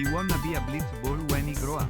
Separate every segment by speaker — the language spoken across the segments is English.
Speaker 1: He wanna be a blitzball when he grow up.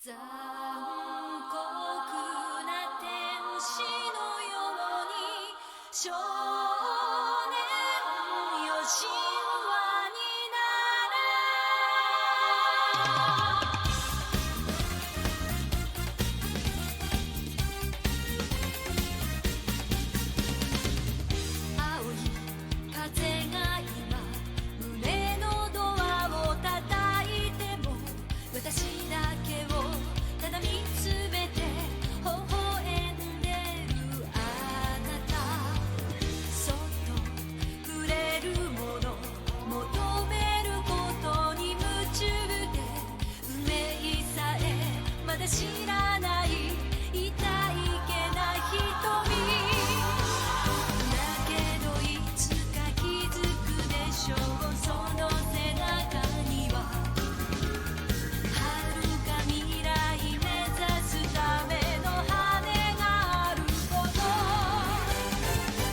Speaker 2: 残酷な天使のように少年よ神話になれ青い風が今胸のドアを叩いても私だけをただ見つめて微笑んでるあなたそっと触れるもの求めることに夢中で運命さえまだ知らない痛いけな瞳だけどいつか気づくでしょうその背中には遥か未来目指すための羽があること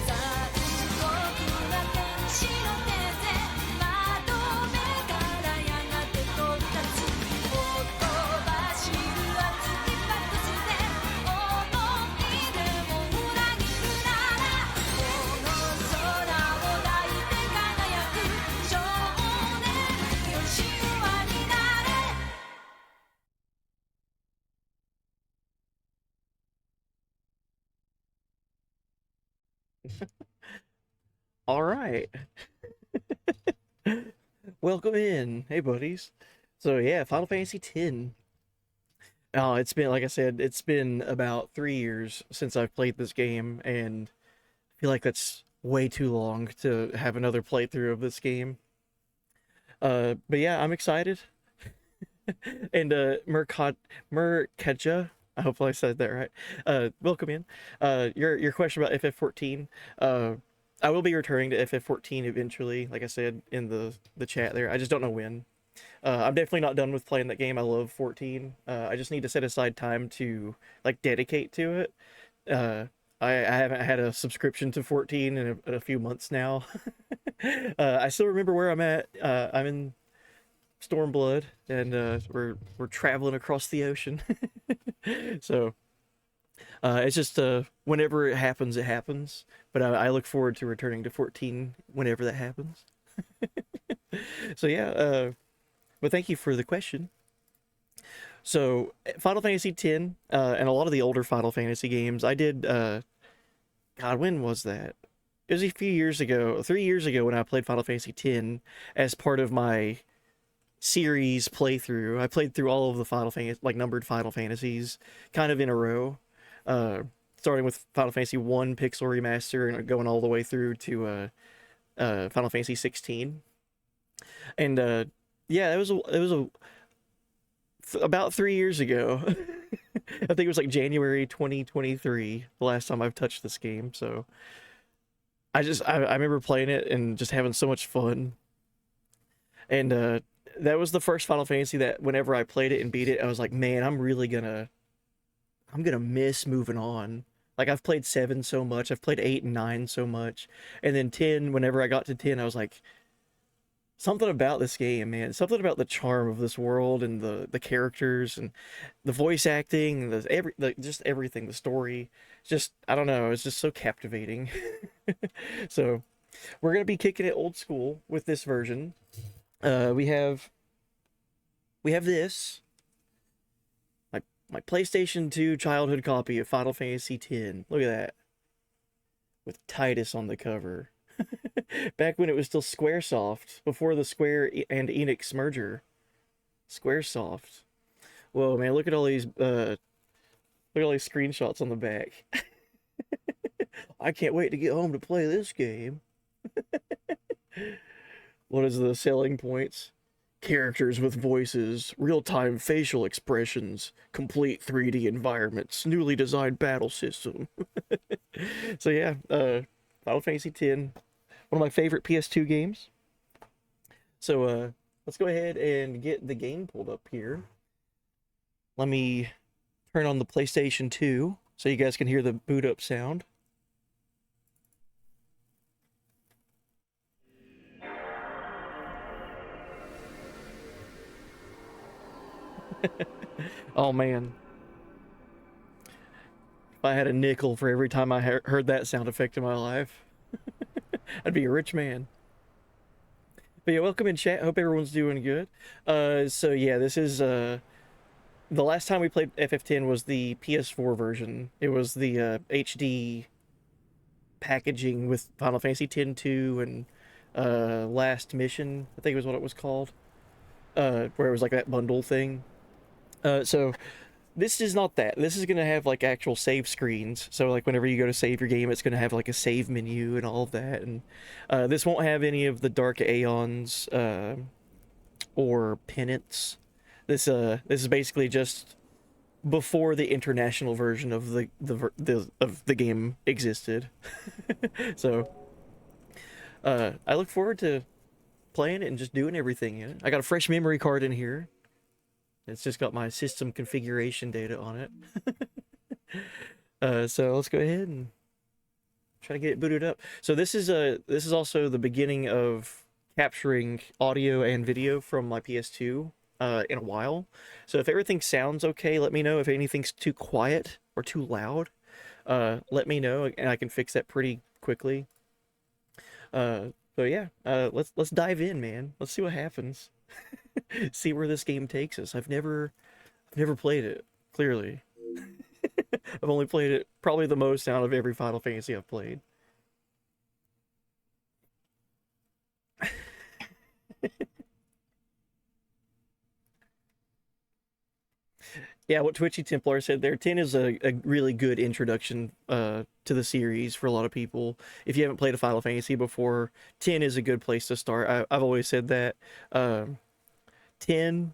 Speaker 2: 残酷な天使の手で窓辺からやがて飛び立つほとばしる熱きパックスで思い出も裏切るならこの空を抱いて輝く少年よ神話になれ
Speaker 3: All right. Welcome in. Hey, buddies. So, yeah, Final Fantasy X. Oh, it's been, like I said, it's been about 3 years since I've played this game, and I feel like that's way too long to have another playthrough of this game. But yeah, I'm excited. And, Merkaja, I hope I said that right. Welcome in. Your question about FF14. I will be returning to FF14 eventually, like I said in the chat there. I just don't know when. I'm definitely not done with playing that game. I love 14. I just need to set aside time to like dedicate to it. Uh, I haven't had a subscription to 14 in a few months now. I still remember where I'm at. I'm in Stormblood, and we're traveling across the ocean. So it's just whenever it happens, it happens. But I look forward to returning to 14 whenever that happens. So yeah, but thank you for the question. So Final Fantasy X, and a lot of the older Final Fantasy games, I did. God, when was that? It was a few years ago, 3 years ago, when I played Final Fantasy X as part of my series playthrough. I played through all of the Final Fantasy, like numbered Final Fantasies, kind of in a row. Uh, Starting with Final Fantasy 1 Pixel Remaster and going all the way through to Final Fantasy 16. And yeah, it was about 3 years ago. I think it was like January 2023, the last time I've touched this game. So I remember playing it and just having so much fun. And that was the first Final Fantasy that whenever I played it and beat it, I was like, man, I'm gonna miss moving on. Like I've played 7 so much, I've played 8 and 9 so much, and then 10. Whenever I got to 10, I was like, something about this game, man. Something about the charm of this world and the characters and the voice acting, just everything, the story. Just I don't know, it's just so captivating. So we're gonna be kicking it old school with this version. We have this. My PlayStation 2 childhood copy of Final Fantasy X. Look at that. With Titus on the cover. Back when it was still Squaresoft, before the Square and Enix merger. Squaresoft. Whoa, man, look at all these screenshots on the back. I can't wait to get home to play this game. What is the selling points? Characters with voices, real-time facial expressions, complete 3D environments, newly designed battle system. So yeah, Final Fantasy X, one of my favorite PS2 games. So let's go ahead and get the game pulled up here. Let me turn on the PlayStation 2 so you guys can hear the boot up sound. Oh man. If I had a nickel for every time I heard that sound effect in my life, I'd be a rich man. But yeah, welcome in chat. Hope everyone's doing good. So yeah, this is the last time we played FF10 was the PS4 version. It was the HD packaging with Final Fantasy X-2 and Last Mission, I think was what it was called. Where it was like that bundle thing. So this is not that. This is gonna have like actual save screens. So like whenever you go to save your game, it's gonna have like a save menu and all of that. And this won't have any of the Dark Aeons or penance. This is basically just before the international version of the game existed. So I look forward to playing it and just doing everything in it. I got a fresh memory card in here. It's just got my system configuration data on it. So let's go ahead and try to get it booted up. So this is also the beginning of capturing audio and video from my PS2 in a while. So if everything sounds okay, let me know. If anything's too quiet or too loud, let me know, and I can fix that pretty quickly. So yeah, let's dive in, man. Let's see what happens. See where this game takes us. I've never played it, clearly. I've only played it probably the most out of every Final Fantasy I've played. Yeah, what Twitchy Templar said there, 10 is a really good introduction to the series for a lot of people. If you haven't played a Final Fantasy before, 10 is a good place to start. I've always said that. 10,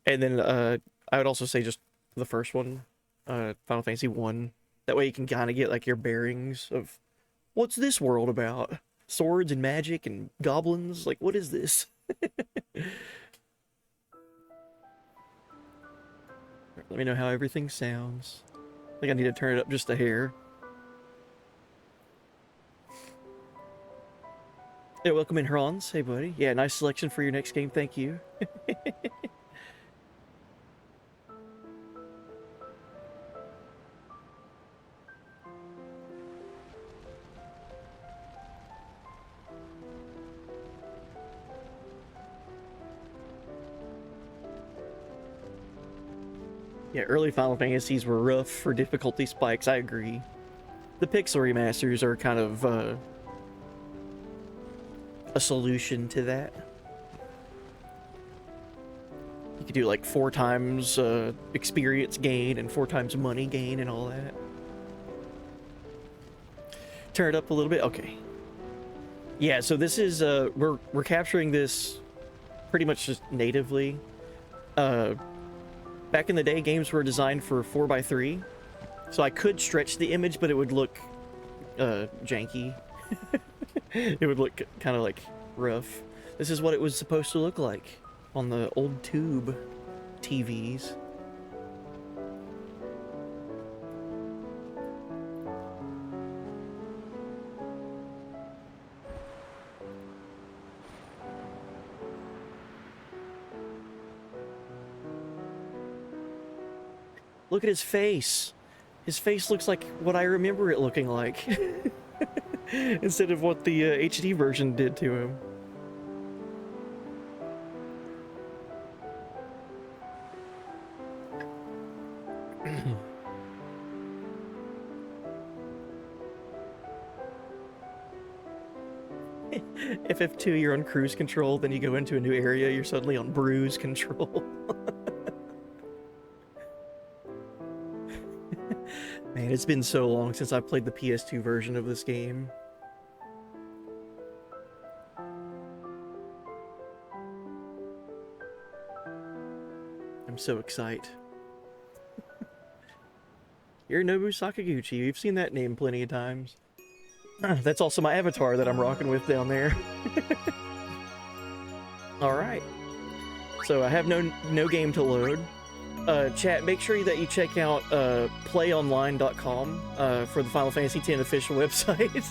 Speaker 3: and then I would also say just the first one, Final Fantasy 1. That way you can kind of get like your bearings of what's this world about? Swords and magic and goblins? Like, what is this? Let me know how everything sounds. I think I need to turn it up just a hair. Yeah, welcome in, Hans. Hey, buddy. Yeah, nice selection for your next game. Thank you. Yeah, early Final Fantasies were rough for difficulty spikes, I agree. The pixel remasters are kind of a solution to that. You could do like 4 times experience gain and 4 times money gain and all that. Turn it up a little bit. Okay. Yeah, so this is we're capturing this pretty much just natively. Back in the day, games were designed for 4:3, so I could stretch the image, but it would look janky. It would look kind of like rough. This is what it was supposed to look like on the old tube TVs. Look at his face. His face looks like what I remember it looking like. Instead of what the HD version did to him. FF2, you're on cruise control, then you go into a new area, you're suddenly on bruise control. Man, it's been so long since I played the PS2 version of this game. I'm so excited. You're Nobu Sakaguchi. You've seen that name plenty of times. That's also my avatar that I'm rocking with down there. Alright. So I have no game to load. Chat, make sure that you check out playonline.com for the Final Fantasy X official website.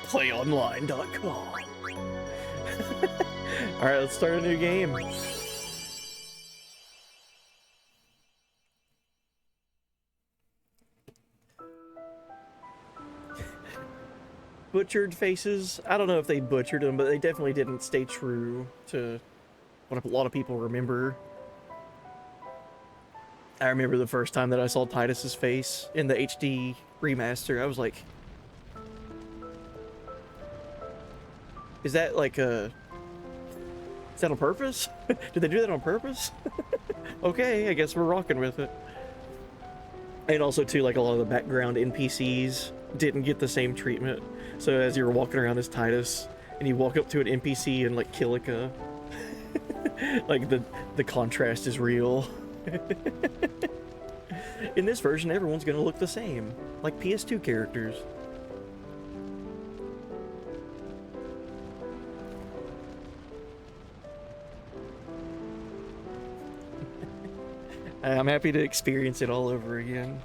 Speaker 3: Playonline.com. Alright, let's start a new game. butchered faces. I don't know if they butchered them, but they definitely didn't stay true to what a lot of people remember. I remember the first time that I saw Titus's face in the HD remaster. I was like, is that like a... Is that on purpose? Did they do that on purpose? Okay, I guess we're rocking with it. And also too, like a lot of the background NPCs didn't get the same treatment. So as you're walking around as Titus, and you walk up to an NPC and like Kilika, like the contrast is real. In this version, everyone's gonna look the same, like PS2 characters. I'm happy to experience it all over again.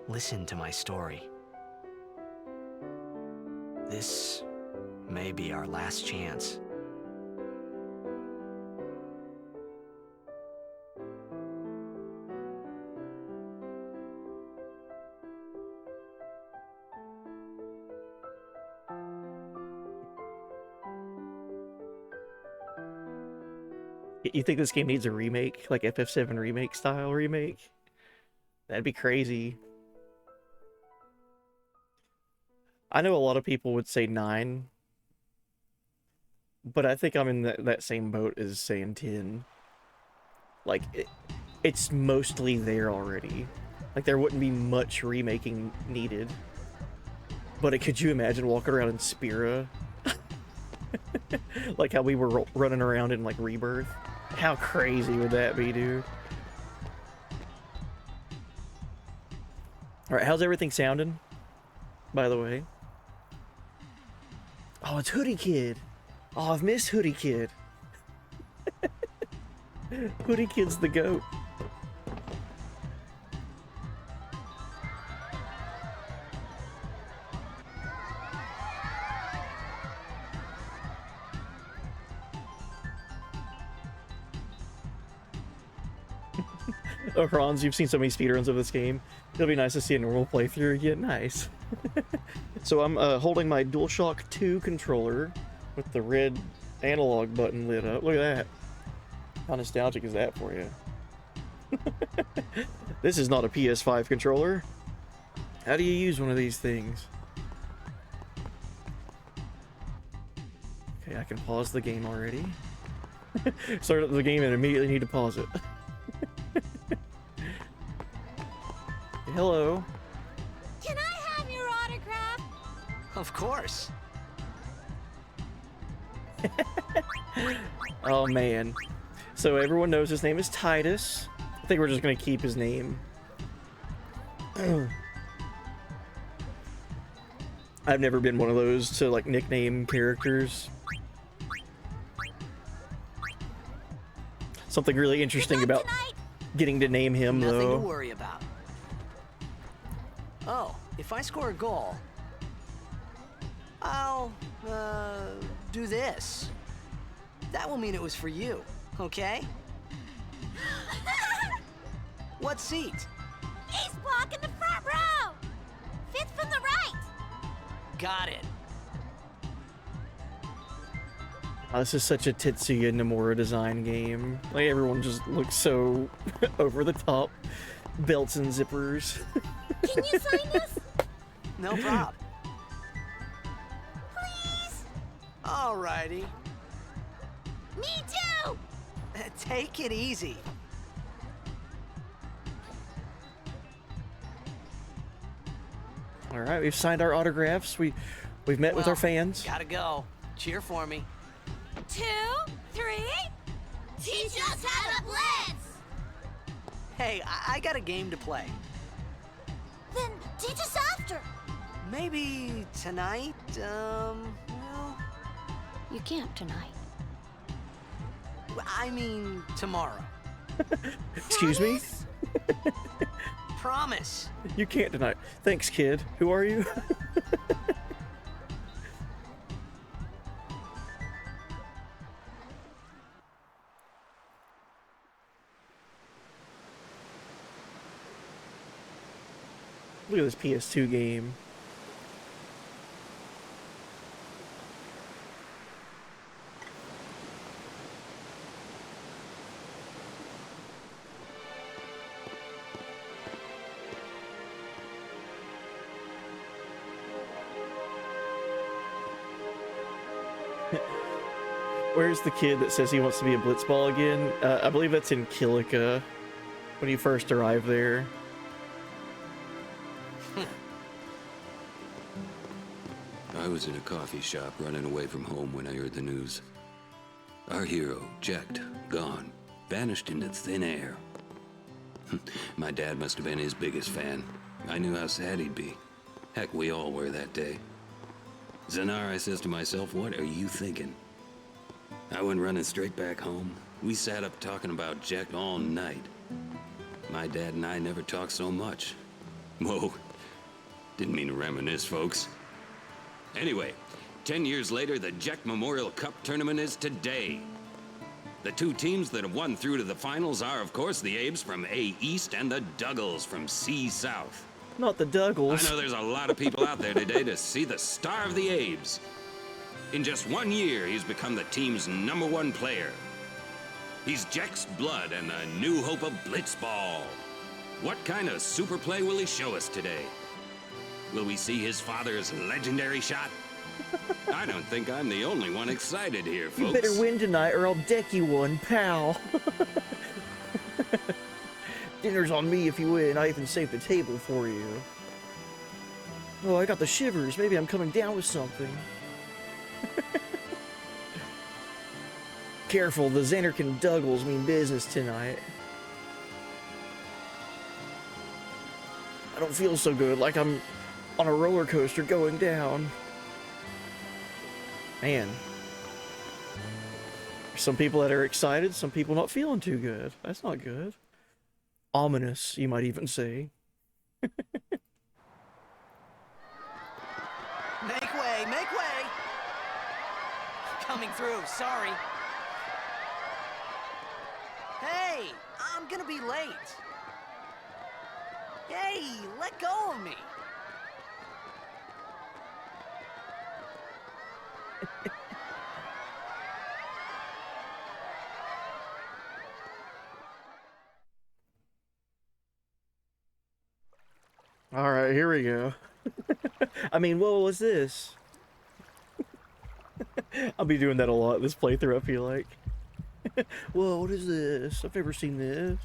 Speaker 4: Listen to my story. This may be our last chance.
Speaker 3: You think this game needs a remake, like FF7 remake style remake? That'd be crazy. I know a lot of people would say 9, but I think I'm in that same boat as saying 10. Like, it's mostly there already. Like, there wouldn't be much remaking needed. But could you imagine walking around in Spira? Like how we were running around in, like, Rebirth? How crazy would that be, dude? Alright, how's everything sounding, by the way? Oh, it's Hoodie Kid. Oh, I've missed Hoodie Kid. Hoodie Kid's the GOAT. Oh, Franz, you've seen so many speedruns of this game. It'll be nice to see a normal playthrough again. Nice. So I'm holding my DualShock 2 controller with the red analog button lit up. Look at that. How nostalgic is that for you? This is not a PS5 controller. How do you use one of these things? Okay, I can pause the game already. Start up the game and immediately need to pause it. Hello.
Speaker 2: Can I have your autograph?
Speaker 4: Of course.
Speaker 3: Oh man. So everyone knows his name is Titus. I think we're just gonna keep his name. I've never been one of those to like nickname characters. Something really interesting about getting to name him,
Speaker 4: Nothing
Speaker 3: though.
Speaker 4: to worry about. Oh, if I score a goal, I'll, do this. That will mean it was for you, okay? What seat?
Speaker 2: Ace block in the front row! Fifth from the right!
Speaker 4: Got it.
Speaker 3: Oh, this is such a Tetsuya Nomura design game. Like, everyone just looks so over the top. Belts and zippers.
Speaker 2: Can you sign this?
Speaker 4: No problem.
Speaker 2: Please?
Speaker 4: Alrighty.
Speaker 2: Me too!
Speaker 4: Take it easy.
Speaker 3: All right, we've signed our autographs. We've met with our
Speaker 4: Well,
Speaker 3: fans.
Speaker 4: Gotta go. Cheer for me.
Speaker 2: 2, 3.
Speaker 5: Teach us how to blitz!
Speaker 4: Hey, I got a game to play.
Speaker 5: Then teach us after.
Speaker 4: Maybe tonight, well,
Speaker 5: You can't tonight.
Speaker 4: I mean tomorrow.
Speaker 3: Excuse me?
Speaker 4: Promise.
Speaker 3: You can't deny. Thanks, kid. Who are you? Look at this PS2 game. Where's the kid that says he wants to be a blitzball again? I believe that's in Killica when you first arrive there.
Speaker 6: I was in a coffee shop running away from home when I heard the news. Our hero, Jacked, gone, vanished into thin air. My dad must have been his biggest fan. I knew how sad he'd be. Heck, we all were that day. Zanar, I says to myself, what are you thinking? I went running straight back home. We sat up talking about Jack all night. My dad and I never talked so much. Whoa, didn't mean to reminisce, folks. Anyway, 10 years later, the Jack Memorial Cup tournament is today. The two teams that have won through to the finals are, of course, the Abes from A East and the Duggles from C South.
Speaker 3: Not the Duggles.
Speaker 6: I know there's a lot of people out there today to see the star of the Abes. In just 1 year, he's become the team's #1 player. He's Jack's blood and the new hope of blitzball. What kind of super play will he show us today? Will we see his father's legendary shot? I don't think I'm the only one excited here, folks.
Speaker 3: You better win tonight or I'll deck you one, pal. Dinner's on me if you win. I even saved a table for you. Oh, I got the shivers. Maybe I'm coming down with something. Careful, the Xanarkin Duggles mean business tonight. I don't feel so good, like I'm on a roller coaster going down. Man. There's some people that are excited, some people not feeling too good. That's not good. Ominous, you might even say.
Speaker 4: Make way, make way! Coming through, sorry. Hey, I'm gonna be late. Hey, let go of me.
Speaker 3: All right, here we go. I mean, what was this? I'll be doing that a lot this playthrough, I feel like. Whoa, what is this? I've never seen this.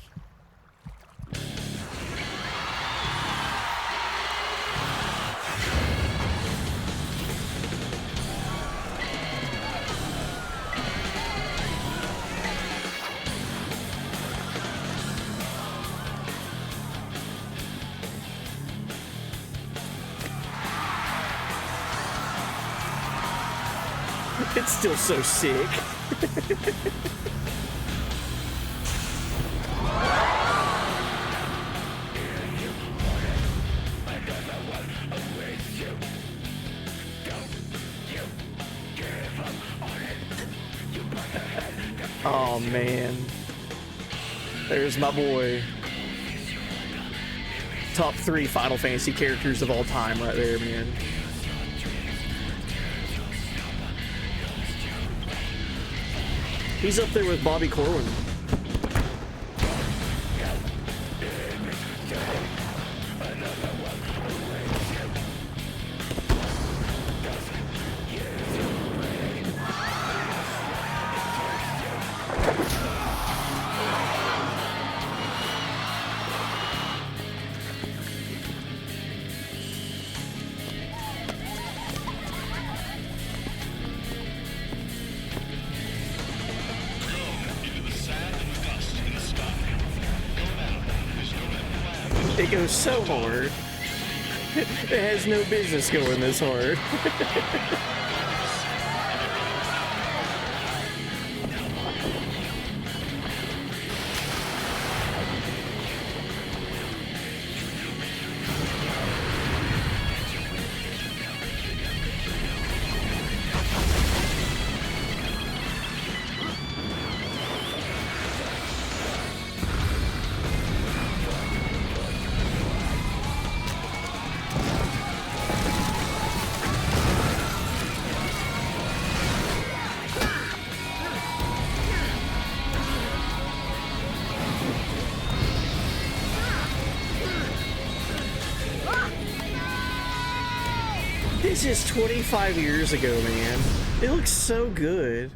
Speaker 3: It's still so sick. Oh man. There's my boy. Top 3 Final Fantasy characters of all time right there, man. He's up there with Bobby Corwin. It goes so hard. It has no business going this hard. This is 25 years ago, man. It looks so good.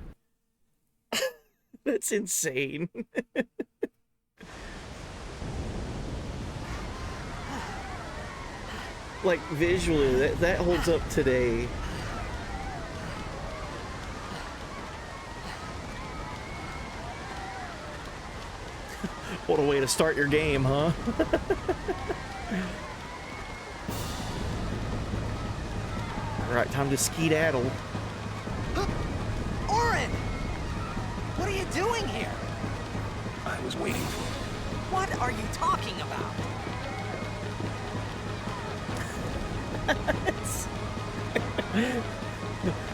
Speaker 3: That's insane. Like, visually, that holds up today. What a way to start your game, huh? Alright, time to skedaddle.
Speaker 4: Orin! What are you doing here?
Speaker 6: I was waiting for him.
Speaker 4: What are you talking about?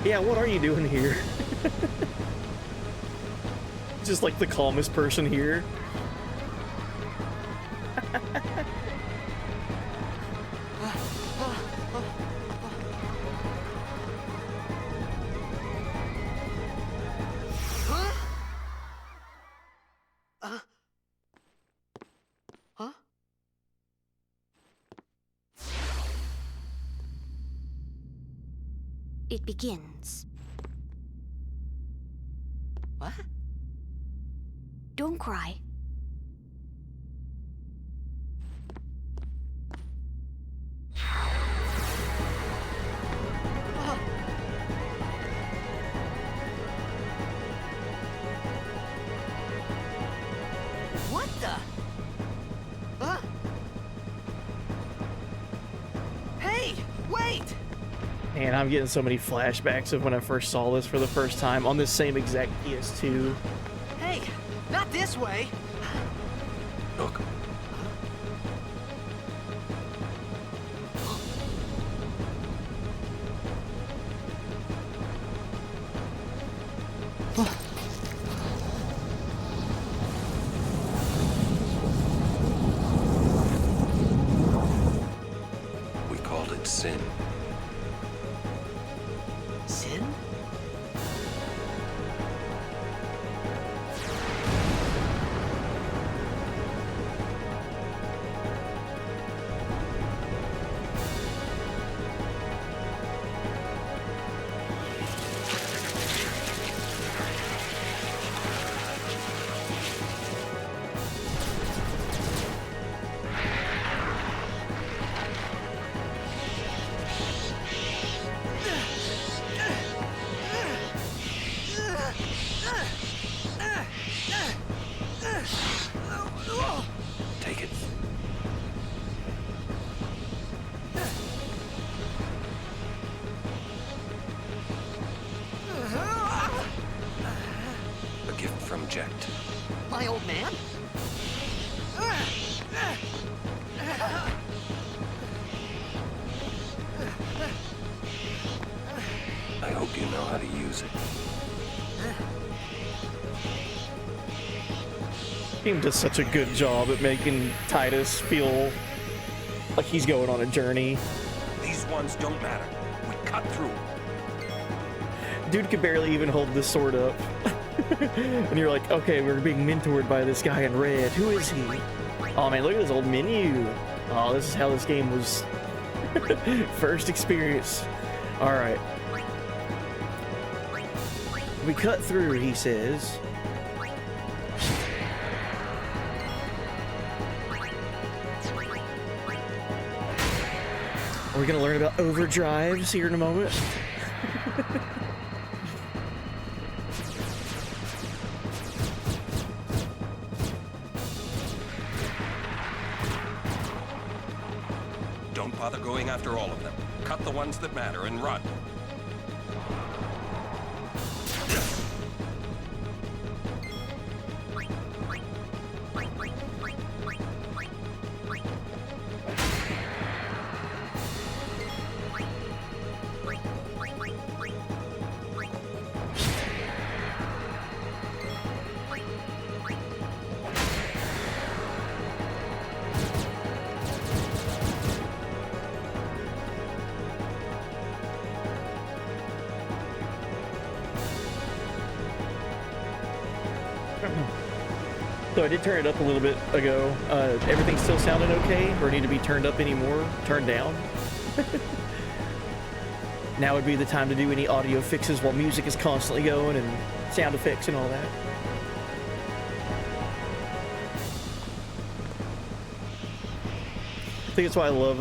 Speaker 3: Yeah, what are you doing here? Just like the calmest person here.
Speaker 5: It begins.
Speaker 4: What?
Speaker 5: Don't cry.
Speaker 4: What the? Huh? Hey, wait!
Speaker 3: Man, I'm getting so many flashbacks of when I first saw this for the first time on this same exact PS2.
Speaker 4: Hey, not this way!
Speaker 6: Look. We called it sin.
Speaker 4: Sin?
Speaker 6: Take it. A gift from Jekt.
Speaker 4: My old man?
Speaker 6: I hope you know how to use it.
Speaker 3: Game does such a good job at making Titus feel like he's going on a journey.
Speaker 6: These ones don't matter. We cut through.
Speaker 3: Dude could barely even hold this sword up. And you're like, okay, we're being mentored by this guy in red. Who is he? Oh man, look at this old menu. Oh, this is how this game was first experienced. Alright. We cut through, he says. We're gonna learn about overdrives here in a moment.
Speaker 7: bother going after all of them. Cut the ones that matter and run.
Speaker 3: So I did turn it up a little bit ago. Everything still sounding okay, or need to be turned up anymore? Turned down? Now would be the time to do any audio fixes while music is constantly going and sound effects and all that. I think that's why I love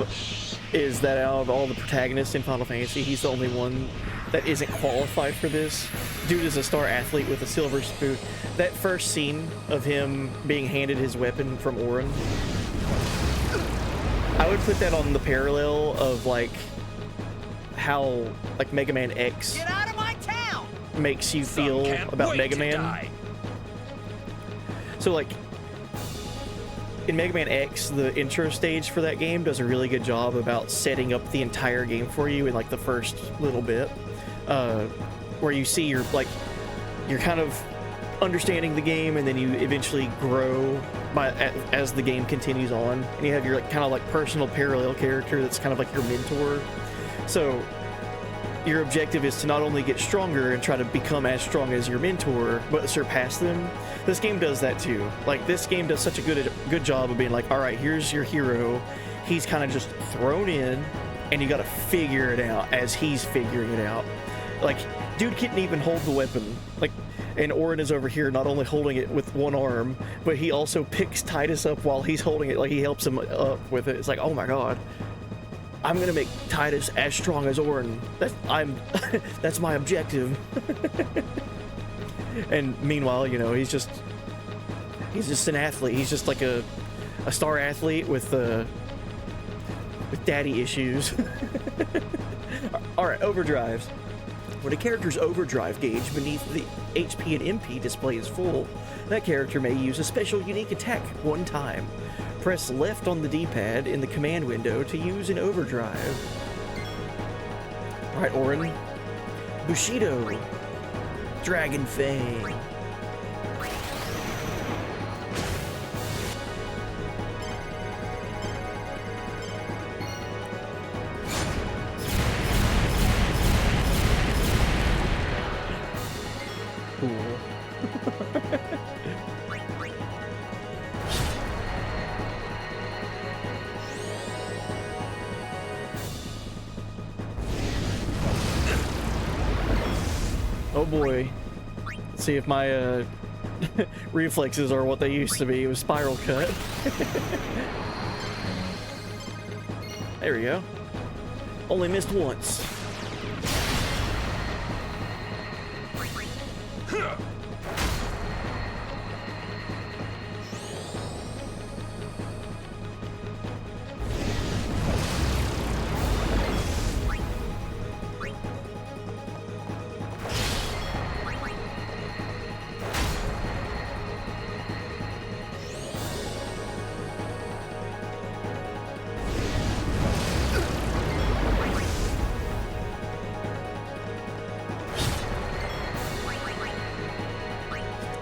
Speaker 3: is that out of all the protagonists in Final Fantasy, he's the only one that isn't qualified for this. Dude is a star athlete with a silver spoon. That first scene of him being handed his weapon from Auron, I would put that on the parallel of like how like Mega Man X
Speaker 4: Get out of my town!
Speaker 3: makes you feel about Mega Man. So like in Mega Man X, the intro stage for that game does a really good job about setting up the entire game for you in like the first little bit, where you see you're kind of understanding the game, and then you eventually grow as the game continues on, and you have your like kind of like personal parallel character that's kind of like your mentor. So your objective is to not only get stronger and try to become as strong as your mentor, but surpass them. This game does that too. Like, this game does such a good job of being like, all right, here's your hero. He's kind of just thrown in, and you got to figure it out as he's figuring it out. Like, dude couldn't even hold the weapon. Like, and Auron is over here not only holding it with one arm, but he also picks Titus up while he's holding it. Like, he helps him up with it. It's like, oh my god. I'm gonna make Titus as strong as Auron. That's my objective. And meanwhile, you know, he's just an athlete. He's just like a star athlete with daddy issues. All right, overdrives. When a character's overdrive gauge beneath the HP and MP display is full, that character may use a special unique attack one time. Press left on the D-pad in the command window to use an overdrive. Alright, Auron. Bushido. Dragon Fang. Cool. Oh boy. Let's see if my reflexes are what they used to be. It was spiral cut. There we go. Only missed once.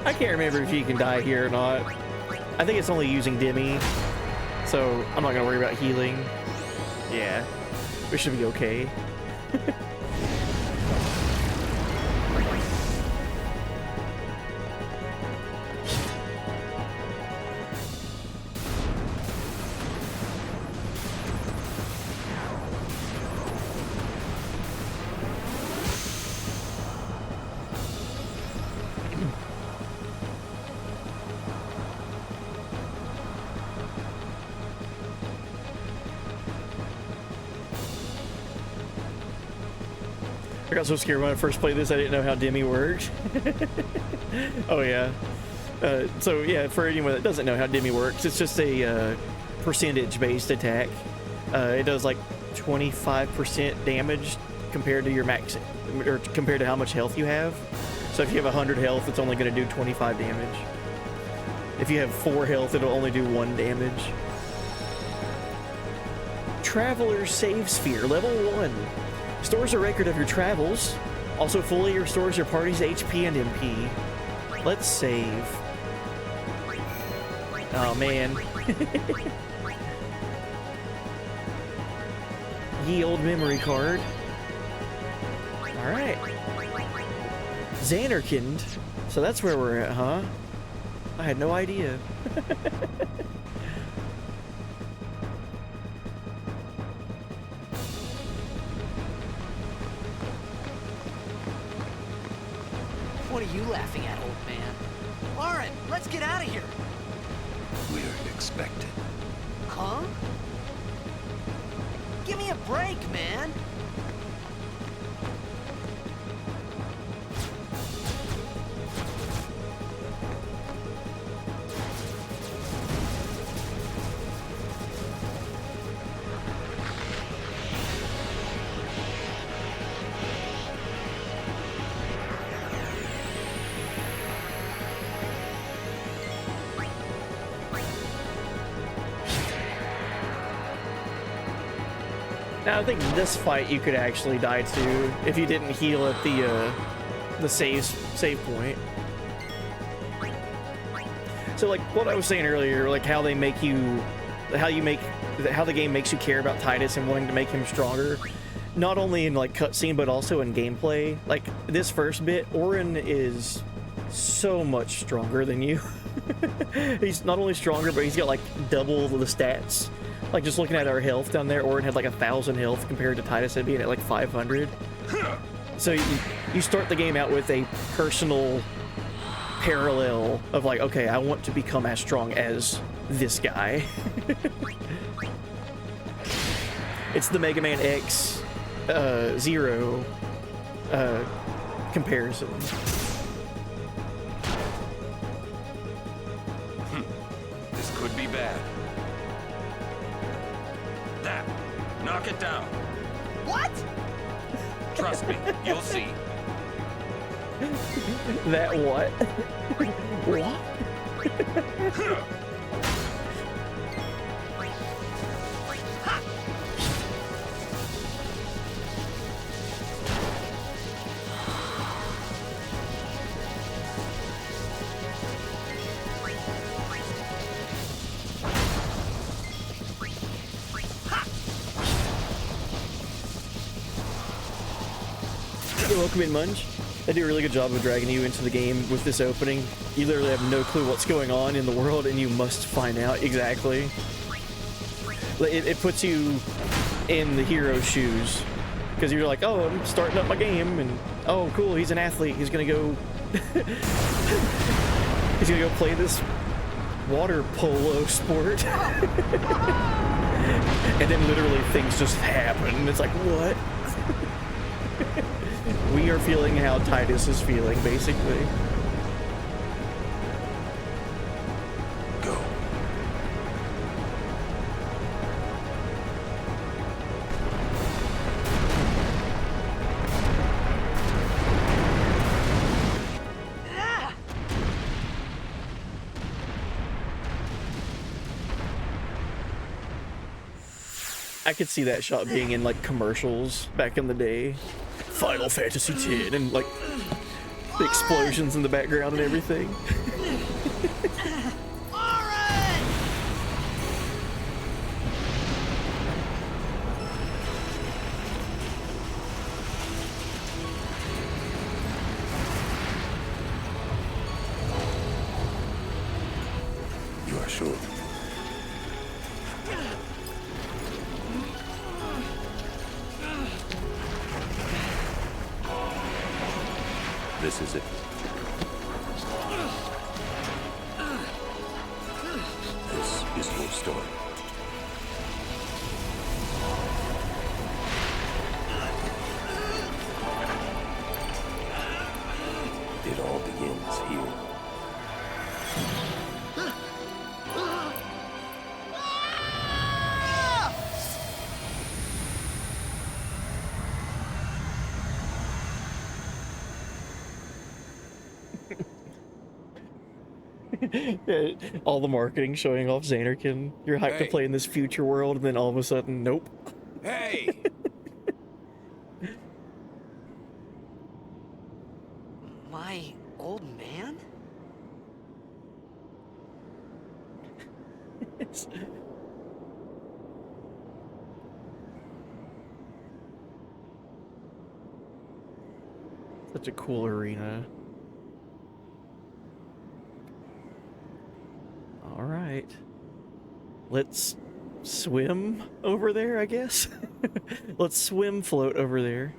Speaker 3: I can't remember if you can die here or not. I think it's only using Demi, so I'm not gonna worry about healing. Yeah, we should be okay. I got so scared when I first played this, I didn't know how Demi worked. Oh yeah. So yeah, for anyone that doesn't know how Demi works, it's just a percentage-based attack. It does like 25% damage compared to your max, or compared to how much health you have. So if you have 100 health, it's only going to do 25 damage. If you have 4 health, it'll only do 1 damage. Traveler Save Sphere, level 1. Stores a record of your travels. Also fully restores your party's HP and MP. Let's save. Oh man. Ye old memory card. Alright. Xanarkand. So that's where we're at, huh? I had no idea.
Speaker 4: What are you laughing at, old man? Lauren, let's get out of here.
Speaker 6: We're expected.
Speaker 4: Huh? Give me a break, man.
Speaker 3: Now I think this fight you could actually die to if you didn't heal at the save point. So like what I was saying earlier, like how they make you, how the game makes you care about Tidus and wanting to make him stronger, not only in like cutscene but also in gameplay. Like this first bit, Auron is so much stronger than you. He's not only stronger, but he's got like double the stats. Like just looking at our health down there, Auron had like 1,000 health compared to Tidus had being at like 500. So you start the game out with a personal parallel of like, okay, I want to become as strong as this guy. It's the Mega Man X Zero comparison.
Speaker 7: This could be bad. That. Knock it down.
Speaker 4: What?
Speaker 7: Trust me, you'll see.
Speaker 3: That what? What? You're welcome in, Munch. They do a really good job of dragging you into the game with this opening. You literally have no clue what's going on in the world, and you must find out exactly. It puts you in the hero's shoes, because you're like, oh, I'm starting up my game, and oh, cool, he's an athlete. He's gonna go. He's gonna go play this water polo sport, and then literally things just happen. It's like, what? We are feeling how Tidus is feeling, basically.
Speaker 6: Go.
Speaker 3: I could see that shot being in like commercials back in the day. Final Fantasy X and like the explosions in the background and everything.
Speaker 6: You are sure? This is it. This is your story. It all begins here.
Speaker 3: All the marketing showing off Xanarkin. You're hyped to
Speaker 8: Hey.
Speaker 3: play in this future world, and then all of a sudden, nope.
Speaker 8: Hey!
Speaker 4: My old man?
Speaker 3: It's- Such a cool arena. All right. Let's swim over there, I guess. Let's swim float over there.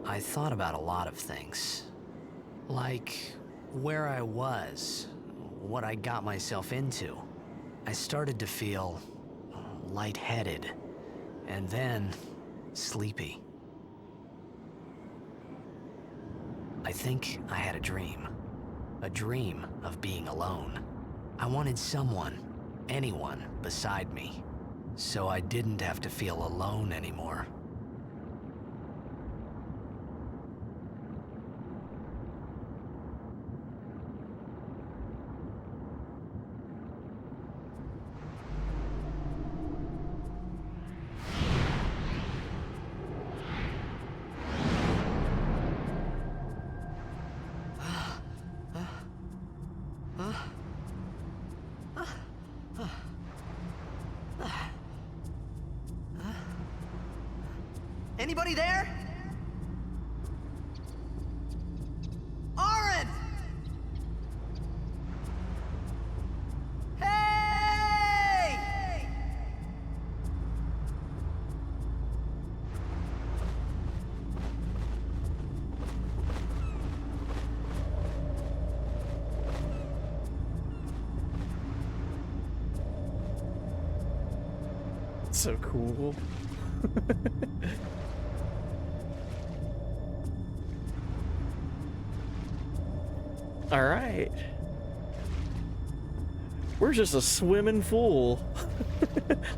Speaker 4: I thought about a lot of things. Like where I was, what I got myself into. I started to feel lightheaded, and then sleepy. I think I had a dream of being alone. I wanted someone, anyone beside me, so I didn't have to feel alone anymore. Anybody there? Aaron! Hey!
Speaker 3: So cool. All right. We're just a swimming pool.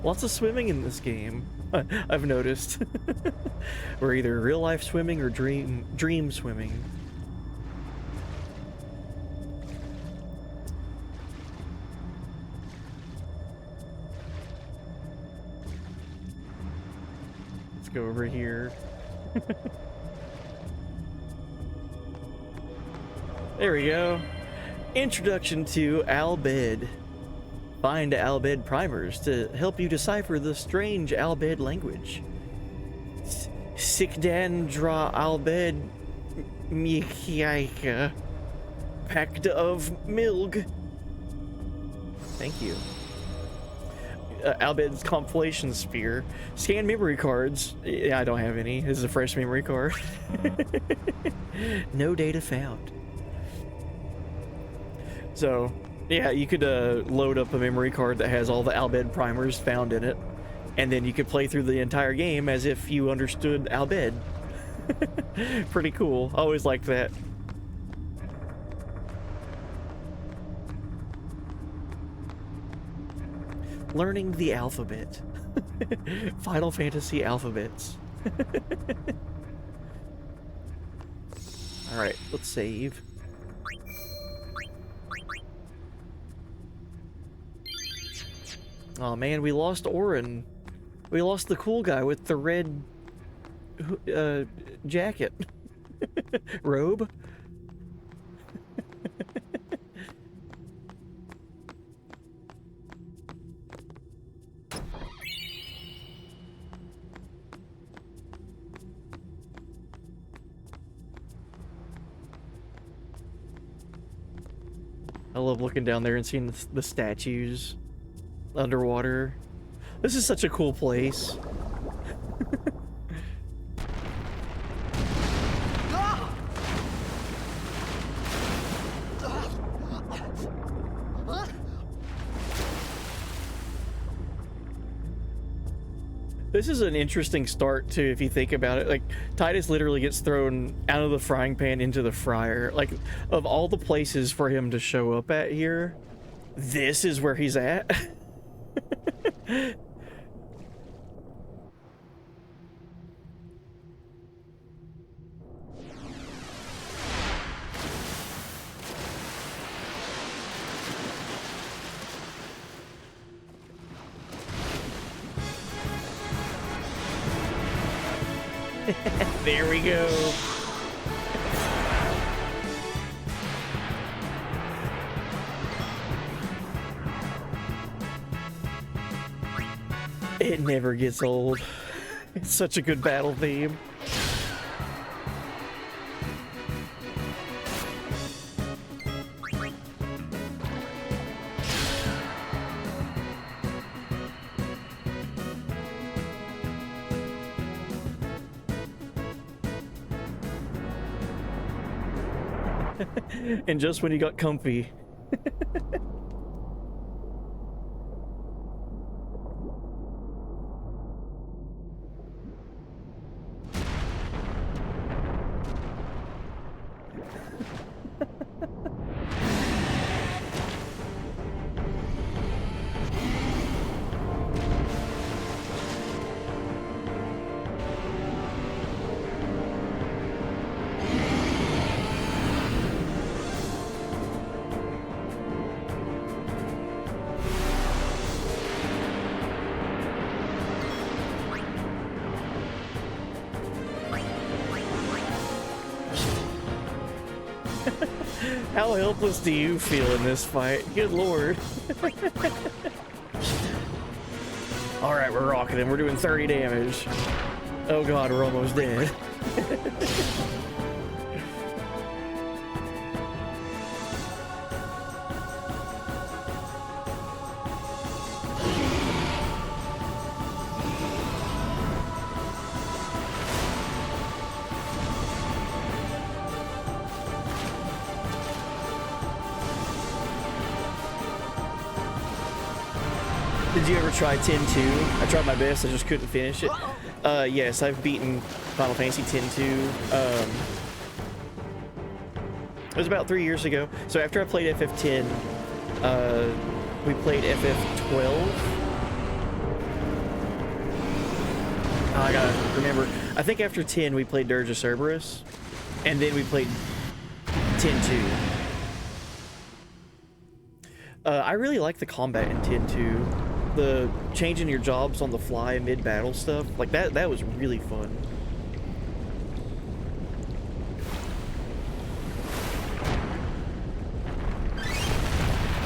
Speaker 3: Lots of swimming in this game. I've noticed. We're either real life swimming or dream swimming. Let's go over here. There we go. Introduction to Albed. Find Albed primers to help you decipher the strange Albed language. Sikdandra Albed Mikiaika. Pact of Milg. Thank you. Albed's compilation sphere. Scan memory cards. Yeah, I don't have any. This is a fresh memory card. No data found. So, yeah, you could load up a memory card that has all the Albed primers found in it, and then you could play through the entire game as if you understood Albed. Pretty cool. I always liked that. Learning the alphabet. Final Fantasy alphabets. Alright, let's save. Oh man, we lost Orin. We lost the cool guy with the red jacket. Robe. I love looking down there and seeing the statues underwater. This is such a cool place. This is an interesting start too, if you think about it. Like, Titus literally gets thrown out of the frying pan into the fryer. Like, of all the places for him to show up at here, this is where he's at. There we go. It never gets old. It's such a good battle theme. And just when you got comfy. How helpless do you feel in this fight? Good lord. Alright, we're rocking him. We're doing 30 damage. Oh god, we're almost dead. Did you ever try 10-2? I tried my best, I just couldn't finish it. Yes, I've beaten Final Fantasy 10-2. It was about 3 years ago. So after I played FF10, we played FF12. I gotta remember. I think after 10 we played Dirge of Cerberus, and then we played 10-2. I really like the combat in 10-2. The changing your jobs on the fly mid-battle stuff, like that was really fun.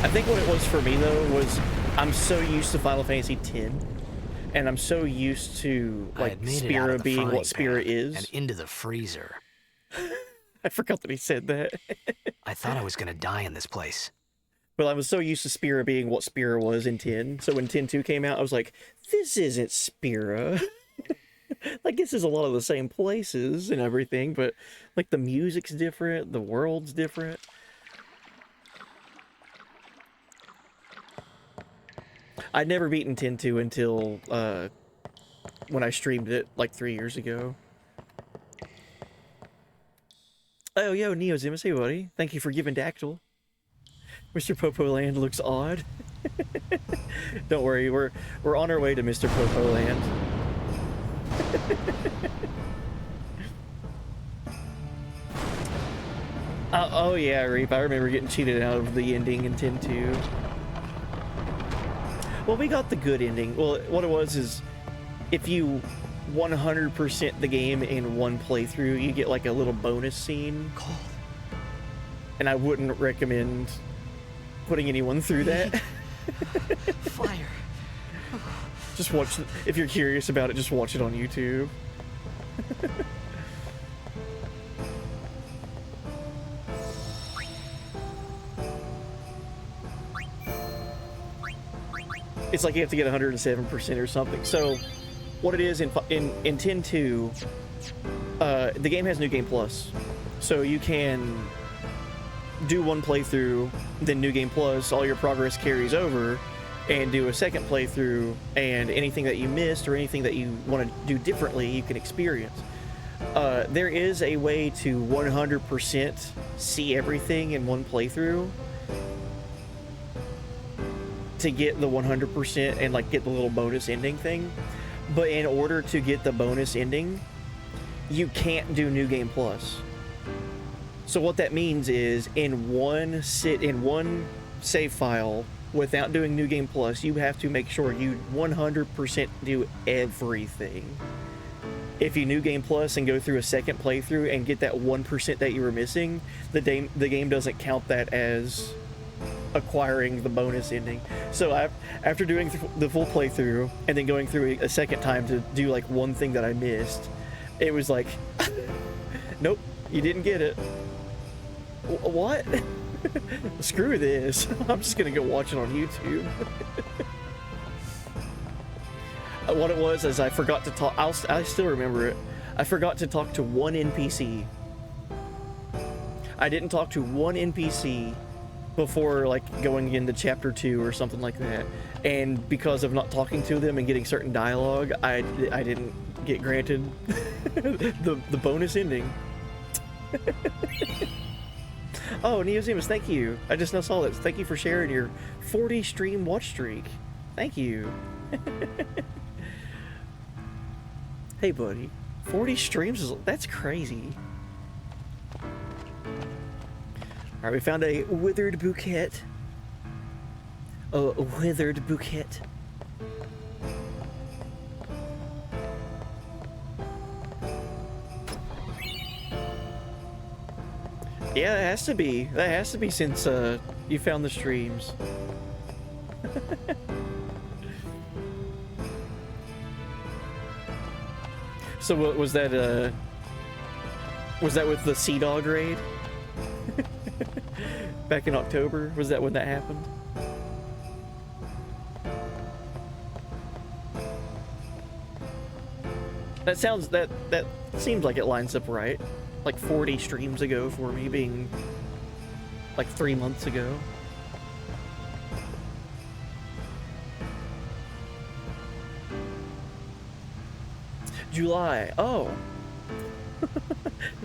Speaker 3: I think what it was for me though was I'm so used to Final Fantasy X, and I'm so used to like Spira being what Spira is.
Speaker 4: And into the freezer.
Speaker 3: I forgot that he said that.
Speaker 4: I thought I was gonna die in this place.
Speaker 3: Well, I was so used to Spira being what Spira was in 10. So when 10-2 came out, I was like, this isn't Spira. Like, this is a lot of the same places and everything, but like the music's different, the world's different. I'd never beaten 10-2 until when I streamed it like 3 years ago. Oh, yo, Neo Zimus, hey buddy. Thank you for giving Dactyl. Mr. Popo Land looks odd. Don't worry, we're on our way to Mr. Popo Land. Oh yeah, Reap, I remember getting cheated out of the ending in 10-2. Well, we got the good ending. Well, what it was is, if you 100% the game in one playthrough, you get like a little bonus scene.
Speaker 4: Cold.
Speaker 3: And I wouldn't recommend putting anyone through that.
Speaker 4: Fire.
Speaker 3: Just watch, if you're curious about it, just watch it on YouTube. It's like you have to get 107% or something. So what it is in 10-2, the game has New Game Plus. So you can do one playthrough, then New Game Plus, all your progress carries over, and do a second playthrough, and anything that you missed or anything that you want to do differently, you can experience. There is a way to 100% see everything in one playthrough to get the 100% and like get the little bonus ending thing. But in order to get the bonus ending, you can't do New Game Plus. So what that means is in one save file, without doing New Game Plus, you have to make sure you 100% do everything. if you New Game Plus and go through a second playthrough and get that 1% that you were missing, the game doesn't count that as acquiring the bonus ending. So after doing the full playthrough and then going through a second time to do like one thing that I missed, it was like, nope, you didn't get it. What? Screw this. I'm just gonna go watch it on YouTube. What it was is I forgot to talk. I still remember it. I forgot to talk to one NPC. I didn't talk to one NPC before like going into chapter 2 or something like that. And because of not talking to them and getting certain dialogue, I didn't get granted the bonus ending. Oh, Neozemus, thank you. I just now saw that. Thank you for sharing your 40 stream watch streak. Thank you. Hey, buddy. 40 streams that's crazy. Alright, we found a withered bouquet. A withered bouquet. Yeah, it has to be. That has to be since you found the streams. So what was that? Was that with the Sea Dog raid? Back in October? Was that when that happened? That sounds that seems like it lines up right. Like 40 streams ago for me being like 3 months ago. July. Oh.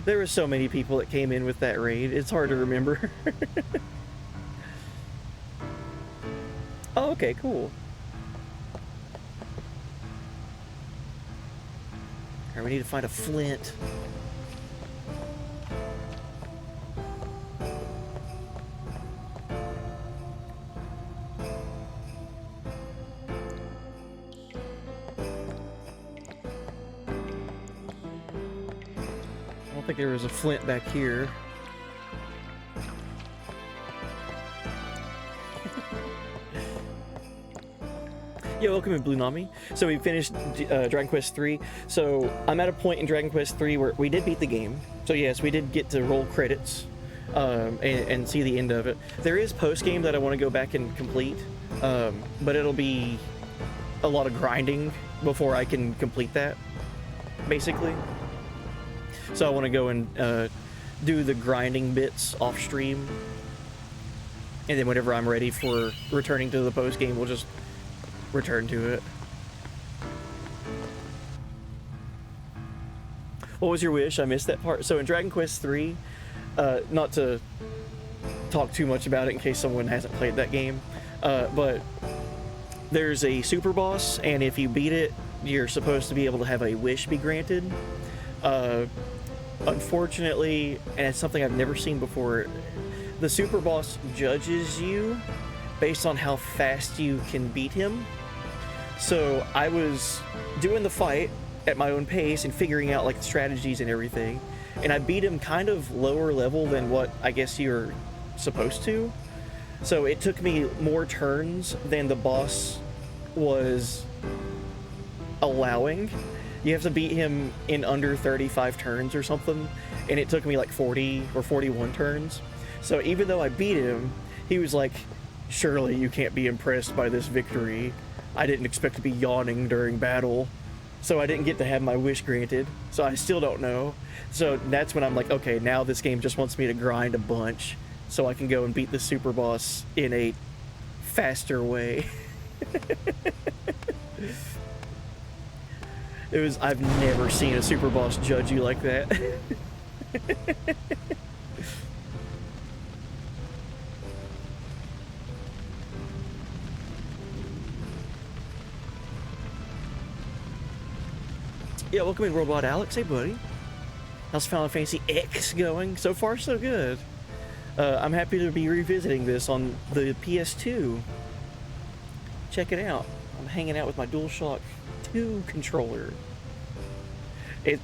Speaker 3: There were so many people that came in with that raid. It's hard to remember. Oh, okay, cool. Alright, we need to find a flint. I don't think there was a flint back here. Yeah, welcome in Blue Nami. So we finished Dragon Quest 3. So I'm at a point in Dragon Quest 3 where we did beat the game. So yes, we did get to roll credits and see the end of it. There is post-game that I want to go back and complete, but it'll be a lot of grinding before I can complete that, basically. So I want to go and do the grinding bits off stream, and then whenever I'm ready for returning to the post game, we'll just return to it. What was your wish? I missed that part. So in Dragon Quest 3, not to talk too much about it in case someone hasn't played that game, but there's a super boss, and if you beat it, you're supposed to be able to have a wish be granted. Unfortunately, and it's something I've never seen before, the super boss judges you based on how fast you can beat him. So I was doing the fight at my own pace and figuring out like the strategies and everything, and I beat him kind of lower level than what I guess you're supposed to. So it took me more turns than the boss was allowing. You have to beat him in under 35 turns or something, and it took me like 40 or 41 turns. So even though I beat him, he was like, surely you can't be impressed by this victory. I didn't expect to be yawning during battle. So I didn't get to have my wish granted. So I still don't know. So that's when I'm like, okay, now this game just wants me to grind a bunch so I can go and beat the super boss in a faster way. I've never seen a super boss judge you like that. Yeah, welcome in Worldwide Alex. Hey, buddy. How's Final Fantasy X going? So far, so good. I'm happy to be revisiting this on the PS2. Check it out. I'm hanging out with my DualShock 2 controller. It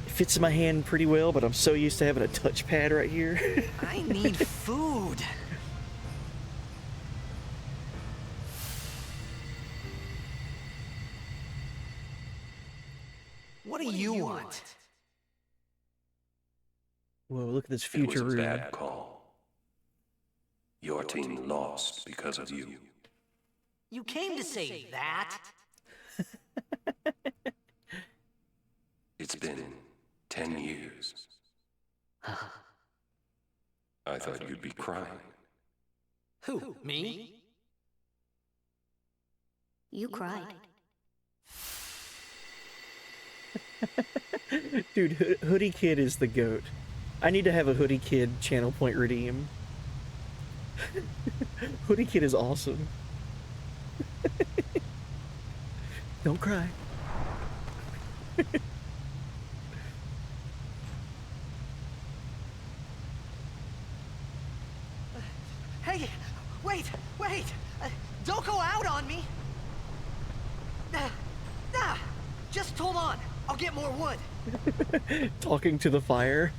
Speaker 3: fits in my hand pretty well, but I'm so used to having a touchpad right here.
Speaker 4: I need food. What do you want?
Speaker 3: Whoa, look at this
Speaker 8: It was
Speaker 3: future
Speaker 8: a
Speaker 3: room.
Speaker 8: bad call. Your team lost because of you.
Speaker 4: You came to say that?
Speaker 8: It's been 10 years. I thought you'd be crying.
Speaker 4: Who, me?
Speaker 5: You cried.
Speaker 3: Dude, Hoodie Kid is the GOAT. I need to have a Hoodie Kid channel point redeem. Hoodie Kid is awesome. Don't cry.
Speaker 4: Hey, wait! Don't go out on me! Just hold on. I'll get more wood.
Speaker 3: Talking to the fire.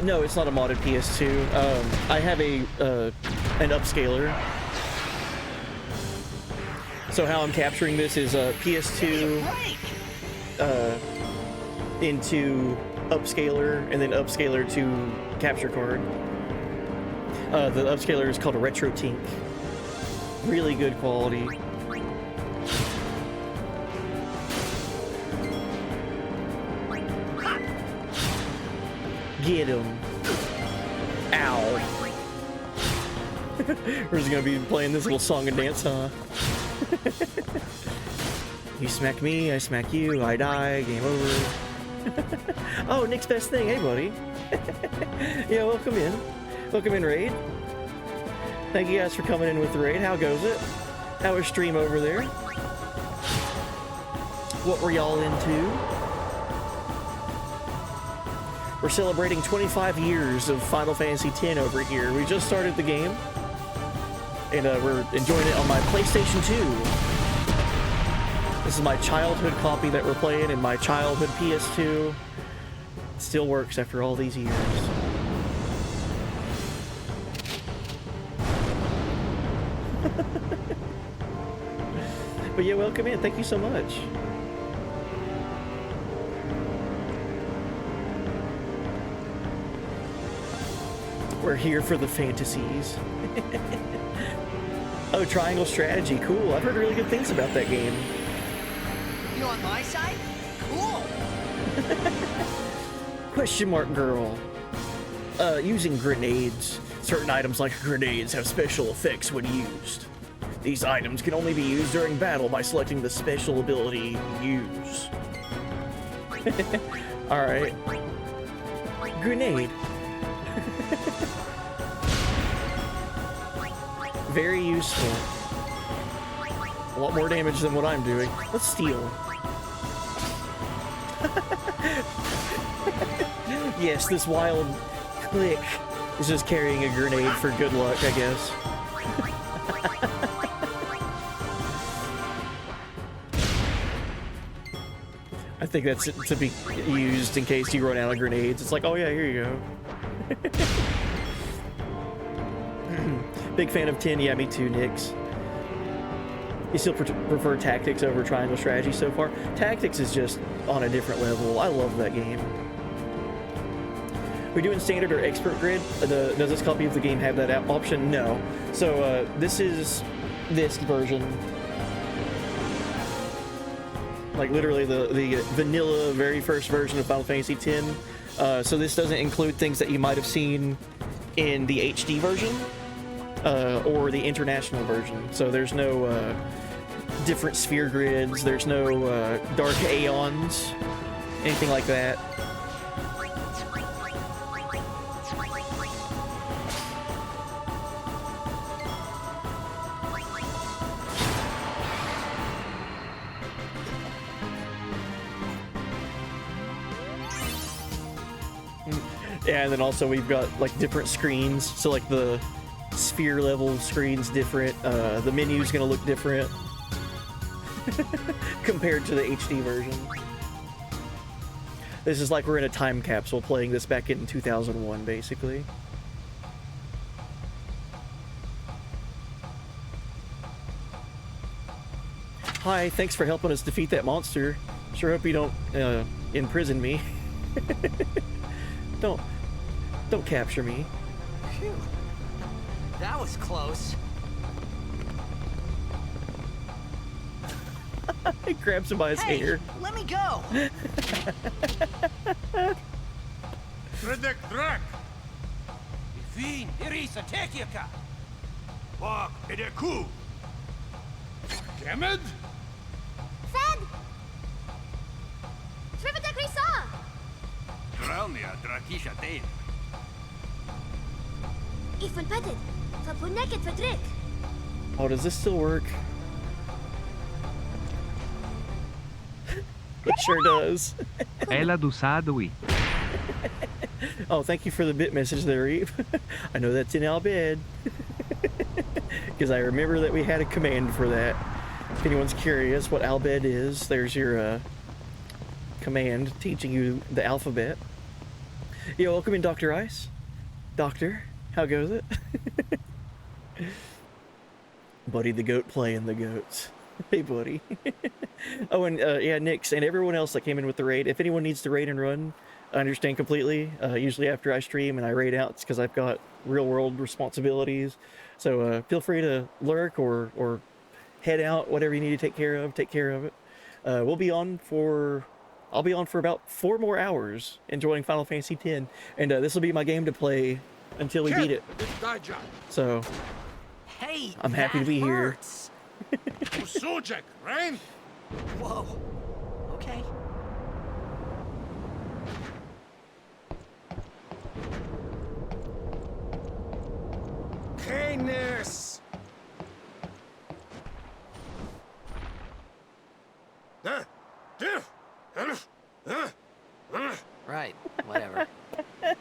Speaker 3: No, it's not a modded PS2. I have a an upscaler. So how I'm capturing this is PS2 into upscaler, and then upscaler to capture card. The upscaler is called a Retro Tink. Really good quality. Get him. Ow. We're just gonna be playing this little song and dance, huh? You smack me, I smack you, I die, game over. Oh, Nick's best thing. Hey, buddy. Yeah, welcome in. Welcome in, Raid. Thank you guys for coming in with the raid. How goes it? How was stream over there? What were y'all into? We're celebrating 25 years of Final Fantasy X over here. We just started the game, and we're enjoying it on my PlayStation 2. This is my childhood copy that we're playing in my childhood PS2. It still works after all these years. But yeah, welcome in. Thank you so much. We're here for the fantasies. Oh, Triangle Strategy. Cool. I've heard really good things about that game.
Speaker 4: You on my side? Cool.
Speaker 3: Question mark girl. Using grenades. Certain items like grenades have special effects when used. These items can only be used during battle by selecting the special ability Use. Alright. Grenade. Very useful. A lot more damage than what I'm doing. Let's steal. Yes, this wild click is just carrying a grenade for good luck, I guess. I think that's to be used in case you run out of grenades. It's like, oh yeah, here you go. Big fan of 10. Yeah, me too, Nix. You still prefer Tactics over Triangle Strategy so far? Tactics is just on a different level. I love that game. We're doing standard or expert grid. Does this copy of the game have that option? No. So this is this version. Like literally the vanilla very first version of Final Fantasy X. So this doesn't include things that you might have seen in the HD version or the international version. So there's no different sphere grids. There's no dark aeons, anything like that. Yeah, and then also we've got like different screens. So like the sphere level screen's different. The menu's gonna look different compared to the HD version. This is like we're in a time capsule playing this back in 2001, basically. Hi, thanks for helping us defeat that monster. Sure hope you don't imprison me. Don't capture me.
Speaker 4: Phew. That was close.
Speaker 3: He grabs him by his hair.
Speaker 4: Let me go.
Speaker 7: Fredek Drak! Ifin, Irisa, Tekiaka! Wak, Edeku! Kemed?
Speaker 5: Fed! Trivita Krisa!
Speaker 7: Draunia, Drakisha Dane.
Speaker 5: Ifun Petted! Fapuneket Fedrik!
Speaker 3: Oh, does this still work? It sure does.
Speaker 1: Ela do Sadui.
Speaker 3: Oh, thank you for the bit message there, Eve. I know that's in Al bed. Because I remember that we had a command for that. If anyone's curious what Albed is, there's your command teaching you the alphabet. Yo, welcome in, Dr. Ice. Doctor, how goes it? Buddy the goat playing the goats. Hey, buddy. Oh, and yeah, Nix and everyone else that came in with the raid. If anyone needs to raid and run, I understand completely. Usually after I stream and I raid out, it's because I've got real-world responsibilities. So feel free to lurk or head out, whatever you need to take care of it. I'll be on for about 4 more hours enjoying Final Fantasy X, and this will be my game to play until we beat it. So
Speaker 4: Hey,
Speaker 3: I'm happy to be here.
Speaker 7: Usujek, Rain?
Speaker 4: Whoa. Okay.
Speaker 7: Canis!
Speaker 4: Right. Whatever.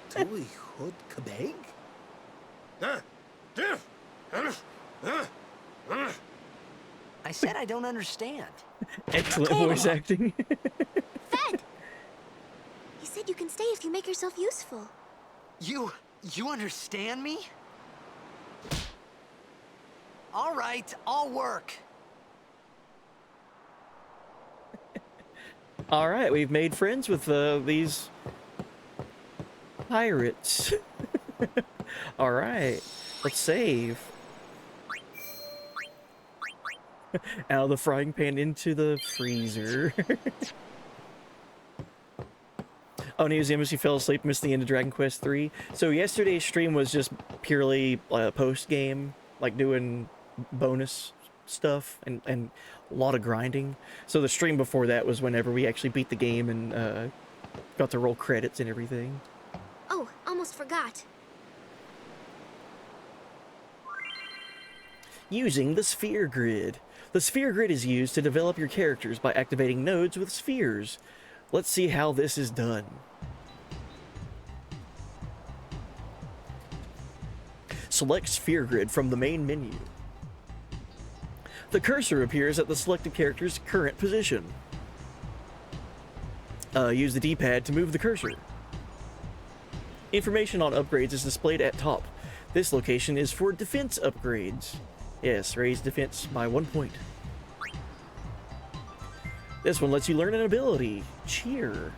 Speaker 9: Tui Hood Kabeg?
Speaker 4: I said I don't understand.
Speaker 3: Excellent voice acting.
Speaker 5: Fed! He said you can stay if you make yourself useful.
Speaker 4: You understand me? All right, I'll work.
Speaker 3: All right, we've made friends with these pirates. All right, let's save. Out of the frying pan into the freezer. Oh, News Embassy fell asleep, missed the end of Dragon Quest 3. So yesterday's stream was just purely post-game, like doing bonus stuff and a lot of grinding. So the stream before that was whenever we actually beat the game and got to roll credits and everything.
Speaker 5: Oh, almost forgot.
Speaker 3: Using the sphere grid. The sphere grid is used to develop your characters by activating nodes with spheres. Let's see how this is done. Select sphere grid from the main menu. The cursor appears at the selected character's current position. Use the D-pad to move the cursor. Information on upgrades is displayed at top. This location is for defense upgrades. Yes, raise defense by 1 point. This one lets you learn an ability. Cheer.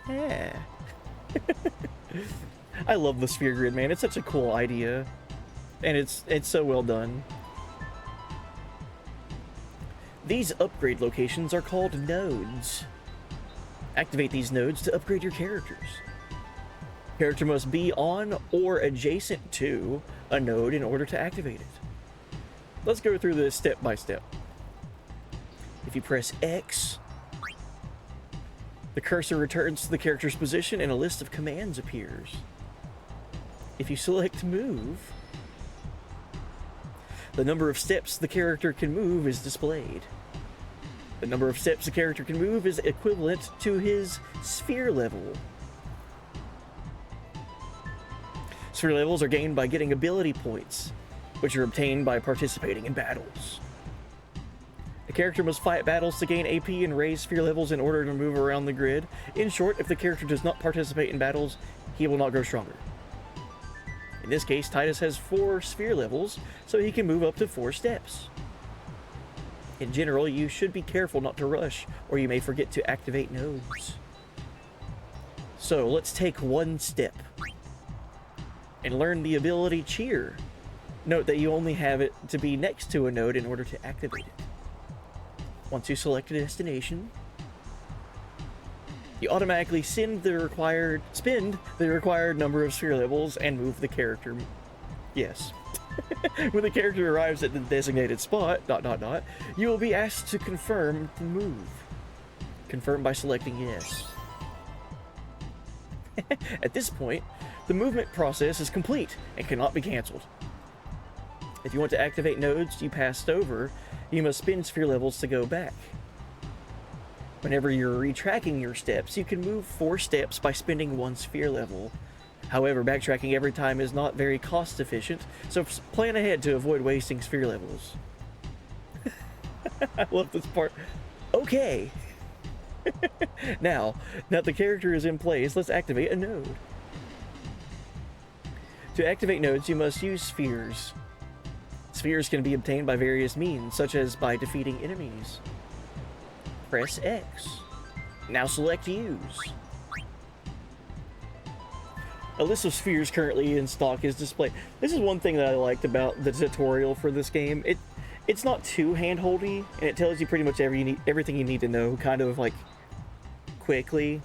Speaker 3: Yeah. I love the sphere grid, man. It's such a cool idea. And it's so well done. These upgrade locations are called nodes. Activate these nodes to upgrade your characters. Character must be on or adjacent to a node in order to activate it. Let's go through this step by step. If you press X, the cursor returns to the character's position and a list of commands appears. If you select move, the number of steps the character can move is displayed. The number of steps the character can move is equivalent to his sphere level. Sphere levels are gained by getting ability points, which are obtained by participating in battles. The character must fight battles to gain AP and raise sphere levels in order to move around the grid. In short, if the character does not participate in battles, he will not grow stronger. In this case, Titus has 4 sphere levels, so he can move up to 4 steps. In general, you should be careful not to rush, or you may forget to activate nodes. So, let's take one step and learn the ability Cheer. Note that you only have it to be next to a node in order to activate it. Once you select a destination, you automatically spend the required number of sphere levels and move the character. Yes. When the character arrives at the designated spot, ... you will be asked to confirm the move. Confirm by selecting yes. At this point, the movement process is complete and cannot be cancelled. If you want to activate nodes you passed over, you must spend sphere levels to go back. Whenever you're retracking your steps, you can move 4 steps by spending 1 sphere level. However, backtracking every time is not very cost efficient, so plan ahead to avoid wasting sphere levels. I love this part. Okay. Now that the character is in place, let's activate a node. To activate nodes, you must use spheres. Spheres can be obtained by various means, such as by defeating enemies. Press X. Now select Use. A list of spheres currently in stock is displayed. This is one thing that I liked about the tutorial for this game. It's not too hand-holdy, and it tells you pretty much everything you need to know, kind of like quickly.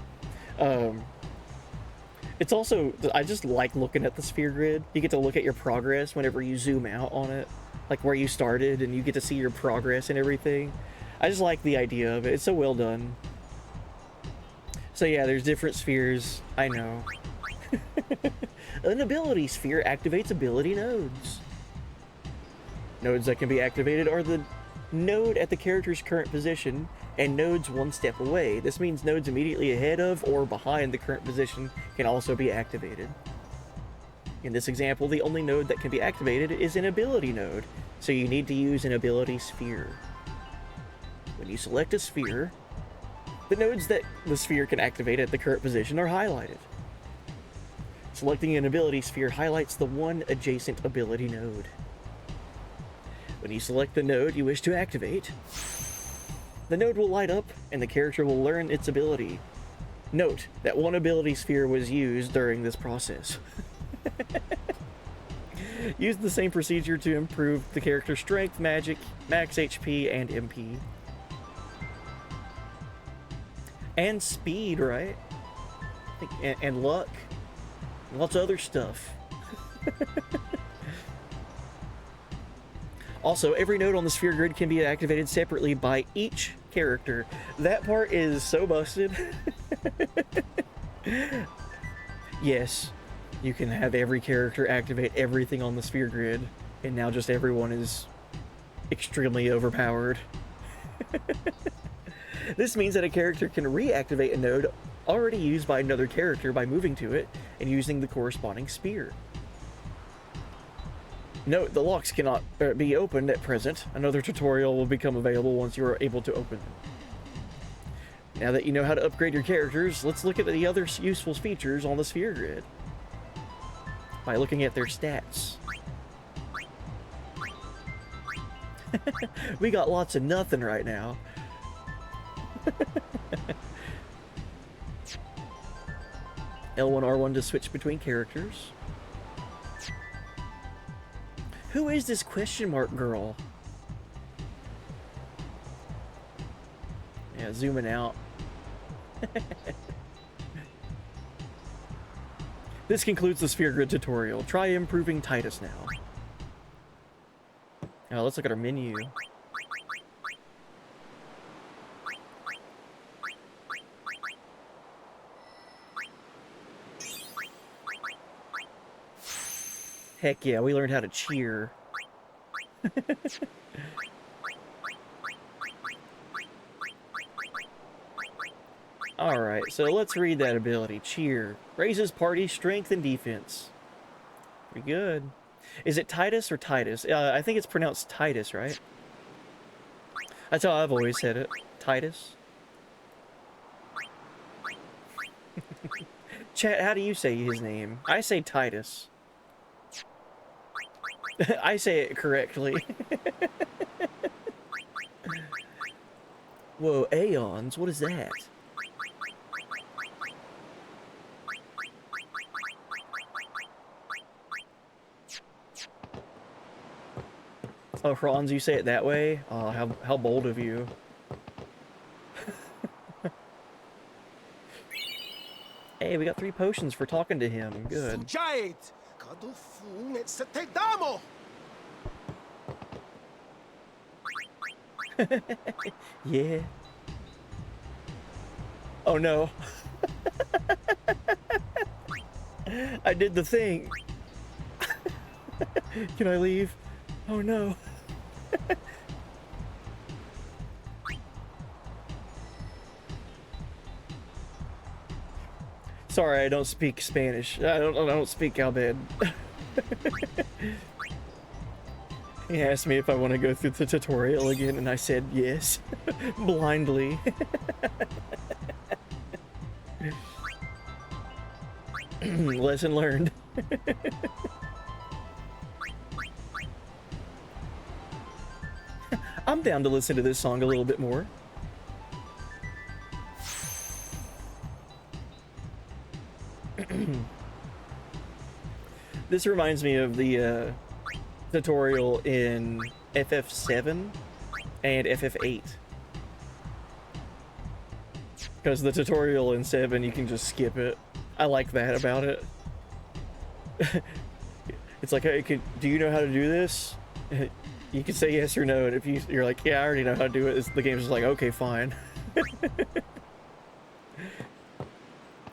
Speaker 3: It's also, I just like looking at the sphere grid. You get to look at your progress whenever you zoom out on it, like where you started, and you get to see your progress and everything. I just like the idea of it. It's so well done. So yeah, there's different spheres. I know. An ability sphere activates ability nodes. Nodes that can be activated are the node at the character's current position and nodes 1 step away. This means nodes immediately ahead of or behind the current position can also be activated. In this example, the only node that can be activated is an ability node, so you need to use an ability sphere. When you select a sphere, the nodes that the sphere can activate at the current position are highlighted. Selecting an ability sphere highlights the one adjacent ability node. When you select the node you wish to activate, the node will light up and the character will learn its ability. Note that one ability sphere was used during this process. Use the same procedure to improve the character's strength, magic, max HP, and MP. And speed, right? And luck. Lots of other stuff. Also, every node on the sphere grid can be activated separately by each character. That part is so busted. Yes, you can have every character activate everything on the sphere grid, and now just everyone is extremely overpowered. This means that a character can reactivate a node already used by another character by moving to it and using the corresponding sphere. Note, the locks cannot be opened at present. Another tutorial will become available once you are able to open them. Now that you know how to upgrade your characters, let's look at the other useful features on the sphere grid by looking at their stats. We got lots of nothing right now. L1, R1 to switch between characters. Who is this question mark girl? Yeah, zooming out. This concludes the sphere grid tutorial. Try improving Titus now. Now let's look at our menu. Heck yeah, we learned how to cheer. Alright, so let's read that ability. Cheer. Raises party strength and defense. Pretty good. Is it Titus or Titus? I think it's pronounced Titus, right? That's how I've always said it. Titus. Chat, how do you say his name? I say Titus. I say it correctly. Whoa, Aeons? What is that? Oh, Franz, you say it that way? Oh, how bold of you. Hey, we got 3 potions for talking to him. Good. Yeah. Oh no. I did the thing. Can I leave? Oh no. Sorry, I don't speak Spanish. I don't speak Albed. He asked me if I want to go through the tutorial again, and I said yes, blindly. Lesson learned. I'm down to listen to this song a little bit more. This reminds me of the tutorial in FF7 and FF8. Because the tutorial in 7, you can just skip it. I like that about it. It's like, hey, do you know how to do this? You can say yes or no, and if you're like, yeah, I already know how to do it, the game's just like, okay, fine.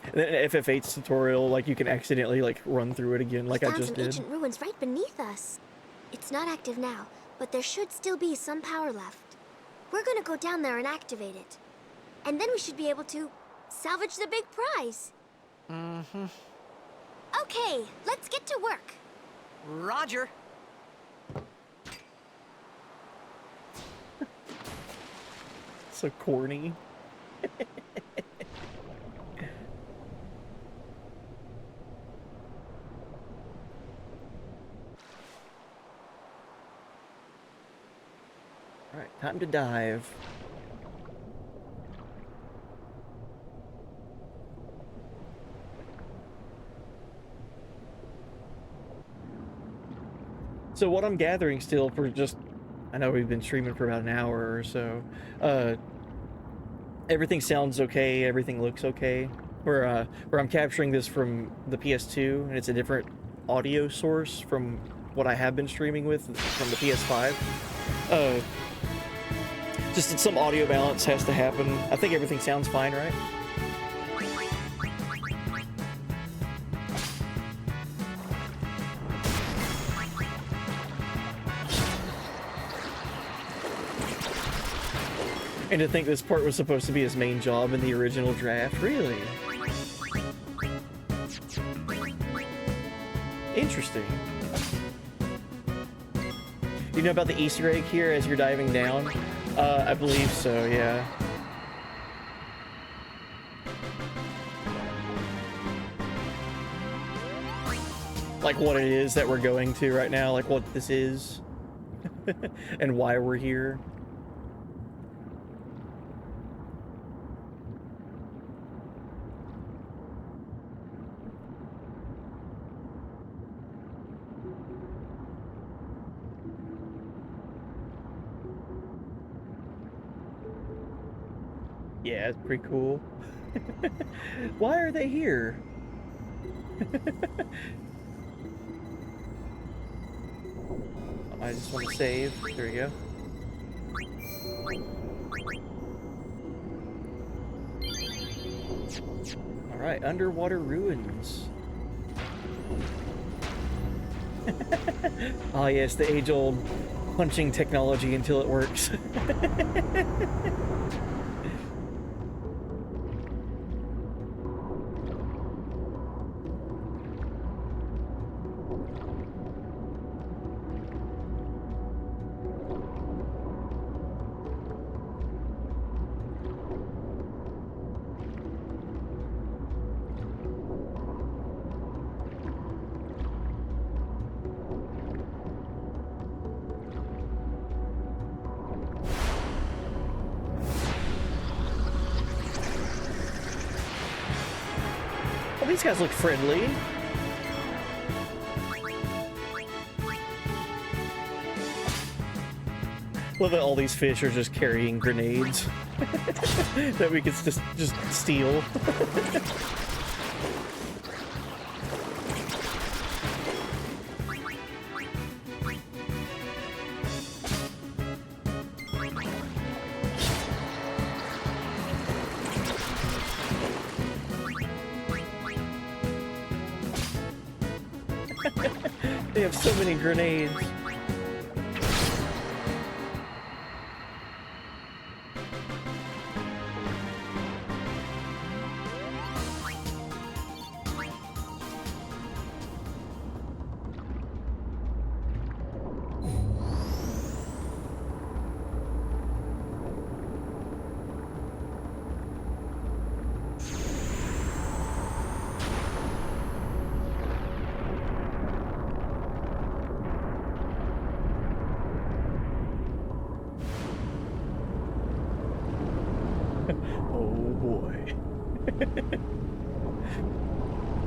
Speaker 3: And then FF8's tutorial, like, you can accidentally, like, run through it again, like I
Speaker 5: Found
Speaker 3: just
Speaker 5: some
Speaker 3: did.
Speaker 5: ancient ruins right beneath us. It's not active now, but there should still be some power left. We're gonna go down there and activate it. And then we should be able to salvage the big prize.
Speaker 4: Mm-hmm.
Speaker 5: Okay, let's get to work.
Speaker 4: Roger.
Speaker 3: So corny. Alright, time to dive. So what I'm gathering still for just, I know we've been streaming for about an hour or so, everything sounds okay, everything looks okay. Where I'm capturing this from the PS2, and it's a different audio source from what I have been streaming with from the PS5. Just some audio balance has to happen. I think everything sounds fine, right? And to think this part was supposed to be his main job in the original draft, really? Interesting. You know about the Easter egg here as you're diving down? I believe so, yeah. Like what it is that we're going to right now, like what this is, and why we're here. Yeah, it's pretty cool. Why are they here? I just want to save. There we go. Alright, underwater ruins. Oh yes, the age-old punching technology until it works. Oh, these guys look friendly. Love that all these fish are just carrying grenades that we could just steal. They have so many grenades.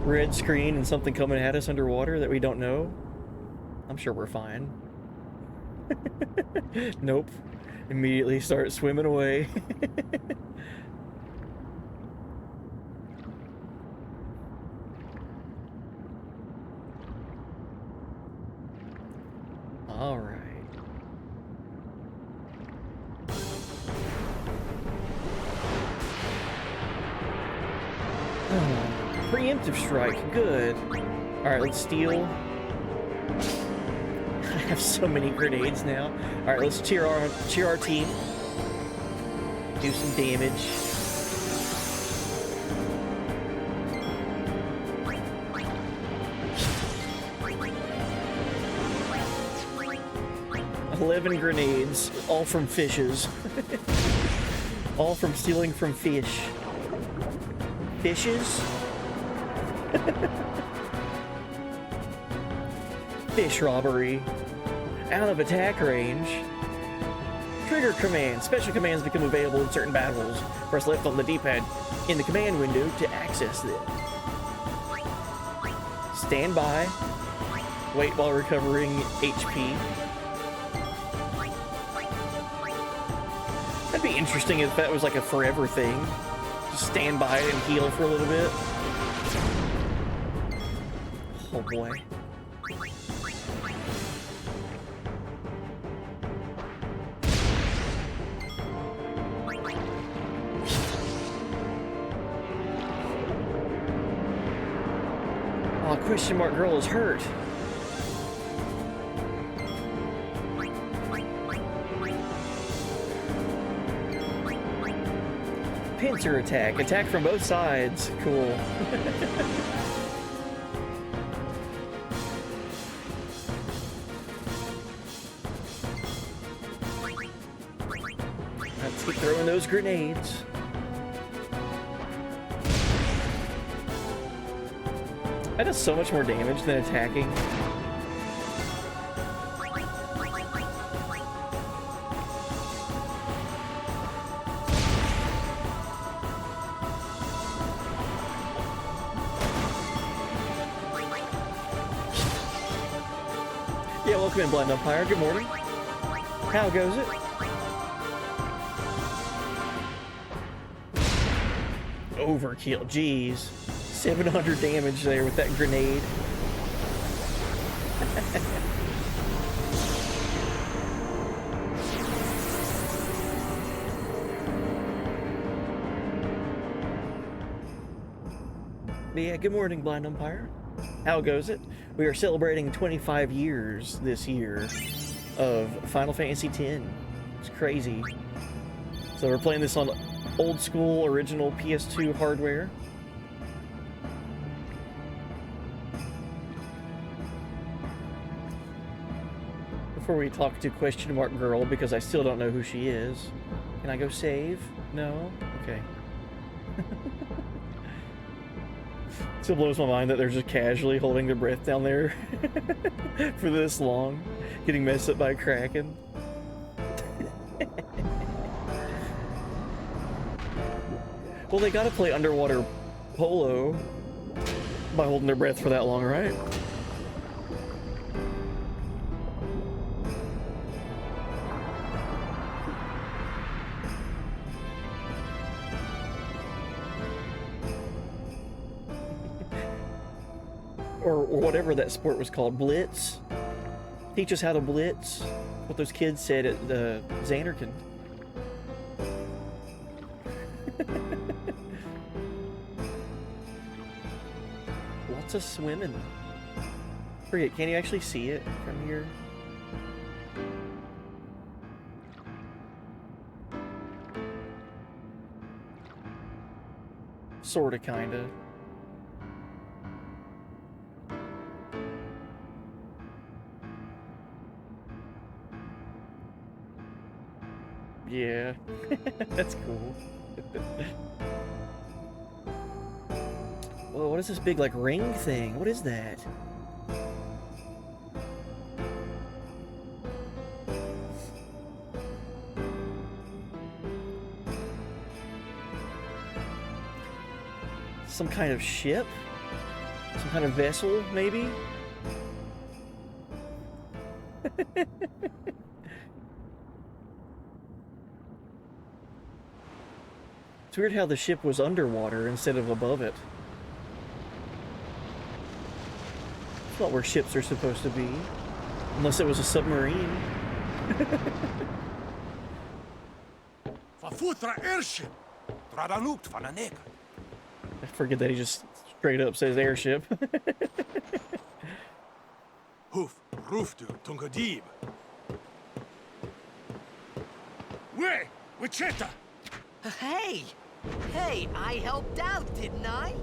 Speaker 3: Red screen and something coming at us underwater that we don't know. I'm sure we're fine. Nope. Immediately start swimming away. All right. Preemptive strike, good. Alright, let's steal. I have so many grenades now. Alright, let's cheer our team. Do some damage. $11 grenades, all from fishes. All from stealing from fish. Fishes? Fish robbery. Out of attack range. Trigger command. Special commands become available in certain battles. Press left on the D-pad in the command window to access them. Stand by. Wait while recovering HP. That'd be interesting if that was like a forever thing. Just stand by and heal for a little bit. Oh boy. Oh, question mark girl is hurt. Pincer attack. Attack from both sides. Cool. Let's keep throwing those grenades. That does so much more damage than attacking. Yeah, welcome in, Blind Umpire. Good morning. How goes it? Overkill, jeez. 700 damage there with that grenade. Yeah, good morning, Blind Umpire. How goes it? We are celebrating 25 years this year of Final Fantasy X. It's crazy. So we're playing this on old school original PS2 hardware. Before we talk to question mark girl, because I still don't know who she is. Can I go save? No? Okay. Still blows my mind that they're just casually holding their breath down there for this long, getting messed up by a kraken. Well, they gotta play underwater polo. by holding their breath for that long, right? Or whatever that sport was called, blitz. Teach us how to blitz. What those kids said at the Xanderkin. Lots of swimming. Forget, can you actually see it from here? Sorta, kinda. Yeah, that's cool. Whoa, what is this big, like, ring thing? What is that? Some kind of ship? Some kind of vessel, maybe? It's weird how the ship was underwater instead of above it. It's not where ships are supposed to be. Unless it was a submarine.
Speaker 7: Fafutra airship. Tradanukt vananeka.
Speaker 3: I forget that he just straight up says airship.
Speaker 7: Hoof, rooftu, tungadib. Way, Wichita.
Speaker 4: Hey! Hey, I helped out, didn't I?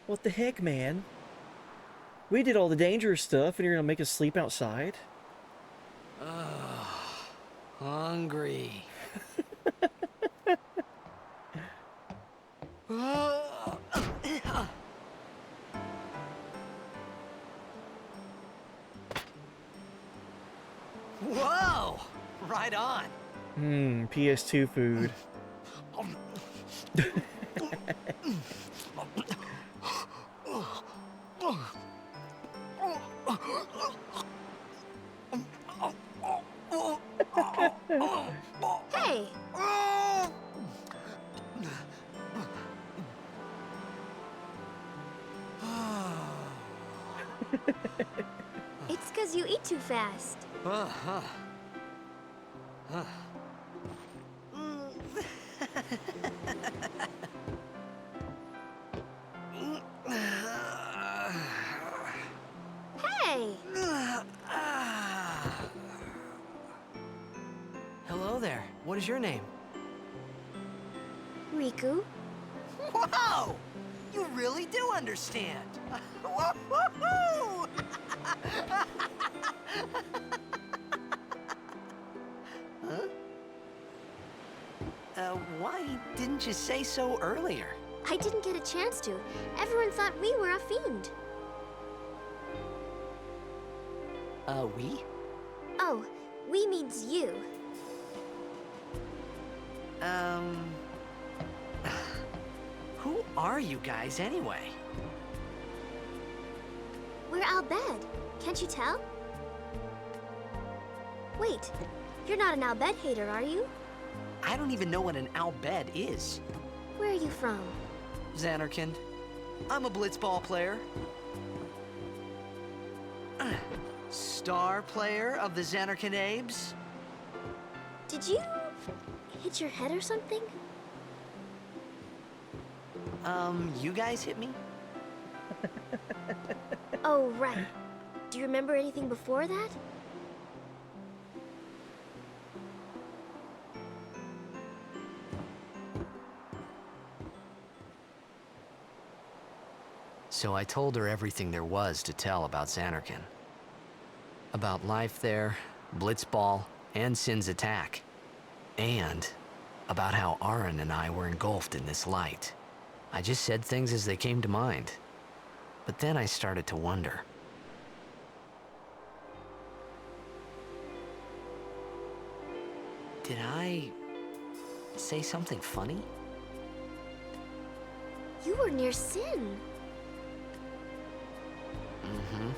Speaker 3: What the heck, man? We did all the dangerous stuff and you're gonna make us sleep outside?
Speaker 4: Hungry. Whoa! Right on.
Speaker 3: PS2 food.
Speaker 5: Hey! It's because you eat too fast. Hey!
Speaker 4: Hello there. What is your name?
Speaker 5: Riku?
Speaker 4: Whoa! You really do understand. Woo-hoo-hoo! Huh? Why didn't you say so earlier?
Speaker 5: I didn't get a chance to. Everyone thought we were a fiend.
Speaker 4: We?
Speaker 5: Oh, we means you.
Speaker 4: Who are you guys anyway?
Speaker 5: We're Al Bhed. Can't you tell? Wait, you're not an Al Bhed hater, are you?
Speaker 4: I don't even know what an Al Bhed is.
Speaker 5: Where are you from?
Speaker 4: Xanarkand. I'm a blitzball player. Star player of the Xanarkand Abes.
Speaker 5: Did you hit your head or something?
Speaker 4: You guys hit me?
Speaker 5: Oh, right. Do you remember anything before that?
Speaker 4: So I told her everything there was to tell about Xanarkand. About life there, Blitzball, and Sin's attack. And about how Aaron and I were engulfed in this light. I just said things as they came to mind. But then I started to wonder. Did I say something funny?
Speaker 5: You were near Sin.
Speaker 4: Mm-hmm.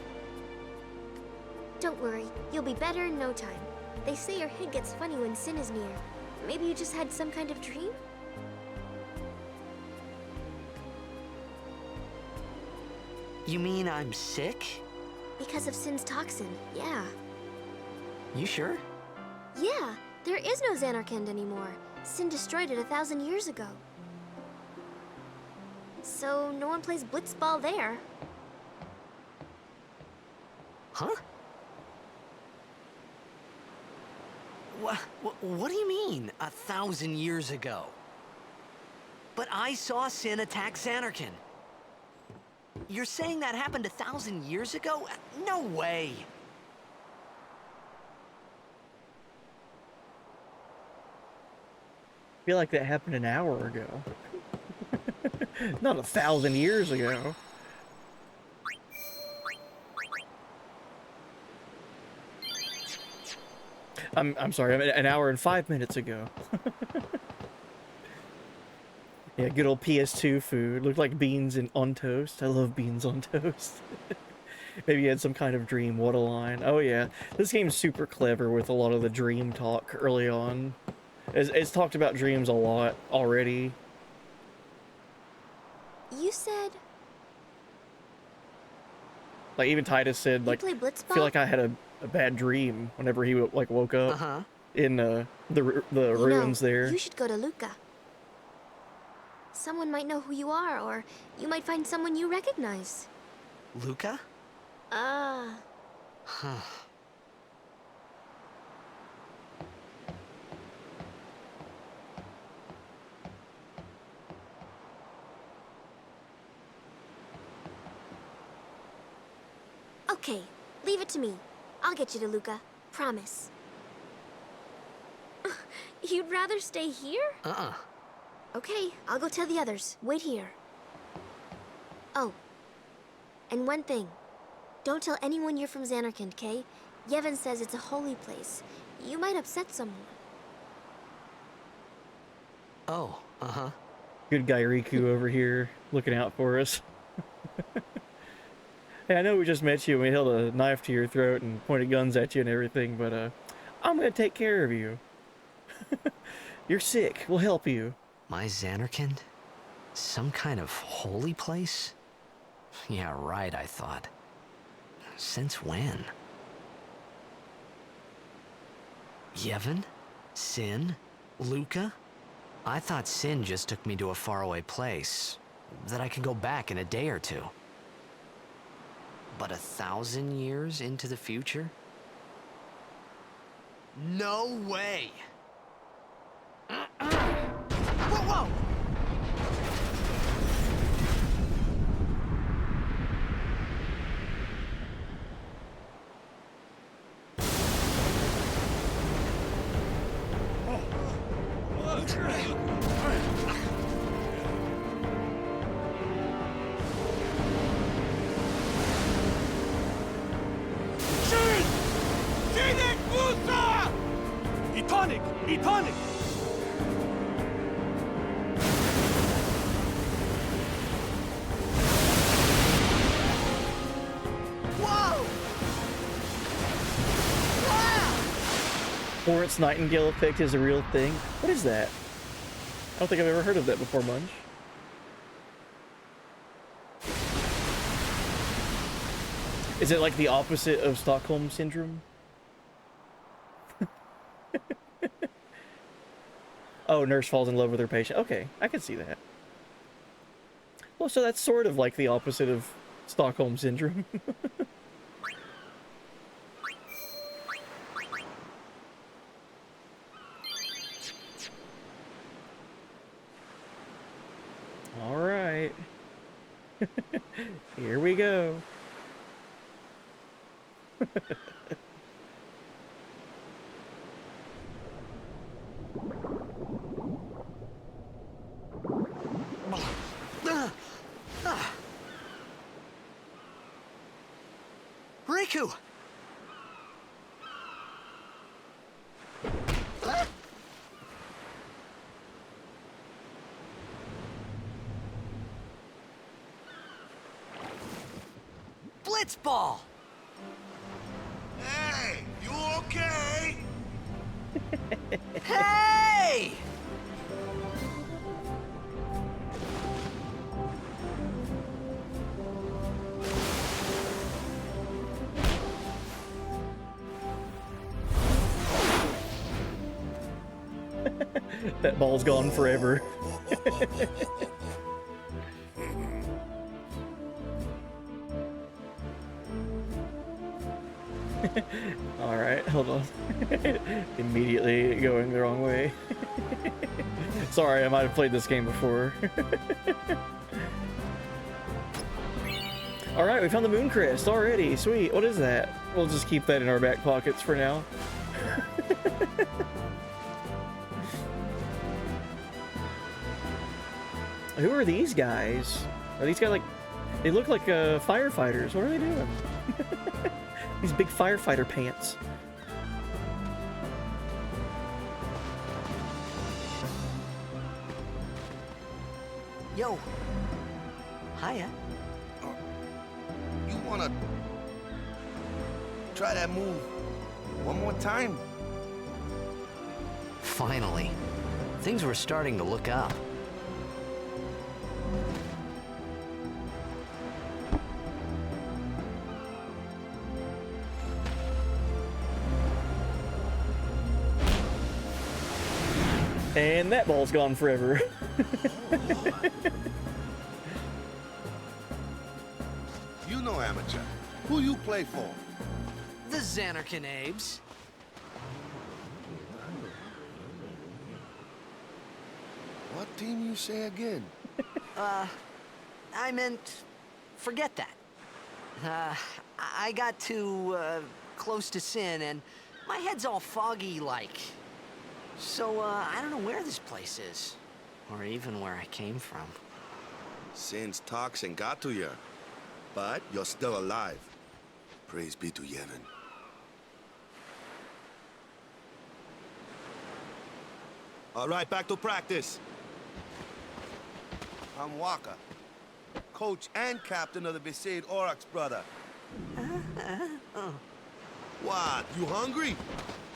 Speaker 5: Don't worry, you'll be better in no time. They say your head gets funny when Sin is near. Maybe you just had some kind of dream?
Speaker 4: You mean I'm sick?
Speaker 5: Because of Sin's toxin, yeah.
Speaker 4: You sure?
Speaker 5: Yeah, there is no Xanarkand anymore. Sin destroyed it 1,000 years ago. So no one plays blitzball there.
Speaker 4: Huh? What do you mean, 1,000 years ago? But I saw Sin attack Xanarkand. You're saying that happened 1,000 years ago? No way!
Speaker 3: I feel like that happened an hour ago. Not 1,000 years ago. I'm sorry, I mean an hour and 5 minutes ago. Yeah, good old PS2 food. Looked like beans on toast. I love beans on toast. Maybe you had some kind of dream. What a line. Oh yeah, this game's super clever with a lot of the dream talk early on. It's talked about dreams a lot already.
Speaker 5: You said
Speaker 3: Like even Titus said,
Speaker 5: you
Speaker 3: like,
Speaker 5: play
Speaker 3: I
Speaker 5: blitzball?
Speaker 3: feel like I had a bad dream whenever he like woke up in the ruins there.
Speaker 5: You should go to Luca. Someone might know who you are, or you might find someone you recognize.
Speaker 4: Luca?
Speaker 5: Ah.
Speaker 4: Huh.
Speaker 5: Okay, leave it to me. I'll get you to Luca. Promise. You'd rather stay here? Okay, I'll go tell the others. Wait here. Oh, and one thing. Don't tell anyone you're from Xanarkand, okay? Yevon says it's a holy place. You might upset someone.
Speaker 4: Oh,
Speaker 3: Good guy Riku over here looking out for us. Hey, I know we just met you and we held a knife to your throat and pointed guns at you and everything, but I'm gonna take care of you. You're sick. We'll help you.
Speaker 4: My Xanarkand? Some kind of holy place? Yeah, right, I thought. Since when? Yevon? Sin? Luca? I thought Sin just took me to a faraway place, that I could go back in a day or two. But 1,000 years into the future? No way! Whoa, whoa!
Speaker 7: Etonic! Etonic!
Speaker 4: Whoa! Wow!
Speaker 3: Florence Nightingale effect is a real thing. What is that? I don't think I've ever heard of that before, Munch. Is it like the opposite of Stockholm Syndrome? Oh, nurse falls in love with her patient. Okay, I can see that. Well, so that's sort of like the opposite of Stockholm Syndrome. All right. Here we go.
Speaker 4: Riku! blitzball!
Speaker 7: Hey, you okay?
Speaker 4: Hey!
Speaker 3: That ball's gone forever. Alright, hold on. Immediately going the wrong way. Sorry, I might have played this game before. Alright, we found the moon crest already. Sweet. What is that? We'll just keep that in our back pockets for now. Who are these guys? Are these guys like... They look like firefighters. What are they doing? These big firefighter pants.
Speaker 4: Yo. Hiya.
Speaker 7: You wanna try that move one more time?
Speaker 4: Finally. Things were starting to look up.
Speaker 3: And that ball's gone forever.
Speaker 7: You know, amateur. Who you play for?
Speaker 4: The Xanarkin Abes.
Speaker 7: What team you say again?
Speaker 4: I meant, forget that. I got too, close to sin, and my head's all foggy like. So, I don't know where this place is, or even where I came from.
Speaker 7: Sin's toxin got to you, but you're still alive. Praise be to Yevon. All right, back to practice. I'm Waka, coach and captain of the Besaid Aurochs, brother. What, you hungry?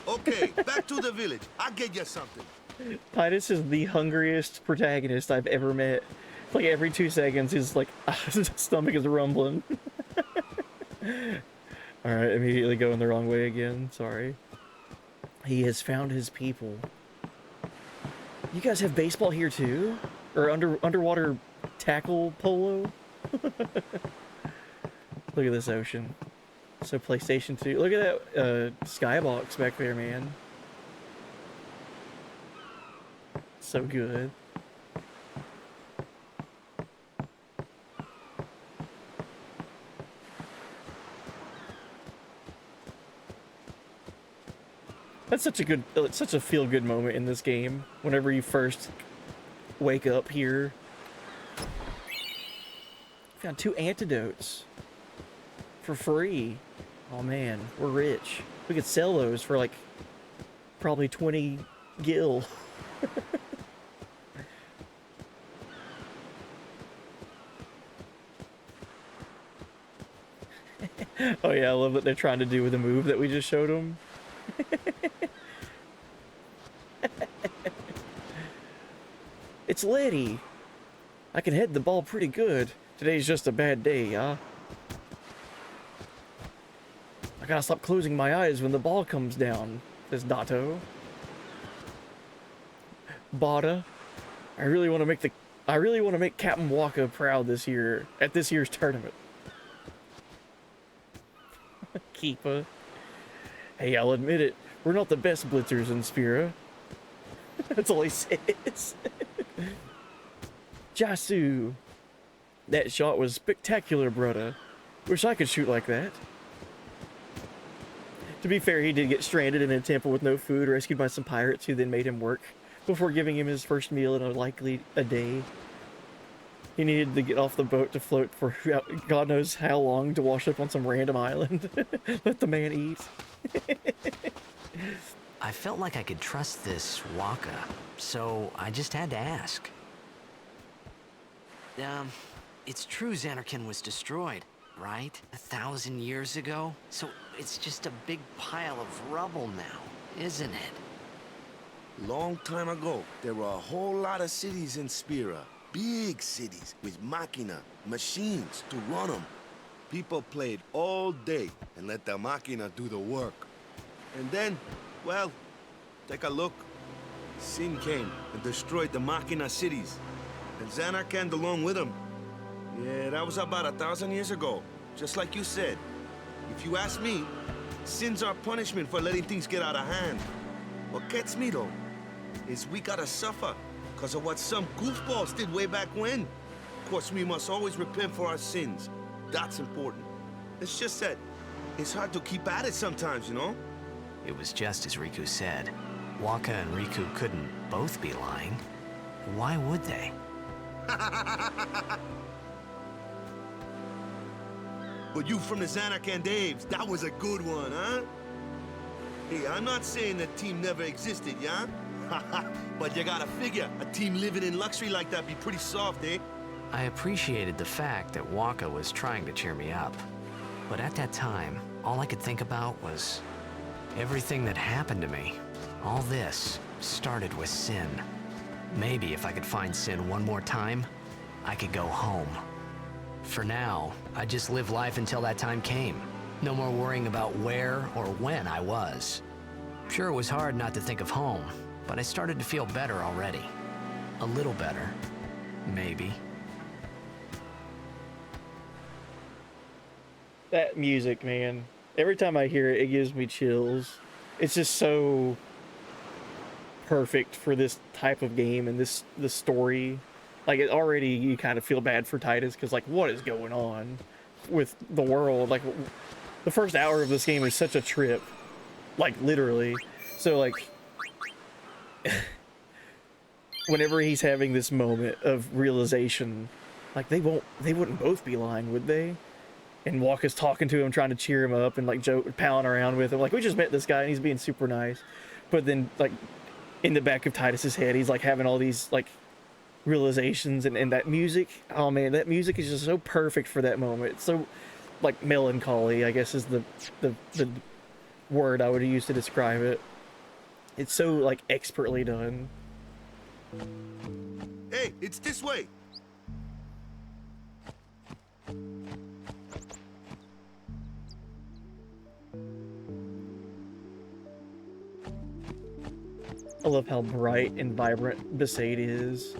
Speaker 7: Okay, back to the village. I'll get you something.
Speaker 3: Titus is the hungriest protagonist I've ever met. Like every 2 seconds, his like his stomach is rumbling. All right, immediately going the wrong way again. Sorry. He has found his people. You guys have baseball here too, or underwater tackle polo? Look at this ocean. So PlayStation 2. Look at that skybox back there, man. So good. That's such a good, such a feel-good moment in this game. Whenever you first wake up here. Found 2 antidotes for free. Oh man, we're rich. We could sell those for like probably 20 gil. Oh yeah, I love what they're trying to do with the move that we just showed them. It's Letty. I can head the ball pretty good. Today's just a bad day, huh? I gotta stop closing my eyes when the ball comes down, says Dato. Bada. I really want to make Captain Waka proud this year at this year's tournament. Keepa. Hey, I'll admit it. We're not the best blitzers in Spira. That's all he says. Jasu. That shot was spectacular, brother. Wish I could shoot like that. To be fair, he did get stranded in a temple with no food, rescued by some pirates who then made him work before giving him his first meal in a day. He needed to get off the boat to float for God knows how long to wash up on some random island. Let the man eat.
Speaker 4: I felt like I could trust this Waka, so I just had to ask. It's true Xanarkin was destroyed. right? 1,000 years ago? So it's just a big pile of rubble now, isn't it?
Speaker 7: Long time ago, there were a whole lot of cities in Spira. Big cities with machina, machines to run them. People played all day and let the machina do the work. And then, well, take a look. Sin came and destroyed the machina cities. And Xanarkand along with them. Yeah, that was about 1,000 years ago. Just like you said. If you ask me, sin's our punishment for letting things get out of hand. What gets me, though, is we gotta suffer because of what some goofballs did way back when. Of course, we must always repent for our sins. That's important. It's just that it's hard to keep at it sometimes, you know?
Speaker 4: It was just as Riku said. Waka and Riku couldn't both be lying. Why would they?
Speaker 7: But you from the Xanarkand Daves, that was a good one, huh? Hey, I'm not saying that team never existed, yeah? But you gotta figure, a team living in luxury like that be pretty soft, eh?
Speaker 4: I appreciated the fact that Waka was trying to cheer me up. But at that time, all I could think about was everything that happened to me. All this started with Sin. Maybe if I could find Sin one more time, I could go home. For now, I just live life until that time came. No more worrying about where or when I was. Sure, it was hard not to think of home, but I started to feel better already. A little better, maybe.
Speaker 3: That music, man. Every time I hear it, it gives me chills. It's just so perfect for this type of game and the story. Like, it already, you kind of feel bad for Titus, because, like, what is going on with the world? Like, the first hour of this game is such a trip. Like, literally. So, like, whenever he's having this moment of realization, like, they wouldn't both be lying, would they? And Waka's talking to him, trying to cheer him up, and, like, palling around with him. Like, we just met this guy, and he's being super nice. But then, like, in the back of Titus's head, he's, like, having all these, like, realizations, and that music, oh man, that music is just so perfect for that moment. It's so, like, melancholy, I guess is the word I would use to describe it. It's so, like, expertly done.
Speaker 7: Hey, it's this way.
Speaker 3: I love how bright and vibrant Besaid is.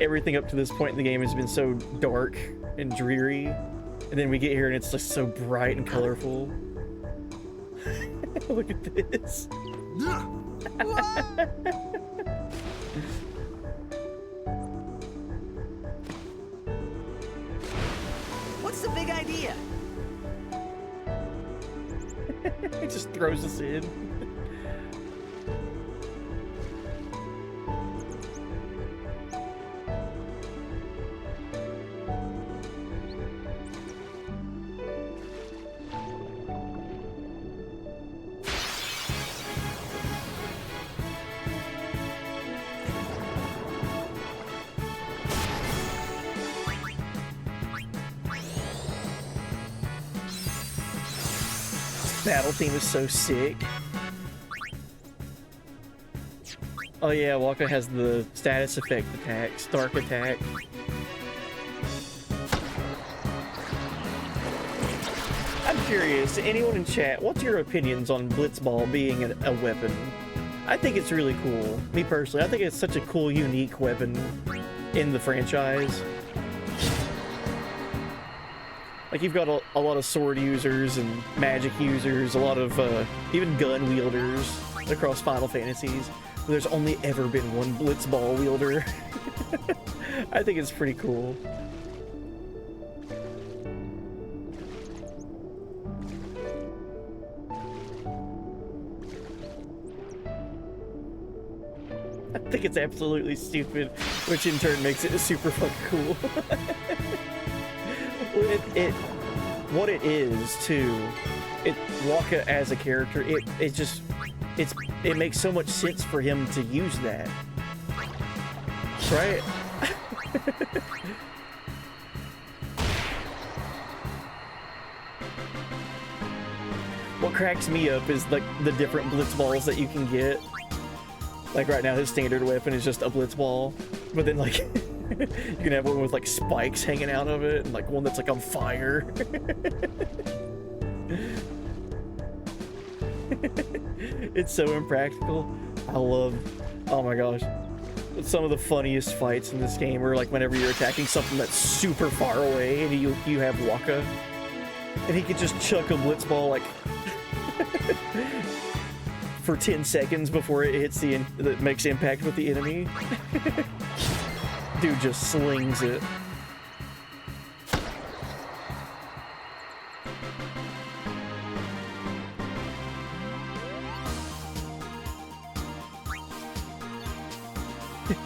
Speaker 3: Everything up to this point in the game has been so dark and dreary, and then we get here and it's just so bright and colorful. Look at this.
Speaker 9: What's the big idea?
Speaker 3: It just throws us in. Battle theme is so sick. Oh yeah, Waka has the status effect attack, Stark attack. I'm curious, anyone in chat, what's your opinions on Blitzball being a weapon? I think it's really cool. Me personally, I think it's such a cool, unique weapon in the franchise. Like, you've got a lot of sword users and magic users, a lot of even gun wielders across Final Fantasies. There's only ever been one Blitzball wielder. I think it's pretty cool. I think it's absolutely stupid, which in turn makes it super fucking cool. What it is too, Waka as a character, it makes so much sense for him to use that, right? What cracks me up is like the different blitz balls that you can get. Like right now, his standard weapon is just a blitz ball, but then like you can have one with like spikes hanging out of it, and like one that's like on fire. It's so impractical. I love. Oh my gosh. Some of the funniest fights in this game are like whenever you're attacking something that's super far away and you have Waka, and he can just chuck a blitz ball like for 10 seconds before it hits that makes impact with the enemy. Dude just slings it.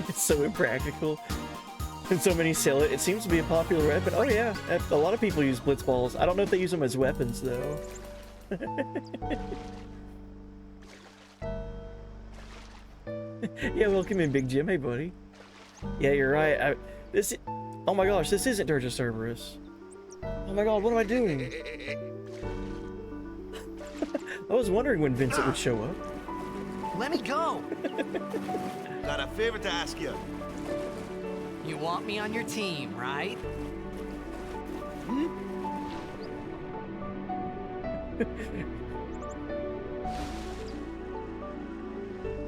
Speaker 3: It's so impractical. And so many sell it. It seems to be a popular weapon. Oh yeah, a lot of people use blitz balls. I don't know if they use them as weapons though. Yeah, welcome in, Big Jim. Hey, buddy. Yeah, you're right. Oh my gosh, this isn't Dirge of Cerberus. Oh my god, what am I doing? I was wondering when Vincent would show up.
Speaker 9: Let me go.
Speaker 7: Got a favor to ask you.
Speaker 9: You want me on your team, right?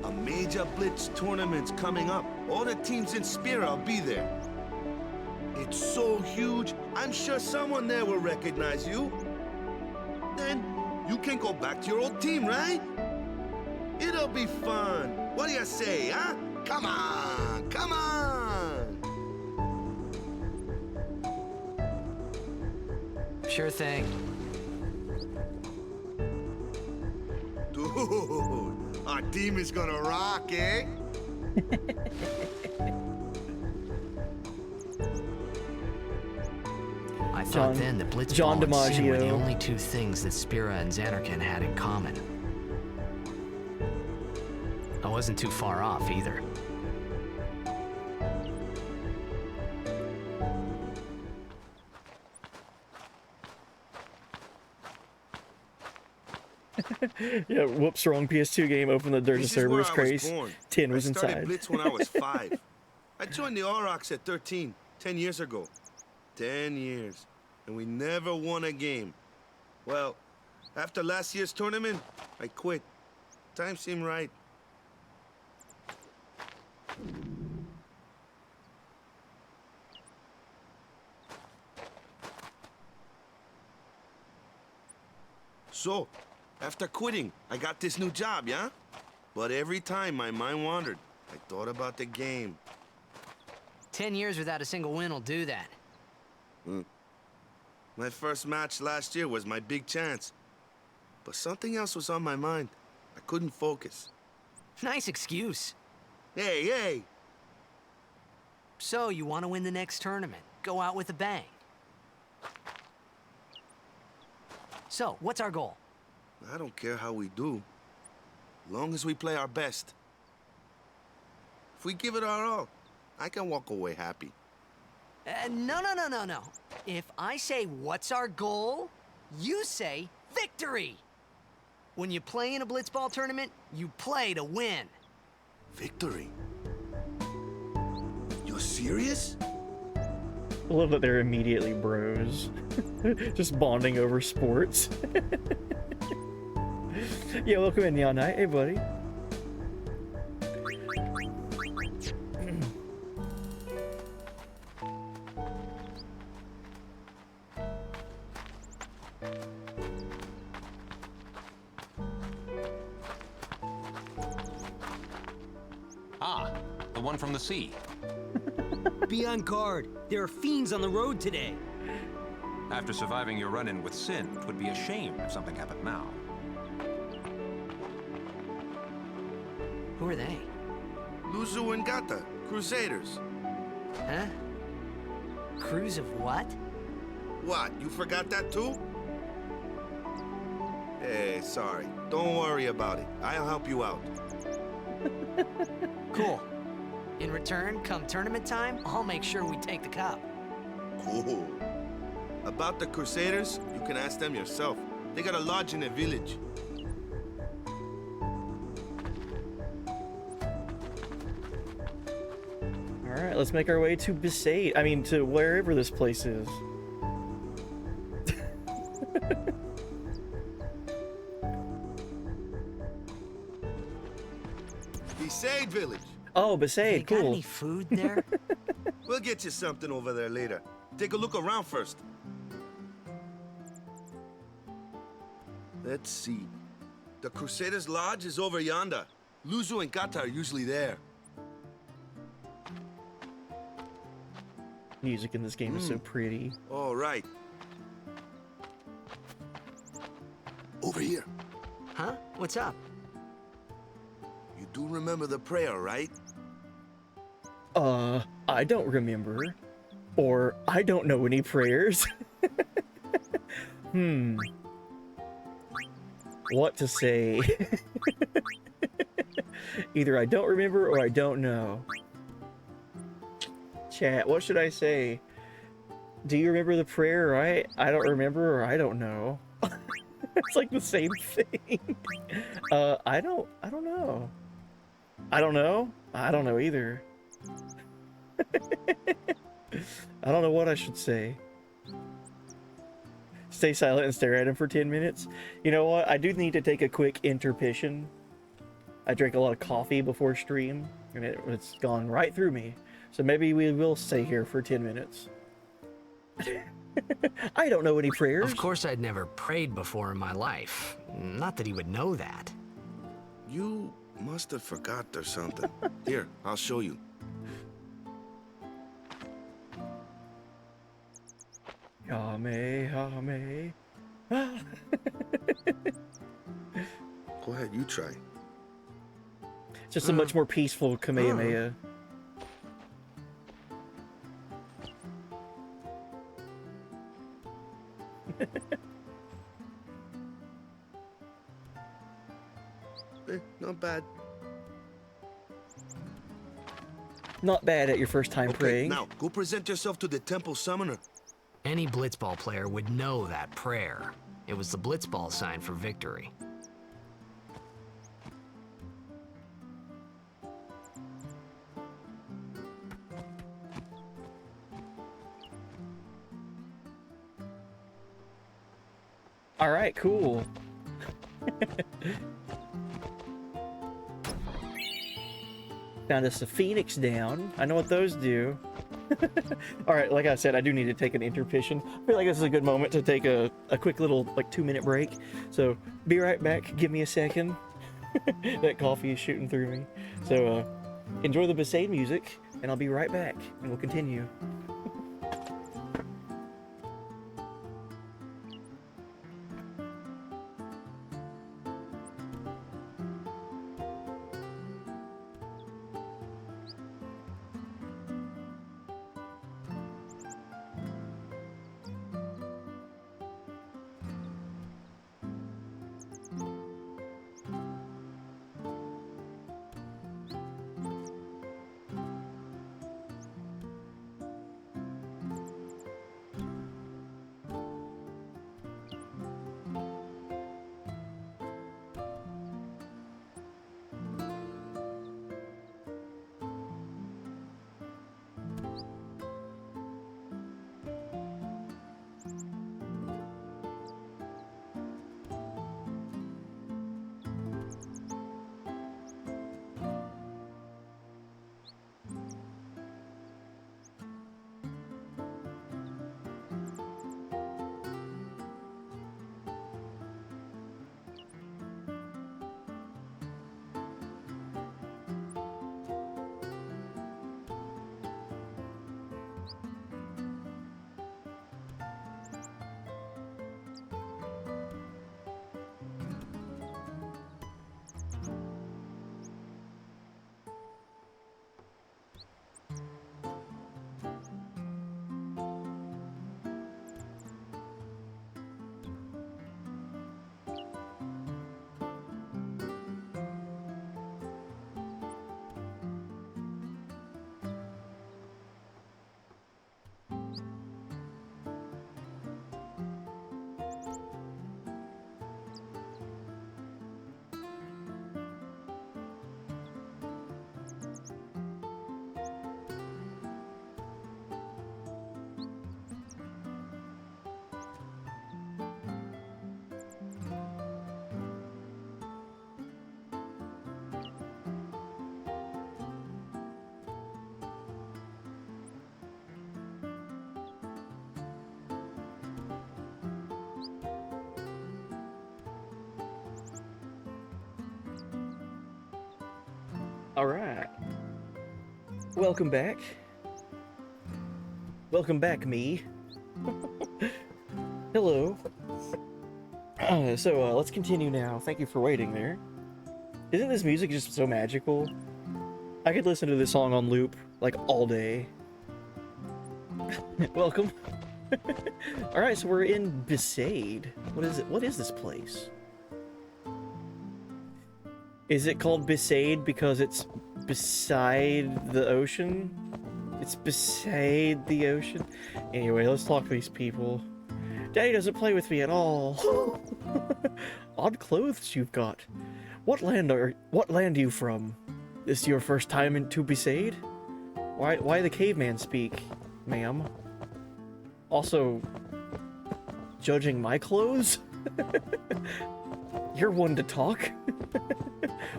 Speaker 7: A major blitz tournament's coming up. All the teams in Spira will be there. It's so huge, I'm sure someone there will recognize you. Then you can go back to your old team, right? It'll be fun. What do you say, huh? Come on, come on!
Speaker 4: Sure thing.
Speaker 7: Dude, our team is gonna rock, eh?
Speaker 4: I thought then that Blitzball
Speaker 3: John
Speaker 4: and Sin were the
Speaker 3: DiMaggio.
Speaker 4: only two things that Spira and Xanarkin had in common. I wasn't too far off either.
Speaker 3: Yeah, whoops, wrong PS2 game. Open the Dirge of
Speaker 7: This is where
Speaker 3: Cerberus
Speaker 7: I was
Speaker 3: craze.
Speaker 7: born.
Speaker 3: 10 was
Speaker 7: I started
Speaker 3: inside.
Speaker 7: Blitz when I was 5. I joined the Aurochs at 13, 10 years ago. 10 years. And we never won a game. Well, after last year's tournament, I quit. Time seemed right. So, after quitting, I got this new job, yeah? But every time my mind wandered, I thought about the game.
Speaker 9: 10 years without a single win will do that.
Speaker 7: My first match last year was my big chance. But something else was on my mind. I couldn't focus.
Speaker 9: Nice excuse.
Speaker 7: Hey, hey!
Speaker 9: So, you want to win the next tournament? Go out with a bang. So, what's our goal?
Speaker 7: I don't care how we do. Long as we play our best. If we give it our all, I can walk away happy.
Speaker 9: No. If I say, what's our goal? You say, victory! When you play in a blitzball tournament, you play to win.
Speaker 7: Victory? You're serious?
Speaker 3: I love that they're immediately bros. Just bonding over sports. Yeah, welcome in, Neon Knight. Hey, buddy.
Speaker 10: Ah, the one from the sea.
Speaker 11: Be on guard. There are fiends on the road today.
Speaker 10: After surviving your run-in with Sin, it would be a shame if something happened now.
Speaker 9: Who are they?
Speaker 7: Luzu and Gata, Crusaders.
Speaker 9: Huh? Crews of what?
Speaker 7: What, you forgot that too? Hey, sorry. Don't worry about it. I'll help you out.
Speaker 9: Cool. In return, come tournament time, I'll make sure we take the cup.
Speaker 7: Cool. About the Crusaders, you can ask them yourself. They got a lodge in a village.
Speaker 3: Alright, let's make our way to Besaid. I mean, to wherever this place is.
Speaker 7: Besaid village.
Speaker 3: Oh, Besaid,
Speaker 9: They got
Speaker 3: cool.
Speaker 9: any food there?
Speaker 7: We'll get you something over there later. Take a look around first. Let's see. The Crusaders' Lodge is over yonder. Luzu and Kata are usually there.
Speaker 3: Music in this game is so pretty.
Speaker 7: All right. Over here.
Speaker 9: Huh? What's up?
Speaker 7: You do remember the prayer, right?
Speaker 3: I don't remember. Or, I don't know any prayers. What to say? Either I don't remember or I don't know. Chat, what should I say? Do you remember the prayer, right? I don't remember or I don't know. It's like the same thing. I don't know. I don't know? I don't know either. I don't know what I should say. Stay silent and stare at him for 10 minutes. You know what? I do need to take a quick intermission. I drank a lot of coffee before stream, and it's gone right through me. So maybe we will stay here for 10 minutes. I don't know any prayers.
Speaker 4: Of course I'd never prayed before in my life. Not that he would know that.
Speaker 7: You must have forgot or something. Here, I'll show you.
Speaker 3: Hame, hame.
Speaker 7: Go ahead, you try.
Speaker 3: Just a much more peaceful Kamehameha.
Speaker 7: Not bad.
Speaker 3: Not bad at your first time
Speaker 7: Okay,
Speaker 3: praying.
Speaker 7: now go present yourself to the temple summoner.
Speaker 4: Any blitzball player would know that prayer. It was the blitzball sign for victory.
Speaker 3: All right, cool. Found us a phoenix down. I know what those do. All right, like I said, I do need to take an intermission. I feel like this is a good moment to take a quick little, like, 2-minute break. So, be right back. Give me a second. That coffee is shooting through me. So, enjoy the Besaid music, and I'll be right back, and we'll continue. Alright. Welcome back. Welcome back, me. Hello. So let's continue now. Thank you for waiting there. Isn't this music just so magical? I could listen to this song on loop, like, all day. Welcome. Alright, so we're in Besaid. What is it? What is this place? Is it called Besaid because it's beside the ocean? It's beside the ocean? Anyway, let's talk to these people. Daddy doesn't play with me at all. Odd clothes you've got. What land are you from? This your first time into Besaid? Why the caveman speak, ma'am? Also, judging my clothes? You're one to talk.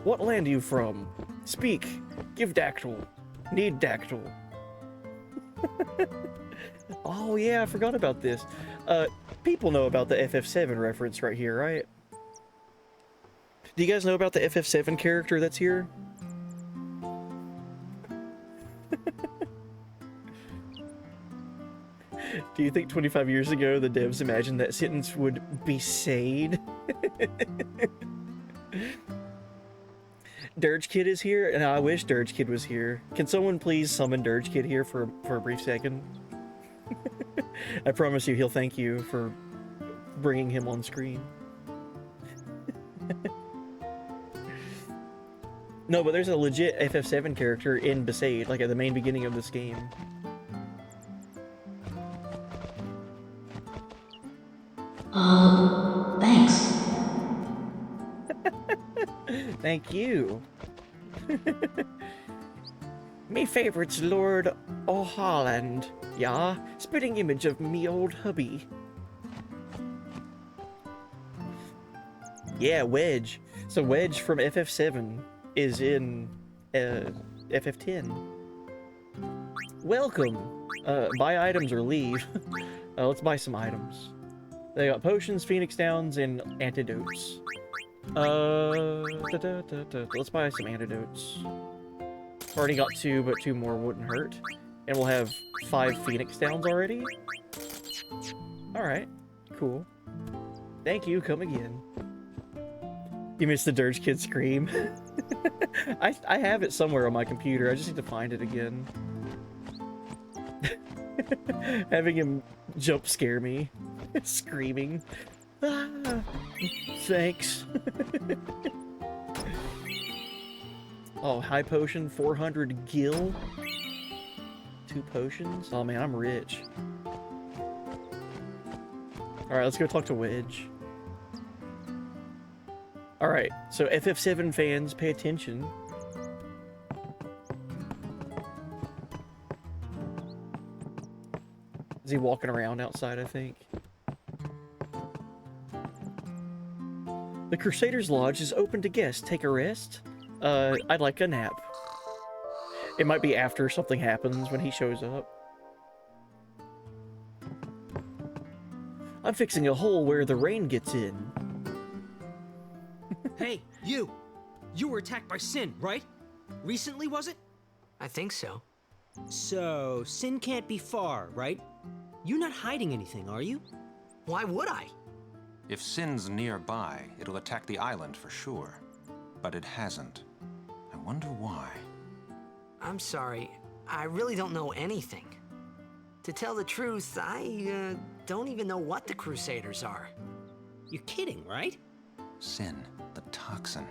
Speaker 3: What land are you from? Speak. Give dactyl. Need dactyl. Oh yeah, I forgot about this. People know about the FF7 reference right here, right? Do you guys know about the FF7 character that's here? Do you think 25 years ago the devs imagined that sentence would be said? Dirge Kid is here, and I wish Dirge Kid was here. Can someone please summon Dirge Kid here for a brief second? I promise you he'll thank you for bringing him on screen. No, but there's a legit FF7 character in Besaid, like at the main beginning of this game.
Speaker 12: Thanks.
Speaker 3: Thank you. Me favourite's Lord O'Holland, yeah? Spitting image of me old hubby. Yeah, Wedge. So Wedge from FF7 is in FF10. Welcome. Buy items or leave. Let's buy some items. They got potions, phoenix downs, and antidotes. Let's buy some antidotes. Already got 2, but 2 more wouldn't hurt. And we'll have 5 phoenix downs already. Alright, cool. Thank you, come again. You missed the Dirge Kid scream. I have it somewhere on my computer, I just need to find it again. Having him jump scare me. Screaming. Ah, thanks. Oh, high potion, 400 gil. 2 potions? Oh man, I'm rich. Alright, let's go talk to Wedge. Alright, so FF7 fans, pay attention. Is he walking around outside, I think? The Crusaders' Lodge is open to guests. Take a rest? I'd like a nap. It might be after something happens when he shows up. I'm fixing a hole where the rain gets in.
Speaker 11: Hey, you! You were attacked by Sin, right? Recently, was it?
Speaker 9: I think so.
Speaker 11: So, Sin can't be far, right? You're not hiding anything, are you?
Speaker 9: Why would I?
Speaker 10: If Sin's nearby, it'll attack the island for sure. But it hasn't. I wonder why.
Speaker 9: I'm sorry. I really don't know anything. To tell the truth, I don't even know what the Crusaders are.
Speaker 11: You're kidding, right?
Speaker 10: Sin, the toxin.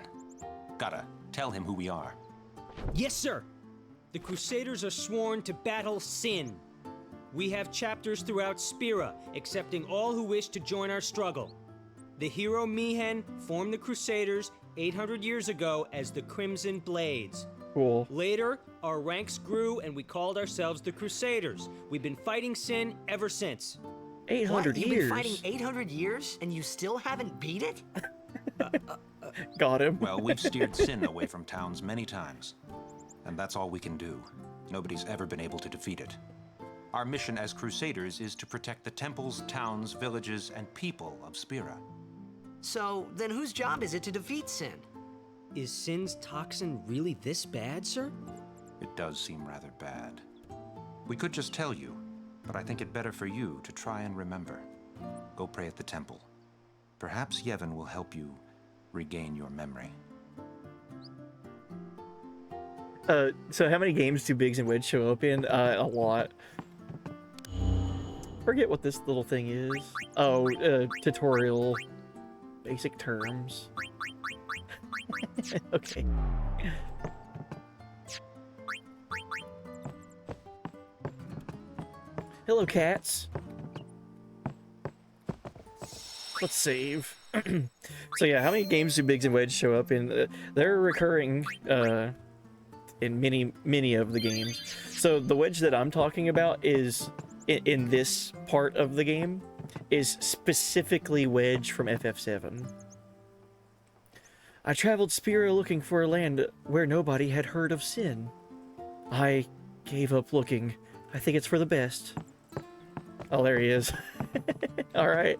Speaker 10: Gotta tell him who we are.
Speaker 11: Yes, sir! The Crusaders are sworn to battle Sin. We have chapters throughout Spira, accepting all who wish to join our struggle. The hero Mihen formed the Crusaders 800 years ago as the Crimson Blades.
Speaker 3: Cool.
Speaker 11: Later, our ranks grew and we called ourselves the Crusaders. We've been fighting Sin ever since.
Speaker 3: 800
Speaker 9: what? You've
Speaker 3: years?
Speaker 9: been fighting 800 years and you still haven't beat it?
Speaker 3: Got him.
Speaker 10: Well, we've steered Sin away from towns many times. And that's all we can do. Nobody's ever been able to defeat it. Our mission as Crusaders is to protect the temples, towns, villages, and people of Spira.
Speaker 9: So, then whose job is it to defeat Sin?
Speaker 11: Is Sin's toxin really this bad, sir?
Speaker 10: It does seem rather bad. We could just tell you, but I think it better for you to try and remember. Go pray at the temple. Perhaps Yevon will help you regain your memory.
Speaker 3: So how many games do Biggs and Wedge show up in? A lot. Forget what this little thing is. Oh, tutorial. Basic terms. Okay. Hello, cats. Let's save. So yeah, how many games do Biggs and Wedge show up in? They're recurring in many of the games. So the Wedge that I'm talking about is in this part of the game is specifically Wedge from FF7. I traveled Spira looking for a land where nobody had heard of Sin. I gave up looking. I think it's for the best. Oh, there he is. Alright.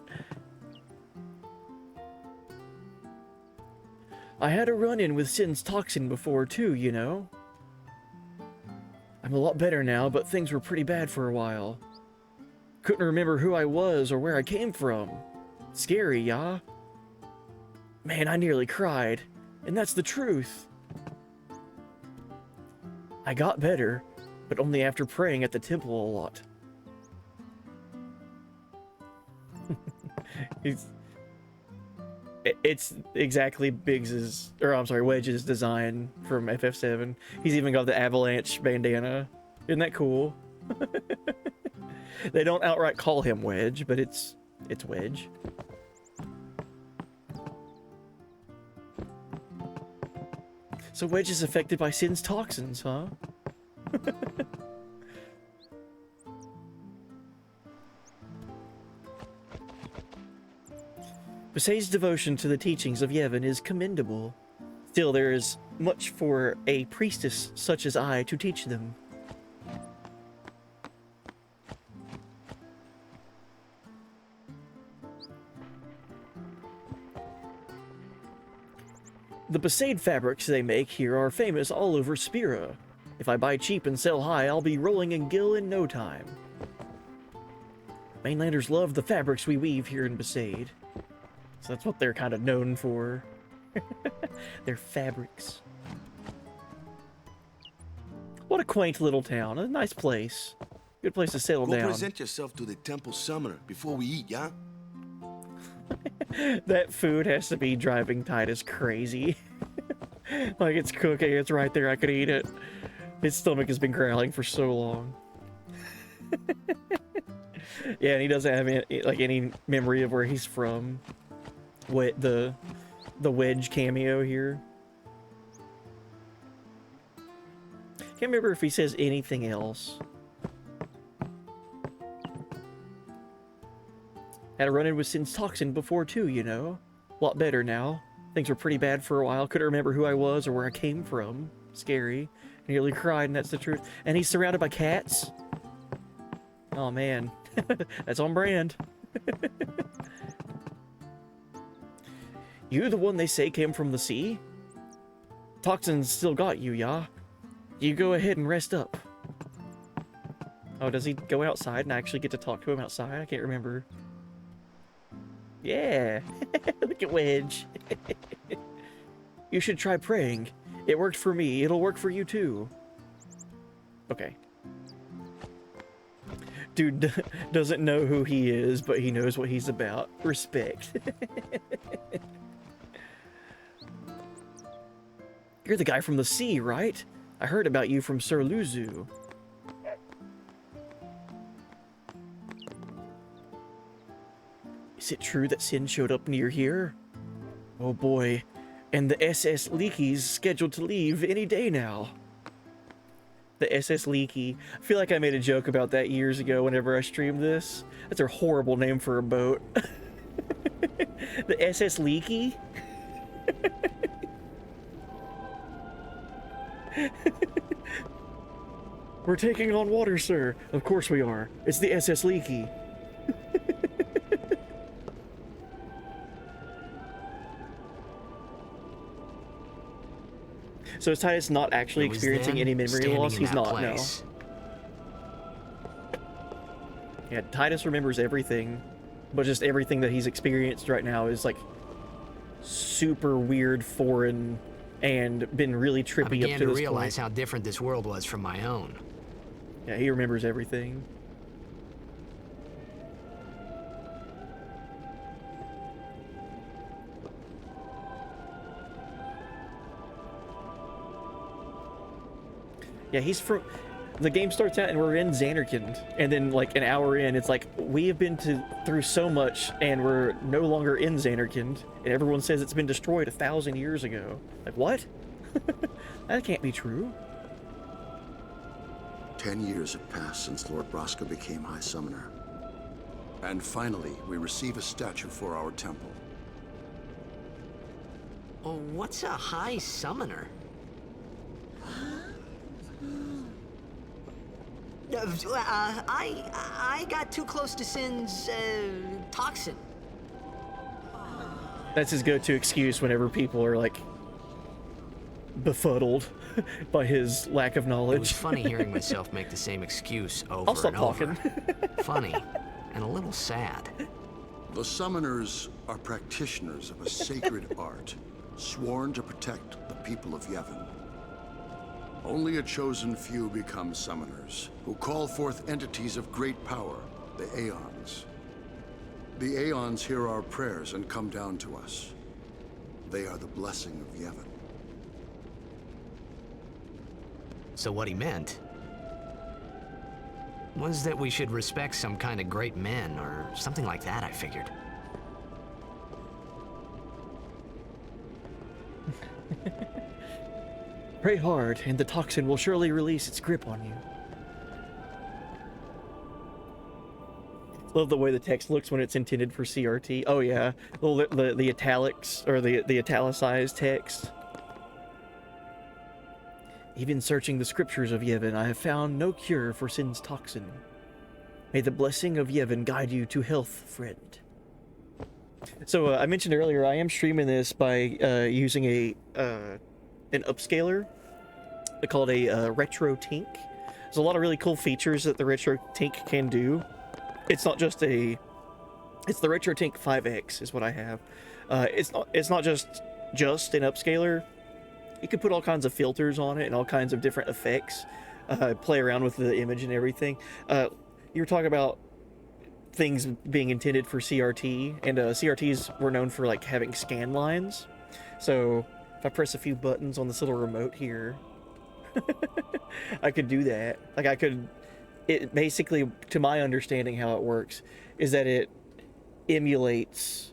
Speaker 3: I had a run-in with Sin's toxin before, too, you know. I'm a lot better now, but things were pretty bad for a while. Couldn't remember who I was or where I came from. Scary, yeah? Man, I nearly cried. And that's the truth. I got better, but only after praying at the temple a lot. It's exactly Biggs's, or I'm sorry, Wedge's design from FF7. He's even got the avalanche bandana. Isn't that cool? They don't outright call him Wedge, but it's Wedge. So Wedge is affected by Sin's toxins, huh? Besaid's devotion to the teachings of Yevon is commendable. Still, there is much for a priestess such as I to teach them. The Besaid fabrics they make here are famous all over Spira. If I buy cheap and sell high, I'll be rolling in gil in no time. Mainlanders love the fabrics we weave here in Besaid. So that's what they're kind of known for. Their fabrics. What a quaint little town. A nice place. Good place to settle down.
Speaker 7: Go present yourself to the temple summoner before we eat, yeah?
Speaker 3: That food has to be driving Titus crazy. Like, it's cooking, it's right there, I could eat it. His stomach has been growling for so long. Yeah, and he doesn't have any memory of where he's from. What the Wedge cameo here. Can't remember if he says anything else. Had a run-in with Sin's toxin before too, you know. A lot better now. Things were pretty bad for a while. Couldn't remember who I was or where I came from. Scary. Nearly cried, and that's the truth. And he's surrounded by cats. Oh man, that's on brand. You the one they say came from the sea? Toxins still got you, yeah? You go ahead and rest up. Oh, does he go outside and actually get to talk to him outside? I can't remember. Yeah, look at Wedge. You should try praying. It worked for me. It'll work for you too. Okay. Dude doesn't know who he is, but he knows what he's about. Respect. You're the guy from the sea, right? I heard about you from Sir Luzu. Is it true that Sin showed up near here? Oh boy, and the SS Leaky's scheduled to leave any day now. The SS Leaky. I feel like I made a joke about that years ago whenever I streamed this. That's a horrible name for a boat. The SS Leaky? We're taking on water, sir. Of course we are. It's the SS Leaky. So is Titus not actually
Speaker 4: It was
Speaker 3: experiencing
Speaker 4: then,
Speaker 3: any memory
Speaker 4: standing
Speaker 3: loss?
Speaker 4: in
Speaker 3: He's
Speaker 4: that
Speaker 3: not,
Speaker 4: place.
Speaker 3: no. Yeah, Titus remembers everything, but just everything that he's experienced right now is like super weird, foreign, and been really
Speaker 4: I
Speaker 3: trippy
Speaker 4: began
Speaker 3: up to
Speaker 4: to
Speaker 3: this
Speaker 4: realize
Speaker 3: point.
Speaker 4: how different this world was from my own.
Speaker 3: Yeah, he remembers everything. Yeah, he's from... The game starts out and we're in Xanarkand, and then like an hour in, it's like, we have been through so much and we're no longer in Xanarkand, and everyone says it's been destroyed 1,000 years ago. Like, what? That can't be true.
Speaker 12: 10 years have passed since Lord Braska became High Summoner. And finally, we receive a statue for our temple.
Speaker 4: Oh, what's a High Summoner? I got too close to Sin's toxin.
Speaker 3: That's his go-to excuse whenever people are like befuddled by his lack of knowledge.
Speaker 4: It was funny hearing myself make the same excuse over
Speaker 3: I'll stop
Speaker 4: and over.
Speaker 3: talking.
Speaker 4: Funny and a little sad.
Speaker 12: The Summoners are practitioners of a sacred art, sworn to protect the people of Yevon. Only a chosen few become Summoners, who call forth entities of great power, the Aeons. The Aeons hear our prayers and come down to us. They are the blessing of Yevon.
Speaker 4: So what he meant was that we should respect some kind of great men, or something like that, I figured.
Speaker 3: Pray hard, and the toxin will surely release its grip on you. Love the way the text looks when it's intended for CRT. Oh yeah, well, the italics, or the italicized text. Even searching the scriptures of Yevon, I have found no cure for Sin's toxin. May the blessing of Yevon guide you to health, friend. So I mentioned earlier, I am streaming this by using an upscaler called a retro tink. There's a lot of really cool features that the retro tink can do. It's not just it's the retro tink 5X is what I have. It's not just an upscaler. You can put all kinds of filters on it and all kinds of different effects. Play around with the image and everything. You were talking about things being intended for CRT, and CRTs were known for like having scan lines. So if I press a few buttons on this little remote here, I could do that. Like it basically, to my understanding how it works, is that it emulates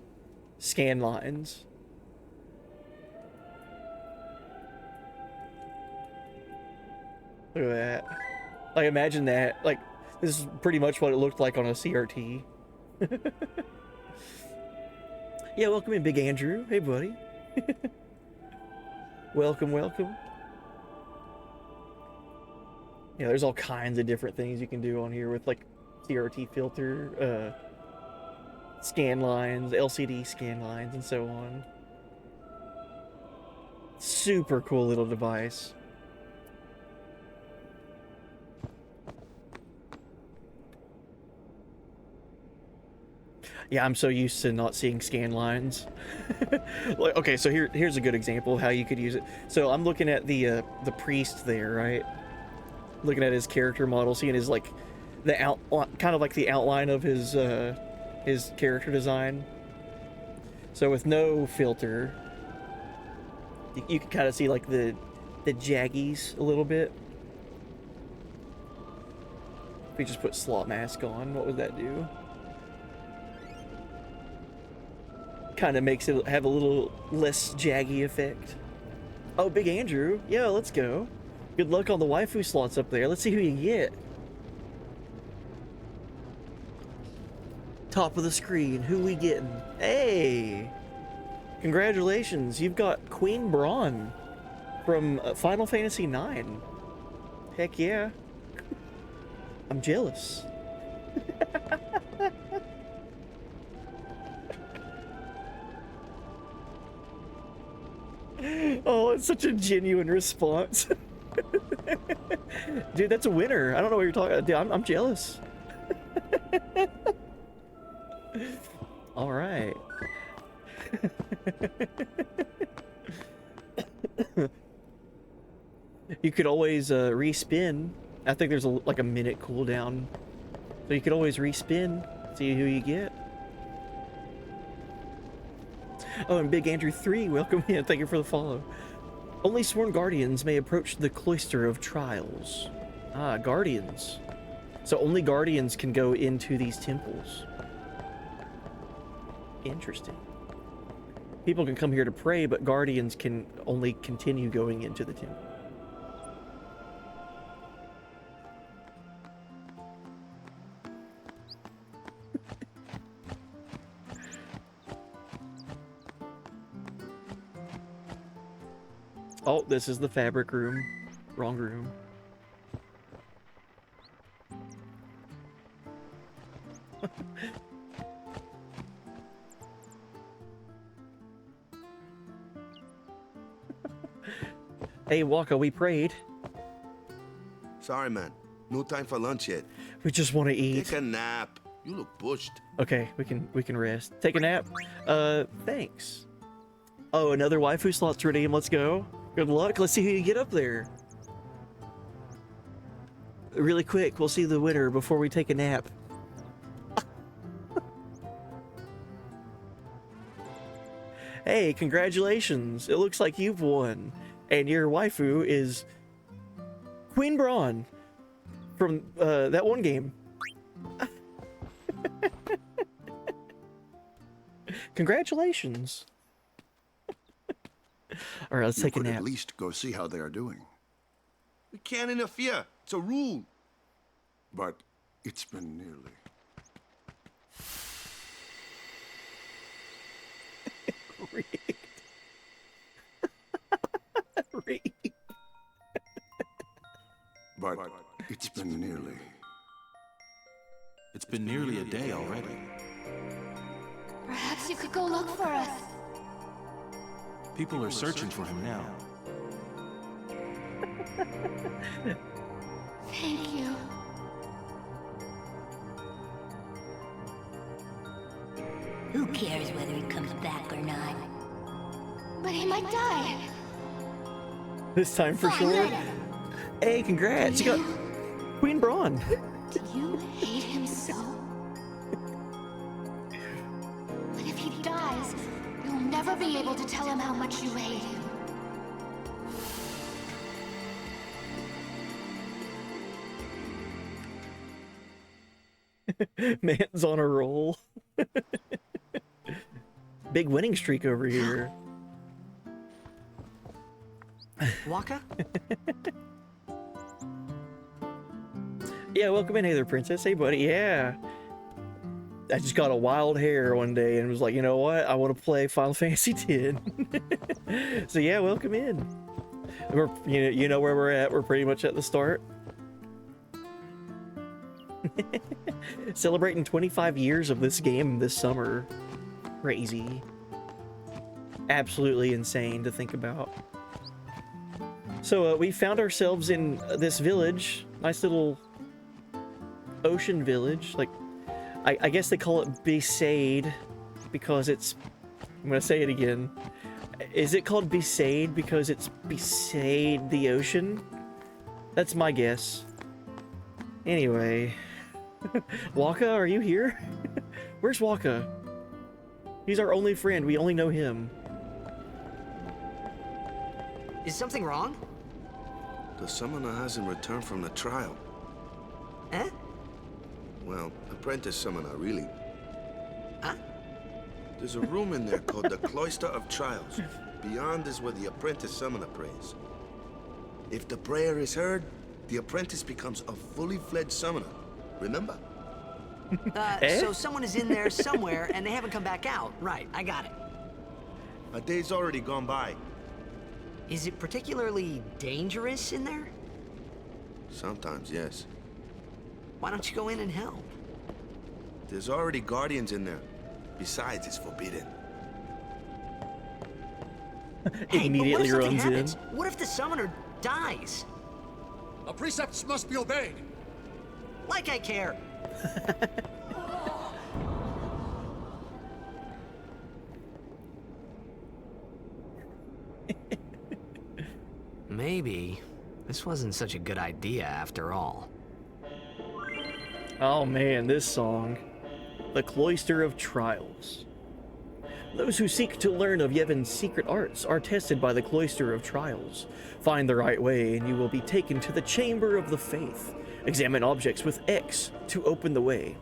Speaker 3: scan lines. Look at that. Like, imagine that. Like, this is pretty much what it looked like on a CRT. Yeah, welcome in, Big Andrew. Hey, buddy. Welcome, welcome. Yeah, there's all kinds of different things you can do on here with, like, CRT filter, scan lines, LCD scan lines, and so on. Super cool little device. Yeah, I'm so used to not seeing scan lines. Like, okay, so here's a good example of how you could use it. So I'm looking at the priest there, right? Looking at his character model, seeing his like kind of like the outline of his character design. So with no filter, you can kind of see like the jaggies a little bit. If we just put slot mask on, what would that do? Kind of makes it have a little less jaggy effect. Oh, Big Andrew. Yeah, let's go. Good luck on the waifu slots up there. Let's see who you get. Top of the screen. Who we getting? Hey! Congratulations. You've got Queen Braun from Final Fantasy IX. Heck yeah. I'm jealous. Oh, it's such a genuine response. Dude, that's a winner. I don't know what you're talking about. Dude, I'm jealous. All right. You could always respin. I think there's like a minute cooldown. So you could always respin, see who you get. Oh, and Big Andrew 3, welcome in. Thank you for the follow. Only sworn guardians may approach the cloister of trials. Ah, guardians. So only guardians can go into these temples. Interesting. People can come here to pray, but guardians can only continue going into the temple. Oh, this is the fabric room. Wrong room. Hey, Waka, we prayed.
Speaker 7: Sorry, man. No time for lunch yet.
Speaker 3: We just want to eat.
Speaker 7: Take a nap. You look bushed.
Speaker 3: Okay, we can rest. Take a nap. Thanks. Oh, another waifu slots redeemed. Let's go. Good luck. Let's see who you get up there. Really quick, we'll see the winner before we take a nap. Hey, congratulations. It looks like you've won. And your waifu is Queen Braun from that one game. Congratulations. All right, let's take a nap.
Speaker 12: At least go see how they are doing.
Speaker 7: We can't interfere. It's a rule.
Speaker 12: But it's been nearly.
Speaker 3: Rigged. Rigged.
Speaker 12: But it's been nearly.
Speaker 10: It's been nearly a day already.
Speaker 2: Perhaps you could go look for us.
Speaker 10: People are searching for him now.
Speaker 2: Thank you.
Speaker 13: Who cares whether he comes back or not?
Speaker 2: But he might die.
Speaker 3: This time for sure. Hey, congrats. You got Queen Braun.
Speaker 2: Do you hate him so? But if he dies, you'll never be able to tell him how much you hate him.
Speaker 3: Man's on a roll. Big winning streak over here.
Speaker 9: Waka?
Speaker 3: Yeah, welcome in, hey there, princess. Hey, buddy. Yeah. I just got a wild hair one day and was like, you know what? I want to play Final Fantasy X. So yeah, welcome in. We're, you know where we're at. We're pretty much at the start. Celebrating 25 years of this game this summer. Crazy. Absolutely insane to think about. So we found ourselves in this village. Nice little ocean village. Like, I guess they call it Besaid because it's... I'm gonna say it again. Is it called Besaid because it's beside the ocean? That's my guess. Anyway. Waka, are you here? Where's Waka? He's our only friend. We only know him.
Speaker 9: Is something wrong?
Speaker 7: The summoner hasn't returned from the trial.
Speaker 9: Eh?
Speaker 7: Well, apprentice summoner, really.
Speaker 9: Huh?
Speaker 7: There's a room in there called the Cloister of Trials. Beyond is where the apprentice summoner prays. If the prayer is heard, the apprentice becomes a fully fledged summoner. Remember?
Speaker 9: So someone is in there somewhere and they haven't come back out. Right, I got it.
Speaker 7: A day's already gone by.
Speaker 9: Is it particularly dangerous in there?
Speaker 7: Sometimes, yes.
Speaker 9: Why don't you go in and help?
Speaker 7: There's already guardians in there. Besides, it's forbidden.
Speaker 3: Immediately
Speaker 9: what if
Speaker 3: runs
Speaker 9: something
Speaker 3: in.
Speaker 9: happens? What if the summoner dies?
Speaker 14: Our precepts must be obeyed.
Speaker 9: Like I care. Maybe this wasn't such a good idea after all.
Speaker 3: Oh man, this song. The Cloister of Trials. Those who seek to learn of Yevon's secret arts are tested by the Cloister of Trials. Find the right way and you will be taken to the Chamber of the Faith. Examine objects with X to open the way.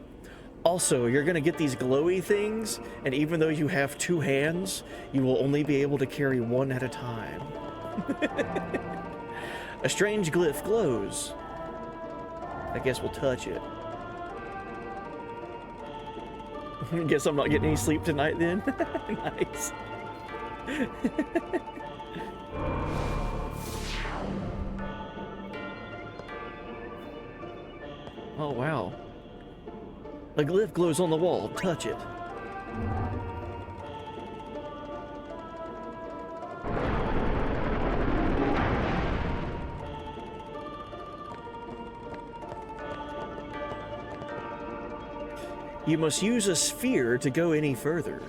Speaker 3: Also, you're gonna get these glowy things, and even though you have 2 hands, you will only be able to carry 1 at a time. A strange glyph glows. I guess we'll touch it. Guess I'm not getting any sleep tonight then. Nice. Oh wow. A glyph glows on the wall. Touch it. You must use a sphere to go any further.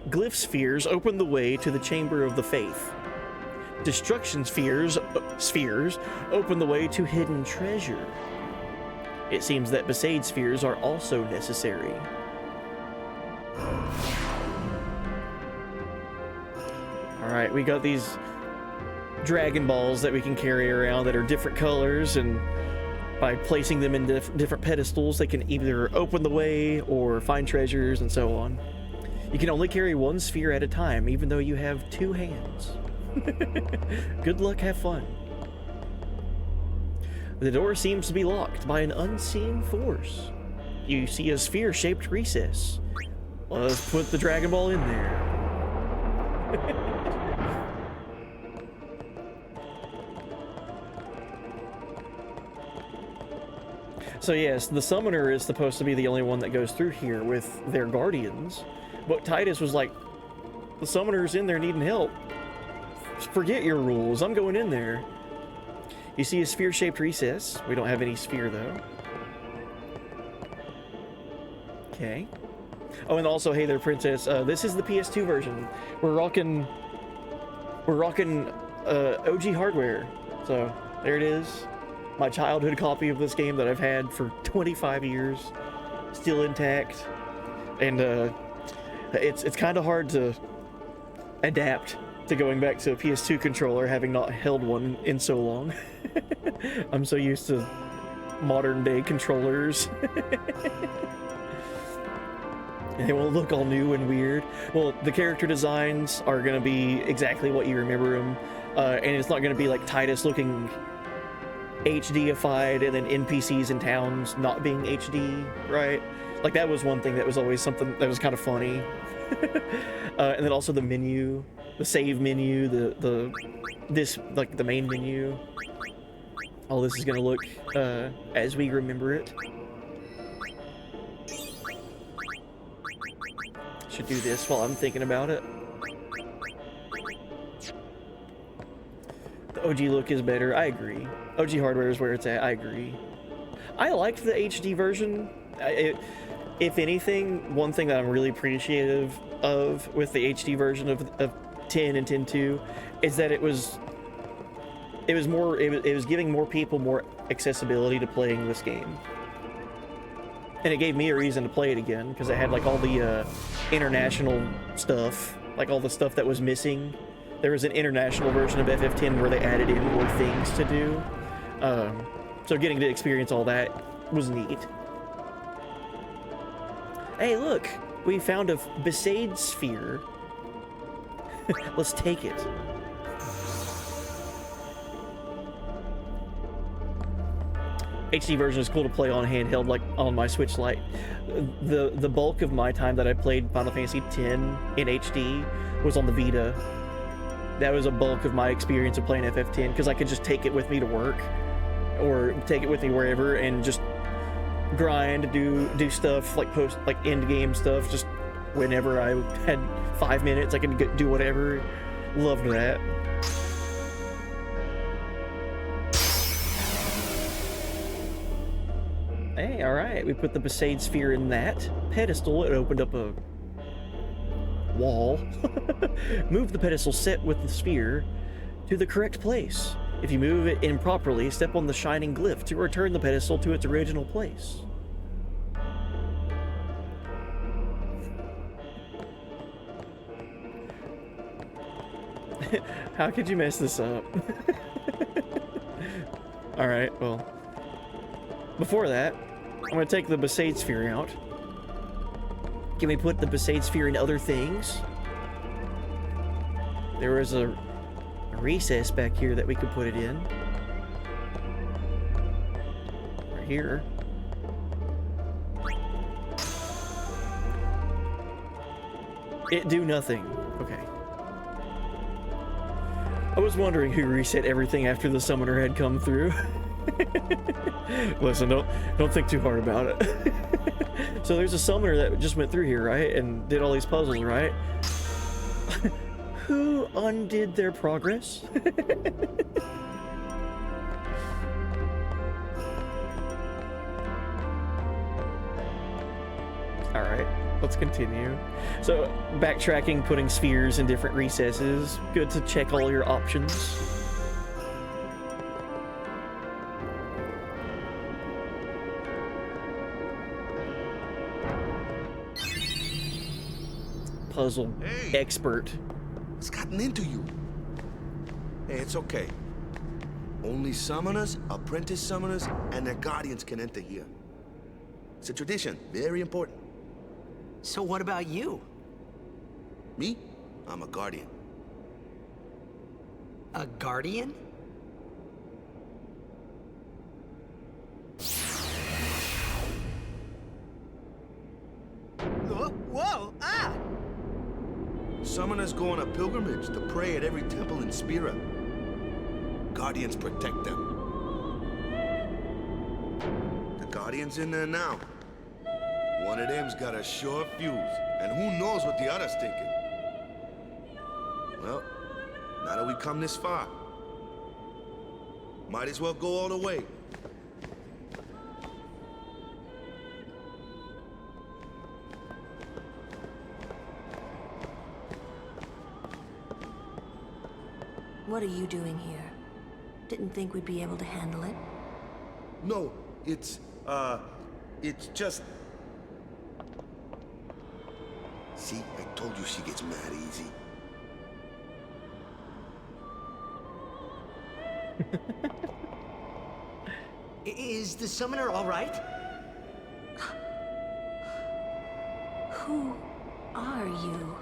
Speaker 3: Glyph spheres open the way to the Chamber of the Faith. Destruction spheres open the way to hidden treasure. It seems that Besaid spheres are also necessary. Alright, we got these Dragon Balls that we can carry around that are different colors, and by placing them in different pedestals, they can either open the way or find treasures and so on. You can only carry 1 sphere at a time, even though you have 2 hands. Good luck, have fun. The door seems to be locked by an unseen force. You see a sphere-shaped recess. Let's put the Dragon Ball in there. So yes, the summoner is supposed to be the only one that goes through here with their guardians, but Titus was like, the summoner's in there needing help. Forget your rules, I'm going in there. You see a sphere-shaped recess. We don't have any sphere though. Okay. Oh, and also, hey there, princess. This is the PS2 version. We're rocking OG hardware. So there it is. My childhood copy of this game that I've had for 25 years, still intact, and it's kind of hard to adapt to going back to a PS2 controller, having not held one in so long. I'm so used to modern day controllers. And they won't look all new and weird. Well, the character designs are going to be exactly what you remember them, and it's not going to be like Titus looking HD-ified and then NPCs in towns not being HD, right? Like, that was one thing that was always something that was kind of funny. And then also the menu, the save menu, like the main menu. All this is gonna look as we remember it. Should do this while I'm thinking about it. The OG look is better, I agree. OG hardware is where it's at, I agree. I liked the HD version. If anything, one thing that I'm really appreciative of with the HD version of 10 and 10.2 is that it was giving more people more accessibility to playing this game. And it gave me a reason to play it again, because it had like all the international stuff, like all the stuff that was missing. There was an international version of FF10 where they added in more things to do. So getting to experience all that was neat. Hey, look! We found a Besaid sphere. Let's take it. HD version is cool to play on handheld, like on my Switch Lite. The bulk of my time that I played Final Fantasy X in HD was on the Vita. That was a bulk of my experience of playing FF10, because I could just take it with me to work, or take it with me wherever, and just grind, do stuff like end game stuff, just whenever I had 5 minutes, I could do whatever. Loved that. Hey, alright, we put the Besaid sphere in that pedestal. It opened up a wall. Move the pedestal set with the sphere to the correct place. If you move it improperly, step on the shining glyph to return the pedestal to its original place. How could you mess this up? Alright, well. Before that, I'm going to take the Besaid sphere out. Can we put the Besaid sphere in other things? There was a recess back here that we could put it in. Right here. It do nothing. Okay. I was wondering who reset everything after the summoner had come through. Listen, don't think too hard about it. So there's a summoner that just went through here, right? And did all these puzzles, right? Who undid their progress? Alright, let's continue. So, backtracking, putting spheres in different recesses. Good to check all your options. Puzzle expert.
Speaker 7: What's gotten into you? Hey, it's okay. Only summoners, apprentice summoners, and their guardians can enter here. It's a tradition, very important.
Speaker 9: So what about you?
Speaker 7: Me? I'm a guardian.
Speaker 9: A guardian? Whoa! Ah!
Speaker 7: Summoners go on a pilgrimage to pray at every temple in Spira. Guardians protect them. The Guardian's in there now. One of them's got a sure fuse, and who knows what the other's thinking. Well, now that we come this far, might as well go all the way.
Speaker 15: What are you doing here? Didn't think we'd be able to handle it.
Speaker 7: No, it's just... See, I told you she gets mad easy.
Speaker 9: Is the summoner all right?
Speaker 15: Who are you?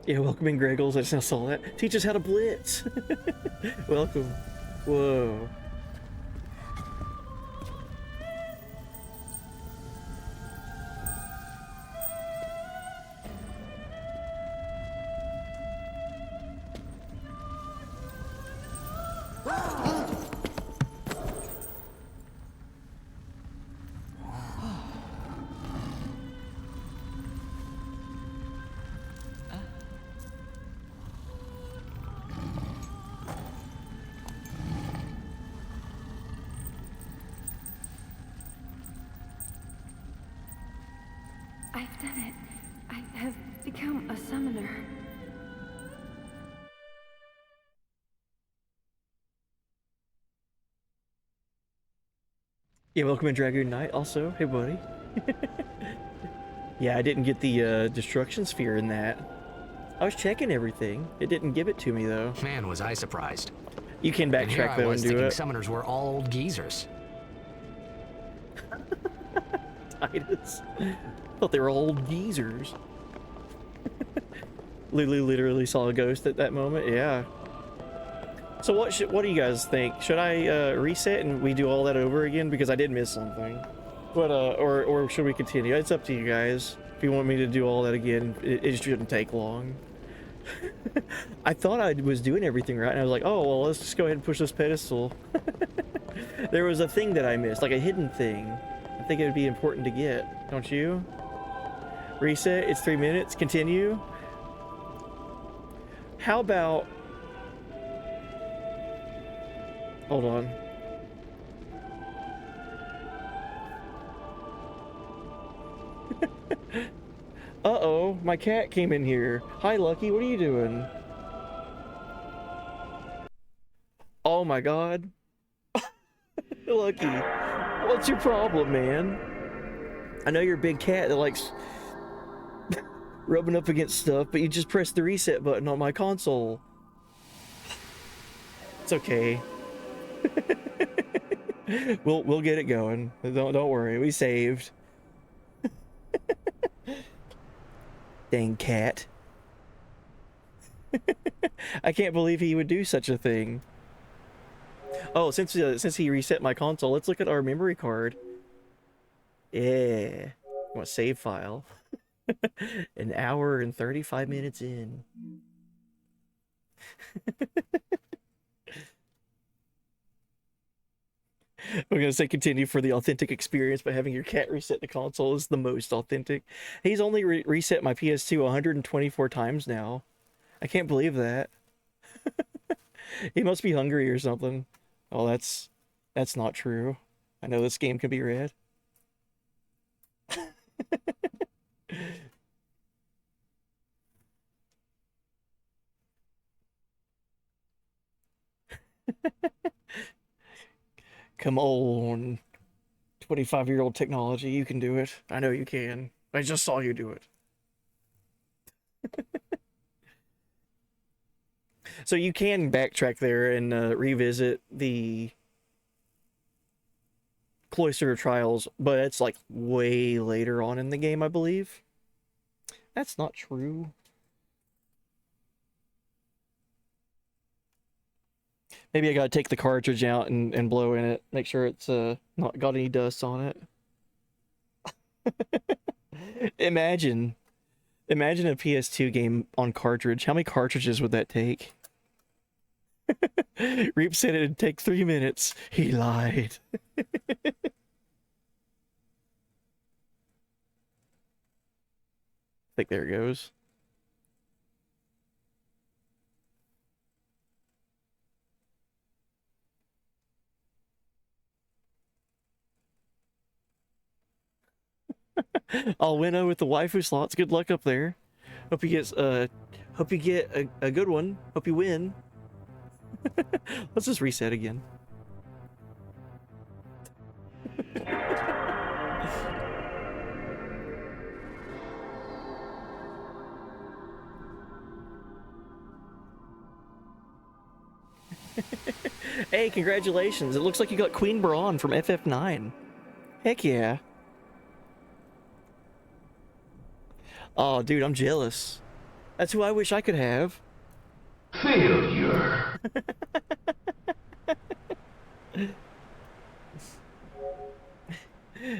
Speaker 3: Yeah, welcome in, Greggles. I just now saw that. Teach us how to blitz. Welcome. Whoa.
Speaker 16: I've done it. I have become a summoner.
Speaker 3: Yeah, welcome in, Dragoon Knight. Also, hey, buddy. Yeah, I didn't get the destruction sphere in that. I was checking everything. It didn't give it to me, though.
Speaker 4: Man, was I surprised.
Speaker 3: You can
Speaker 4: And here
Speaker 3: backtrack,
Speaker 4: I
Speaker 3: though,
Speaker 4: was
Speaker 3: and do
Speaker 4: thinking
Speaker 3: it.
Speaker 4: summoners were all old geezers.
Speaker 3: Titus. Thought they were old geezers. Lulu literally saw a ghost at that moment. Yeah. So what do you guys think? Should I reset and we do all that over again because I did miss something? But or should we continue? It's up to you guys. If you want me to do all that again, it shouldn't take long. I thought I was doing everything right, and I was like, oh well, let's just go ahead and push this pedestal. There was a thing that I missed, like a hidden thing. I think it would be important to get, don't you? Reset. It's 3 minutes. Continue. How about? Hold on. Uh-oh, my cat came in here. Hi, Lucky, what are you doing? Oh my god. Lucky, what's your problem, man? I know you're a big cat that likes rubbing up against stuff, but you just pressed the reset button on my console. It's okay. We'll get it going. Don't worry. We saved. Dang cat. I can't believe he would do such a thing. Oh, since he reset my console, let's look at our memory card. Yeah. Want save file. An hour and 35 minutes in. I'm gonna say continue for the authentic experience, but having your cat reset the console is the most authentic. He's only reset my PS2 124 times now. I can't believe that. He must be hungry or something. Oh, that's not true. I know this game can be read. Come on. 25-year-old technology, you can do it. I know you can. I just saw you do it. So you can backtrack there and revisit the Cloister Trials, but it's like way later on in the game, I believe. That's not true. Maybe I gotta take the cartridge out and blow in it. Make sure it's not got any dust on it. Imagine a PS2 game on cartridge. How many cartridges would that take? Reap said it'd take 3 minutes. He lied. I think there it goes. I'll winnow with the waifu slots. Good luck up there. Hope you get a good one. Hope you win. Let's just reset again. Hey, congratulations. It looks like you got Queen Braun from FF9. Heck yeah. Oh, dude, I'm jealous. That's who I wish I could have.
Speaker 17: Failure.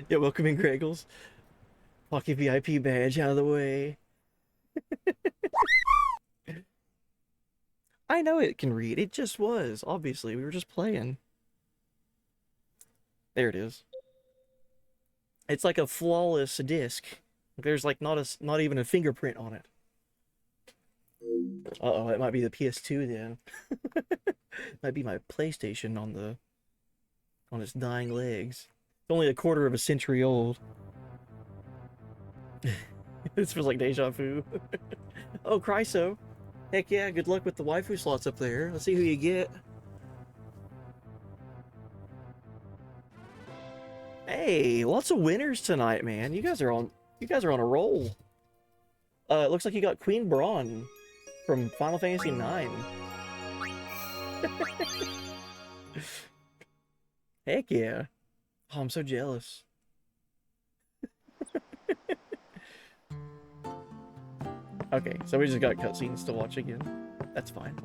Speaker 3: Yeah, welcome in, Greggles. Pocky VIP badge out of the way. I know it can read. It just was. Obviously, we were just playing. There it is. It's like a flawless disc. There's like not even a fingerprint on it. Uh-oh, it might be the PS2 then. Might be my PlayStation on its dying legs. It's only a quarter of a century old. This feels like deja vu. Oh, Chryso. Heck yeah, good luck with the waifu slots up there. Let's see who you get. Hey, lots of winners tonight, man. You guys are on a roll. It looks like you got Queen Braun from Final Fantasy IX. Heck yeah. Oh, I'm so jealous. Okay, so we just got cutscenes to watch again. That's fine.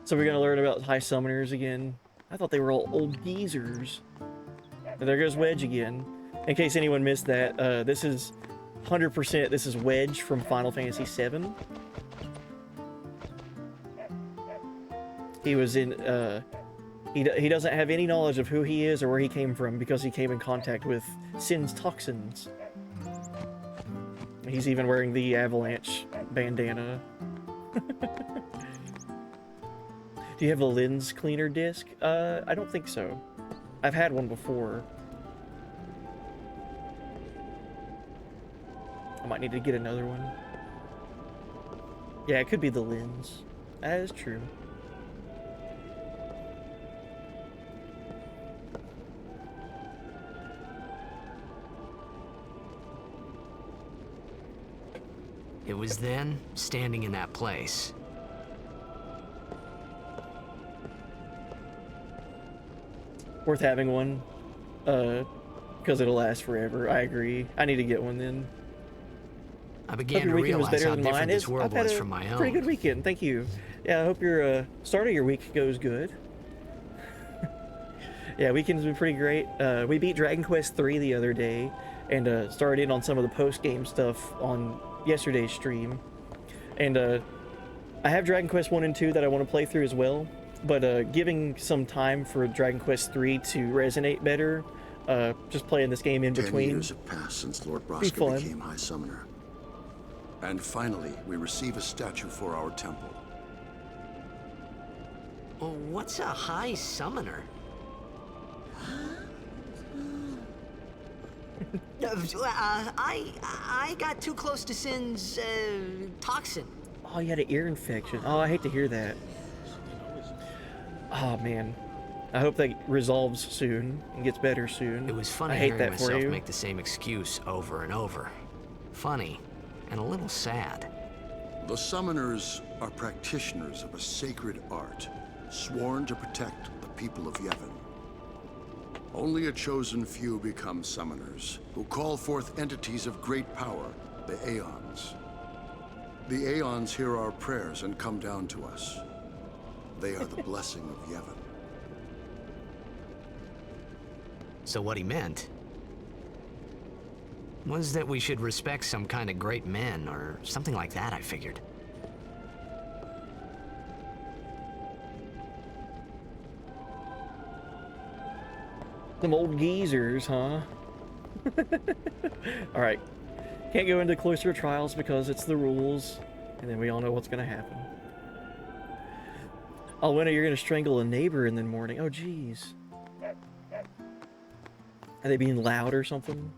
Speaker 3: So we're gonna learn about high summoners again. I thought they were all old geezers. And there goes Wedge again. In case anyone missed that, this is 100%. This is Wedge from Final Fantasy VII. He was in. He doesn't have any knowledge of who he is or where he came from because he came in contact with Sin's toxins. He's even wearing the avalanche bandana. Do you have a lens cleaner disc? I don't think so. I've had one before. I might need to get another one. Yeah, it could be the lens. That is true.
Speaker 4: It was then, standing in that place.
Speaker 3: Worth having one. Because it'll last forever. I agree. I need to get one then.
Speaker 4: I began to realize how different this world was from my own.
Speaker 3: Pretty good weekend, thank you. Yeah, I hope your start of your week goes good. Yeah, weekend's been pretty great. We beat Dragon Quest III the other day, and started in on some of the post-game stuff on yesterday's stream. And I have Dragon Quest 1 and 2 that I want to play through as well, but giving some time for Dragon Quest 3 to resonate better, just playing this game in between.
Speaker 12: 10 years have passed since Lord Broska became High Summoner. And finally, we receive a statue for our temple.
Speaker 4: Well, what's a High Summoner? I got too close to Sin's toxin.
Speaker 3: Oh, you had an ear infection. Oh, I hate to hear that. Oh man, I hope that resolves soon and gets better soon.
Speaker 4: It was funny hearing myself make the same excuse over and over. Funny, and a little sad.
Speaker 12: The summoners are practitioners of a sacred art, sworn to protect the people of Yevon. Only a chosen few become summoners, who call forth entities of great power, the Aeons. The Aeons hear our prayers and come down to us. They are the blessing of Yevon.
Speaker 4: So what he meant was that we should respect some kind of great men, or something like that, I figured.
Speaker 3: Some old geezers, huh? Alright. Can't go into cloister trials because it's the rules, and then we all know what's gonna happen. Oh, Winter, you're gonna strangle a neighbor in the morning. Oh, jeez. Are they being loud or something?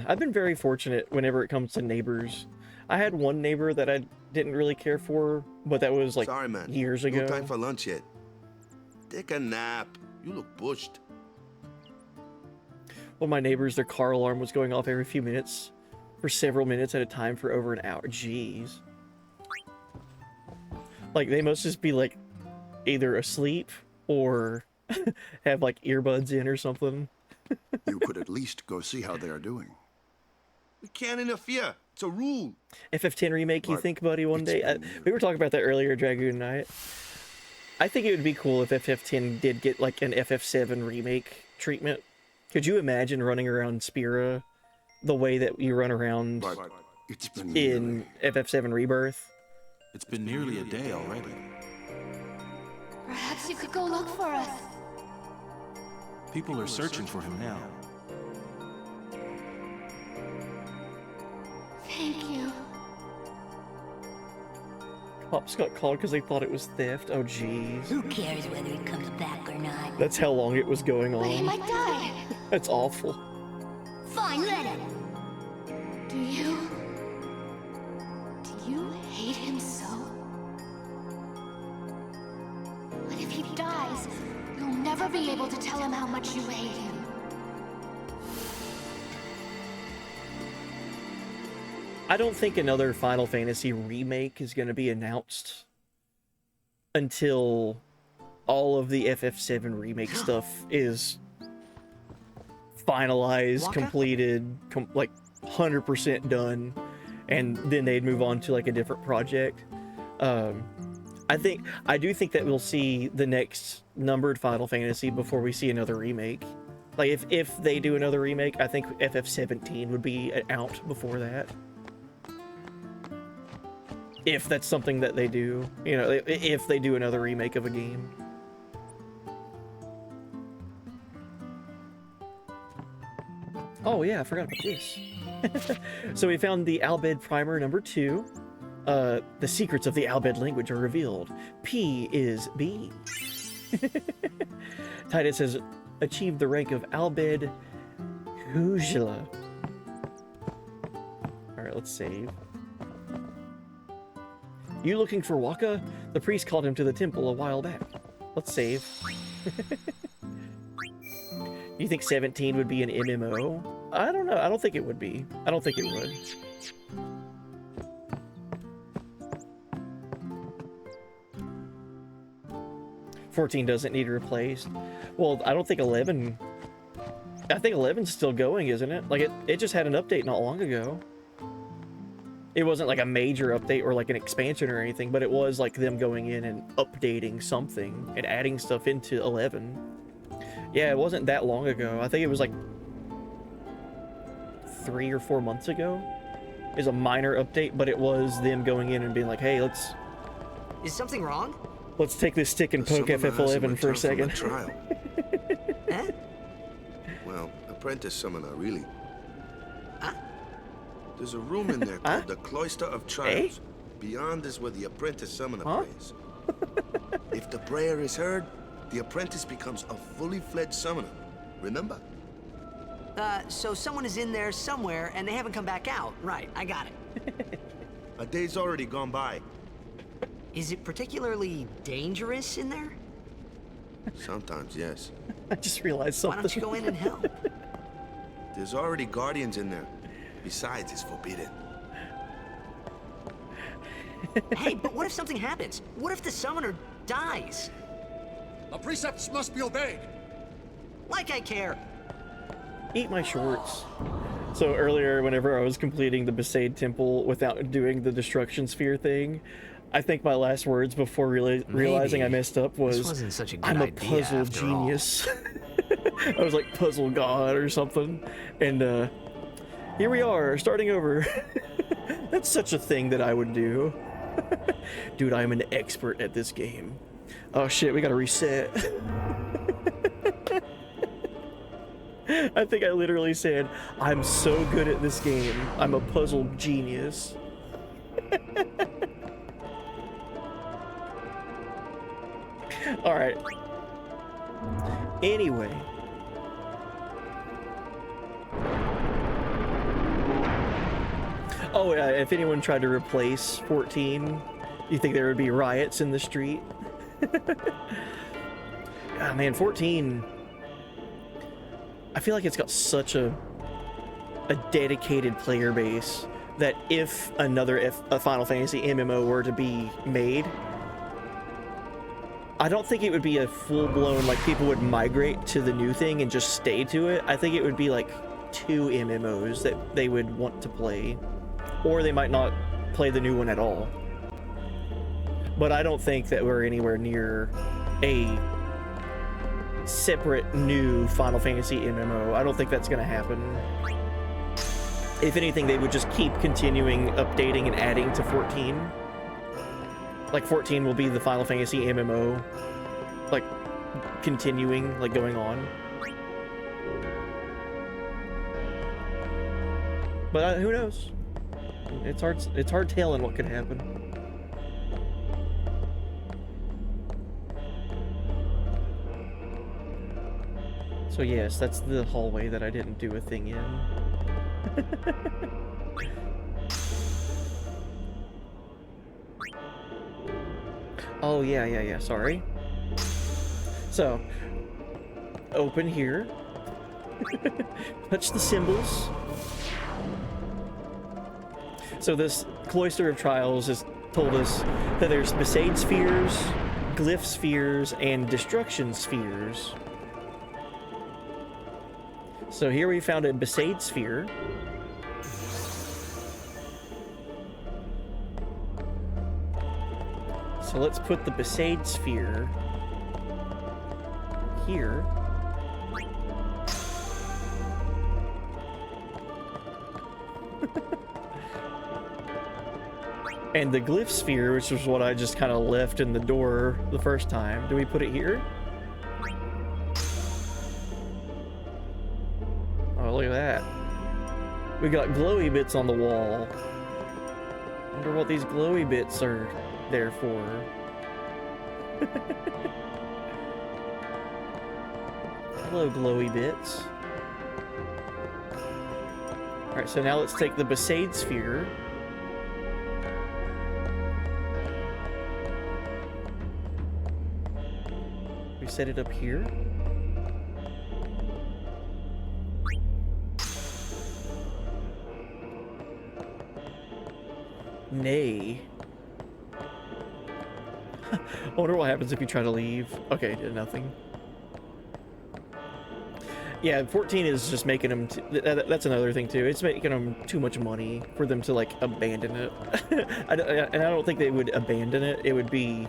Speaker 3: I've been very fortunate whenever it comes to neighbors. I had one neighbor that I didn't really care for, but that was like
Speaker 7: Sorry, man.
Speaker 3: years ago.
Speaker 7: No time for lunch yet. Take a nap. You look bushed.
Speaker 3: One of my neighbors, their car alarm was going off every few minutes for several minutes at a time for over an hour. Jeez. Like, they must just be like either asleep or have like earbuds in or something.
Speaker 12: You could at least go see how they are doing.
Speaker 7: We can't interfere. It's a rule.
Speaker 3: FF10 remake, you think, buddy, one day? We were talking about that earlier, Dragoon Knight. I think it would be cool if FF10 did get like an FF7 remake treatment. Could you imagine running around Spira the way that you run around in FF7 Rebirth?
Speaker 17: It's been nearly a day already.
Speaker 2: Perhaps you could go look for us.
Speaker 17: People are searching for him now.
Speaker 2: Thank you.
Speaker 3: Cops got called because they thought it was theft. Oh, jeez.
Speaker 13: Who cares whether he comes back or not?
Speaker 3: That's how long it was going on.
Speaker 2: But he might die.
Speaker 3: That's awful.
Speaker 13: Fine, let him.
Speaker 2: Do you hate him so? But if he dies, you'll never be able to tell him how much you hate him.
Speaker 3: I don't think another Final Fantasy remake is going to be announced until all of the FF7 remake stuff is finalized,
Speaker 9: Waka?
Speaker 3: completed, like 100% done, and then they'd move on to like a different project. I do think that we'll see the next numbered Final Fantasy before we see another remake. Like if they do another remake, I think FF17 would be out before that. If that's something that they do, you know, if they do another remake of a game. Oh yeah, I forgot about this. So we found the Albed Primer number 2. The secrets of the Albed language are revealed. P is B. Titus has achieved the rank of Albed Hujla. Alright, let's save. You looking for Waka? The priest called him to the temple a while back. Let's save. You think 17 would be an MMO? I don't know. I don't think it would be. I don't think it would. $14 doesn't need replaced. Well, I don't think 11... I think 11's still going, isn't it? Like, it just had an update not long ago. It wasn't like a major update or like an expansion or anything, but it was like them going in and updating something and adding stuff into 11. Yeah, it wasn't that long ago. I think it was like 3 or 4 months ago. Is a minor update, but it was them going in and being like, hey, let's...
Speaker 9: Is something wrong?
Speaker 3: Let's take this stick and poke FF11 for a second.
Speaker 7: Trial. Well, apprentice summoner, really. There's a room in there called the Cloister of Trials. Beyond is where the apprentice summoner prays. If the prayer is heard, the apprentice becomes a fully fledged summoner. Remember?
Speaker 9: So someone is in there somewhere and they haven't come back out. Right, I got it.
Speaker 7: A day's already gone by.
Speaker 9: Is it particularly dangerous in there?
Speaker 7: Sometimes, yes.
Speaker 3: I just realized something.
Speaker 9: Why don't you go in and help?
Speaker 7: There's already guardians in there. Besides, it's forbidden.
Speaker 9: Hey, but what if something happens? What if the summoner dies?
Speaker 14: The precepts must be obeyed.
Speaker 9: Like I care.
Speaker 3: Eat my shorts. So earlier, whenever I was completing the Besaid Temple without doing the Destruction Sphere thing, I think my last words before realizing I messed up was,
Speaker 4: this wasn't such a good
Speaker 3: I'm a
Speaker 4: idea
Speaker 3: puzzle
Speaker 4: after
Speaker 3: genius. I was like puzzle god or something. And here we are, starting over. That's such a thing that I would do. Dude, I'm an expert at this game. Oh shit, we gotta reset. I think I literally said, I'm so good at this game. I'm a puzzle genius. Alright. Anyway. Oh, if anyone tried to replace 14, you think there would be riots in the street? Ah, man, 14... I feel like it's got such a dedicated player base that if another a Final Fantasy MMO were to be made, I don't think it would be a full-blown, like, people would migrate to the new thing and just stay to it. I think it would be, like, 2 MMOs that they would want to play. Or they might not play the new one at all. But I don't think that we're anywhere near a separate new Final Fantasy MMO. I don't think that's going to happen. If anything, they would just keep continuing updating and adding to 14. Like 14 will be the Final Fantasy MMO, like continuing, like going on. But who knows? It's hard telling what could happen. So yes, that's the hallway that I didn't do a thing in. Oh yeah, sorry. So, open here. Touch the symbols. So this Cloister of Trials has told us that there's Besaid spheres, Glyph spheres, and Destruction spheres. So here we found a Besaid sphere. So let's put the Besaid sphere here. And the glyph sphere, which was what I just kind of left in the door the first time. Do we put it here? Oh, look at that. We got glowy bits on the wall. Wonder what these glowy bits are there for. Hello, glowy bits. Alright, so now let's take the Besaid sphere. We set it up here. Nay. I wonder what happens if you try to leave. Okay, did nothing. Yeah, 14 is just making them... that's another thing, too. It's making them too much money for them to, like, abandon it. And I don't think they would abandon it. It would be,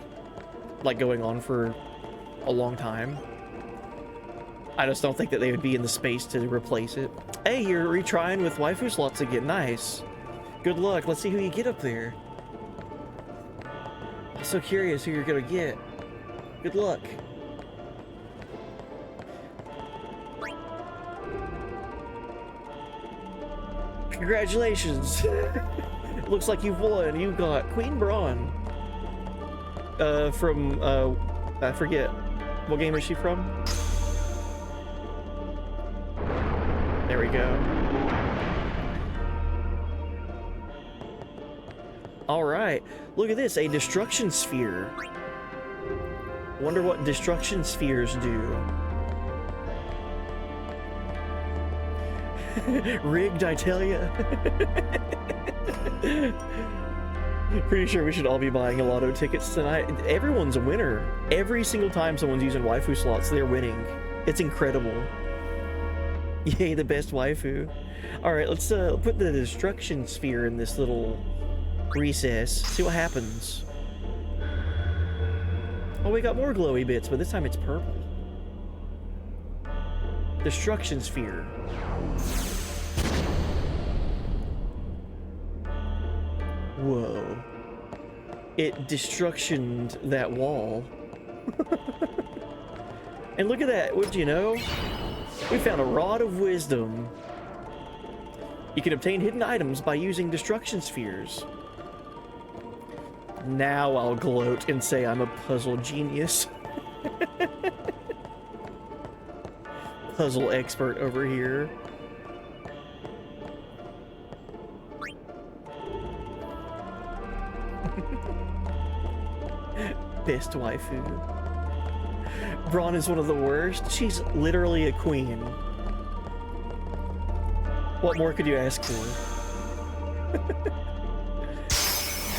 Speaker 3: like, going on for a long time. I just don't think that they would be in the space to replace it. Hey, you're retrying with waifu slots again. Nice. Good luck. Let's see who you get up there. I'm so curious who you're gonna get. Good luck. Congratulations. Looks like you've won. You got Queen Braun. From, I forget. What game is she from? There we go. Alright. Look at this. A destruction sphere. Wonder what destruction spheres do. Rigged, I tell ya. Pretty sure we should all be buying lotto tickets tonight. Everyone's a winner. Every single time someone's using waifu slots, they're winning. It's incredible. Yay, the best waifu. Alright, let's put the destruction sphere in this little recess. See what happens. Oh, we got more glowy bits, but this time it's purple. Destruction sphere. Whoa. It destructioned that wall. And look at that, what'd you know? We found a rod of wisdom. You can obtain hidden items by using destruction spheres. Now I'll gloat and say I'm a puzzle genius. Puzzle expert over here. Best waifu. Braun is one of the worst. She's literally a queen. What more could you ask for?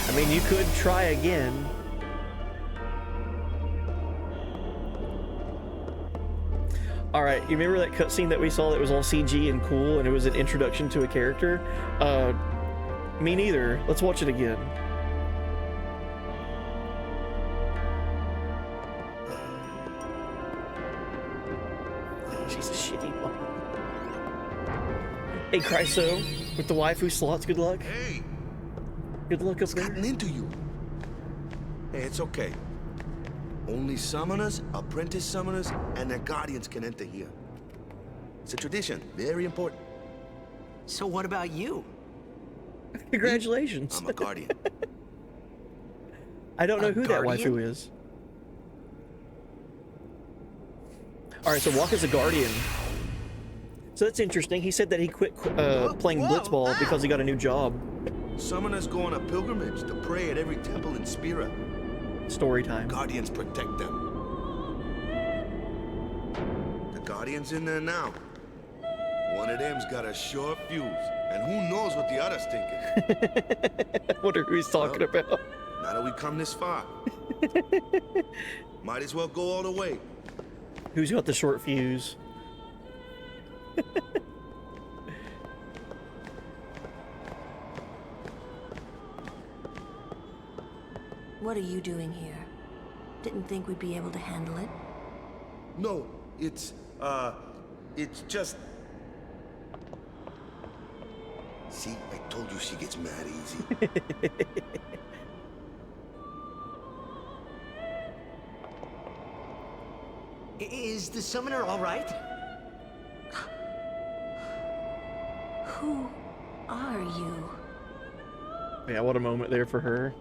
Speaker 3: I mean, you could try again. Alright, you remember that cutscene that we saw that was all CG and cool and it was an introduction to a character? Me neither. Let's watch it again. She's a shitty one. Hey, Chryso, with the waifu slots, good luck.
Speaker 7: Hey!
Speaker 3: Good luck up there.
Speaker 7: Gotten into you. Hey, it's okay. Only summoners, apprentice summoners, and their guardians can enter here. It's a tradition, very important.
Speaker 9: So what about you?
Speaker 3: Congratulations.
Speaker 7: I'm a guardian.
Speaker 3: I don't know who
Speaker 9: guardian?
Speaker 3: that waifu is. Alright, so Walk is a guardian. So that's interesting. He said that he quit playing Blitzball because he got a new job.
Speaker 7: Summoners go on a pilgrimage to pray at every temple in Spira.
Speaker 3: Story time.
Speaker 7: Guardians protect them. The Guardian's in there now. One of them's got a short fuse, and who knows what the other's thinking.
Speaker 3: I wonder who he's talking about.
Speaker 7: Now that we come this far, might as well go all the way.
Speaker 3: Who's got the short fuse?
Speaker 15: What are you doing here? Didn't think we'd be able to handle it.
Speaker 7: No, it's just... See, I told you she gets mad easy.
Speaker 9: Is the summoner all right?
Speaker 15: Who are you?
Speaker 3: Yeah, what a moment there for her.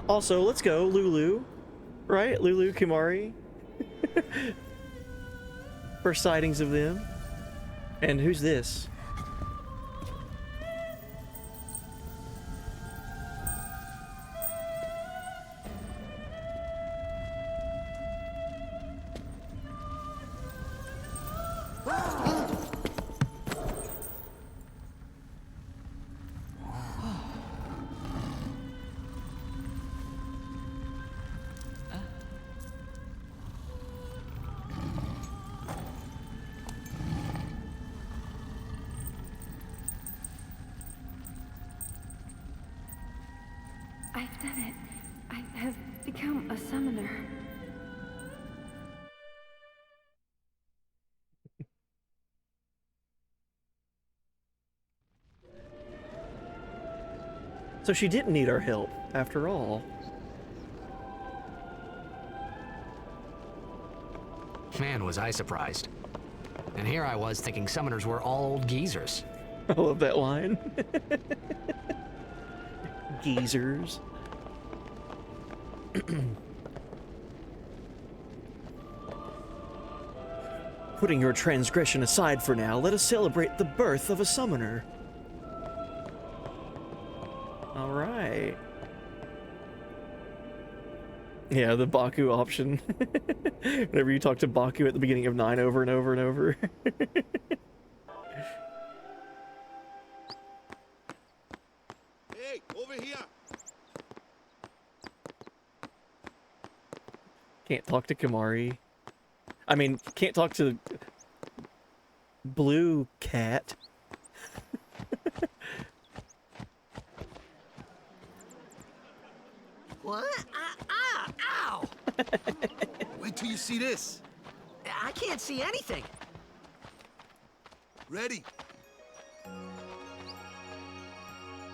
Speaker 3: Also, let's go, Lulu. Right? Lulu, Kimari. First sightings of them. And who's this?
Speaker 16: I've done it. I have become a summoner.
Speaker 3: So she didn't need our help, after all.
Speaker 4: Man, was I surprised. And here I was thinking summoners were all old geezers.
Speaker 3: I love that line. Geezers. Putting your transgression aside for now, let us celebrate the birth of a summoner. Alright. Yeah, the Baku option. Whenever you talk to Baku at the beginning of 9 over and over and over.
Speaker 7: Hey, over here!
Speaker 3: Can't talk to Kimari. I mean, can't talk to Blue Cat.
Speaker 9: What? Ow!
Speaker 7: Wait till you see this.
Speaker 9: I can't see anything.
Speaker 7: Ready?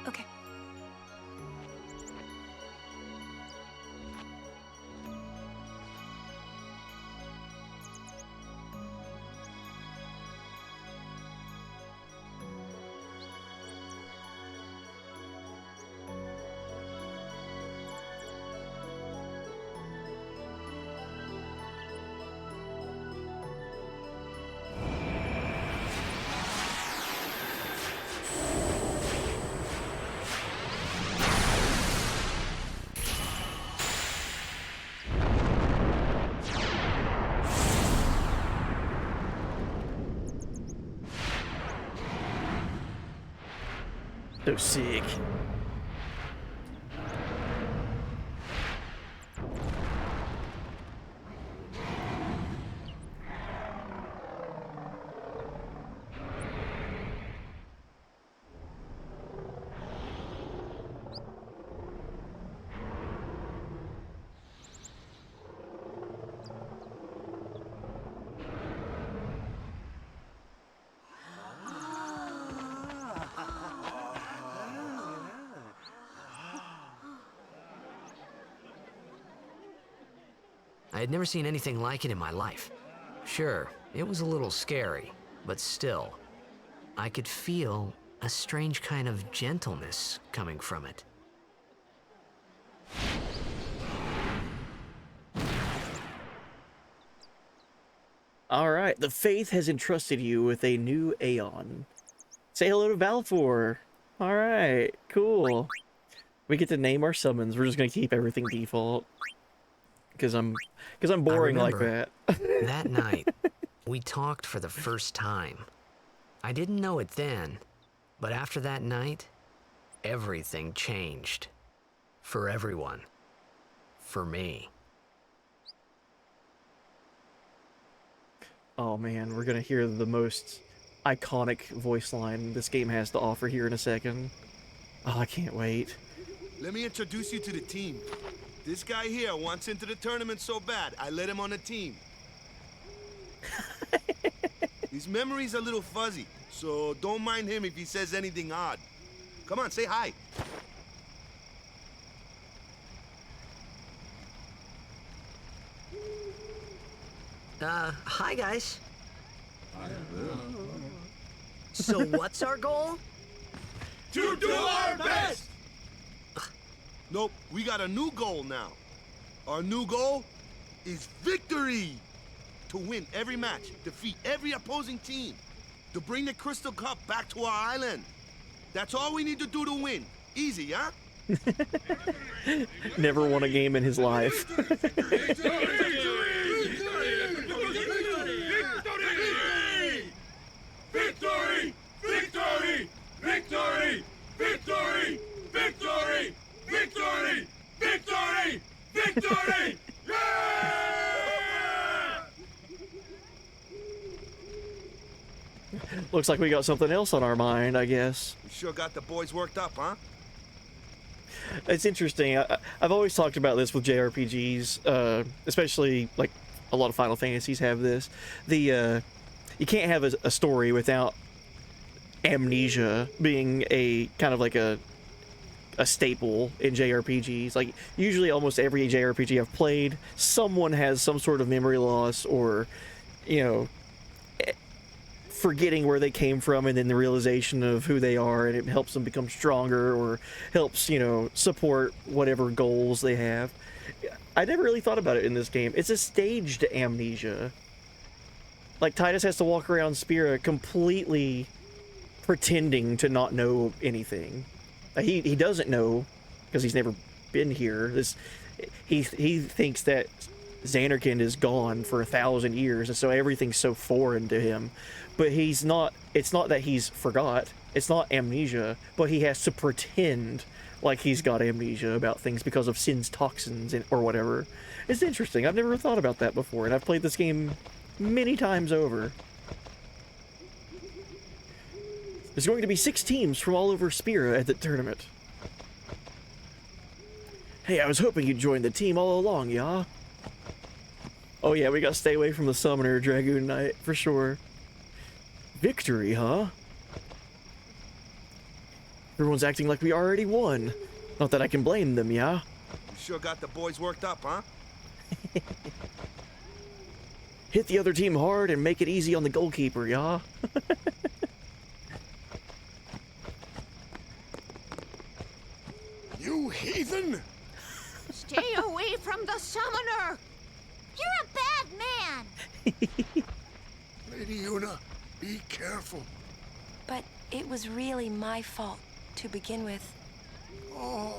Speaker 15: Okay.
Speaker 3: So sick.
Speaker 4: I had never seen anything like it in my life. Sure, it was a little scary, but still, I could feel a strange kind of gentleness coming from it.
Speaker 3: Alright, the Faith has entrusted you with a new Aeon. Say hello to Balfour. Alright, cool. We get to name our summons. We're just gonna keep everything default. because I'm boring like
Speaker 4: remember
Speaker 3: that.
Speaker 4: that night, we talked for the first time. I didn't know it then, but after that night, everything changed. For everyone. For me.
Speaker 3: Oh man, we're gonna hear the most iconic voice line this game has to offer here in a second. Oh, I can't wait.
Speaker 7: Let me introduce you to the team. This guy here wants into the tournament so bad, I let him on the team. His memory's a little fuzzy, so don't mind him if he says anything odd. Come on, say hi.
Speaker 9: Hi guys. So what's our goal?
Speaker 7: To do our best! Nope, we got a new goal now. Our new goal is victory! To win every match, defeat every opposing team, to bring the Crystal Cup back to our island. That's all we need to do to win. Easy, huh?
Speaker 3: Never won a game in his life.
Speaker 14: Victory! Victory! Victory! Victory! Victory! Victory! Victory! Victory!
Speaker 3: Looks like we got something else on our mind, I guess.
Speaker 7: You sure got the boys worked up, huh?
Speaker 3: It's interesting. I've always talked about this with JRPGs, especially like a lot of Final Fantasies have this. You can't have a story without amnesia being a kind of like a staple in JRPGs. Like usually almost every JRPG I've played, someone has some sort of memory loss or, you know, forgetting where they came from and then the realization of who they are, and it helps them become stronger or helps, you know, support whatever goals they have. I never really thought about it in this game. It's a staged amnesia. Like Titus has to walk around Spira completely pretending to not know anything. He doesn't know because he's never been here. He thinks that Xanarkand is gone for 1,000 years, and so everything's so foreign to him. But he's not. It's not that he's forgot. It's not amnesia, but he has to pretend like he's got amnesia about things because of Sin's toxins or whatever. It's interesting. I've never thought about that before, and I've played this game many times over. There's going to be 6 teams from all over Spira at the tournament. Hey, I was hoping you'd join the team all along, yeah? Oh yeah, we gotta stay away from the Summoner Dragoon Knight, for sure. Victory, huh? Everyone's acting like we already won. Not that I can blame them, yeah?
Speaker 7: You sure got the boys worked up, huh?
Speaker 3: Hit the other team hard and make it easy on the goalkeeper, yeah?
Speaker 12: You heathen!
Speaker 2: Stay away from the summoner! You're a bad man!
Speaker 12: Lady Una, be careful.
Speaker 15: But it was really my fault to begin with.
Speaker 12: Oh.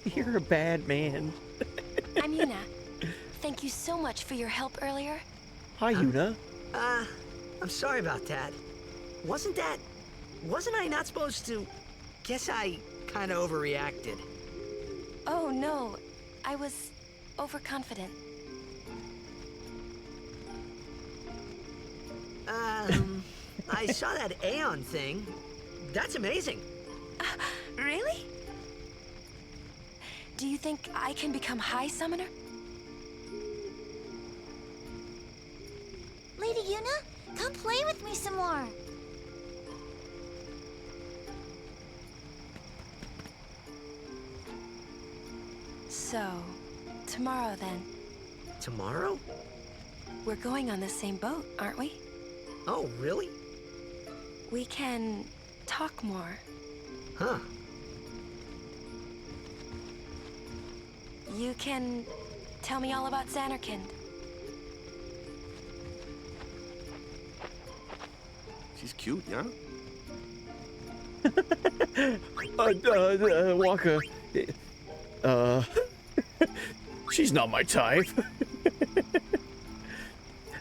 Speaker 3: You're a bad man.
Speaker 15: I'm Yuna. Thank you so much for your help earlier.
Speaker 3: Hi, Yuna.
Speaker 9: I'm sorry about that. Wasn't I not supposed to? Guess I kind of overreacted.
Speaker 15: Oh no, I was overconfident.
Speaker 9: I saw that Aeon thing. That's amazing.
Speaker 15: Really? Do you think I can become High Summoner?
Speaker 2: Lady Yuna, come play with me some more.
Speaker 15: So, tomorrow then.
Speaker 9: Tomorrow?
Speaker 15: We're going on the same boat, aren't we?
Speaker 9: Oh, really?
Speaker 15: We can talk more.
Speaker 9: Huh.
Speaker 15: You can tell me all about Xanarkand.
Speaker 7: She's cute, yeah?
Speaker 3: Waka. She's not my type.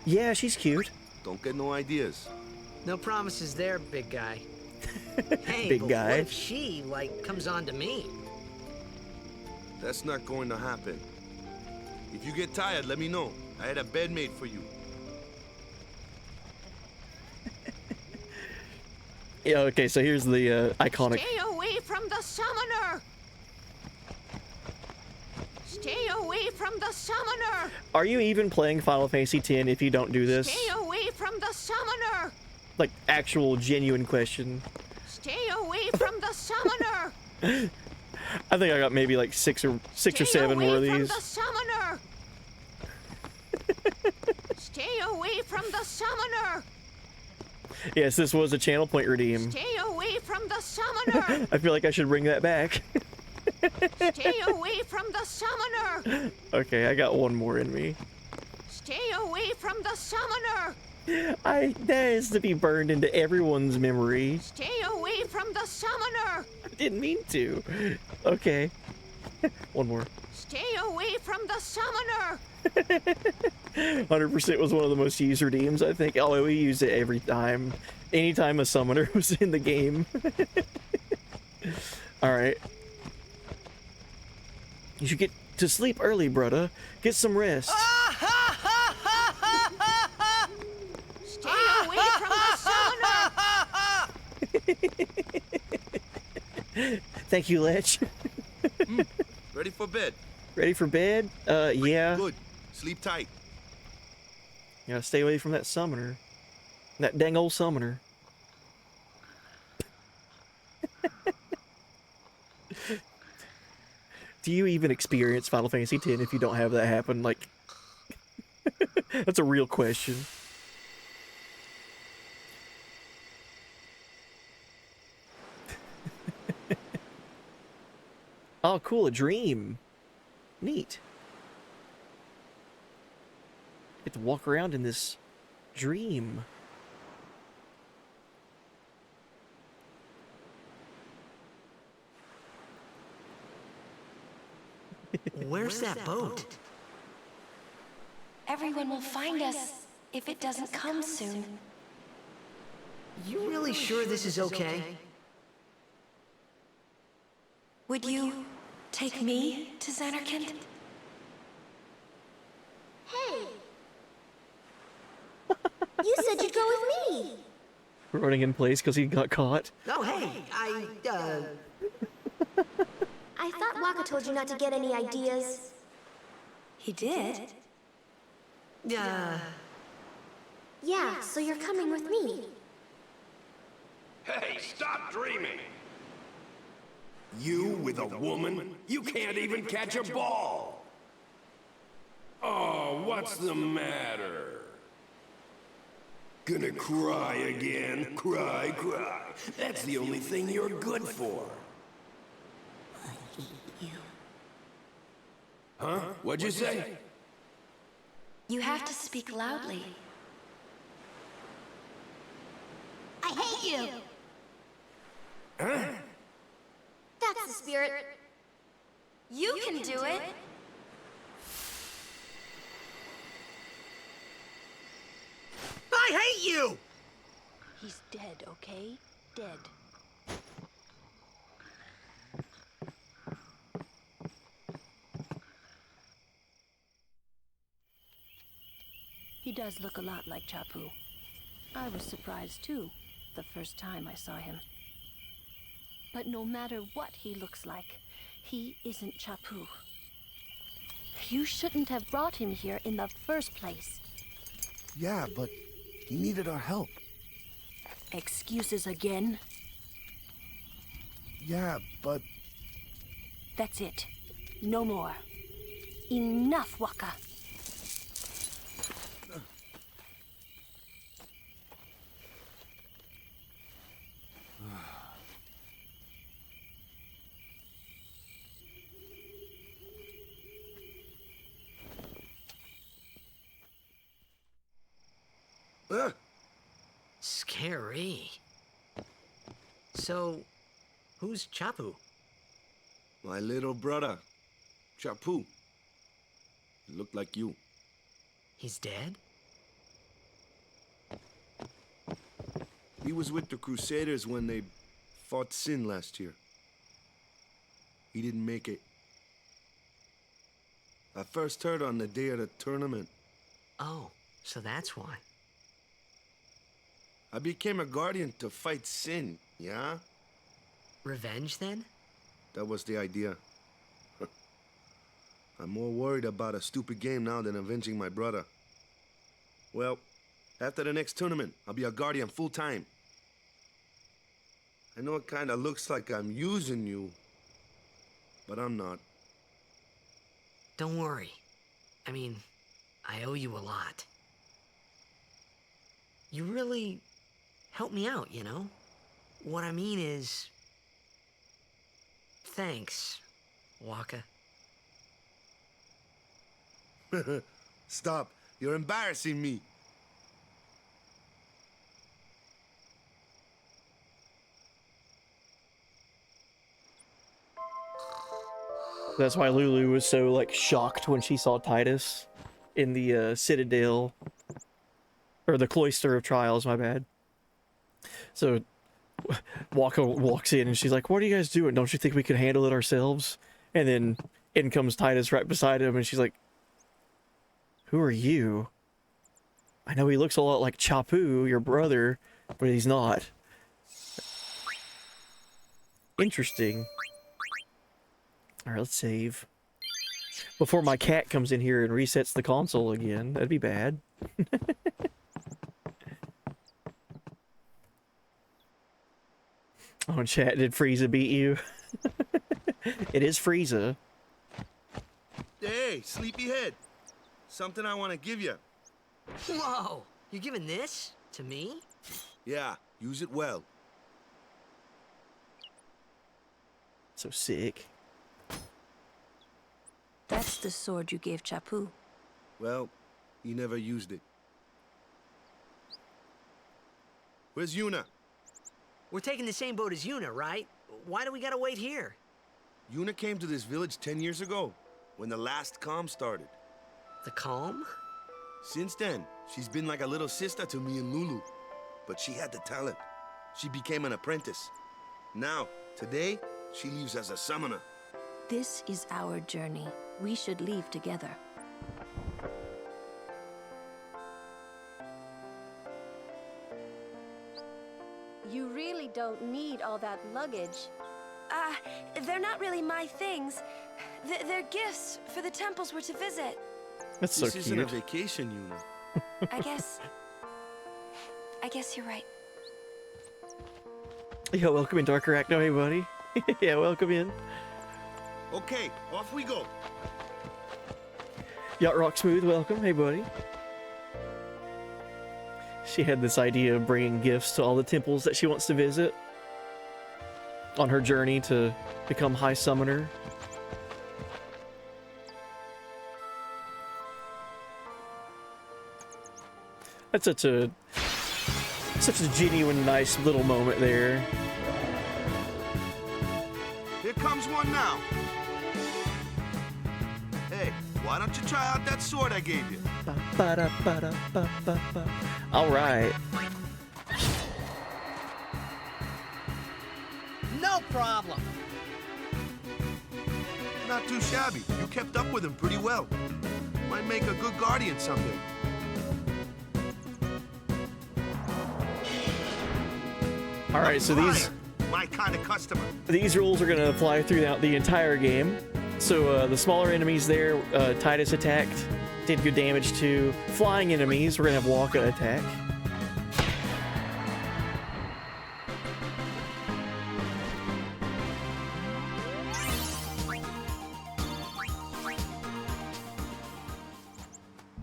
Speaker 3: Yeah, she's cute.
Speaker 7: Don't get no ideas.
Speaker 9: No promises there, big guy. Hey,
Speaker 3: Big
Speaker 9: but
Speaker 3: guy.
Speaker 9: what if she, like, comes on to me?
Speaker 7: That's not going to happen. If you get tired, let me know. I had a bed made for you.
Speaker 3: Yeah, okay, so here's the iconic.
Speaker 2: Stay away from the summoner! Stay away from the summoner!
Speaker 3: Are you even playing Final Fantasy X if you don't do this?
Speaker 2: Stay away from the summoner!
Speaker 3: Like, actual, genuine question.
Speaker 2: Stay away from the summoner!
Speaker 3: I think I got maybe like six or seven more of these.
Speaker 2: Stay away from the summoner! Stay away from the summoner!
Speaker 3: Yes, this was a channel point redeem.
Speaker 2: Stay away from the summoner!
Speaker 3: I feel like I should bring that back.
Speaker 2: Stay away from the summoner!
Speaker 3: Okay, I got one more in me.
Speaker 2: Stay away from the summoner!
Speaker 3: That is to be burned into everyone's memory.
Speaker 2: Stay away from the summoner!
Speaker 3: I didn't mean to. Okay. One more.
Speaker 2: Stay away from the summoner!
Speaker 3: 100% was one of the most used redeems, I think. Oh, we use it every time. Anytime a summoner was in the game. Alright. You should get to sleep early, brother. Get some rest.
Speaker 2: Stay away from the summoner!
Speaker 3: Thank you, Lech.
Speaker 7: Ready for bed?
Speaker 3: Ready for bed? Yeah.
Speaker 7: Good. Sleep tight.
Speaker 3: You gotta stay away from that summoner. That dang old summoner. Do you even experience Final Fantasy X if you don't have that happen? Like, that's a real question. Oh, cool, a dream. Neat. Get to walk around in this dream.
Speaker 9: Where's that boat?
Speaker 13: Everyone will find us if it doesn't come soon.
Speaker 9: You really sure this is okay?
Speaker 15: Would you take me to Xanarkand?
Speaker 5: Hey! You said you'd go with me!
Speaker 3: Running in place because he got caught.
Speaker 9: Oh, hey,
Speaker 5: I thought Waka told you not to get any ideas.
Speaker 15: He did?
Speaker 5: Yeah, so you're coming with me.
Speaker 14: Hey, stop dreaming! You with a woman? You can't even catch a ball! Oh, what's the matter? Gonna cry again? Cry, cry. That's the only thing you're good for. Huh? What'd you say?
Speaker 13: You have to speak loudly.
Speaker 5: I hate you!
Speaker 14: Huh?
Speaker 5: That's the spirit.
Speaker 13: You can do it.
Speaker 9: I hate you!
Speaker 13: He's dead, okay? Dead.
Speaker 18: He does look a lot like Chapu. I was surprised too, the first time I saw him. But no matter what he looks like, he isn't Chapu. You shouldn't have brought him here in the first place.
Speaker 12: Yeah, but he needed our help.
Speaker 18: Excuses again?
Speaker 12: Yeah, but...
Speaker 18: That's it. No more. Enough, Waka.
Speaker 9: Scary. So, who's Chapu?
Speaker 7: My little brother, Chapu. He looked like you.
Speaker 9: He's dead?
Speaker 7: He was with the Crusaders when they fought Sin last year. He didn't make it. I first heard on the day of the tournament.
Speaker 9: Oh, so that's why.
Speaker 7: I became a guardian to fight Sin, yeah?
Speaker 9: Revenge, then?
Speaker 7: That was the idea. I'm more worried about a stupid game now than avenging my brother. Well, after the next tournament, I'll be a guardian full-time. I know it kinda looks like I'm using you, but I'm not.
Speaker 9: Don't worry. I mean, I owe you a lot. You really helped me out, you know? What I mean is... Thanks, Waka.
Speaker 7: Stop. You're embarrassing me.
Speaker 3: That's why Lulu was so, like, shocked when she saw Titus in the Citadel, or the Cloister of Trials, my bad. So, Waka walks in and she's like, what are you guys doing? Don't you think we could handle it ourselves? And then in comes Titus right beside him and she's like, who are you? I know he looks a lot like Chapu, your brother, but he's not. Interesting. Alright, let's save. Before my cat comes in here and resets the console again. That'd be bad. Oh, chat, did Frieza beat you? It is Frieza.
Speaker 7: Hey, sleepyhead. Something I want to give you.
Speaker 9: Whoa! You're giving this to me?
Speaker 7: Yeah, use it well.
Speaker 3: So sick.
Speaker 15: That's the sword you gave Chapu.
Speaker 7: Well, he never used it. Where's Yuna?
Speaker 9: We're taking the same boat as Yuna, right? Why do we gotta wait here?
Speaker 7: Yuna came to this village 10 years ago, when the last calm started.
Speaker 9: The calm?
Speaker 7: Since then, she's been like a little sister to me and Lulu. But she had the talent. She became an apprentice. Now, today, she leaves as a summoner.
Speaker 15: This is our journey. We should leave together.
Speaker 19: You really don't need all that luggage.
Speaker 5: They're not really my things. They're gifts for the temples we're to visit.
Speaker 3: That's so
Speaker 7: This
Speaker 3: cute.
Speaker 7: isn't a vacation, Yuna.
Speaker 5: I guess you're right.
Speaker 3: Yo, welcome in, Dark Arachno. Hey, buddy. Yeah, welcome in.
Speaker 7: Okay, off we go.
Speaker 3: Yacht Rock Smooth, welcome. Hey, buddy. She had this idea of bringing gifts to all the temples that she wants to visit on her journey to become High Summoner. That's such a genuine, nice little moment there.
Speaker 7: Here comes one now. Hey, why don't you try out that sword I gave you?
Speaker 3: All right.
Speaker 9: No problem.
Speaker 7: Not too shabby. You kept up with him pretty well. Might make a good guardian someday.
Speaker 3: All right, so
Speaker 7: my kind of customer.
Speaker 3: these rules are going to apply throughout the entire game. So the smaller enemies there, Titus attacked, did good damage to. Flying enemies, we're going to have Waka attack.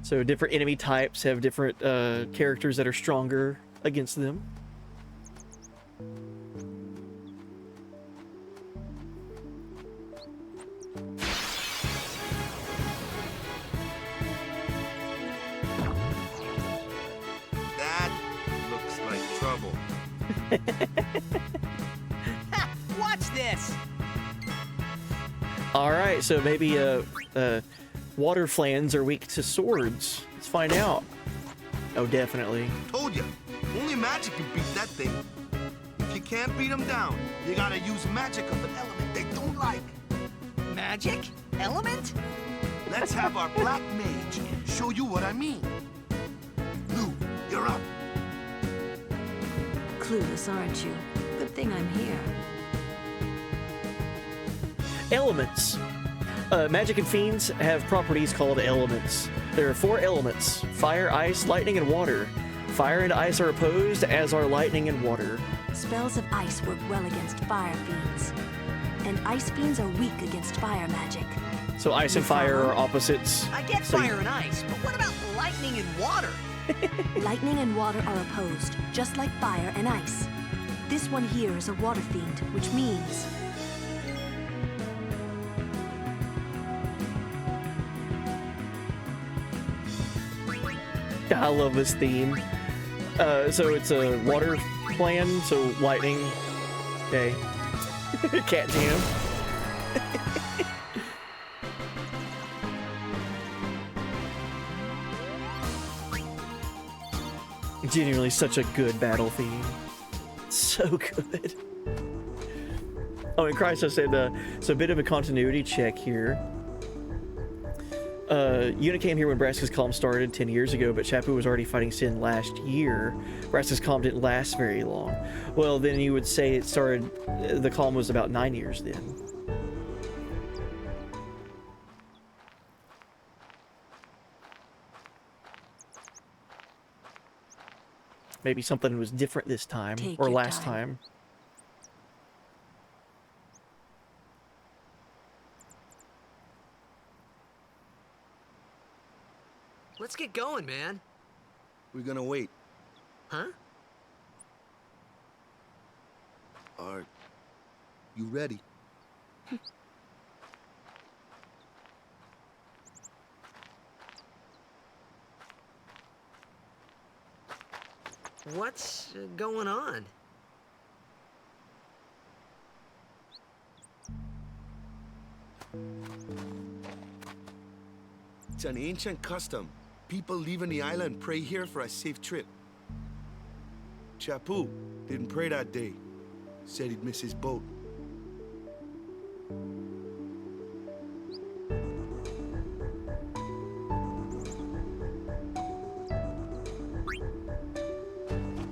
Speaker 3: So different enemy types have different characters that are stronger against them.
Speaker 7: That looks like trouble.
Speaker 9: Watch this!
Speaker 3: All right, so maybe water flans are weak to swords. Let's find out. Oh, definitely.
Speaker 7: Told ya, only magic can beat that thing. If you can't beat them down, you gotta use magic of an element they don't like.
Speaker 9: Magic? Element?
Speaker 7: Let's have our black mage show you what I mean. Lou, you're up.
Speaker 15: Clueless, aren't you? Good thing I'm here.
Speaker 3: Elements. Magic and fiends have properties called elements. There are 4 elements: fire, ice, lightning, and water. Fire and ice are opposed, as are lightning and water.
Speaker 15: Spells of ice work well against fire fiends. And ice fiends are weak against fire magic.
Speaker 3: So ice and fire are opposites.
Speaker 9: I get
Speaker 3: So
Speaker 9: fire and ice, but what about lightning and water?
Speaker 15: Lightning and water are opposed, just like fire and ice. This one here is a water fiend, which means...
Speaker 3: I love this theme. So it's a water plan, so lightning. Okay. Cat jam. Genuinely such a good battle theme. So good. Oh, and Christ, I said, so a bit of a continuity check here. Yuna came here when Braska's Calm started 10 years ago, but Chappu was already fighting Sin last year. Braska's Calm didn't last very long. Well, then you would say it started, the Calm was about 9 years then. Maybe something was different this time, or last time.
Speaker 9: Let's get going, man.
Speaker 7: We're gonna wait.
Speaker 9: Huh?
Speaker 7: Are you ready?
Speaker 9: What's going on?
Speaker 7: It's an ancient custom. People leaving the island pray here for a safe trip. Chappu didn't pray that day. Said he'd miss his boat.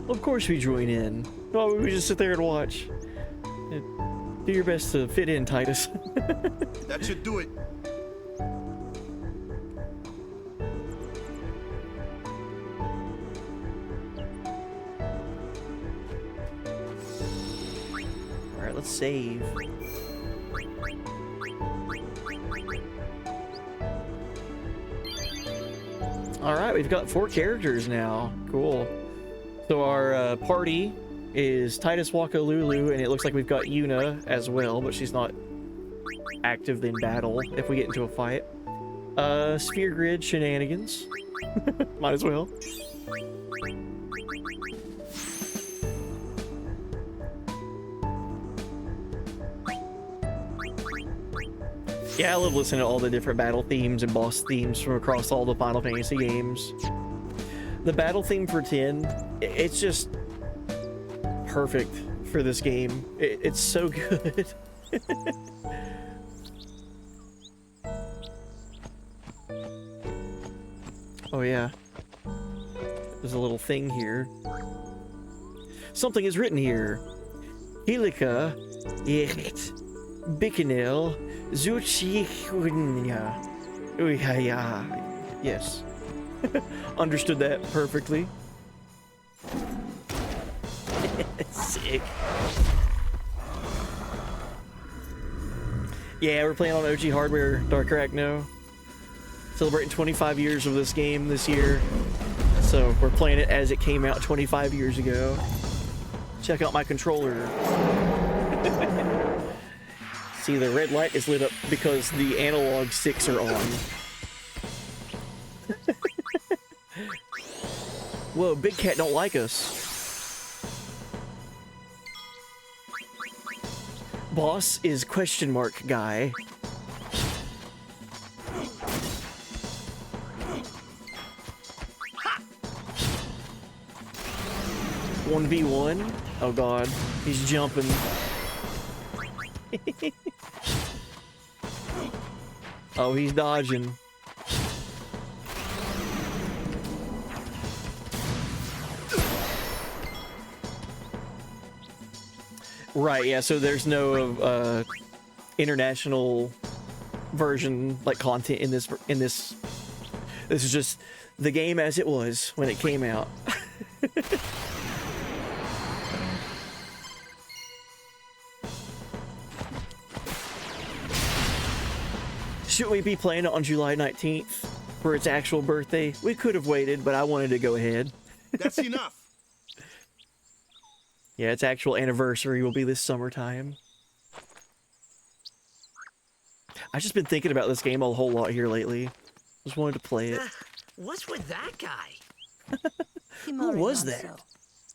Speaker 3: Of course we join in. Why would we just sit there and watch? Do your best to fit in, Titus.
Speaker 7: That should do it.
Speaker 3: Alright, let's save. Alright, we've got 4 characters now. Cool. So our party is Titus, Waka, Lulu, and it looks like we've got Yuna as well, but she's not active in battle if we get into a fight. Sphere grid shenanigans. Might as well. Yeah, I love listening to all the different battle themes and boss themes from across all the Final Fantasy games. The battle theme for 10, it's just perfect for this game. It's so good. Oh yeah. There's a little thing here. Something is written here. Hilika Yechit Bikinil Zuchihunya. Yes. Understood that perfectly. Sick. Yeah, we're playing on OG hardware, Dark Arachno. Celebrating 25 years of this game this year. So we're playing it as it came out 25 years ago. Check out my controller. See, the red light is lit up because the analog sticks are on. Whoa, Big Cat don't like us. Boss is question mark guy. 1v1? Oh god, he's jumping. Oh, he's dodging. Right, yeah, so there's no international version like content in this this is just the game as it was when it came out. Should we be playing it on July 19th for its actual birthday? We could have waited, but I wanted to go ahead.
Speaker 7: That's enough.
Speaker 3: Yeah, its actual anniversary will be this summertime. I've just been thinking about this game a whole lot here lately. Just wanted to play it.
Speaker 9: What's with that guy?
Speaker 3: Who was that?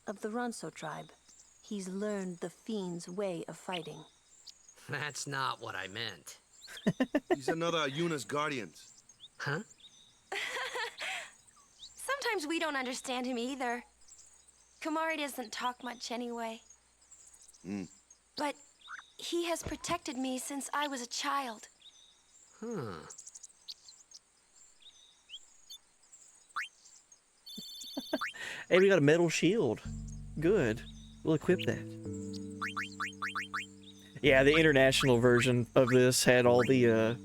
Speaker 18: Of the Ronso tribe. He's learned the fiend's way of fighting.
Speaker 9: That's not what I meant.
Speaker 7: He's another Yuna's guardians.
Speaker 9: Huh?
Speaker 5: Sometimes we don't understand him either. Kumari doesn't talk much anyway. But he has protected me since I was a child.
Speaker 3: Hey, we got a metal shield. Good. We'll equip that. Yeah, the international version of this had all the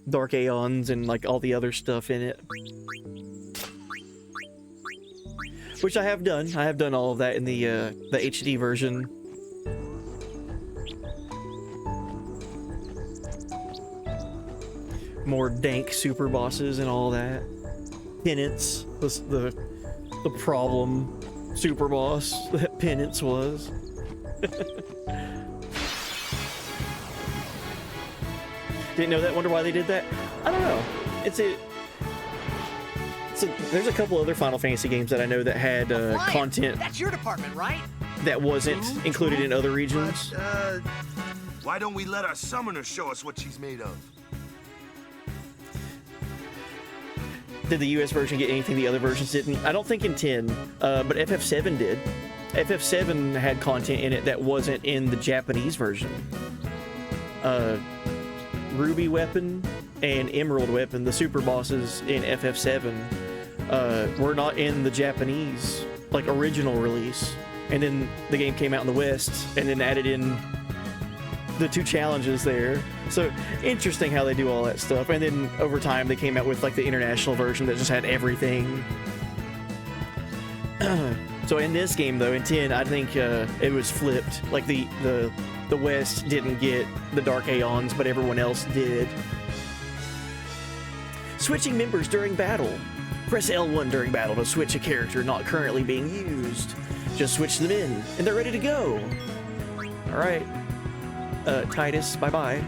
Speaker 3: Dark Aeons and like all the other stuff in it. Which I have done. I have done all of that in the HD version. More dank super bosses and all that. Penance, the problem super boss that Penance was. Didn't know that? Wonder why they did that? I don't know. There's a couple other Final Fantasy games that I know that had content.
Speaker 9: That's your department, right?
Speaker 3: That wasn't included in other regions.
Speaker 7: Why don't we let our summoner show us what she's made of?
Speaker 3: Did the US version get anything the other versions didn't? I don't think in 10, but FF7 did. FF7 had content in it that wasn't in the Japanese version. Ruby Weapon and Emerald Weapon, the super bosses in FF7, were not in the Japanese, like, original release. And then the game came out in the West, and then added in the 2 challenges there. So, interesting how they do all that stuff. And then, over time, they came out with, like, the international version that just had everything. So, in this game, though, in 10, I think it was flipped. Like, the West didn't get the Dark Aeons, but everyone else did. Switching members during battle. Press L1 during battle to switch a character not currently being used. Just switch them in, and they're ready to go. Alright. Titus, bye-bye.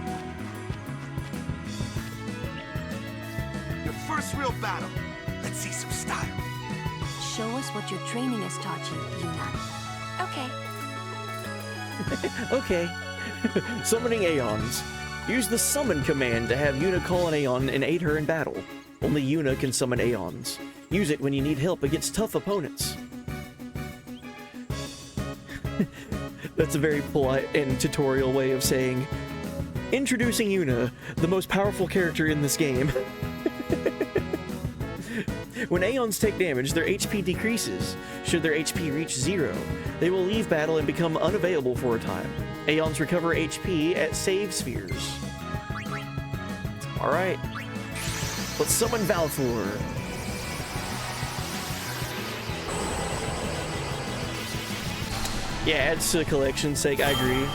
Speaker 7: Your first real battle. Let's see some style.
Speaker 15: Show us what your training has taught you, Yuna.
Speaker 5: Okay.
Speaker 3: Okay. Summoning Aeons. Use the summon command to have Yuna call an Aeon and aid her in battle. Only Yuna can summon Aeons. Use it when you need help against tough opponents. That's a very polite and tutorial way of saying, introducing Yuna, the most powerful character in this game. When Aeons take damage, their HP decreases. Should their HP reach 0, they will leave battle and become unavailable for a time. Aeons recover HP at save spheres. Alright. Let's summon Valthor. Yeah, adds to the collection's sake, I agree.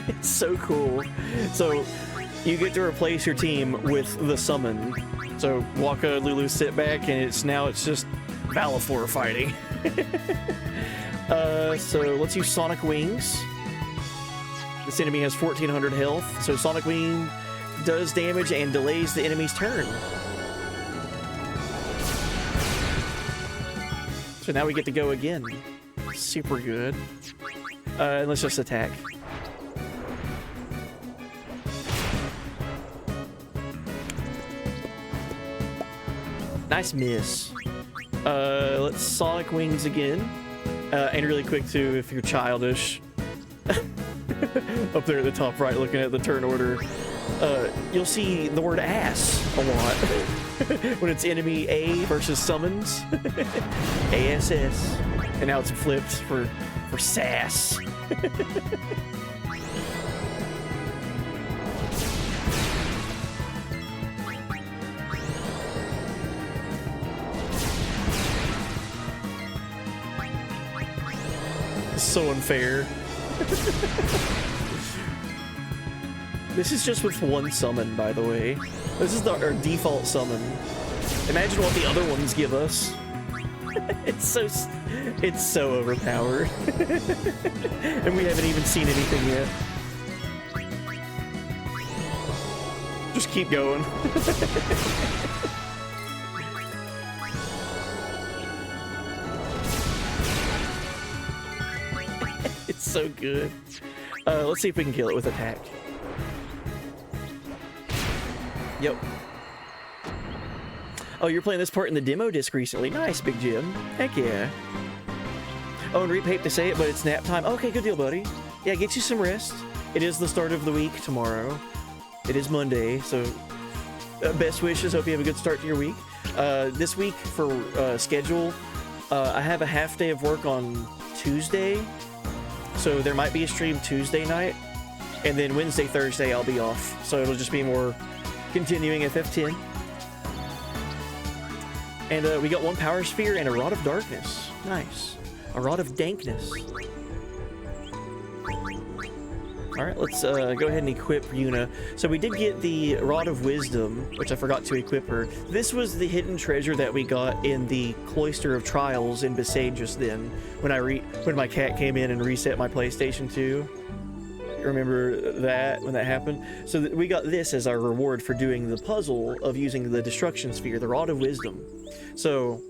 Speaker 3: It's so cool. So, you get to replace your team with the summon. So, Waka, Lulu sit back, and it's just Valthor fighting. So let's use Sonic Wings. This enemy has 1400 health, so Sonic Wing does damage and delays the enemy's turn. So now we get to go again. Super good. And let's just attack. Nice miss. Let's Sonic Wings again. And really quick too, if you're childish. Up there at the top right, looking at the turn order. You'll see the word ass a lot. When it's enemy A versus summons. ASS. And now it's flipped for sass. So unfair. This is just with one summon, by the way. This is our default summon. Imagine what the other ones give us. It's so overpowered. And we haven't even seen anything yet. Just keep going. It's so good. Let's see if we can kill it with attack. Yep. Oh, you're playing this part in the demo disc recently. Nice, Big Jim. Heck yeah. Oh, and hate to say it, but it's nap time. Okay, good deal, buddy. Yeah, get you some rest. It is the start of the week tomorrow. It is Monday, so best wishes. Hope you have a good start to your week. This week for schedule, I have a half day of work on Tuesday, so there might be a stream Tuesday night, and then Wednesday, Thursday I'll be off. So it'll just be more continuing FF10. And we got one Power Sphere and a Rod of Darkness. Nice. A Rod of Dankness. Alright, let's go ahead and equip Yuna. So we did get the Rod of Wisdom, which I forgot to equip her. This was the hidden treasure that we got in the Cloister of Trials in Besaid just then, when my cat came in and reset my PlayStation 2. Remember that, when that happened? So we got this as our reward for doing the puzzle of using the Destruction Sphere, the Rod of Wisdom. So,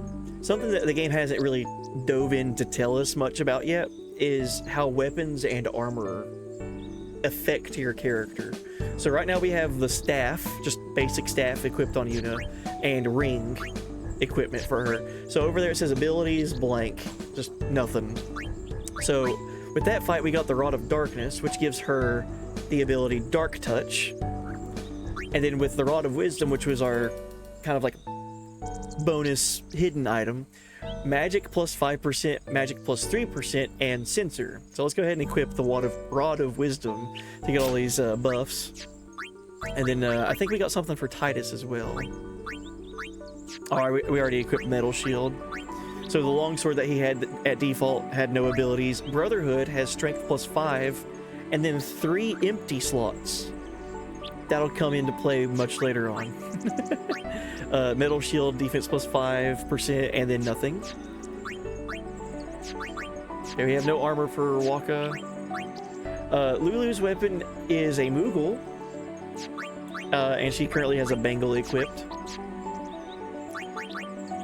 Speaker 3: something that the game hasn't really dove in to tell us much about yet is how weapons and armor affect your character. So right now we have the staff, just basic staff equipped on Yuna, and ring equipment for her. So over there it says abilities, blank, just nothing. So with that fight we got the Rod of Darkness, which gives her the ability Dark Touch. And then with the Rod of Wisdom, which was our kind of like bonus hidden item, Magic plus 5%, Magic plus 3%, and Sensor. So let's go ahead and equip the Rod of Wisdom to get all these buffs. And then I think we got something for Titus as well. Alright, we already equipped Metal Shield. So the longsword that he had at default had no abilities. Brotherhood has Strength plus 5, and then 3 empty slots. That'll come into play much later on. Metal Shield, defense plus 5%, and then nothing. Okay, we have no armor for Waka. Lulu's weapon is a Moogle, and she currently has a Bangle equipped.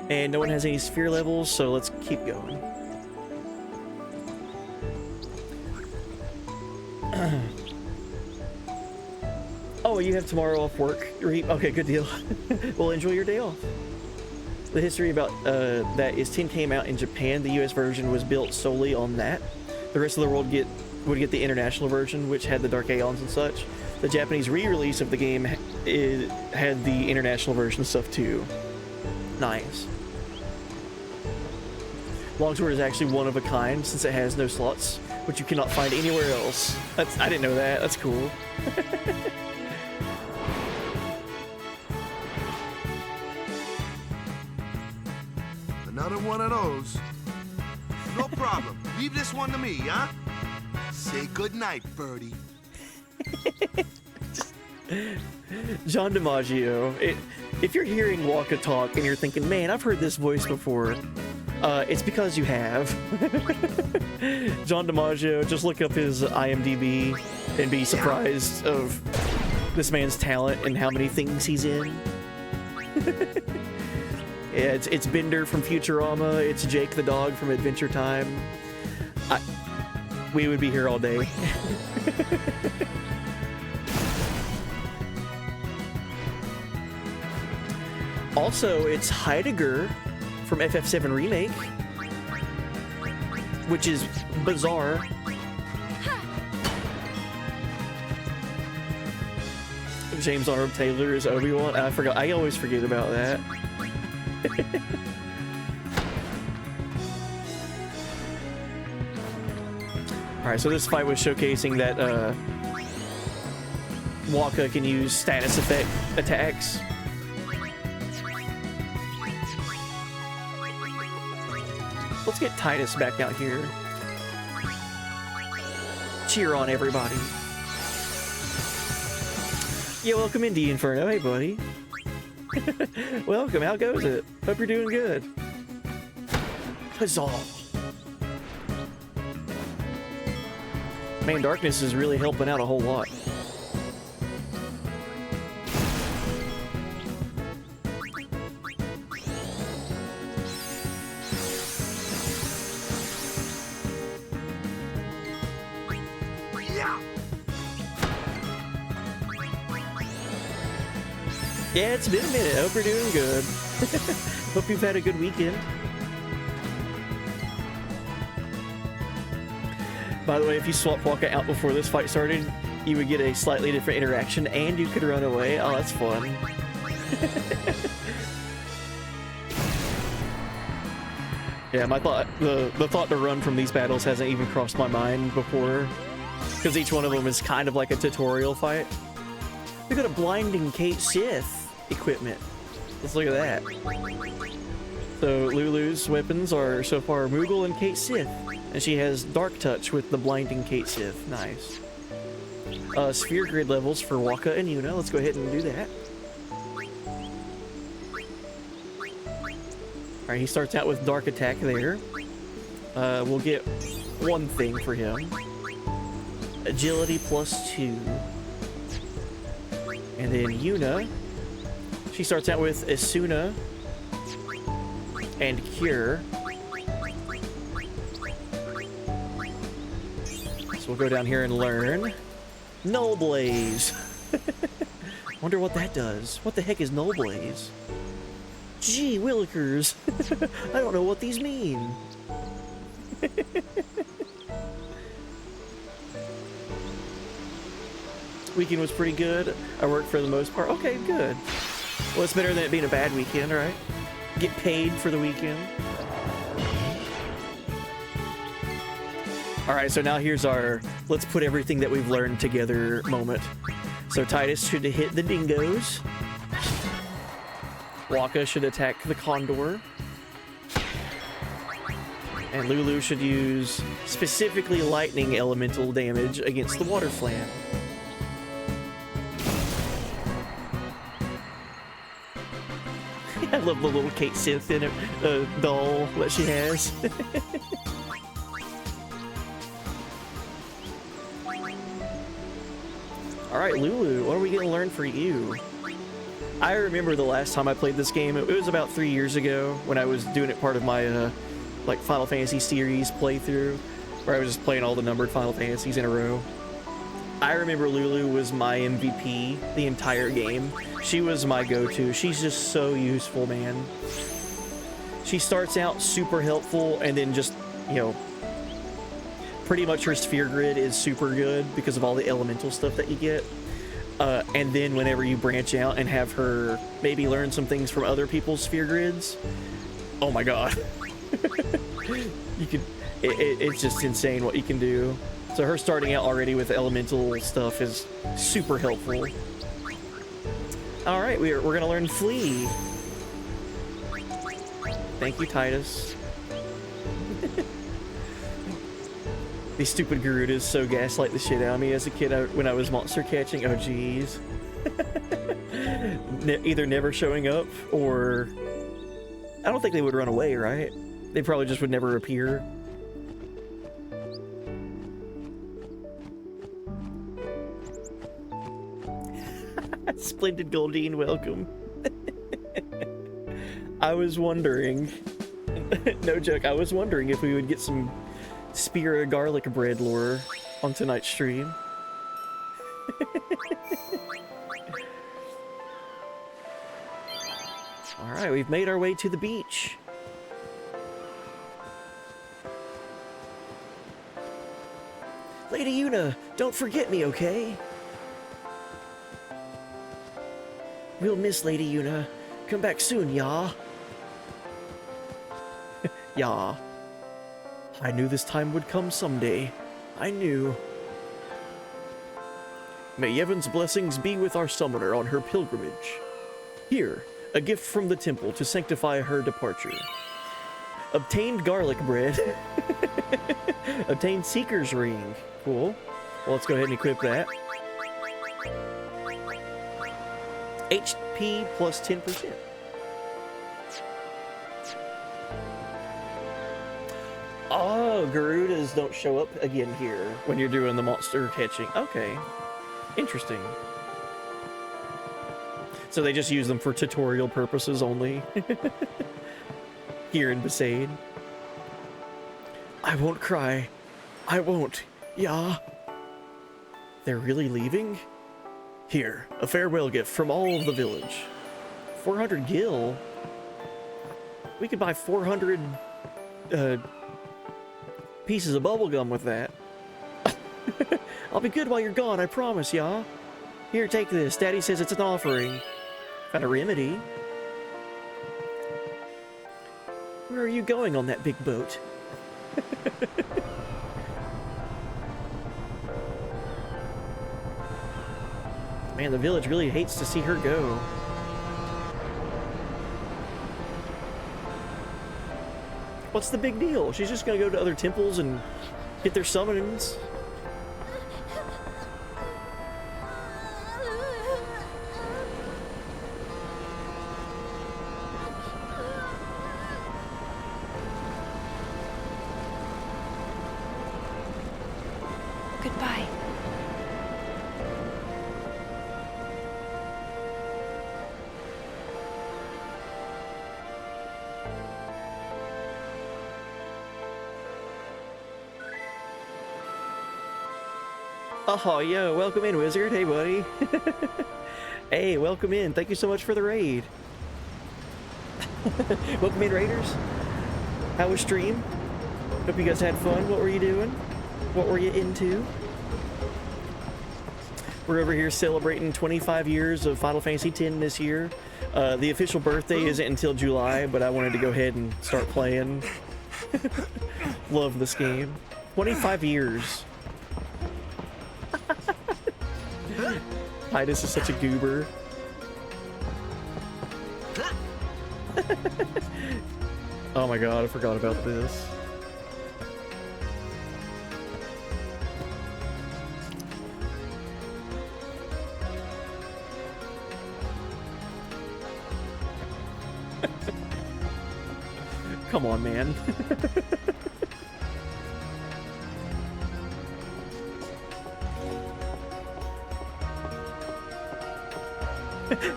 Speaker 3: And no one has any sphere levels, so let's keep going. Oh, you have tomorrow off work? Okay, good deal. Well, enjoy your day off. The history about that is 10 came out in Japan. The US version was built solely on that. The rest of the world would get the international version, which had the Dark Aeons and such. The Japanese re-release of the game had the international version stuff too. Nice. Longsword is actually one of a kind since it has no slots, which you cannot find anywhere else. I didn't know that. That's cool.
Speaker 7: Another one of those. No problem. Leave this one to me, huh? Say goodnight, birdie.
Speaker 3: John DiMaggio. If you're hearing Waka talk and you're thinking, man, I've heard this voice before, it's because you have. John DiMaggio, just look up his IMDb and be surprised of this man's talent and how many things he's in. Yeah, it's Bender from Futurama, it's Jake the dog from Adventure Time. we would be here all day. Also, it's Heidegger from FF7 Remake, which is bizarre. James Arnold Taylor is Obi-Wan. I forgot. I always forget about that. Alright, so this fight was showcasing that Waka can use status effect attacks. Let's get Titus back out here. Cheer on everybody. Yeah, welcome into Inferno. Hey, buddy. Welcome. How goes it? Hope you're doing good. Huzzah. Man, Darkness is really helping out a whole lot. Yeah, it's been a minute. Hope you're doing good. Hope you've had a good weekend. By the way, if you swap Waka out before this fight started, you would get a slightly different interaction and you could run away. Oh, that's fun. Yeah, the thought to run from these battles hasn't even crossed my mind before, because each one of them is kind of like a tutorial fight. We got a blinding Kate Sith equipment. Let's look at that. So Lulu's weapons are so far Moogle and Kate Sith, and she has Dark Touch with the blinding Kate Sith. Nice. Sphere grid levels for Waka and Yuna. Let's go ahead and do that. Alright, he starts out with Dark Attack there. We'll get one thing for him. Agility +2. And then Yuna, she starts out with Asuna and Cure. So we'll go down here and learn Null Blaze. Wonder what that does. What the heck is Null Blaze? Gee willikers. I don't know what these mean. Weekend was pretty good. I worked for the most part. Okay, good. Well, it's better than it being a bad weekend, right? Get paid for the weekend. Alright, so now here's our let's put everything that we've learned together moment. So Titus should hit the dingoes. Waka should attack the condor. And Lulu should use specifically lightning elemental damage against the water flan. I love the little Kate Sith in it, doll that she has. Alright, Lulu, what are we going to learn for you? I remember the last time I played this game, it was about 3 years ago when I was doing it part of my like Final Fantasy series playthrough, where I was just playing all the numbered Final Fantasies in a row. I remember Lulu was my MVP the entire game. She was my go-to. She's just so useful, man. She starts out super helpful and then just, you know, pretty much her sphere grid is super good because of all the elemental stuff that you get. And then whenever you branch out and have her maybe learn some things from other people's sphere grids, oh my god. You could, it's just insane what you can do. So her starting out already with elemental stuff is super helpful. Alright, we're gonna learn Flee. Thank you, Titus. These stupid Garudas so gaslight the shit out of me as a kid when I was monster catching. Oh, jeez. Either never showing up or... I don't think they would run away, right? They probably just would never appear. Splendid Goldine, welcome. I was wondering... no joke, I was wondering if we would get some Spira garlic bread lore on tonight's stream. Alright, we've made our way to the beach. Lady Yuna, don't forget me, okay? We'll miss Lady Yuna. Come back soon, ya. Ya. I knew this time would come someday. I knew. May Yevon's blessings be with our summoner on her pilgrimage. Here, a gift from the temple to sanctify her departure. Obtained garlic bread. Obtained Seeker's Ring. Cool. Well, let's go ahead and equip that. HP plus 10%. Oh, Garudas don't show up again here when you're doing the monster catching. Okay. Interesting. So they just use them for tutorial purposes only. Here in Besaid. I won't cry. I won't. Yeah. They're really leaving? Here, a farewell gift from all of the village. 400 gil? We could buy 400 pieces of bubblegum with that. I'll be good while you're gone, I promise, y'all. Here, take this. Daddy says it's an offering. Got a remedy. Where are you going on that big boat? Man, the village really hates to see her go. What's the big deal? She's just gonna go to other temples and get their summonings.
Speaker 15: Goodbye.
Speaker 3: Oh, yo, welcome in, Wizard. Hey, buddy. Hey, welcome in. Thank you so much for the raid. Welcome in, Raiders. How was stream? Hope you guys had fun. What were you doing? What were you into? We're over here celebrating 25 years of Final Fantasy X this year. The official birthday isn't until July, but I wanted to go ahead and start playing. Love this game. 25 years. Titus is such a goober. Oh my god, I forgot about this. Come on, man.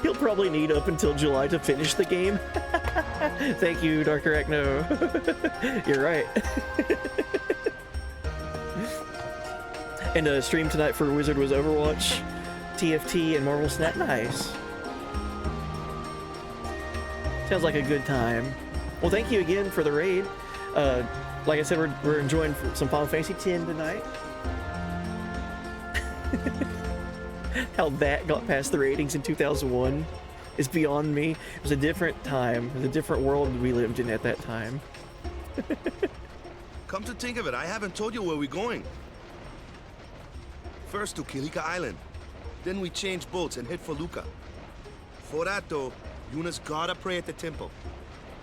Speaker 3: He'll probably need up until July to finish the game. Thank you, Darker Arachno. You're right. And stream tonight for Wizard was Overwatch, TFT, and Marvel Snap. Nice. Sounds like a good time. Well, thank you again for the raid. Like I said, we're enjoying some Final Fantasy X tonight. How that got past the ratings in 2001 is beyond me. It was a different time. It was a different world we lived in at that time.
Speaker 7: Come to think of it, I haven't told you where we're going. First to Kilika Island. Then we change boats and head for Luca. For that though, Yuna's gotta pray at the temple.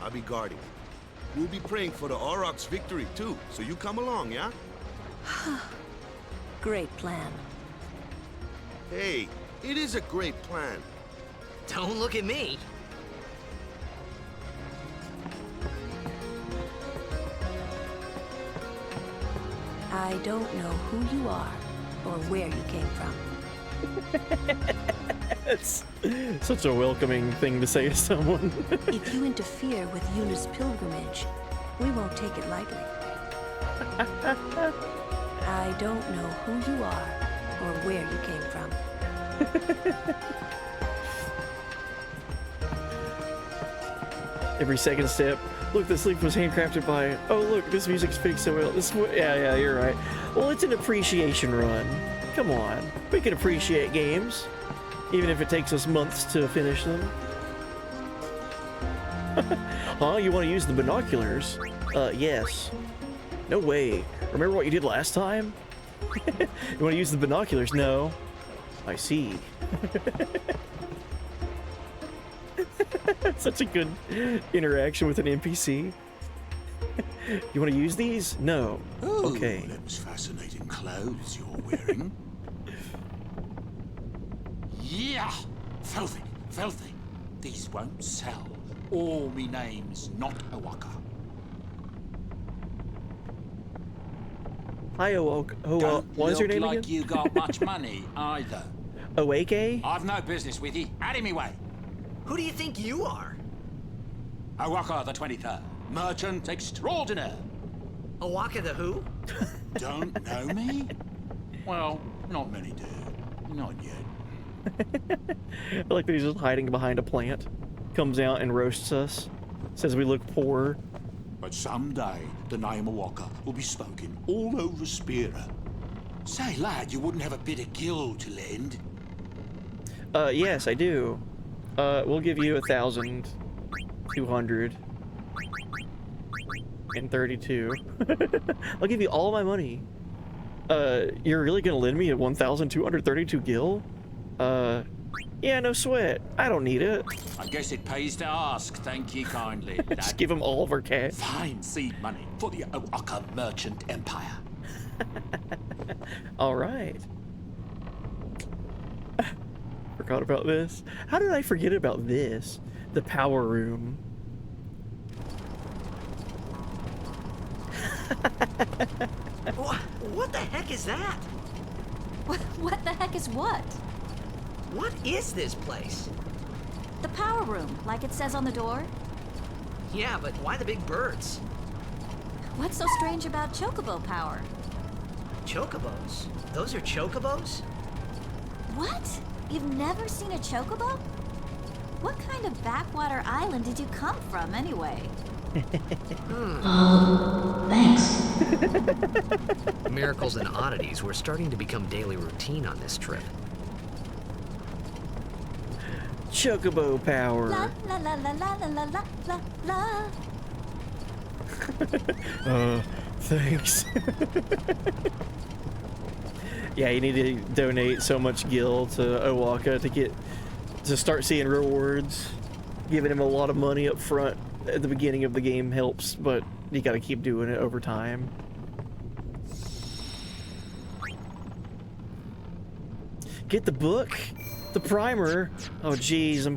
Speaker 7: I'll be guarding. We'll be praying for the Aurochs' victory too, so you come along, yeah?
Speaker 18: Great plan.
Speaker 7: Hey, it is a great plan.
Speaker 9: Don't look at me.
Speaker 18: I don't know who you are or where you came from.
Speaker 3: It's such a welcoming thing to say to someone.
Speaker 18: If you interfere with Yuna's pilgrimage, we won't take it lightly.
Speaker 15: I don't know who you are or where you came from.
Speaker 3: Every second step. Look, this leaf was handcrafted by. Oh, look, this music's fixed so well. Yeah, you're right. Well, it's an appreciation run. Come on, we can appreciate games, even if it takes us months to finish them. Huh? You want to use the binoculars? Yes. No way. Remember what you did last time? You want to use the binoculars? No. I see. Such a good interaction with an NPC. You want to use these? No.
Speaker 14: Oh,
Speaker 3: okay.
Speaker 14: those fascinating clothes you're wearing. Yeah! Filthy, filthy. These won't sell. Or me name's not Owaka.
Speaker 3: Hi, Owaka. What is your name
Speaker 14: like
Speaker 3: again?
Speaker 14: you got much money either.
Speaker 3: Owake?
Speaker 14: I've no business with you. Out of me way.
Speaker 9: Who do you think you are?
Speaker 14: Owaka the 23rd. Merchant extraordinaire.
Speaker 9: Owaka the who?
Speaker 14: Don't know me? Well, not many do. Not yet.
Speaker 3: I like that he's just hiding behind a plant. Comes out and roasts us. Says we look poor.
Speaker 14: But someday, the name Owaka will be spoken all over Spira. Say, lad, you wouldn't have a bit of gil to lend?
Speaker 3: Yes, I do. We'll give you 1,232. I'll give you all my money. You're really gonna lend me a 1,232 gil? Yeah, no sweat. I don't need it.
Speaker 14: I guess it pays to ask. Thank you kindly.
Speaker 3: Just give him all of our cash.
Speaker 14: Fine seed money for the Owaka merchant empire.
Speaker 3: All right. Forgot about this. How did I forget about this? The power room.
Speaker 9: What the heck is that?
Speaker 2: What the heck is what?
Speaker 9: What is this place?
Speaker 2: The power room, like it says on the door.
Speaker 9: Yeah, but why the big birds?
Speaker 2: What's so strange about chocobo power?
Speaker 9: Chocobos? Those are chocobos?
Speaker 2: What? You've never seen a chocobo? What kind of backwater island did you come from, anyway?
Speaker 4: Thanks. Miracles and oddities were starting to become daily routine on this trip.
Speaker 3: Chocobo power.
Speaker 2: La la la la la la la la la.
Speaker 3: Thanks. Yeah, you need to donate so much gil to Owaka to start seeing rewards. Giving him a lot of money up front at the beginning of the game helps, but you gotta keep doing it over time. Get the book? The primer? Oh jeez,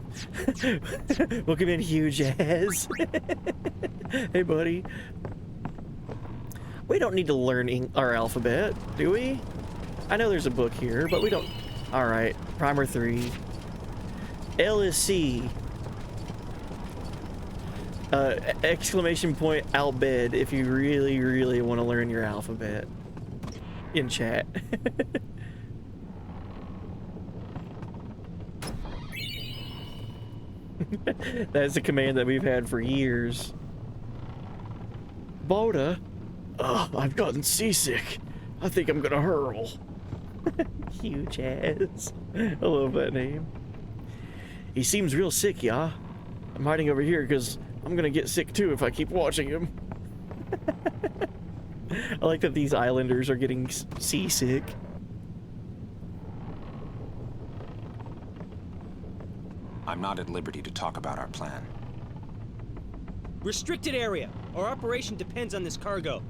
Speaker 3: look at me in huge ass. Hey buddy. We don't need to learn our alphabet, do we? I know there's a book here, but we don't. Alright, primer 3. L is C. Exclamation point Albed if you really, really want to learn your alphabet. In chat. That's a command that we've had for years. Boda? Oh, I've gotten seasick. I think I'm gonna hurl. Huge ass. I love that name. He seems real sick, yeah. I'm hiding over here because I'm gonna get sick too if I keep watching him. I like that these islanders are getting seasick.
Speaker 10: I'm not at liberty to talk about our plan.
Speaker 11: Restricted area. Our operation depends on this cargo.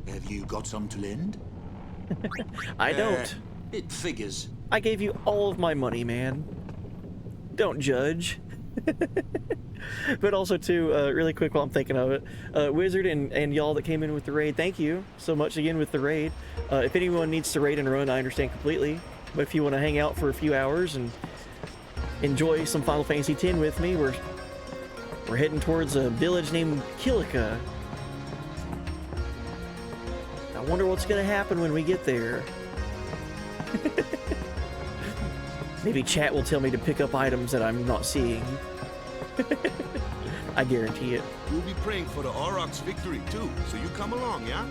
Speaker 14: Have you got some to lend?
Speaker 3: I don't.
Speaker 14: It figures.
Speaker 3: I gave you all of my money, man. Don't judge. But also, too, really quick while I'm thinking of it, Wizard and y'all that came in with the raid, thank you so much again with the raid. If anyone needs to raid and run, I understand completely. But if you want to hang out for a few hours and enjoy some Final Fantasy X with me, we're We're heading towards a village named Kilika. I wonder what's gonna happen when we get there. Maybe chat will tell me to pick up items that I'm not seeing. I guarantee it.
Speaker 7: We'll be praying for the Aurochs' victory too, so you come along, yeah?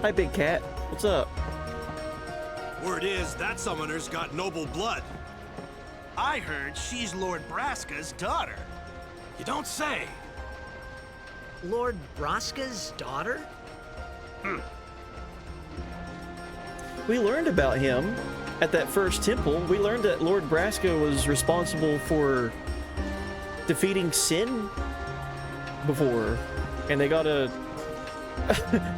Speaker 3: Hi, Big Cat. What's up?
Speaker 20: Word is that summoner's got noble blood. I heard she's Lord Braska's daughter. You don't say.
Speaker 9: Lord Braska's daughter?
Speaker 3: We learned about him at that first temple. We learned that Lord Braska was responsible for defeating sin before, and they got a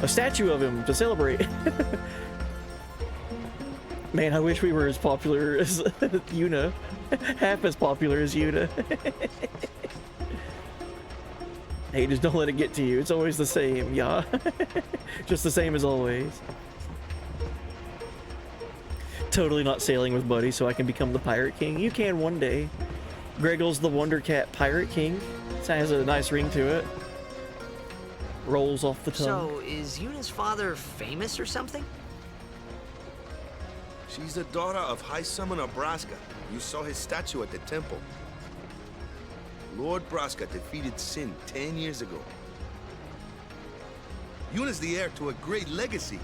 Speaker 3: statue of him to celebrate. Man, I wish we were as popular as Yuna. Half as popular as Yuna. Hey, just don't let it get to you. It's always the same, yeah. Just the same as always. Totally not sailing with Buddy so I can become the Pirate King. You can one day. Greggle's the Wonder Cat Pirate King. It has a nice ring to it. Rolls off the tongue.
Speaker 9: So, is Yuna's father famous or something?
Speaker 7: She's the daughter of High Summoner Braska. You saw his statue at the temple. Lord Braska defeated Sin 10 years ago. Yuna's the heir to a great legacy.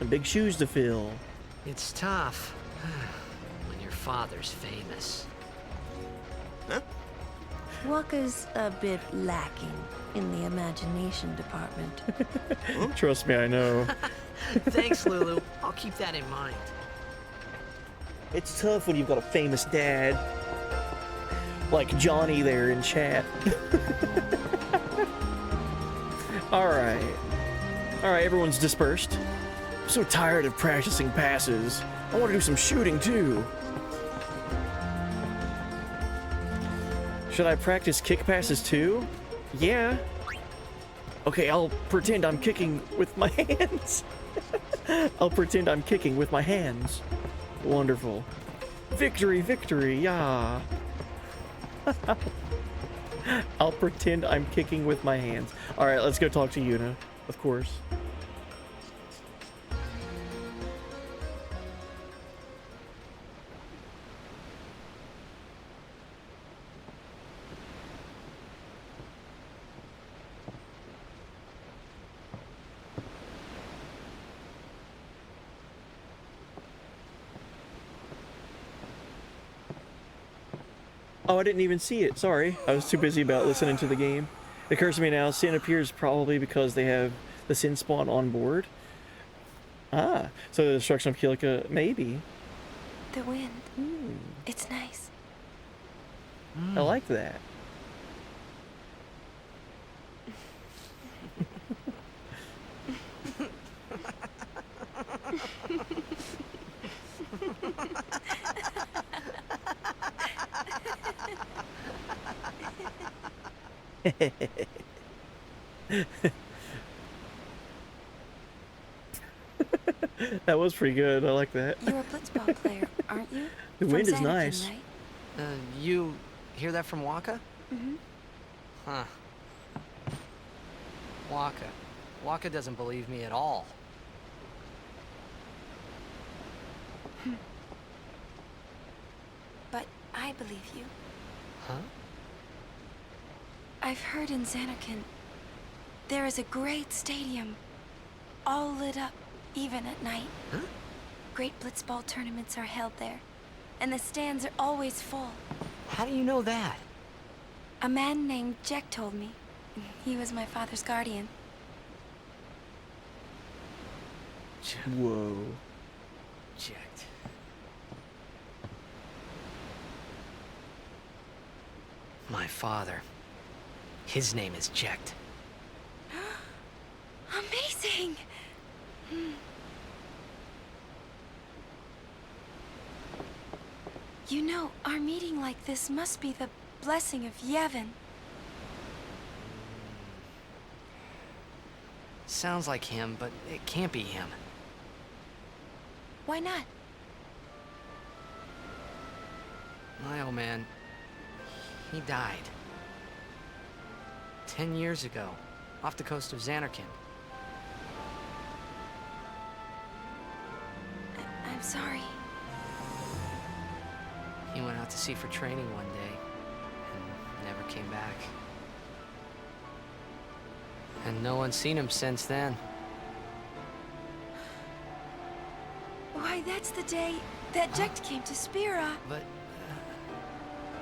Speaker 3: And big shoes to fill.
Speaker 9: It's tough when your father's famous.
Speaker 7: Huh?
Speaker 18: Waka's a bit lacking in the imagination department.
Speaker 3: Trust me, I know.
Speaker 9: Thanks, Lulu. I'll keep that in mind.
Speaker 3: It's tough when you've got a famous dad. Like Johnny there in chat. Alright. Alright, everyone's dispersed. I'm so tired of practicing passes. I want to do some shooting too. Should I practice kick passes too? Yeah. Okay, I'll pretend I'm kicking with my hands. I'll pretend I'm kicking with my hands. Wonderful. Victory, victory, yeah. I'll pretend I'm kicking with my hands. Alright, let's go talk to Yuna, of course. Oh, I didn't even see it. Sorry. I was too busy about listening to the game. It occurs to me now, Sin appears probably because they have the Sin spawn on board. Ah, so the destruction of Kilika, maybe.
Speaker 16: The wind. It's nice.
Speaker 3: I like that. That was pretty good. I like that.
Speaker 16: You're a blitzball player, aren't you?
Speaker 3: The wind is nice.
Speaker 16: Right?
Speaker 9: You hear that from Waka?
Speaker 16: Mm-hmm.
Speaker 9: Huh. Waka. Waka doesn't believe me at all.
Speaker 16: But I believe you.
Speaker 9: Huh?
Speaker 16: I've heard in Xanarkand there is a great stadium, all lit up, even at night.
Speaker 9: Huh?
Speaker 16: Great blitzball tournaments are held there, and the stands are always full.
Speaker 9: How do you know that?
Speaker 16: A man named Jack told me. He was my father's guardian.
Speaker 3: Whoa.
Speaker 9: Jacked. My father. His name is Jecht.
Speaker 16: Amazing! You know, our meeting like this must be the blessing of Yevon.
Speaker 9: Sounds like him, but it can't be him.
Speaker 16: Why not?
Speaker 9: My old man, he died 10 years ago, off the coast of Xanarkand.
Speaker 16: I'm sorry.
Speaker 9: He went out to sea for training one day and never came back. And no one's seen him since then.
Speaker 16: Why, that's the day that Jecht came to Spira.
Speaker 9: But...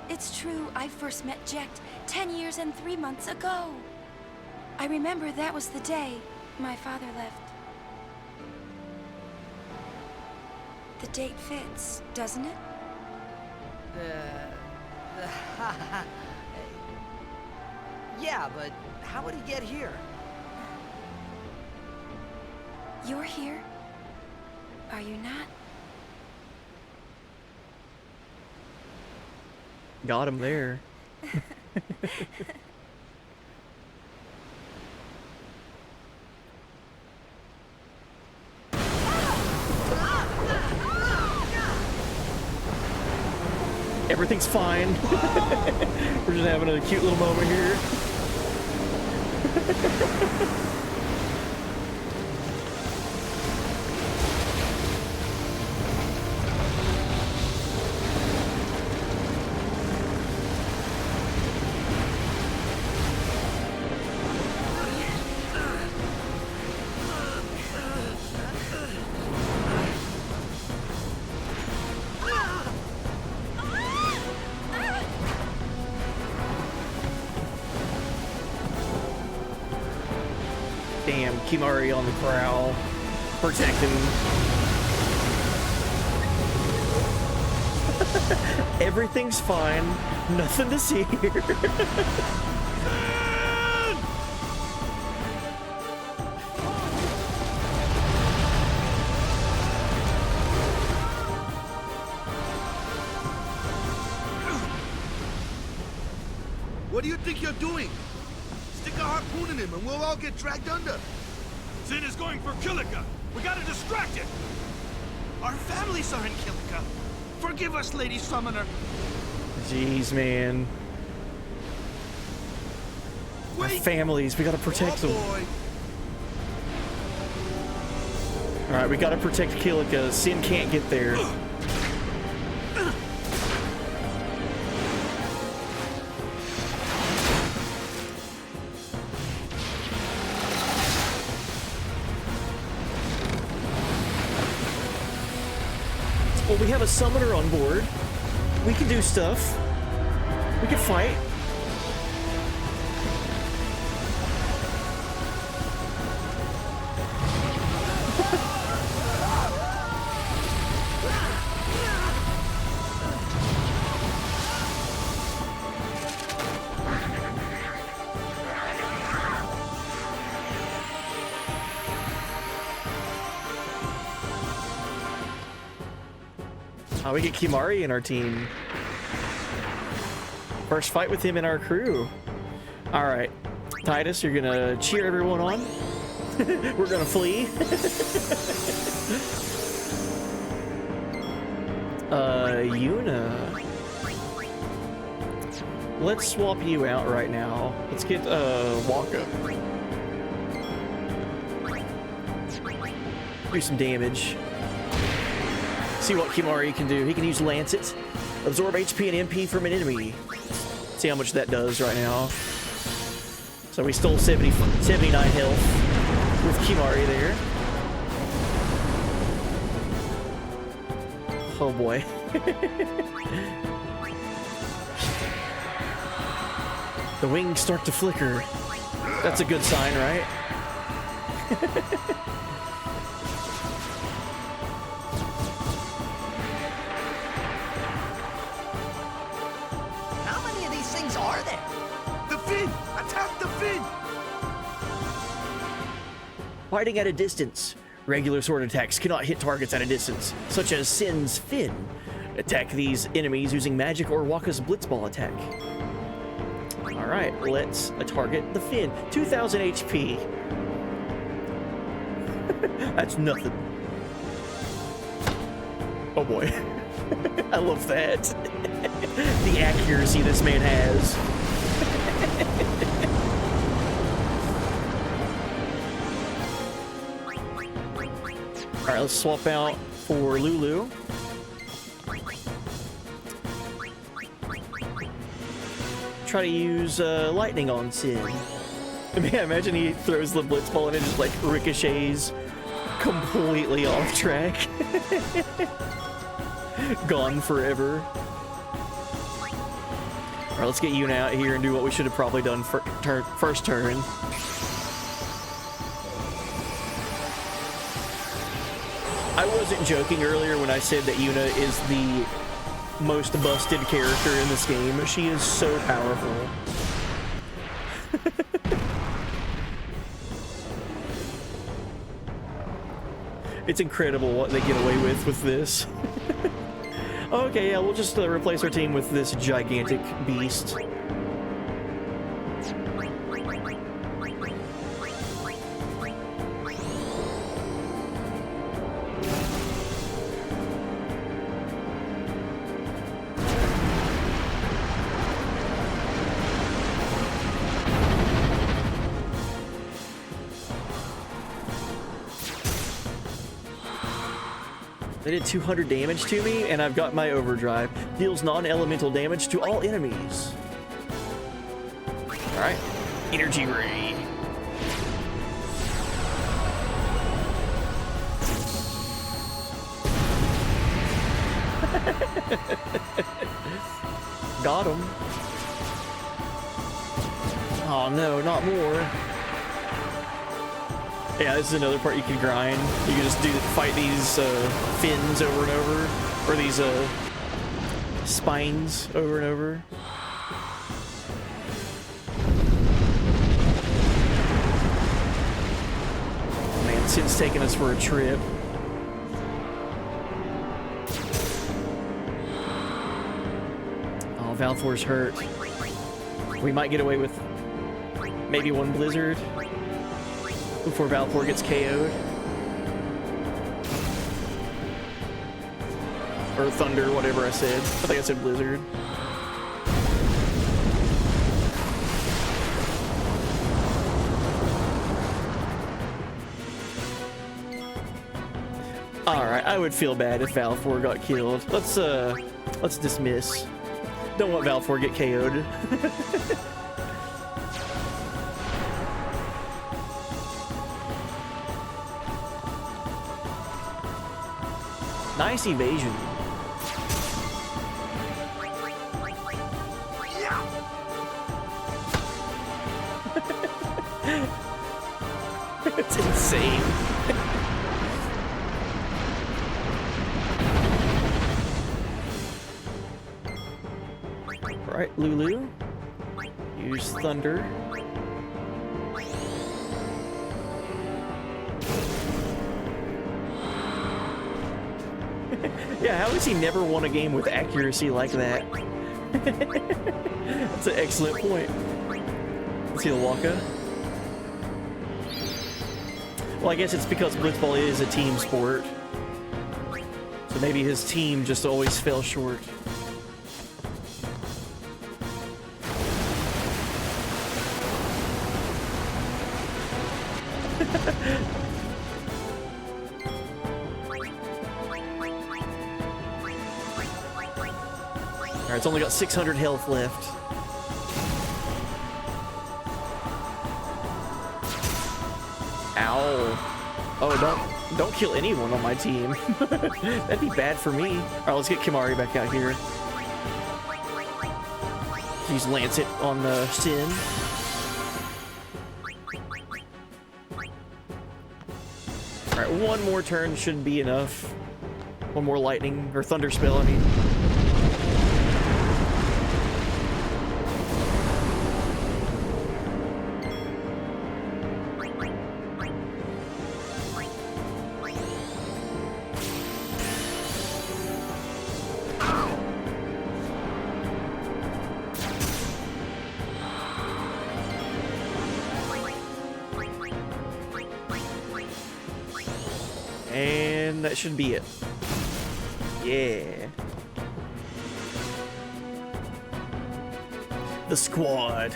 Speaker 16: It's true, I first met Jecht 10 years and 3 months ago. I remember that was the day my father left. The date fits, doesn't it?
Speaker 9: Yeah, but how would he get here?
Speaker 16: You're here? Are you not?
Speaker 3: Got him there. Everything's fine. We're just having a cute little moment here. Damn, Kimari on the prowl, protecting. Everything's fine, nothing to see here.
Speaker 7: What do you think you're doing? Stick a harpoon in him and we'll all get dragged under.
Speaker 20: Sin is going for Kilika. We gotta distract it. Our families are in Kilika. Forgive us, Lady Summoner.
Speaker 3: Jeez, man. Our families, we gotta protect them. Alright, we gotta protect Kilika. Sin can't get there. Well, we have a summoner on board. We can do stuff. We can fight. Oh, we get Kimari in our team. First fight with him in our crew. All right, Titus, you're gonna cheer everyone on. We're gonna flee. Yuna. Let's swap you out right now. Let's get Waka. Do some damage. See what Kimari can do. He can use Lancet. Absorb HP and MP from an enemy. See how much that does right now. So we stole 79 health with Kimari there. Oh boy. The wings start to flicker. That's a good sign, right? Fighting at a distance. Regular sword attacks cannot hit targets at a distance, such as Sin's Fin. Attack these enemies using magic or Waka's Blitzball attack. Alright, let's target the Fin. 2000 HP. That's nothing. Oh boy. I love that. The accuracy this man has. Alright, let's swap out for Lulu. Try to use lightning on Sin. Yeah, imagine he throws the blitz ball and it just like ricochets completely off track. Gone forever. Alright, let's get Yuna out here and do what we should have probably done for first turn. I wasn't joking earlier when I said that Yuna is the most busted character in this game. She is so powerful. It's incredible what they get away with this. Okay, yeah, we'll just replace our team with this gigantic beast. They did 200 damage to me, and I've got my overdrive. Deals non-elemental damage to all enemies. Alright. Energy Ray. Got him. Oh no, not more. Yeah, this is another part you can grind. You can just fight these fins over and over, or these spines over and over. Man, Sin's taking us for a trip. Oh, Valthor's hurt. We might get away with maybe one Blizzard before Valthor gets KO'd. Or Thunder, whatever I said. I think I said Blizzard. Alright, I would feel bad if Valthor got killed. Let's dismiss. Don't want Valthor to get KO'd. Nice evasion. It's insane. Alright, Lulu. Use Thunder. Yeah, how has he never won a game with accuracy like that? That's an excellent point. Let's heal Waka. Well, I guess it's because Blitzball is a team sport. So maybe his team just always fell short. Alright, it's only got 600 health left. Ow. Oh, don't kill anyone on my team. That'd be bad for me. Alright, let's get Kimari back out here. Use Lancet on Sin. Alright, one more turn should be enough. One more lightning, or thunder spell, I mean. And that should be it. Yeah. The squad.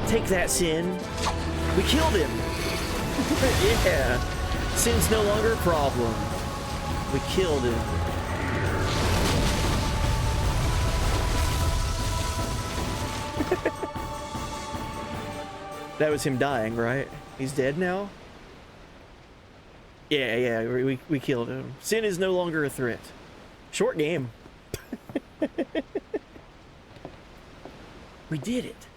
Speaker 3: Take that, Sin. We killed him. Yeah. Sin's no longer a problem. We killed him. That was him dying, right? He's dead now? Yeah, we killed him. Sin is no longer a threat. Short game. We did it.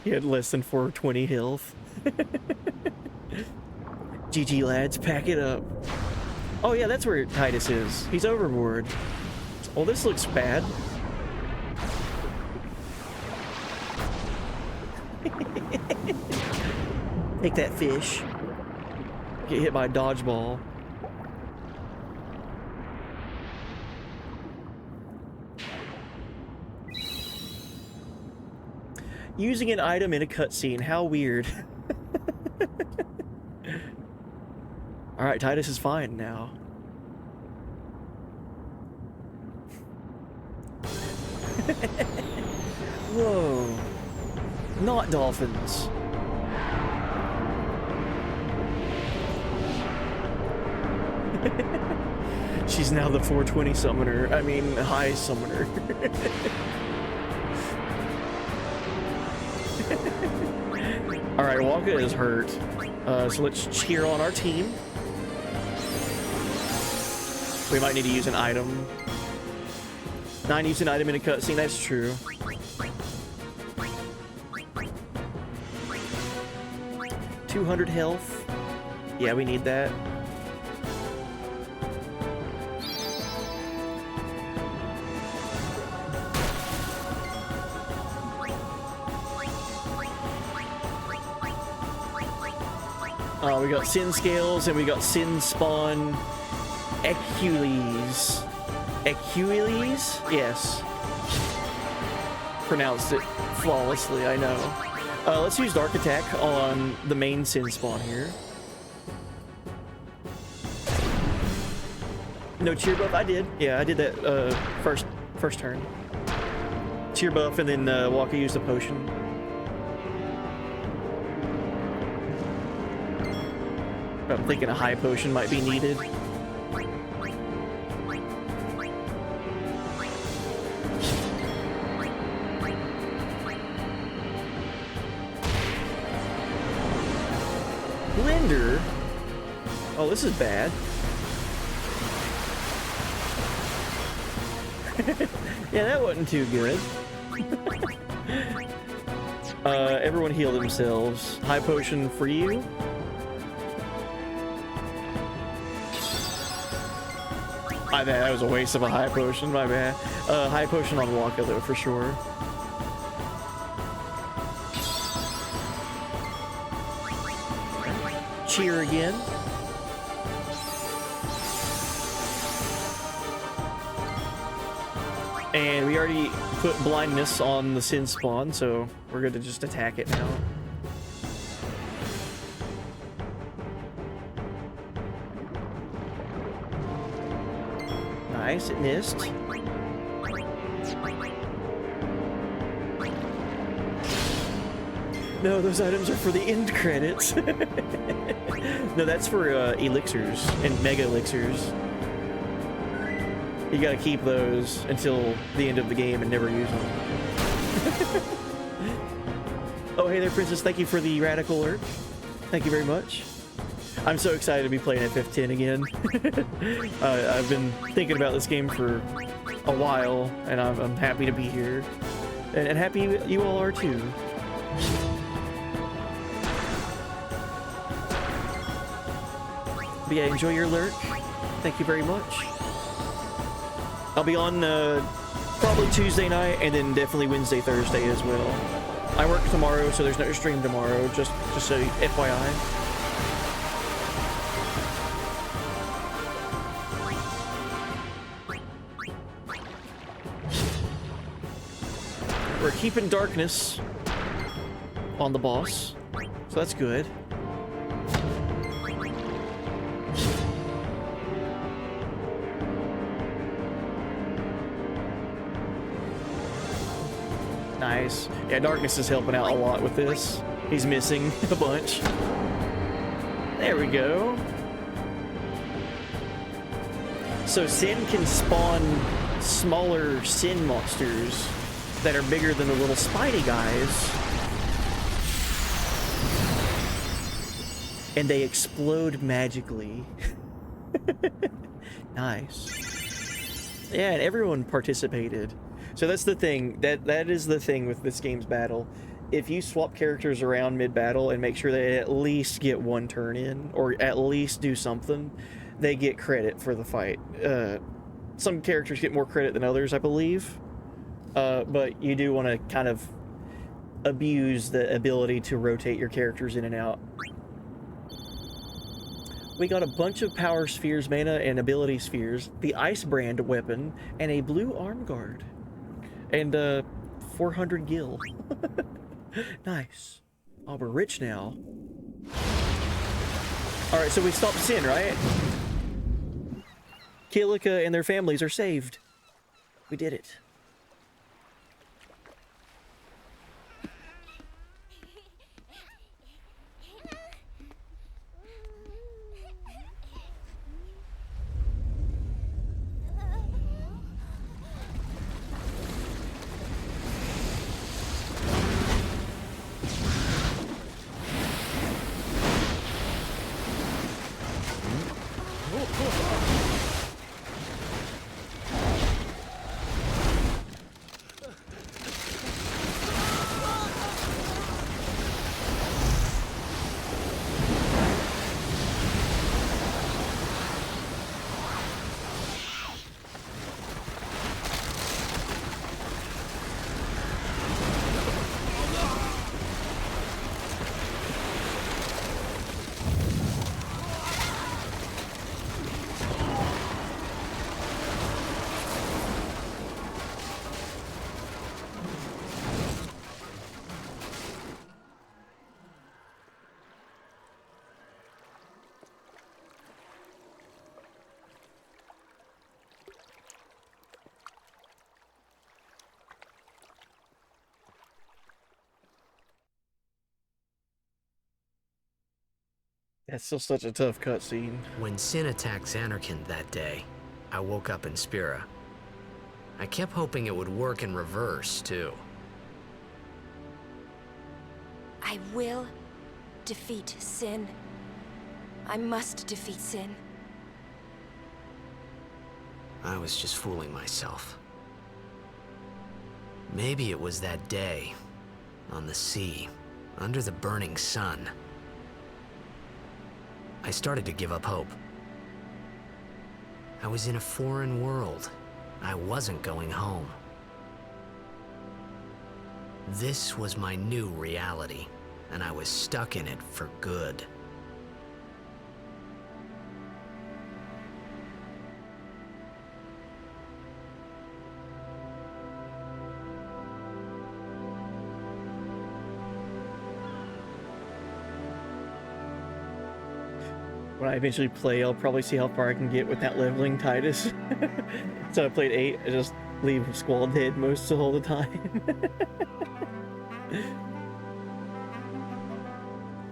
Speaker 3: He had less than 420 health. GG lads, pack it up. Oh yeah, that's where Titus is. He's overboard. Well, this looks bad. Take that, fish. Get hit by a dodgeball. Using an item in a cutscene, how weird. Alright, Titus is fine now. Whoa. Not dolphins. She's now the 420 summoner. I mean, high summoner. Alright, Wonka is hurt. So let's cheer on our team. We might need to use an item. 9 use an item in a cutscene, that's true. $200 health. Yeah, we need that. We got Sin Scales and we got Sin Spawn Ecules. Ecules? Yes. Pronounced it flawlessly, I know. Let's use Dark Attack on the main Sin Spawn here. No cheer buff? I did. Yeah, I did that first turn. Cheer buff and then Walker used a potion. I'm thinking a high potion might be needed. Blender? Oh, this is bad. Yeah, that wasn't too good. Everyone heal themselves. High potion for you. My bad, that was a waste of a high potion, my bad. High potion on Waka though, for sure. Cheer again. And we already put blindness on the Sin Spawn, so we're good to just attack it now. Nice, it missed. No, those items are for the end credits. No, that's for elixirs and mega elixirs. You gotta keep those until the end of the game and never use them. Oh, hey there, Princess. Thank you for the radical alert. Thank you very much. I'm so excited to be playing FF10 again. I've been thinking about this game for a while, and I'm happy to be here. And happy you all are too. But yeah, enjoy your lurk. Thank you very much. I'll be on probably Tuesday night, and then definitely Wednesday, Thursday as well. I work tomorrow, so there's no stream tomorrow. Just so FYI. We're keeping darkness on the boss, so that's good. Nice. Yeah, darkness is helping out a lot with this. He's missing a bunch. There we go. So Sin can spawn smaller Sin monsters that are bigger than the little Spidey guys. And they explode magically. Nice. Yeah, and everyone participated. So that's the thing. That is the thing with this game's battle. If you swap characters around mid-battle and make sure they at least get one turn in, or at least do something, they get credit for the fight. Some characters get more credit than others, I believe. But you do want to kind of abuse the ability to rotate your characters in and out. We got a bunch of power spheres, mana, and ability spheres, the Ice Brand weapon, and a blue arm guard. And 400 gil. Nice. Oh, we're rich now. Alright, so we stopped Sin, right? Kilika and their families are saved. We did it. That's still such a tough cutscene.
Speaker 4: When Sin attacked Xanarkand that day, I woke up in Spira. I kept hoping it would work in reverse, too.
Speaker 16: I will defeat Sin. I must defeat Sin.
Speaker 4: I was just fooling myself. Maybe it was that day, on the sea, under the burning sun. I started to give up hope. I was in a foreign world. I wasn't going home. This was my new reality, and I was stuck in it for good.
Speaker 3: When I eventually play, I'll probably see how far I can get without leveling Titus. So I played 8, I just leave Squall dead most of all the time.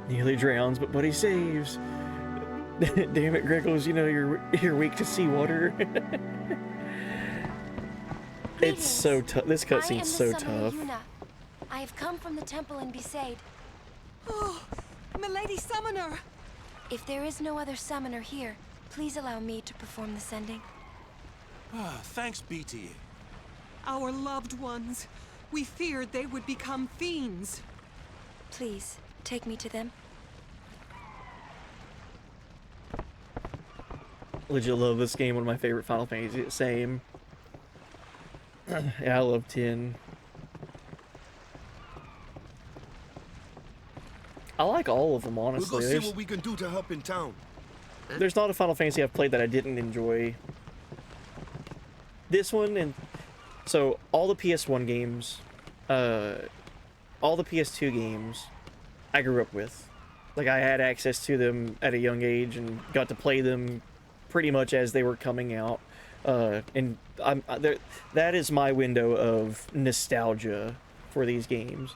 Speaker 3: Nearly drowns, but Buddy saves. Damn it, Greggles, you know you're weak to seawater. It's so tough. This cutscene's so tough.
Speaker 16: Yuna. I have come from the temple in Besaid.
Speaker 15: Oh, Milady Summoner!
Speaker 16: If there is no other summoner here, please allow me to perform the sending.
Speaker 17: Thanks, BT.
Speaker 15: Our loved ones. We feared they would become fiends.
Speaker 16: Please, take me to them.
Speaker 3: Legit love this game, one of my favorite Final Fantasy. Same. Yeah, I love 10. I like all of them,
Speaker 7: We'll
Speaker 3: honestly.
Speaker 7: go see what we can do to help in town.
Speaker 3: There's not a Final Fantasy I've played that I didn't enjoy. This one, and so all the PS1 games, all the PS2 games, I grew up with. Like, I had access to them at a young age and got to play them pretty much as they were coming out. And that is my window of nostalgia for these games.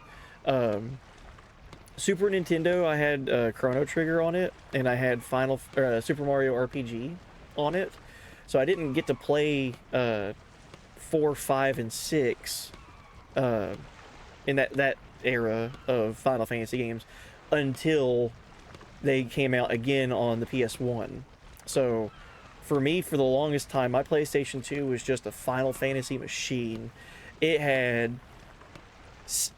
Speaker 3: Super Nintendo, I had Chrono Trigger on it, and I had Super Mario RPG on it. So I didn't get to play 4, 5, and 6 in that era of Final Fantasy games until they came out again on the PS1. So for me, for the longest time, my PlayStation 2 was just a Final Fantasy machine. It had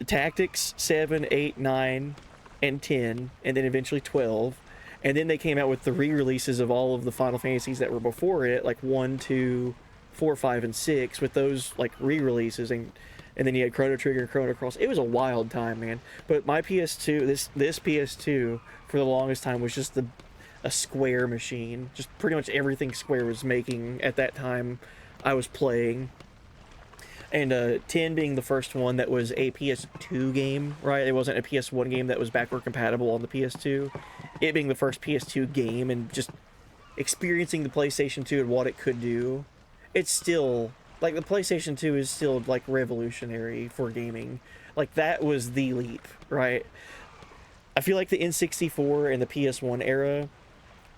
Speaker 3: Tactics 7, 8, 9, and 10, and then eventually 12. And then they came out with the re-releases of all of the Final Fantasies that were before it, like 1, 2, 4, 5, and 6, with those like re-releases, and then you had Chrono Trigger and Chrono Cross. It was a wild time, man. But my PS2, this PS2, for the longest time was just a Square machine. Just pretty much everything Square was making at that time, I was playing. And 10 being the first one that was a PS2 game, right? It wasn't a PS1 game that was backward compatible on the PS2. It being the first PS2 game and just experiencing the PlayStation 2 and what it could do. It's still, like, the PlayStation 2 is still, like, revolutionary for gaming. Like, that was the leap, right? I feel like the N64 and the PS1 era,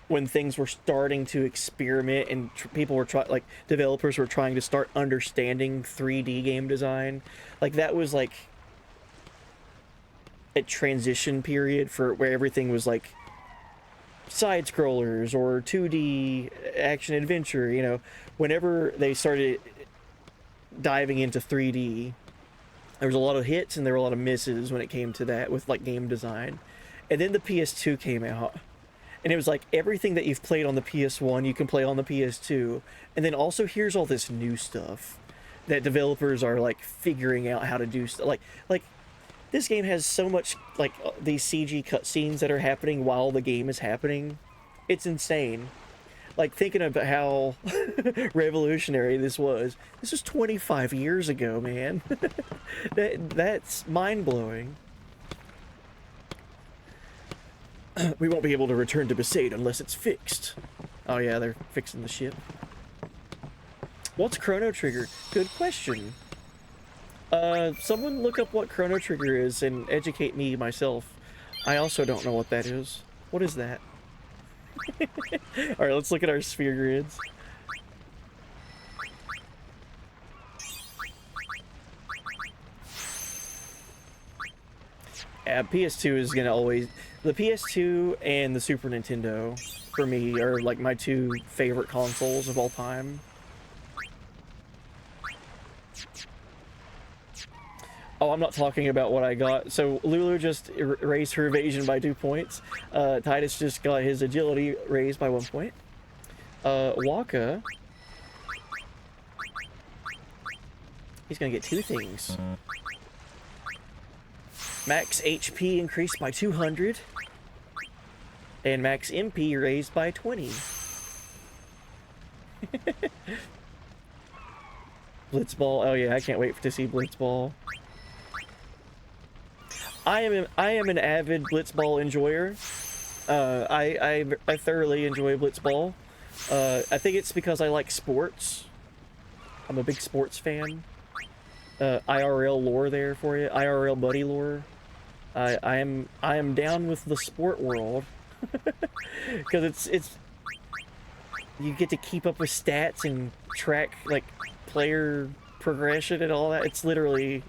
Speaker 3: when things were starting to experiment and people were like developers were trying to start understanding 3D game design, like that was like a transition period for where everything was like side scrollers or 2D action adventure. You know, whenever they started diving into 3D, there was a lot of hits and there were a lot of misses when it came to that with like game design. And then the PS2 came out. And it was like, everything that you've played on the PS1, you can play on the PS2. And then also, here's all this new stuff that developers are, like, figuring out how to do stuff. Like, this game has so much, like, these CG cutscenes that are happening while the game is happening. It's insane. Like, thinking about how revolutionary this was. This was 25 years ago, man. That's mind-blowing. We won't be able to return to Besaid unless it's fixed. Oh yeah, they're fixing the ship. What's Chrono Trigger? Good question. Someone look up what Chrono Trigger is and educate me myself. I also don't know what that is. What is that? Alright, let's look at our sphere grids. PS2 is gonna always... The PS2 and the Super Nintendo, for me, are like my two favorite consoles of all time. Oh, I'm not talking about what I got. So Lulu just raised her evasion by 2 points. Titus just got his agility raised by 1 point. Waka, he's gonna get 2 things. Max HP increased by 200. And max MP raised by 20. Blitzball. Oh yeah, I can't wait to see Blitzball. I am an avid Blitzball enjoyer. I thoroughly enjoy Blitzball. I think it's because I like sports. I'm a big sports fan. IRL lore there for you. IRL buddy lore. I am down with the sport world. Because it's you get to keep up with stats and track like player progression and all that. It's literally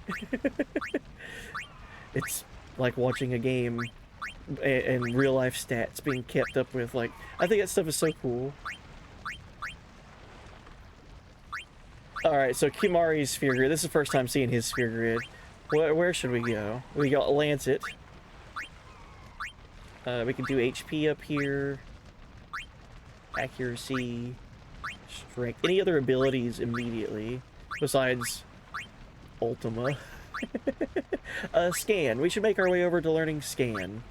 Speaker 3: it's like watching a game and real life stats being kept up with. Like, I think that stuff is so cool. Alright, so Kimari's sphere grid. This is the first time seeing his sphere grid. Where should we go? We got Lancet. We can do HP up here. Accuracy. Strength. Any other abilities immediately besides Ultima? Scan. We should make our way over to learning Scan.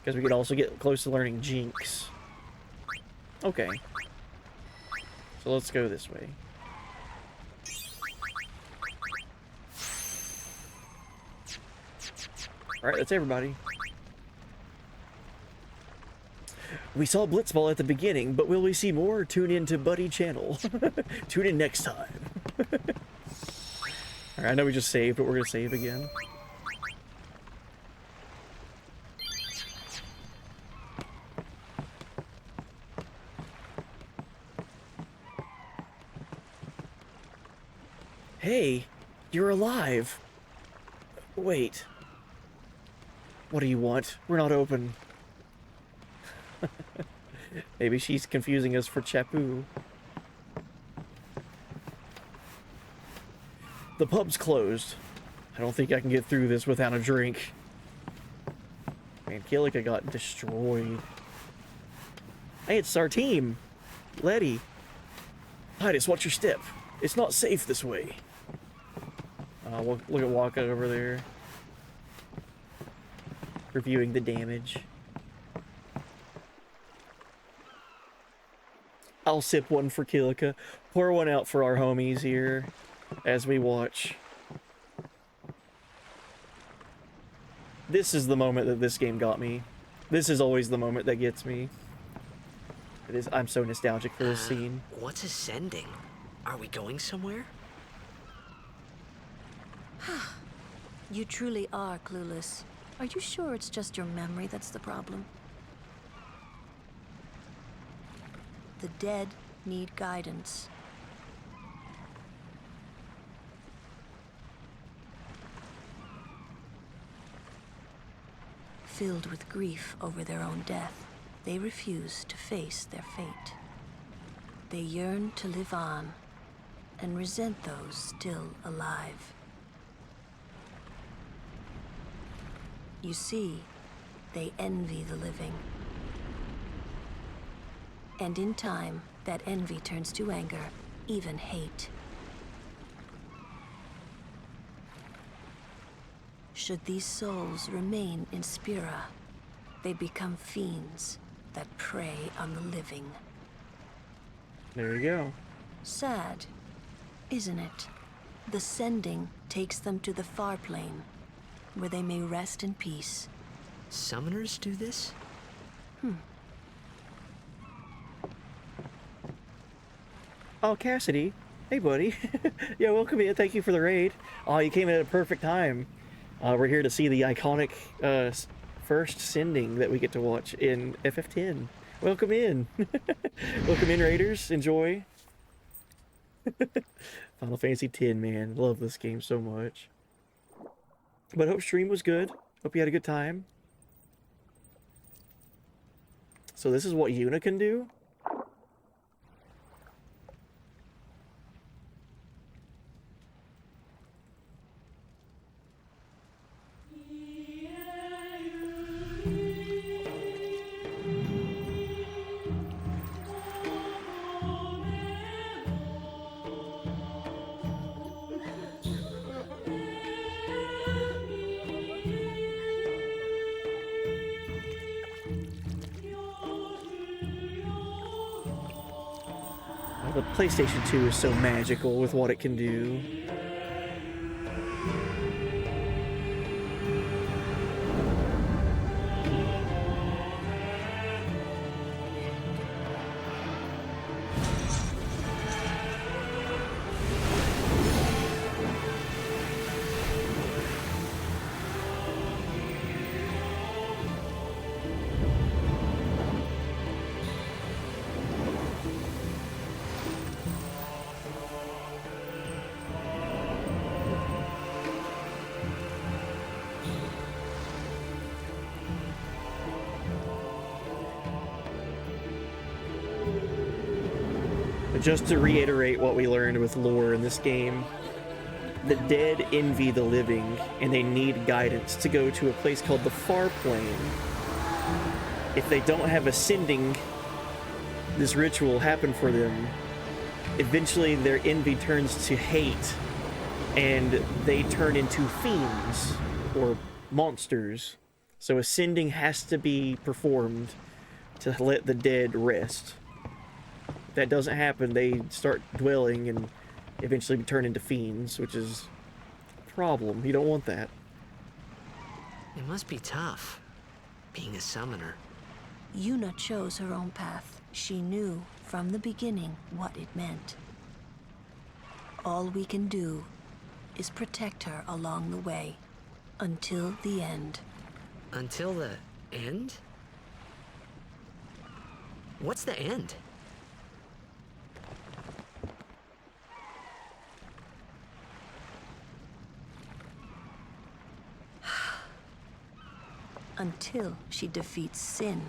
Speaker 3: Because we could also get close to learning Jinx. Okay. So let's go this way. Alright, that's everybody. We saw Blitzball at the beginning, but will we see more? Tune in to Buddy channel. Tune in next time. Alright, I know we just saved, but we're gonna save again. Hey, you're alive. Wait. What do you want? We're not open. Maybe she's confusing us for Chappu. The pub's closed. I don't think I can get through this without a drink. Man, Kilika got destroyed. Hey, it's our team. Letty. Titus, watch your step. It's not safe this way. Look at Waka over there. Reviewing the damage. I'll sip one for Kilika. Pour one out for our homies here as we watch. This is the moment that this game got me. This is always the moment that gets me. It is. I'm so nostalgic for this scene.
Speaker 9: What's ascending? Are we going somewhere?
Speaker 15: You truly are clueless. Are you sure it's just your memory that's the problem? The dead need guidance. Filled with grief over their own death, they refuse to face their fate. They yearn to live on and resent those still alive. You see, they envy the living. And in time, that envy turns to anger, even hate. Should these souls remain in Spira, they become fiends that prey on the living.
Speaker 3: There you go.
Speaker 15: Sad, isn't it? The sending takes them to the far plane, where they may rest in peace.
Speaker 9: Summoners do this?
Speaker 3: Oh, Cassidy. Hey, buddy. Yeah, welcome in. Thank you for the raid. Oh, you came in at a perfect time. We're here to see the iconic first sending that we get to watch in FF10. Welcome in. Welcome in, Raiders. Enjoy. Final Fantasy X, man. Love this game so much. But hope stream was good. Hope you had a good time. So this is what Yuna can do? The PlayStation 2 is so magical with what it can do. Just to reiterate what we learned with lore in this game, the dead envy the living, and they need guidance to go to a place called the Far Plane. If they don't have ascending, this ritual happen for them, eventually their envy turns to hate, and they turn into fiends, or monsters. So ascending has to be performed to let the dead rest. If that doesn't happen, they start dwelling and eventually turn into fiends, which is a problem. You don't want that.
Speaker 9: It must be tough, being a summoner.
Speaker 15: Yuna chose her own path. She knew from the beginning what it meant. All we can do is protect her along the way, until the end.
Speaker 9: Until the end? What's the end?
Speaker 15: Until she defeats sin.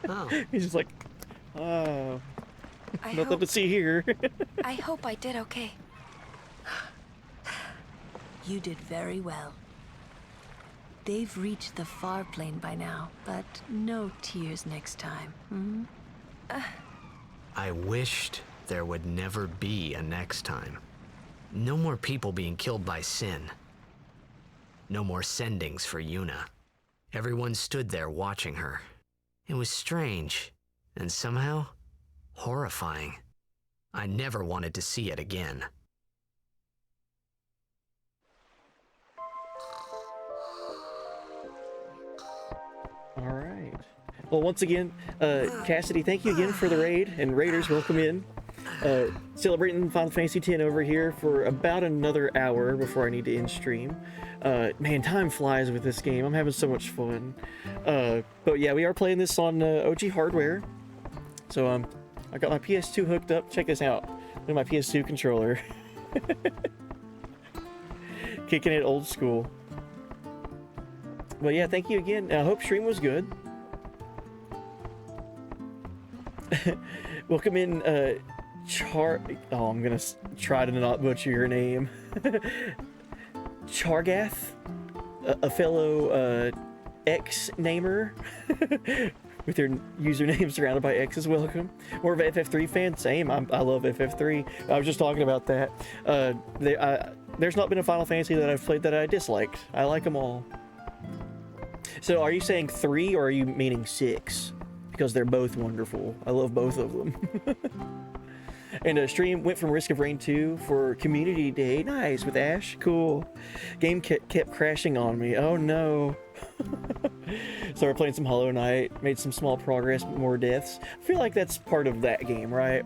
Speaker 9: Oh.
Speaker 3: He's just like, oh,
Speaker 16: I
Speaker 3: nothing
Speaker 16: hope-
Speaker 3: to see here.
Speaker 16: I hope I did okay.
Speaker 15: You did very well. They've reached the far plane by now, but no tears next time. Hmm?
Speaker 9: I wished there would never be a next time. No more people being killed by sin. No more sendings for Yuna. Everyone stood there watching her. It was strange, and somehow horrifying. I never wanted to see it again.
Speaker 3: All right. Well, once again, Cassidy, thank you again for the raid, and raiders, welcome in. Celebrating Final Fantasy X over here for about another hour before I need to end stream. Man, time flies with this game. I'm having so much fun. But yeah, we are playing this on OG hardware. So I got my PS2 hooked up. Check this out. Look at my PS2 controller. Kicking it old school. But yeah, thank you again. I hope stream was good. Welcome in, oh, I'm gonna try to not butcher your name. Chargath, a fellow X-namer with your username surrounded by X's. Welcome. More of an FF3 fan? Same. I love FF3. I was just talking about that. There's not been a Final Fantasy that I've played that I disliked. I like them all. So are you saying 3 or are you meaning 6? Because they're both wonderful. I love both of them. And stream went from Risk of Rain 2 for Community Day. Nice, with Ash. Cool. Game kept crashing on me. Oh no. Started playing some Hollow Knight. Made some small progress, but more deaths. I feel like that's part of that game, right?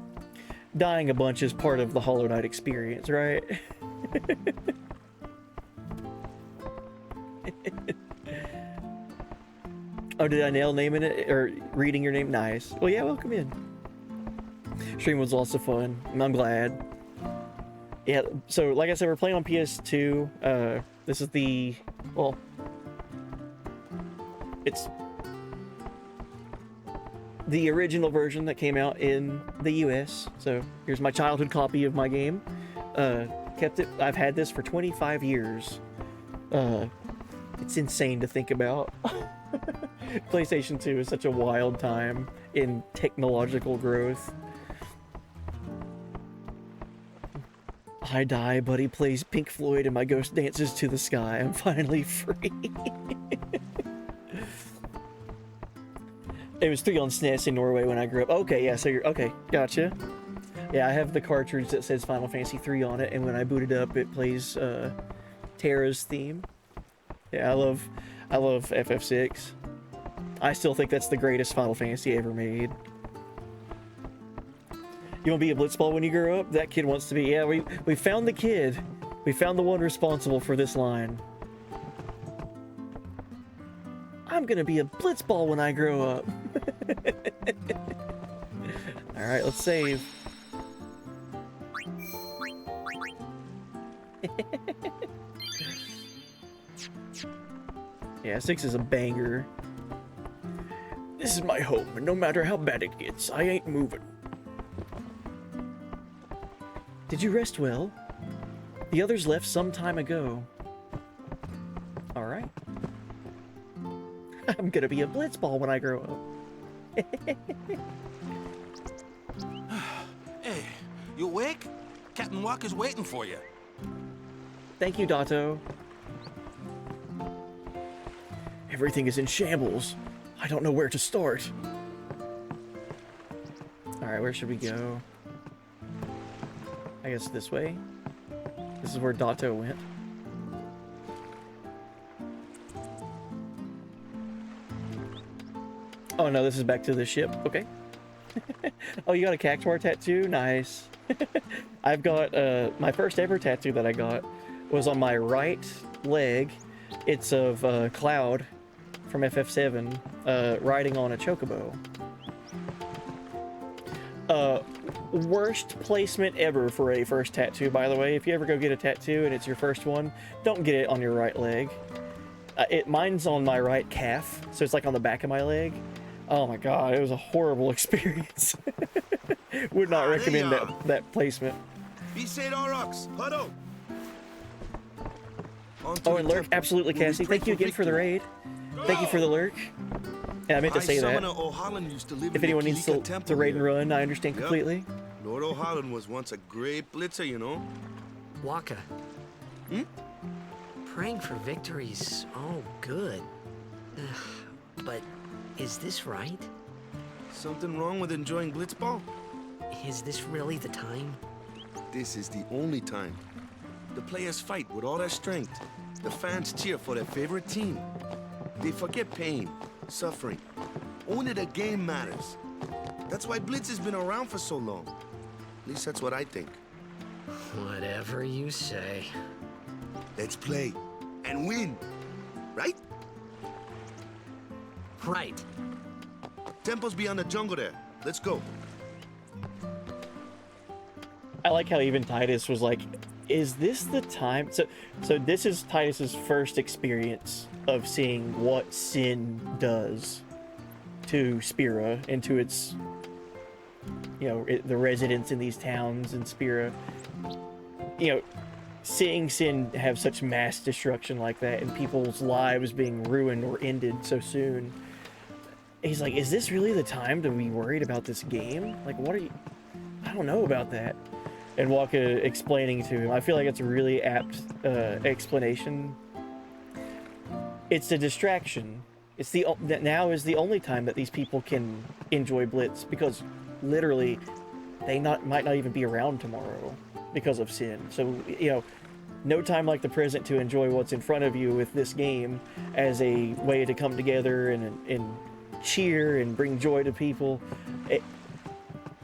Speaker 3: Dying a bunch is part of the Hollow Knight experience, right? Oh, did I nail naming it or reading your name? Nice. Well, yeah, welcome in. Stream was also fun, and I'm glad. Yeah, so like I said, we're playing on PS2. This is the, well, it's the original version that came out in the US. So here's my childhood copy of my game. Kept it. I've had this for 25 years. It's insane to think about. PlayStation 2 is such a wild time in technological growth. I die, Buddy plays Pink Floyd, and my ghost dances to the sky. I'm finally free. It was 3 on SNES in Norway when I grew up. Okay, yeah, so you're... Okay, gotcha. Yeah, I have the cartridge that says Final Fantasy 3 on it, and when I boot it up, it plays Terra's theme. Yeah, I love FF6. I still think that's the greatest Final Fantasy ever made. You want to be a blitzball when you grow up? That kid wants to be. Yeah, we found the kid. We found the one responsible for this line. I'm gonna be a blitzball when I grow up. Alright, let's save. Yeah, 6 is a banger. This is my home, and no matter how bad it gets, I ain't moving. Did you rest well? The others left some time ago. Alright. I'm gonna be a blitzball when I grow up.
Speaker 20: Hey, you awake? Captain Walker's waiting for you.
Speaker 3: Thank you, Dato. Everything is in shambles. I don't know where to start. Alright, where should we go? I guess this way? This is where Dato went. Oh no, this is back to the ship. Okay. Oh, you got a cactuar tattoo? Nice. I've got, my first ever tattoo that I got was on my right leg. It's of Cloud from FF7 riding on a chocobo. Worst placement ever for a first tattoo, by the way. If you ever go get a tattoo and it's your first one, don't get it on your right leg. Mine's on my right calf, so it's like on the back of my leg. Oh my god, it was a horrible experience. Would not recommend that placement. Oh, and lurk, absolutely, Cassie. Thank you again for the raid. Thank you for the lurk. Yeah, I meant to say that. If anyone needs to raid and run, I understand completely.
Speaker 7: Lord O'Halloran was once a great blitzer, you know.
Speaker 9: Waka. Praying for victories, all good. But is this right?
Speaker 7: Something wrong with enjoying blitzball?
Speaker 9: Is this really the time?
Speaker 7: This is the only time. The players fight with all their strength. The fans cheer for their favorite team. They forget pain, suffering. Only the game matters. That's why Blitz has been around for so long. At least that's what I think.
Speaker 9: Whatever you say.
Speaker 7: Let's play and win, right?
Speaker 9: Right.
Speaker 7: Temple's beyond the jungle there. Let's go.
Speaker 3: I like how even Titus was like, is this the time? So this is Titus's first experience of seeing what sin does to Spira and to its, you know, the residents in these towns in Spira. You know, seeing sin have such mass destruction like that and people's lives being ruined or ended so soon. He's like, is this really the time to be worried about this game? Like, what are you... I don't know about that. And Waka explaining to him, I feel like it's a really apt explanation. It's a distraction. It's that now is the only time that these people can enjoy Blitz, because literally they might not even be around tomorrow because of sin. So, you know, no time like the present to enjoy what's in front of you with this game as a way to come together and cheer and bring joy to people.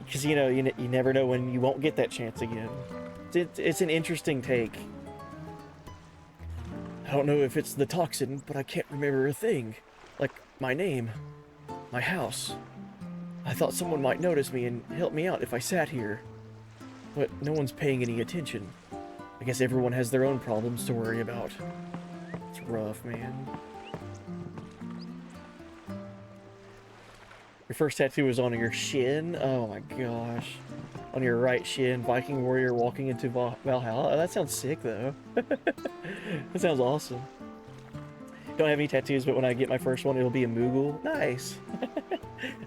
Speaker 3: Because, you know, you never know when you won't get that chance again. It's an interesting take. I don't know if it's the toxin, but I can't remember a thing. Like, my name. My house. I thought someone might notice me and help me out if I sat here. But no one's paying any attention. I guess everyone has their own problems to worry about. It's rough, man. Your first tattoo was on your shin? Oh my gosh. On your right shin, Viking warrior walking into Valhalla. Oh, that sounds sick, though. That sounds awesome. Don't have any tattoos, but when I get my first one, it'll be a Moogle. Nice.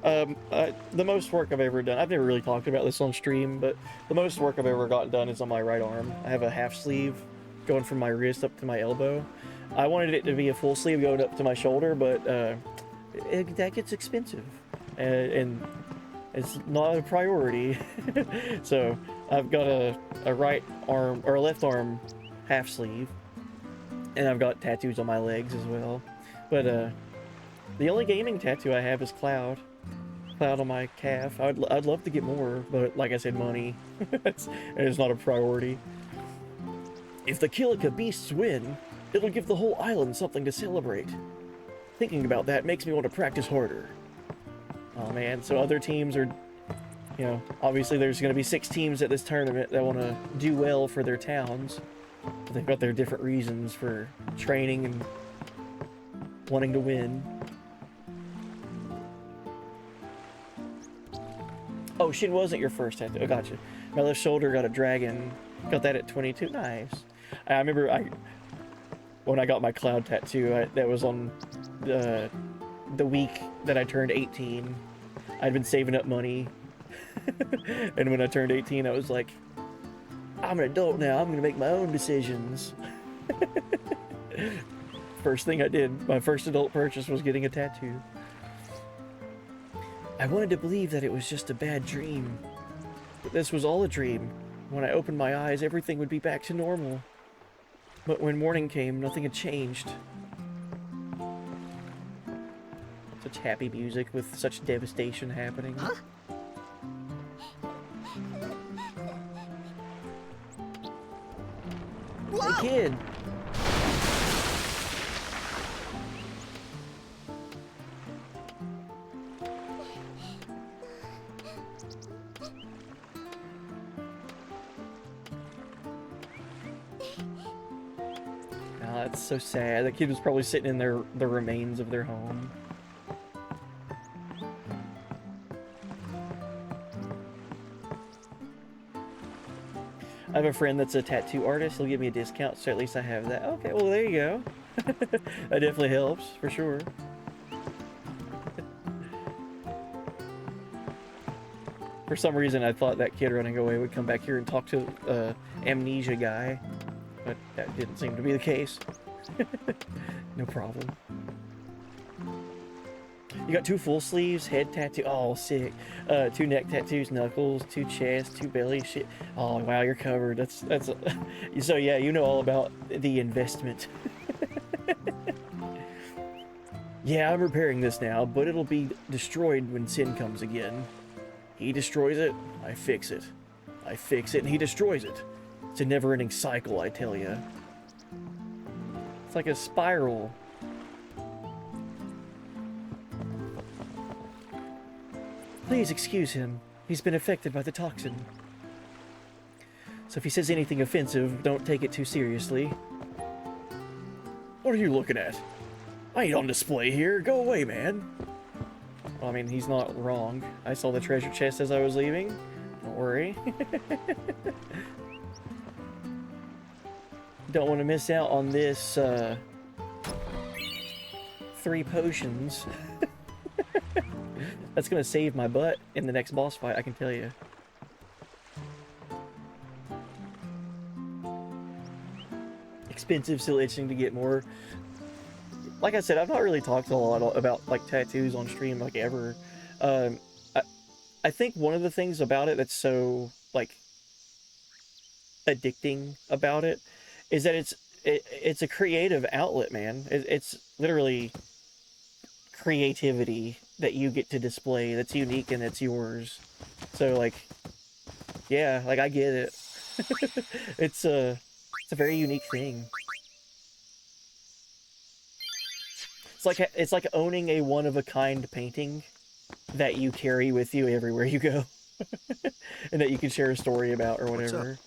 Speaker 3: The most work I've ever done, I've never really talked about this on stream, but the most work I've ever gotten done is on my right arm. I have a half sleeve going from my wrist up to my elbow. I wanted it to be a full sleeve going up to my shoulder, but that gets expensive. And it's not a priority. So I've got a right arm or a left arm half sleeve, and I've got tattoos on my legs as well. But the only gaming tattoo I have is Cloud on my calf. I'd love to get more, but like I said, money. it's not a priority. If the Kilika beasts win, it'll give the whole island something to celebrate. Thinking about that makes me want to practice harder. Oh man, so other teams are, you know, obviously there's going to be 6 teams at this tournament that want to do well for their towns. But they've got their different reasons for training and wanting to win. Oh, Shin wasn't your first tattoo. Oh, gotcha. My left shoulder got a dragon. Got that at 22. Nice. I remember when I got my Cloud tattoo, that was on the week that I turned 18. I'd been saving up money. And when I turned 18, I was like, I'm an adult now. I'm gonna make my own decisions. First thing I did, my first adult purchase was getting a tattoo. I wanted to believe that it was just a bad dream. But this was all a dream. When I opened my eyes, everything would be back to normal. But when morning came, nothing had changed. Such happy music with such devastation happening.
Speaker 9: Huh?
Speaker 3: Hey, kid. Oh, that's so sad. That kid was probably sitting in the remains of their home. I have a friend that's a tattoo artist. He'll give me a discount, so at least I have that. Okay, well, there you go. That definitely helps, for sure. For some reason, I thought that kid running away would come back here and talk to Amnesia guy, but that didn't seem to be the case. No problem. You got 2 full sleeves, head tattoo. Oh, sick. 2 neck tattoos, knuckles, 2 chest, 2 belly. Shit. Oh, wow, you're covered. That's. So yeah, you know all about the investment. Yeah, I'm repairing this now, but it'll be destroyed when Sin comes again. He destroys it, I fix it. I fix it, and he destroys it. It's a never-ending cycle, I tell ya. It's like a spiral. Please excuse him. He's been affected by the toxin. So if he says anything offensive, don't take it too seriously. What are you looking at? I ain't on display here. Go away, man. Well, I mean, he's not wrong. I saw the treasure chest as I was leaving. Don't worry. Don't want to miss out on this, 3 potions. That's gonna save my butt in the next boss fight, I can tell you. Expensive, still itching to get more. Like I said, I've not really talked a lot about like tattoos on stream like ever. I think one of the things about it that's so like addicting about it is that it's a creative outlet, man. It's literally creativity that you get to display that's unique and it's yours. So like, yeah, like I get it. It's a very unique thing. It's like owning a one-of-a-kind painting that you carry with you everywhere you go. And that you can share a story about or whatever.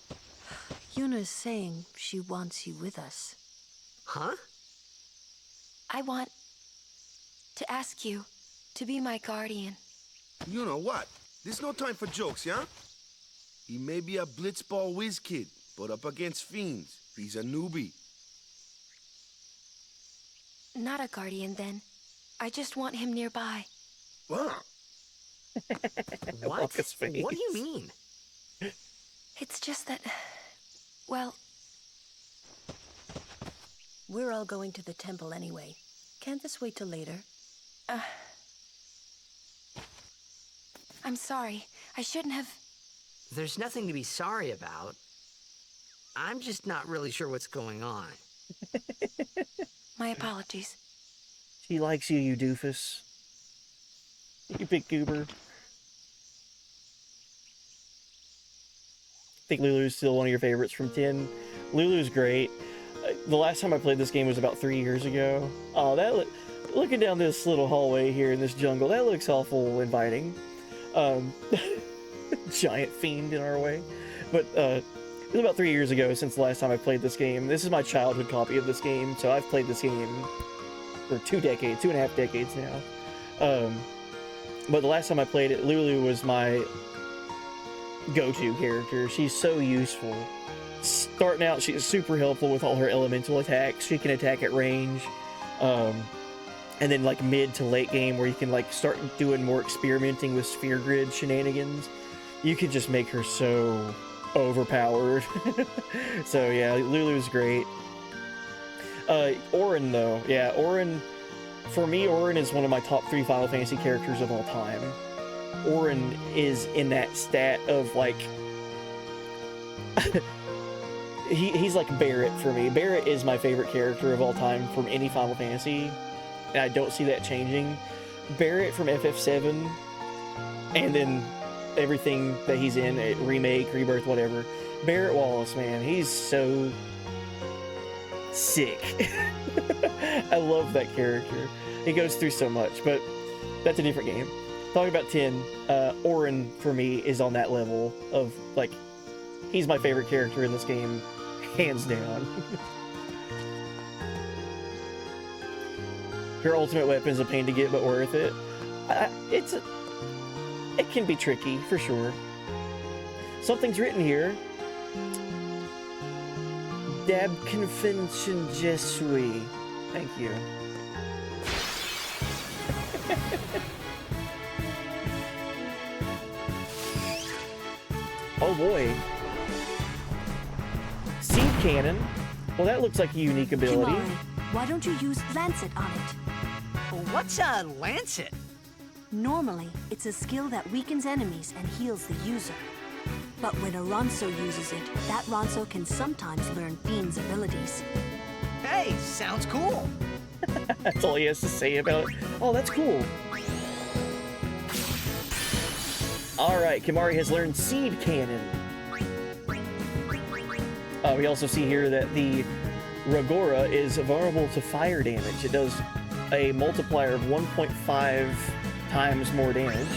Speaker 15: Yuna's saying she wants you with us.
Speaker 9: Huh?
Speaker 16: I want to ask you to be my guardian.
Speaker 7: You know what? There's no time for jokes, yeah? He may be a blitzball whiz kid, but up against fiends, he's a newbie.
Speaker 16: Not a guardian, then. I just want him nearby.
Speaker 7: What?
Speaker 9: What? What do you mean?
Speaker 16: It's just that... well...
Speaker 15: We're all going to the temple anyway. Can't this wait till later?
Speaker 16: I'm sorry. I shouldn't have...
Speaker 9: There's nothing to be sorry about. I'm just not really sure what's going on.
Speaker 16: My apologies.
Speaker 3: She likes you, you doofus. You big goober. I think Lulu's still one of your favorites from 10. Lulu's great. The last time I played this game was about 3 years ago. Oh, looking down this little hallway here in this jungle, that looks awful inviting. Giant fiend in our way. But it was about 3 years ago since the last time I played this game. This is my childhood copy of this game, so I've played this game for 2 decades, 2.5 decades now. But the last time I played it, Lulu was my go-to character. She's so useful. Starting out, she's super helpful with all her elemental attacks. She can attack at range. And then like mid to late game where you can like start doing more experimenting with sphere grid shenanigans, you can just make her so overpowered. So yeah, Lulu's great. Auron though, yeah, Auron. For me, Auron is one of my top 3 Final Fantasy characters of all time. Auron is in that stat of like, he's like Barrett for me. Barrett is my favorite character of all time from any Final Fantasy, and I don't see that changing. Barrett from FF7, and then everything that he's in, remake, rebirth, whatever. Barrett Wallace, man, he's so sick. I love that character. He goes through so much, but that's a different game. Talking about 10, Auron for me is on that level of like, he's my favorite character in this game, hands down. Her ultimate weapon is a pain to get, but worth it. It can be tricky, for sure. Something's written here. Dab Convention Jesui. Thank you. Oh boy. Seed Cannon. Well, that looks like a unique ability.
Speaker 15: Kimari, why don't you use Lancet on it?
Speaker 21: What's a Lancet?
Speaker 15: Normally, it's a skill that weakens enemies and heals the user. But when a Ronso uses it, that Ronso can sometimes learn Fiend's abilities.
Speaker 21: Hey, sounds cool.
Speaker 3: That's all he has to say about it. Oh, that's cool. Alright, Kimari has learned Seed Cannon. We also see here that the Ragora is vulnerable to fire damage. It does a multiplier of 1.5 times more damage.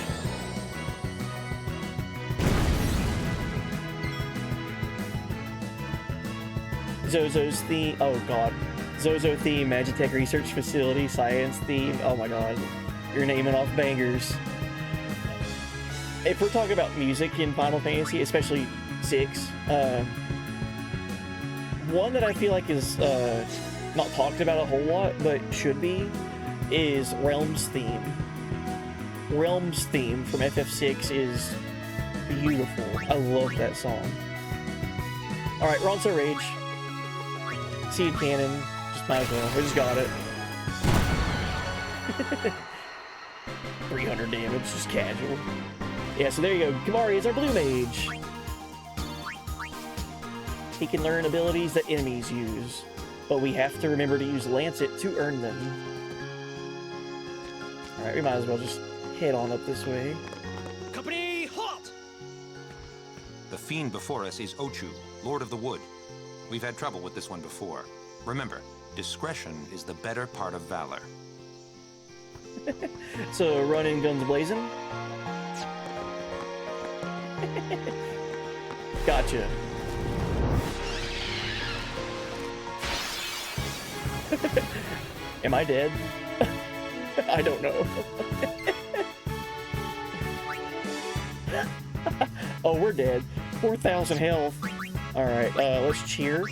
Speaker 3: Zozo's theme, oh god. Zozo theme, Magitech Research Facility, Science theme, oh my god. You're naming off bangers. If we're talking about music in Final Fantasy, especially 6, one that I feel like is not talked about a whole lot, but should be, is Realm's theme. Realm's theme from FF6 is beautiful. I love that song. Alright, Ronso Rage. Seed Cannon. Just might as well. We just got it. 300 damage, just casual. Yeah, so there you go. Kimari is our blue mage. He can learn abilities that enemies use, but we have to remember to use Lancet to earn them. Alright, we might as well just head on up this way.
Speaker 11: Company, halt!
Speaker 10: The fiend before us is Ochu, Lord of the Wood. We've had trouble with this one before. Remember, discretion is the better part of valor.
Speaker 3: So, run in guns blazing? Gotcha. Am I dead? I don't know. Oh, we're dead. 4,000 health. Alright, let's cheer.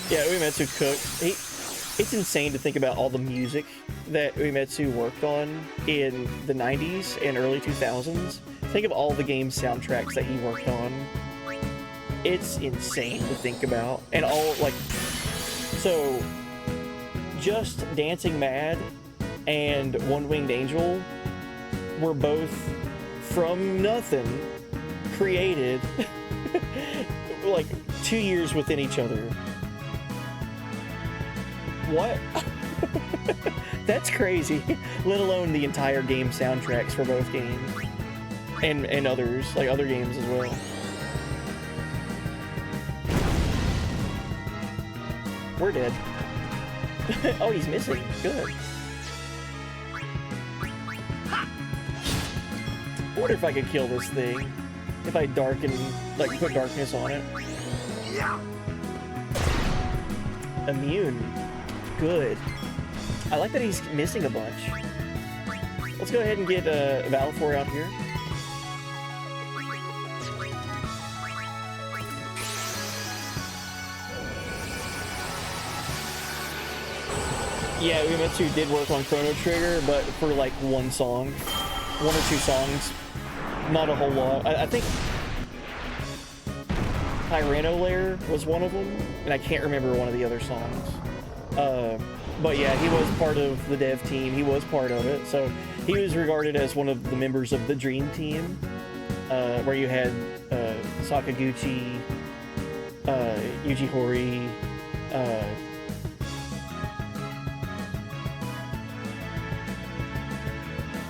Speaker 3: Yeah, Uematsu cooked. It's insane to think about all the music that Uematsu worked on in the 90s and early 2000s. Think of all the game soundtracks that he worked on. It's insane to think about. And all, like... So, just Dancing Mad and One Winged Angel were both from nothing created like 2 years within each other. What? That's crazy. Let alone the entire game soundtracks for both games. And others, like other games as well. We're dead. Oh, he's missing. Good. I wonder if I could kill this thing. If I darken, like, put darkness on it. Immune. Good. I like that he's missing a bunch. Let's go ahead and get Valefor out here. Yeah, Uematsu did work on Chrono Trigger, but for like one song. 1 or 2 songs. Not a whole lot. I think Tyranno Lair was one of them, and I can't remember one of the other songs. But yeah, he was part of the dev team. He was part of it, so he was regarded as one of the members of the Dream Team, where you had Sakaguchi, Yuji Horii,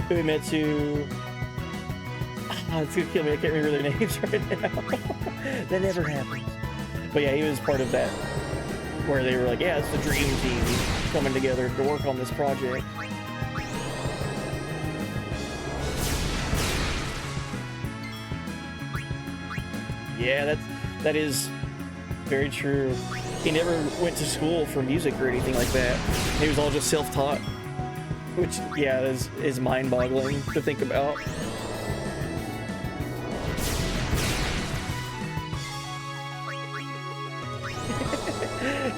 Speaker 3: Uematsu. It's gonna kill me. I can't remember their names right now. That never happens. But yeah, he was part of that, where they were like, yeah, it's the Dream Team coming together to work on this project. Yeah, that is very true. He never went to school for music or anything like that. He was all just self-taught, which, yeah, is mind-boggling to think about.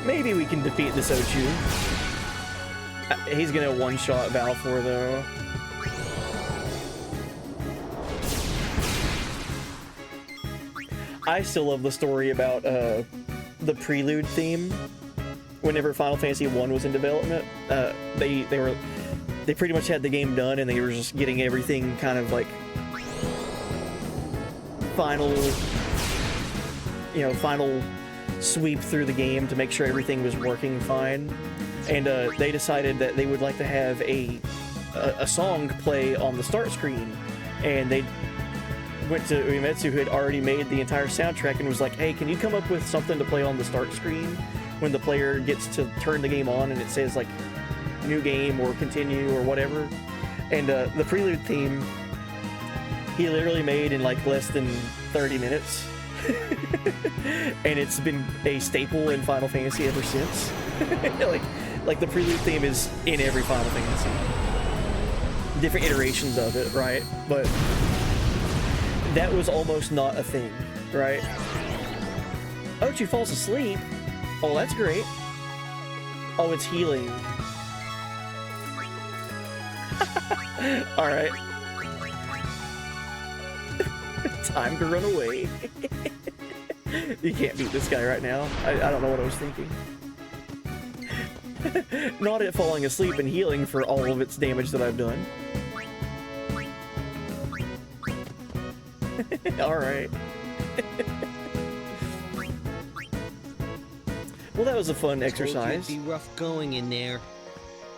Speaker 3: Maybe we can defeat this Ochu. He's gonna one-shot Balfour, though. I still love the story about the Prelude theme. Whenever Final Fantasy I was in development, they pretty much had the game done, and they were just getting everything kind of like final sweep through the game to make sure everything was working fine. And they decided that they would like to have a song play on the start screen, and they went to Uematsu, who had already made the entire soundtrack, and was like, hey, can you come up with something to play on the start screen when the player gets to turn the game on and it says like new game or continue or whatever. And the Prelude theme he literally made in like less than 30 minutes. And it's been a staple in Final Fantasy ever since. like the Prelude theme is in every Final Fantasy. Different iterations of it, right? But that was almost not a thing, right? Ochu falls asleep. Oh, that's great. Oh, it's healing. Alright. Time to run away. You can't beat this guy right now. I don't know what I was thinking. Not it falling asleep and healing for all of its damage that I've done. Alright. Well, that was a fun exercise.
Speaker 11: It'd be rough going in there.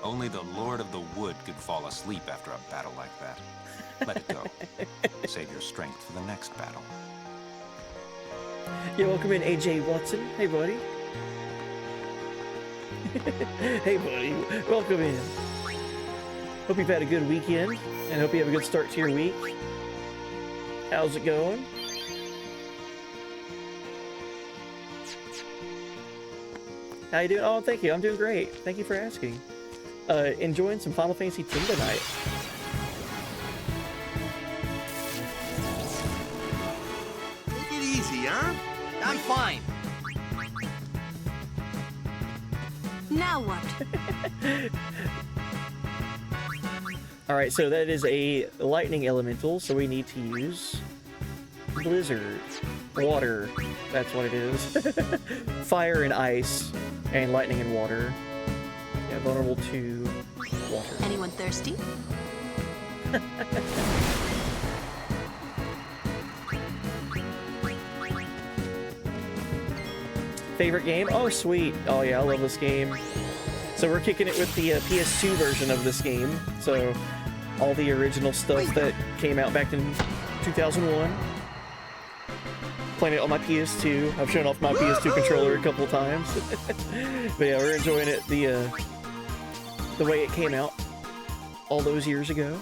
Speaker 10: Only the Lord of the Wood could fall asleep after a battle like that. Let it go. Save your strength for the next battle.
Speaker 3: Yeah, welcome in, AJ Watson. Hey, buddy. Hey, buddy. Welcome in. Hope you've had a good weekend, and hope you have a good start to your week. How's it going? How you doing? Oh, thank you. I'm doing great. Thank you for asking. Enjoying some Final Fantasy X tonight.
Speaker 7: Take it easy, huh?
Speaker 21: I'm fine.
Speaker 18: Now what?
Speaker 3: Alright, so that is a lightning elemental, so we need to use blizzard, water, that's what it is. Fire and ice, and lightning and water. Yeah, vulnerable to water.
Speaker 18: Anyone thirsty?
Speaker 3: Favorite game? Oh, sweet. Oh yeah, I love this game. So we're kicking it with the PS2 version of this game. So all the original stuff that came out back in 2001. Playing it on my PS2. I've shown off my PS2 controller a couple times. But yeah, we're enjoying it the way it came out all those years ago.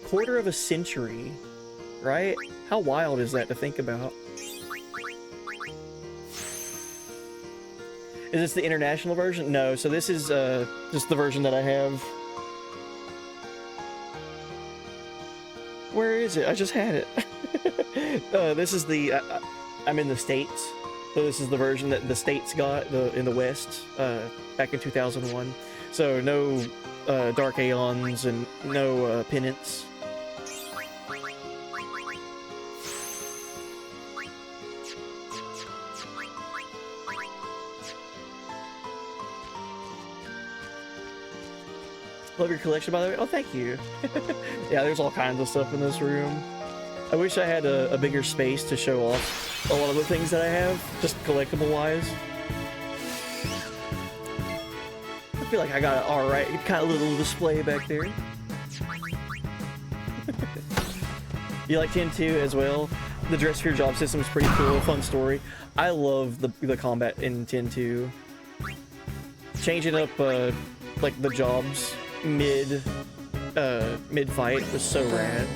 Speaker 3: Quarter of a century, right? How wild is that to think about? Is this the international version? No, so this is just the version that I have. Where is it? I just had it. This is the... I'm in the States, so this is the version that the States got in the West back in 2001. So no Dark Aeons and no Love your collection, by the way. Oh, thank you. Yeah, there's all kinds of stuff in this room. I wish I had a bigger space to show off a lot of the things that I have, just collectible-wise. I feel like I got an alright kind of little display back there. You like 10-2 as well? The dress for your job system is pretty cool, fun story. I love the combat in 10-2. Changing up like the jobs mid fight was so rad.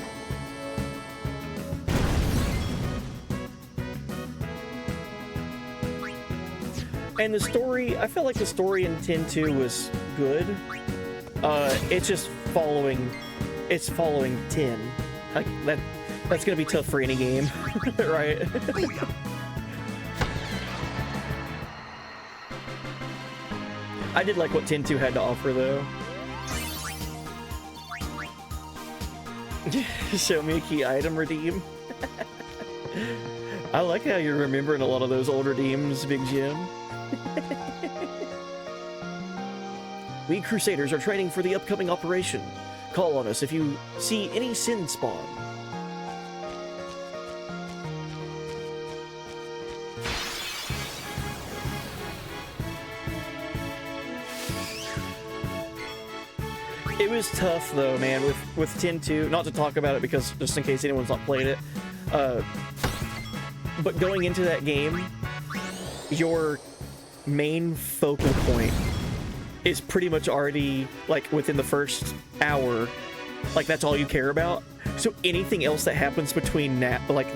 Speaker 3: And the story, I felt like the story in 10-2 was good. It's just following 10. Like that's gonna be tough for any game, right? I did like what 10-2 had to offer though. Show me a key item redeem. I like how you're remembering a lot of those old redeems, Big Jim. We Crusaders are training for the upcoming operation. Call on us if you see any sin spawn. It was tough though, man, with 10-2, not to talk about it because just in case anyone's not played it, but going into that game, your main focal point is pretty much already, like, within the first hour, like, that's all you care about. So anything else that happens between that, like,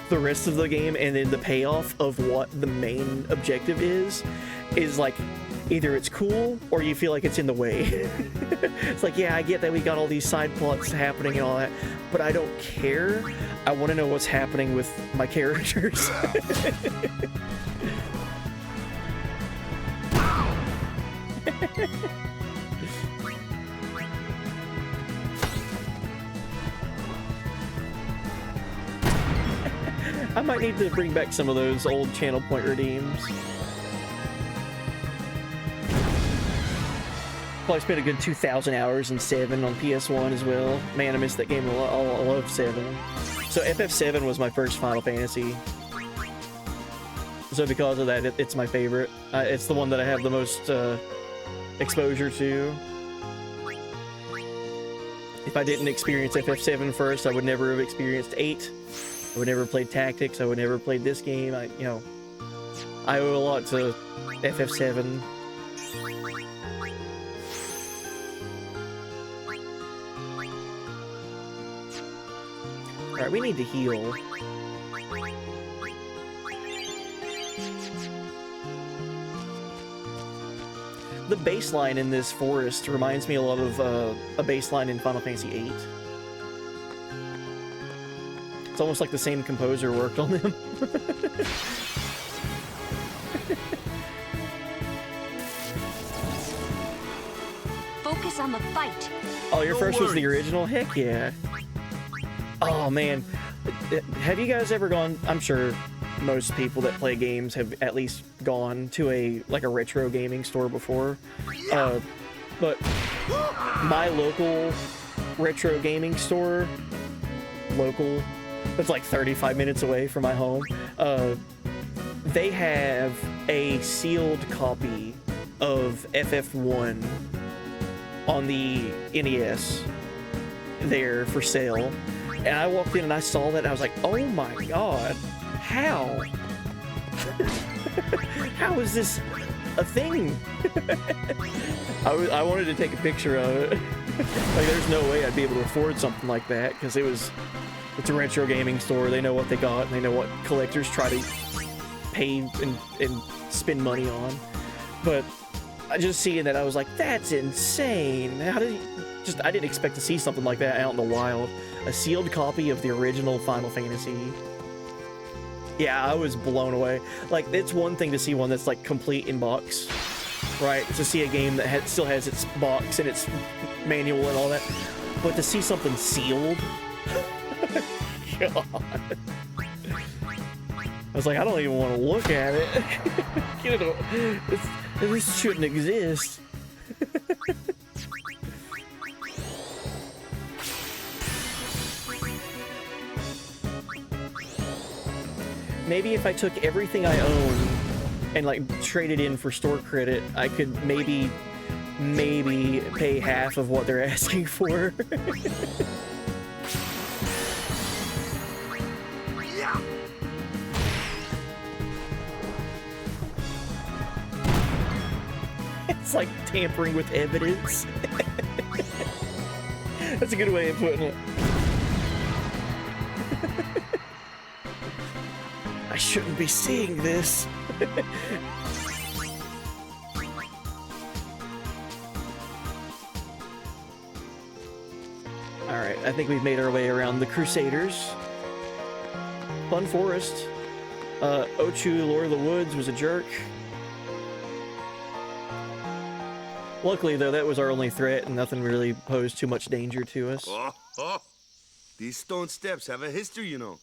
Speaker 3: the rest of the game and then the payoff of what the main objective is like, either it's cool or you feel like it's in the way. It's like, yeah, I get that we got all these side plots happening and all that, but I don't care. I want to know what's happening with my characters. I might need to bring back some of those old channel point redeems. Probably spent a good 2,000 hours in 7 on PS1 as well. Man, I missed that game a lot. I love 7. So FF7 was my first Final Fantasy. So because of that, it's my favorite. It's the one that I have the most exposure to. If I didn't experience FF7 first, I would never have experienced 8. I would never have played Tactics. I would never have played this game. I owe a lot to FF7. Alright, we need to heal. The baseline in this forest reminds me a lot of a baseline in Final Fantasy VIII. It's almost like the same composer worked on them.
Speaker 2: Focus on the fight.
Speaker 3: Oh, your first was the original? Heck yeah. Oh man, have you guys ever gone, I'm sure most people that play games have at least gone to a retro gaming store before, but my local retro gaming store, it's like 35 minutes away from my home, they have a sealed copy of FF1 on the NES there for sale. And I walked in and I saw that and I was like, oh my god, how? How is this a thing? I wanted to take a picture of it. Like, there's no way I'd be able to afford something like that because it's a retro gaming store. They know what they got and they know what collectors try to pay and spend money on. But I just seeing that, I was like, that's insane. How did I didn't expect to see something like that out in the wild. A sealed copy of the original Final Fantasy. Yeah, I was blown away. Like, it's one thing to see one that's like complete in box, right? To see a game that still has its box and its manual and all that, but to see something sealed, God. I was like, I don't even want to look at it. Get it. This shouldn't exist. maybe if I took everything I own and like traded in for store credit, I could maybe pay half of what they're asking for. It's like tampering with evidence. That's a good way of putting it. I shouldn't be seeing this. Alright, I think we've made our way around the Crusaders. Fun forest. Ochu, Lord of the Woods, was a jerk. Luckily, though, that was our only threat, and nothing really posed too much danger to us.
Speaker 7: Oh. These stone steps have a history, you know.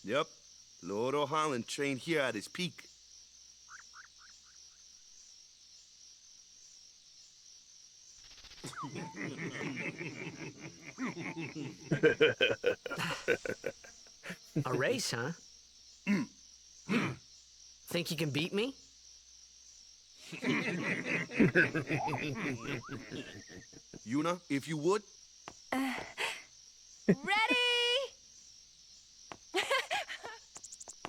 Speaker 7: Yep, Lord O'Holland trained here at his peak.
Speaker 9: A race, huh? Think you can beat me?
Speaker 7: Yuna, if you would.
Speaker 16: Ready?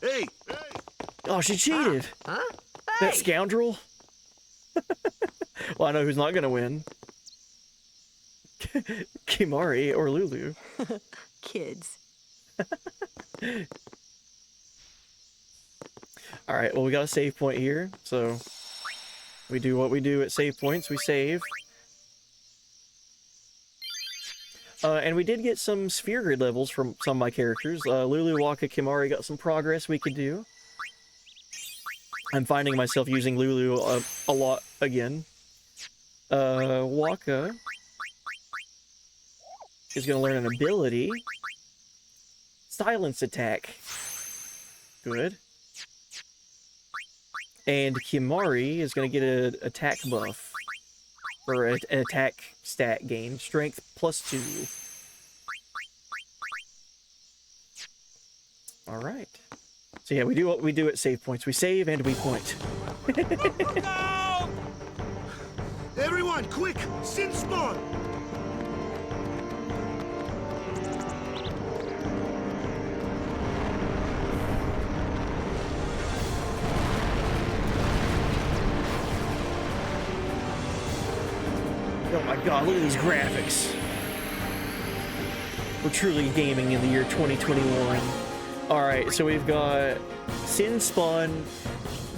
Speaker 7: Hey!
Speaker 3: Oh, she cheated.
Speaker 9: Huh?
Speaker 3: That scoundrel. Well, I know who's not gonna win. Kimari or Lulu.
Speaker 15: Kids.
Speaker 3: Alright, well, we got a save point here, so we do what we do at save points, we save. And we did get some sphere grid levels from some of my characters. Lulu, Waka, Kimari got some progress we could do. I'm finding myself using Lulu a lot again. Waka is going to learn an ability. Silence attack. Good. And Kimari is going to get an attack buff. Or an attack stat gain. Strength +2. Alright. So yeah, we do what we do at save points. We save and we point.
Speaker 7: Everyone, quick! Sin spawn!
Speaker 3: Oh my god, look at these graphics. We're truly gaming in the year 2021. Alright, so we've got Sin Spawn,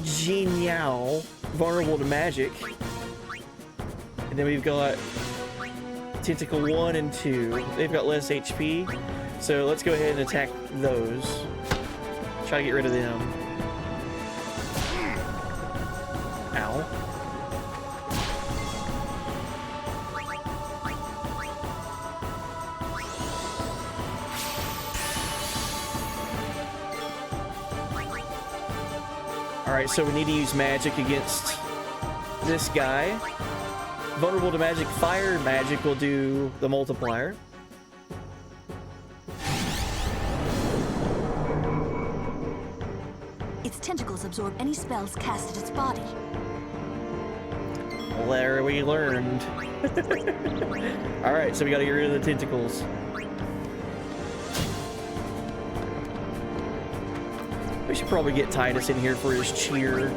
Speaker 3: Jinyao, vulnerable to magic. And then we've got Tentacle 1 and 2. They've got less HP. So let's go ahead and attack those. Try to get rid of them. Ow. Alright, so we need to use magic against this guy. Vulnerable to magic, fire magic will do the multiplier.
Speaker 15: Its tentacles absorb any spells cast at its body.
Speaker 3: Well, there we learned. Alright, so we gotta get rid of the tentacles. We should probably get Titus in here for his cheer.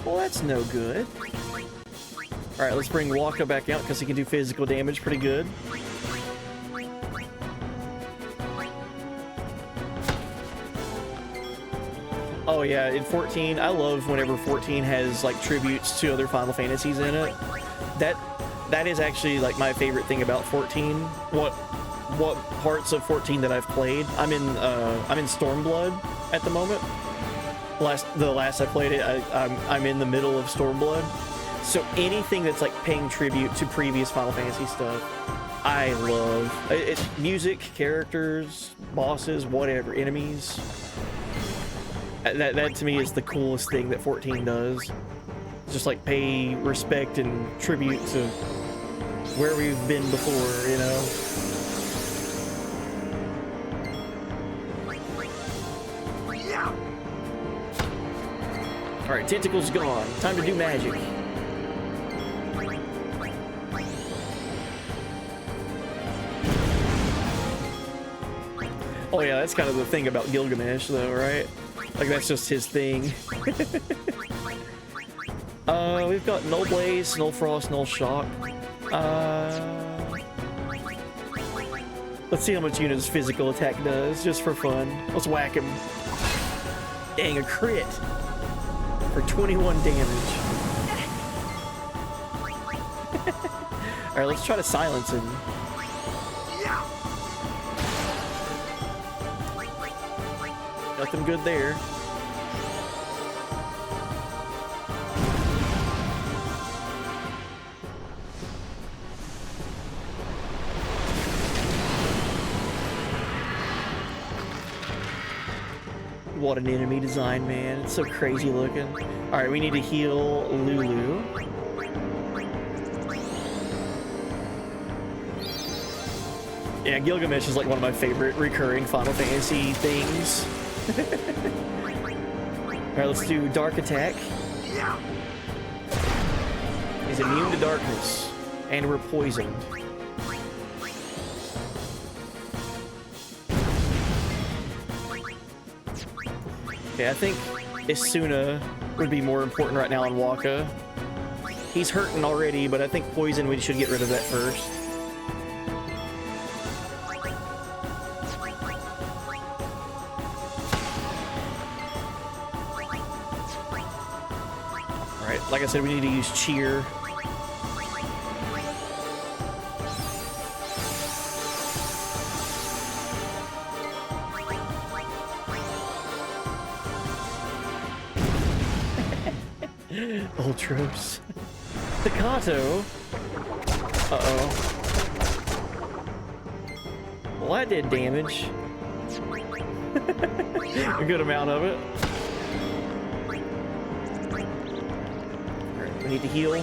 Speaker 3: Well, that's no good. Alright, let's bring Waka back out because he can do physical damage pretty good. Oh yeah, in 14, I love whenever 14 has like tributes to other Final Fantasies in it. That is actually like my favorite thing about 14. What parts of 14 that I've played. I'm in Stormblood at the moment. The last I played it, I'm in the middle of Stormblood. So anything that's like paying tribute to previous Final Fantasy stuff, I love. It's music, characters, bosses, whatever, enemies. That to me is the coolest thing that 14 does. just like pay respect and tribute to where we've been before, you know? Alright, tentacles gone. Time to do magic. Oh yeah, that's kind of the thing about Gilgamesh though, right? Like that's just his thing. We've got Null Blaze, Null Frost, Null Shock. Let's see how much Yuna's physical attack does, just for fun. Let's whack him. Dang, a crit for 21 damage. Alright, let's try to silence him. Nothing good there. What an enemy design, man. It's so crazy looking. Alright, we need to heal Lulu. Yeah, Gilgamesh is like one of my favorite recurring Final Fantasy things. Alright, let's do Dark Attack. He's immune to darkness. And we're poisoned. Okay, I think Isuna would be more important right now on Waka. He's hurting already, but I think poison, we should get rid of that first. Alright, like I said, we need to use Cheer. Ultros. Staccato. Uh-oh. Well, that did damage. A good amount of it. Alright, we need to heal.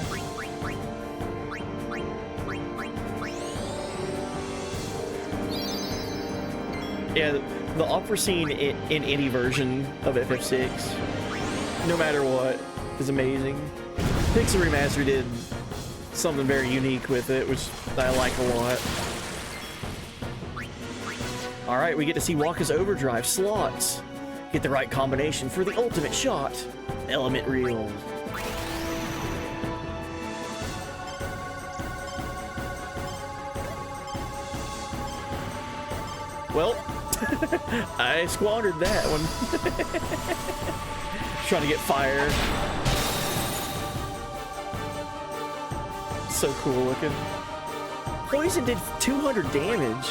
Speaker 3: Yeah, the opera scene in any version of FF6, no matter what, is amazing. Pixel Remaster did something very unique with it, which I like a lot. Alright, we get to see Waka's Overdrive slots. Get the right combination for the ultimate shot. Element Reel. Well, I squandered that one. Trying to get fire. So cool looking. Poison did 200 damage.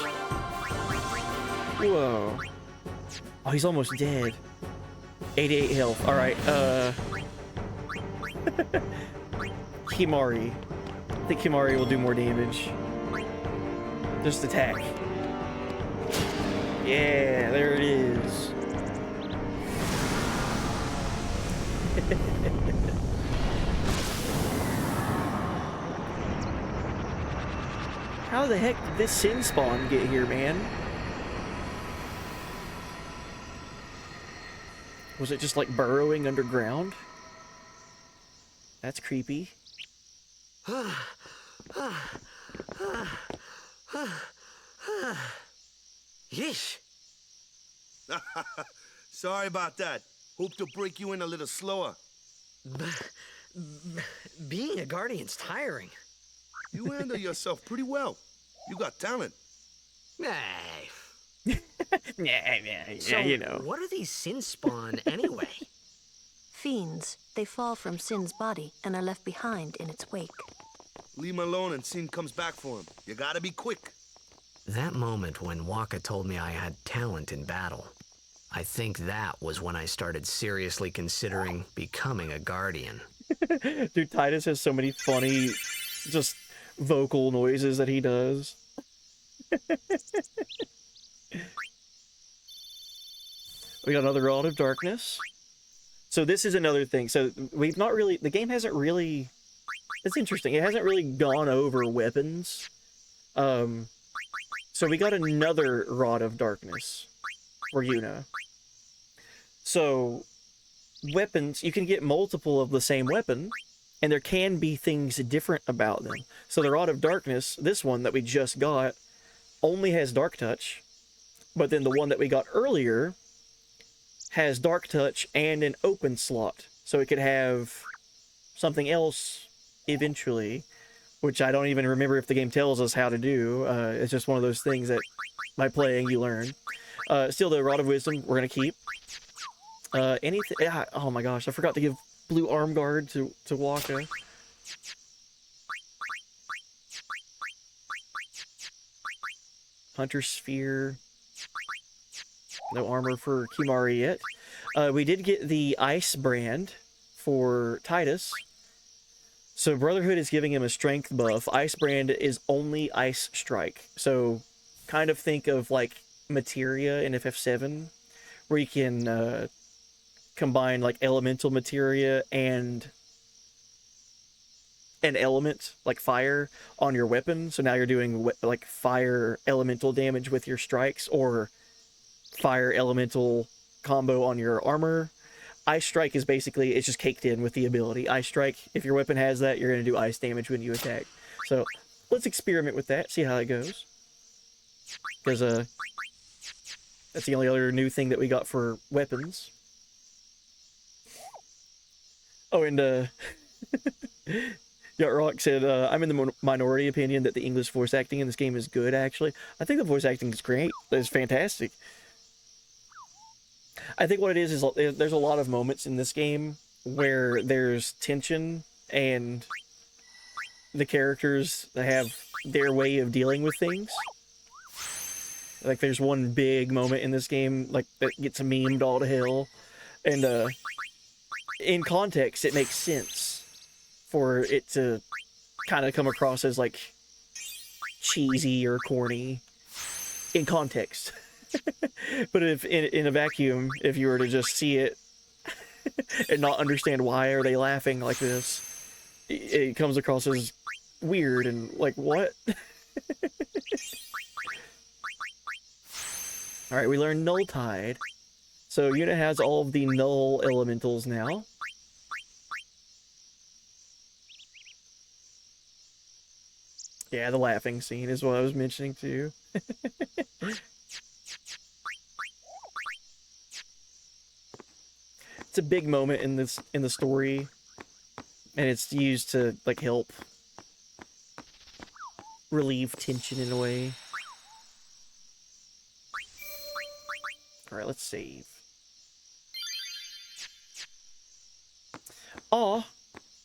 Speaker 3: Whoa. Oh, he's almost dead. 88 health. Alright, Himari. I think Himari will do more damage. Just attack. Yeah, there it is. How the heck did this sin spawn get here, man? Was it just like burrowing underground? That's creepy.
Speaker 7: Yeesh. Sorry about that. Hope to break you in a little slower.
Speaker 9: Being a guardian's tiring.
Speaker 7: You handle yourself pretty well. You got talent.
Speaker 9: Hey.
Speaker 3: Yeah,
Speaker 9: So,
Speaker 3: you know.
Speaker 9: what are these sin spawn anyway?
Speaker 15: Fiends. They fall from Sin's body and are left behind in its wake.
Speaker 7: Leave him alone and Sin comes back for him. You gotta be quick.
Speaker 9: That moment when Waka told me I had talent in battle, I think that was when I started seriously considering becoming a guardian.
Speaker 3: Dude, Titus has so many funny, just vocal noises that he does. We got another Rod of Darkness. So this is another thing. So we've not really, the game hasn't really, it's interesting. It hasn't really gone over weapons. So we got another Rod of Darkness for Yuna. So weapons, you can get multiple of the same weapon, and there can be things different about them. So the Rod of Darkness, this one that we just got, only has Dark Touch, but then the one that we got earlier has Dark Touch and an open slot. So it could have something else eventually, which I don't even remember if the game tells us how to do. It's just one of those things that by playing you learn. Still, the Rod of Wisdom we're going to keep. Anything? Oh my gosh, I forgot to give blue arm guard to Waka. Hunter Sphere. No armor for Kimari yet. We did get the Ice brand for Titus. So Brotherhood is giving him a strength buff. Ice brand is only Ice Strike. So kind of think of like Materia in FF7, where you can combine like elemental materia and an element like fire on your weapon. So now you're doing like fire elemental damage with your strikes, or fire elemental combo on your armor. Ice Strike is basically, it's just caked in with the ability. Ice Strike, if your weapon has that, you're going to do ice damage when you attack. So let's experiment with that, see how it goes. Because that's the only other new thing that we got for weapons. Oh, and Yacht Rock said, I'm in the minority opinion that the English voice acting in this game is good, actually. I think the voice acting is great. It's fantastic. I think what it is there's a lot of moments in this game where there's tension and the characters have their way of dealing with things. Like there's one big moment in this game like that gets memed all to hell, and in context it makes sense for it to kind of come across as like cheesy or corny in context. But if in a vacuum, if you were to just see it and not understand why are they laughing like this, it comes across as weird and like, what? Alright, we learned Null Tide. So Yuna has all of the null elementals now. Yeah, the laughing scene is what I was mentioning too. It's a big moment in the story, and it's used to like help relieve tension in a way. All right, let's save. Aw,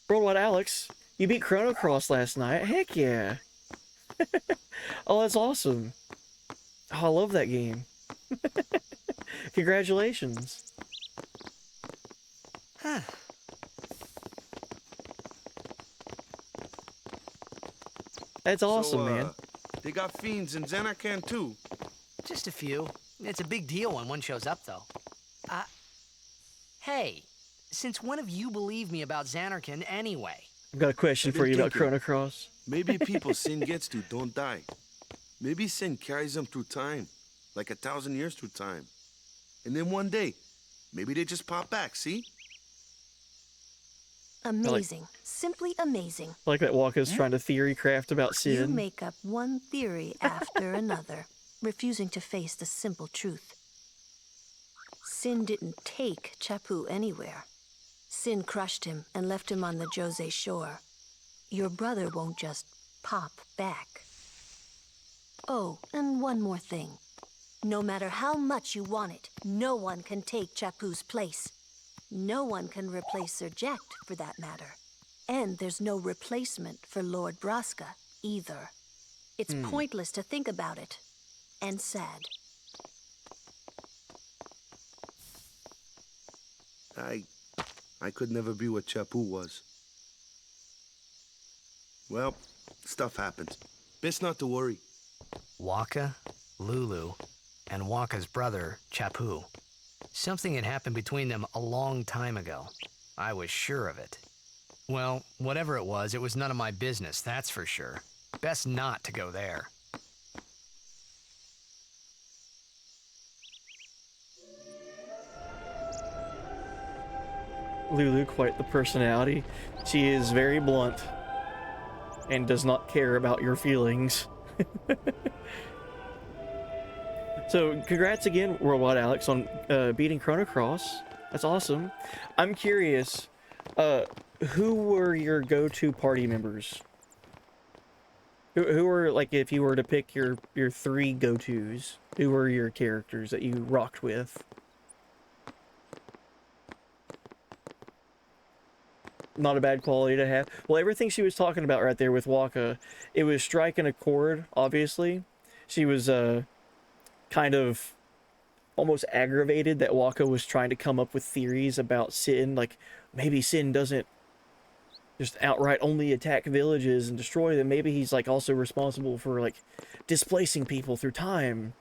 Speaker 3: Worldwide Alex, you beat Chrono Cross last night. Heck yeah! Oh, that's awesome. Oh, I love that game. Congratulations.
Speaker 4: Huh.
Speaker 3: That's awesome, man.
Speaker 7: They got fiends in Xanarkand too.
Speaker 4: Just a few. It's a big deal when one shows up, though. Hey, since when have you believed me about Xanarkand anyway?
Speaker 3: I've got a question for you about Chrono Cross.
Speaker 7: Maybe people Sin gets to don't die. Maybe Sin carries them through time, like 1,000 years through time. And then one day, maybe they just pop back, see?
Speaker 15: Amazing. Simply amazing.
Speaker 3: I like that Waka's trying to theory craft about Sin.
Speaker 15: You make up one theory after another, refusing to face the simple truth. Sin didn't take Chappu anywhere. Sin crushed him and left him on the Jose shore. Your brother won't just pop back. Oh, and one more thing. No matter how much you want it, no one can take Chappu's place. No one can replace Sir Jekt, for that matter. And there's no replacement for Lord Braska, either. It's pointless to think about it. And sad.
Speaker 7: I could never be what Chappu was. Well, stuff happens. Best not to worry.
Speaker 9: Waka, Lulu, and Waka's brother, Chappu. Something had happened between them a long time ago. I was sure of it. Well, whatever it was none of my business, that's for sure. Best not to go there.
Speaker 3: Lulu, quite the personality. She is very blunt and does not care about your feelings. So, congrats again, Worldwide Alex, on beating Chrono Cross. That's awesome. I'm curious, who were your go-to party members? Who were, like, if you were to pick your 3 go-tos, who were your characters that you rocked with? Not a bad quality to have. Well, everything she was talking about right there with Waka, it was striking a chord, obviously. She was, kind of almost aggravated that Waka was trying to come up with theories about Sin, like maybe Sin doesn't just outright only attack villages and destroy them. Maybe he's like also responsible for like displacing people through time.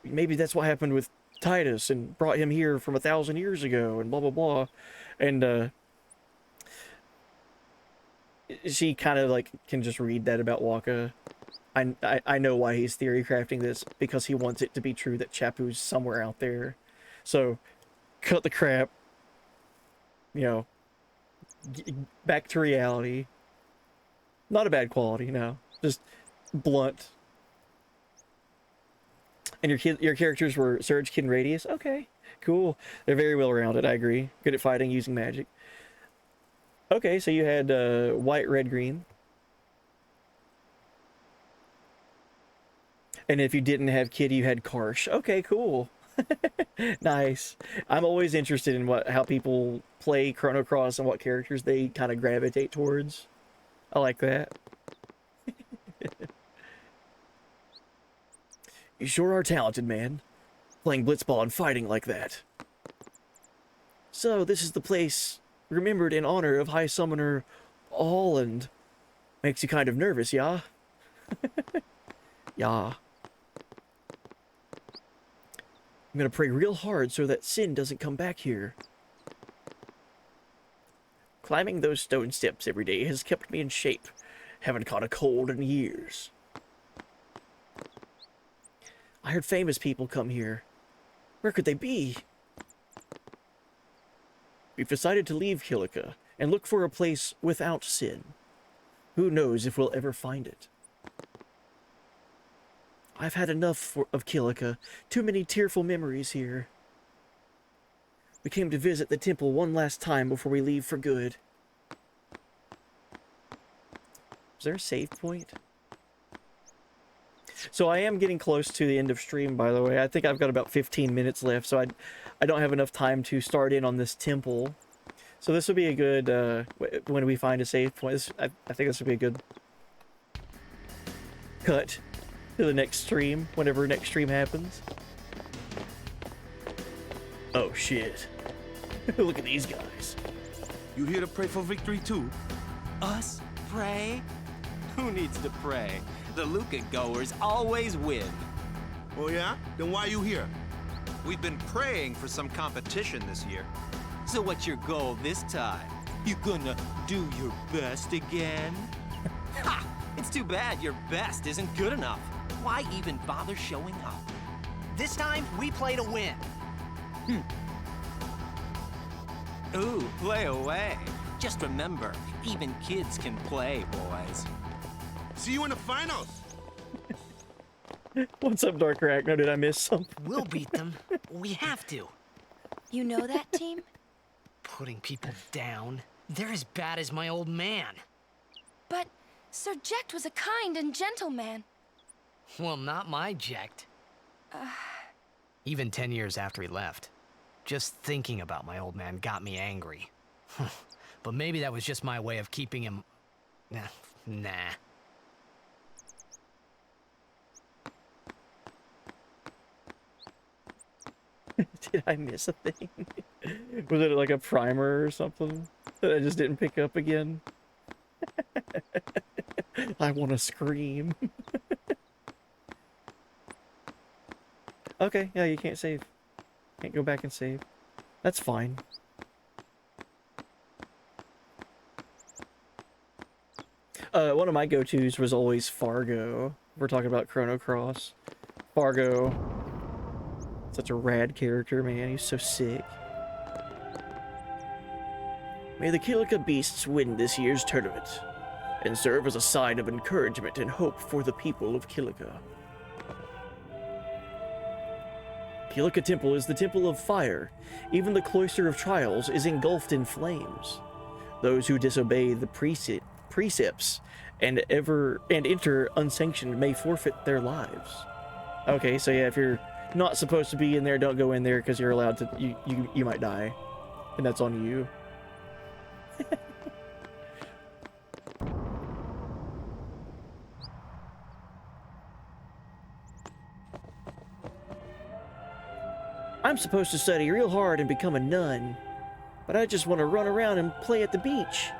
Speaker 3: Maybe that's what happened with Titus and brought him here from 1,000 years ago and blah blah blah. And she kind of like can just read that about Waka. I know why he's theory crafting this, because he wants it to be true that Chapu's somewhere out there. So, cut the crap. You know, back to reality. Not a bad quality, no. Just blunt. And your characters were Surge, Kid, and Radius? Okay, cool. They're very well rounded, I agree. Good at fighting using magic. Okay, so you had white, red, green. And if you didn't have Kid, you had Karsh. Okay, cool. Nice. I'm always interested in how people play Chrono Cross and what characters they kind of gravitate towards. I like that. You sure are talented, man. Playing blitzball and fighting like that. So, this is the place remembered in honor of High Summoner Holland. Makes you kind of nervous, yeah? Yeah. I'm gonna pray real hard so that Sin doesn't come back here. Climbing those stone steps every day has kept me in shape. Haven't caught a cold in years. I heard famous people come here. Where could they be? We've decided to leave Kilika and look for a place without Sin. Who knows if we'll ever find it. I've had enough of Kilika. Too many tearful memories here. We came to visit the temple one last time before we leave for good. Is there a save point? So I am getting close to the end of stream, by the way. I think I've got about 15 minutes left, so I don't have enough time to start in on this temple. So this will be a good, when we find a save point, I think this will be a good cut to the next stream, whenever next stream happens. Oh shit. Look at these guys.
Speaker 20: You here to pray for victory too?
Speaker 21: Us? Pray? Who needs to pray? The Luca goers always win.
Speaker 7: Oh yeah? Then why are you here?
Speaker 10: We've been praying for some competition this year.
Speaker 21: So what's your goal this time? You gonna do your best again? Ha! It's too bad your best isn't good enough. Why even bother showing up?
Speaker 4: This time, we play to win.
Speaker 21: Ooh, play away. Just remember, even kids can play, boys.
Speaker 7: See you in the finals.
Speaker 3: What's up, Dark Arachno? Did I miss something?
Speaker 4: We'll beat them. We have to.
Speaker 16: You know that team?
Speaker 9: Putting people down. They're as bad as my old man.
Speaker 16: But Sir Jekt was a kind and gentle man.
Speaker 9: Well, not my Jekt. Even 10 years after he left. Just thinking about my old man got me angry. But maybe that was just my way of keeping him... Nah.
Speaker 3: Did I miss a thing? Was it like a primer or something that I just didn't pick up again? I want to scream. Okay, yeah, you can't save. Can't go back and save. That's fine. One of my go-tos was always Fargo. We're talking about Chrono Cross. Fargo. Such a rad character, man. He's so sick. May the Kilika Beasts win this year's tournament, and serve as a sign of encouragement and hope for the people of Kilika. Kilika Temple is the temple of fire. Even the cloister of trials is engulfed in flames. Those who disobey the precepts and enter unsanctioned may forfeit their lives. Okay, so yeah, if you're not supposed to be in there, don't go in there because you're allowed to. You might die, and that's on you. I'm supposed to study real hard and become a nun, but I just want to run around and play at the beach.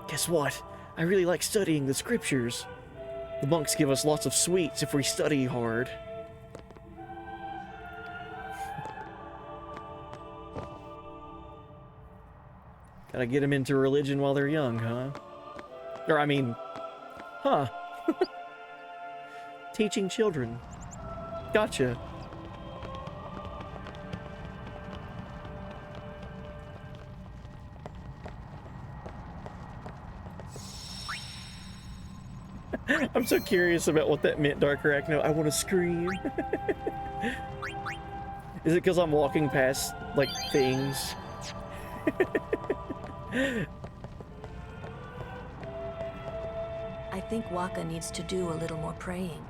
Speaker 3: Guess what? I really like studying the scriptures. The monks give us lots of sweets if we study hard. Gotta get them into religion while they're young, huh? Or, I mean, huh? Teaching children. Gotcha. I'm so curious about what that meant, Dark Arachno. I want to scream. Is it because I'm walking past, like, things?
Speaker 15: I think Waka needs to do a little more praying.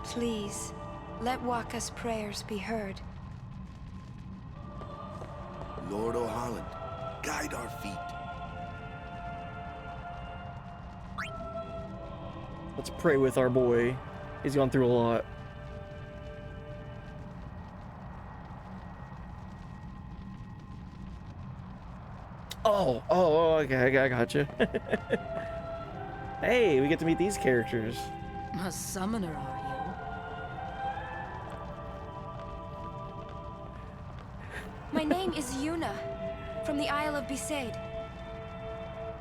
Speaker 16: Please, let Waka's prayers be heard.
Speaker 7: Lord O'Holland, guide our feet.
Speaker 3: Let's pray with our boy. He's gone through a lot. Oh, okay, I gotcha. Hey, we get to meet these characters.
Speaker 6: A summoner, are
Speaker 16: My name is Yuna, from the Isle of Besaid.
Speaker 6: you?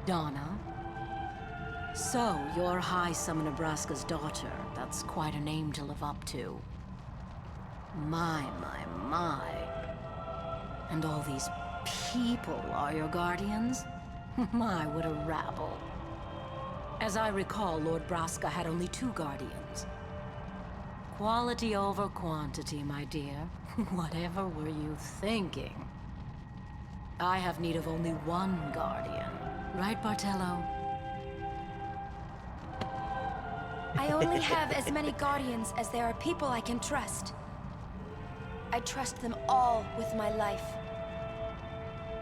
Speaker 6: Donna? So, you're High Summoner Braska's daughter. That's quite a name to live up to. My. And all these people are your guardians? My, what a rabble. As I recall, Lord Braska had only 2 guardians. Quality over quantity, my dear. Whatever were you thinking? I have need of only 1 guardian. Right, Bartello?
Speaker 16: I only have as many guardians as there are people I can trust. I trust them all with my life.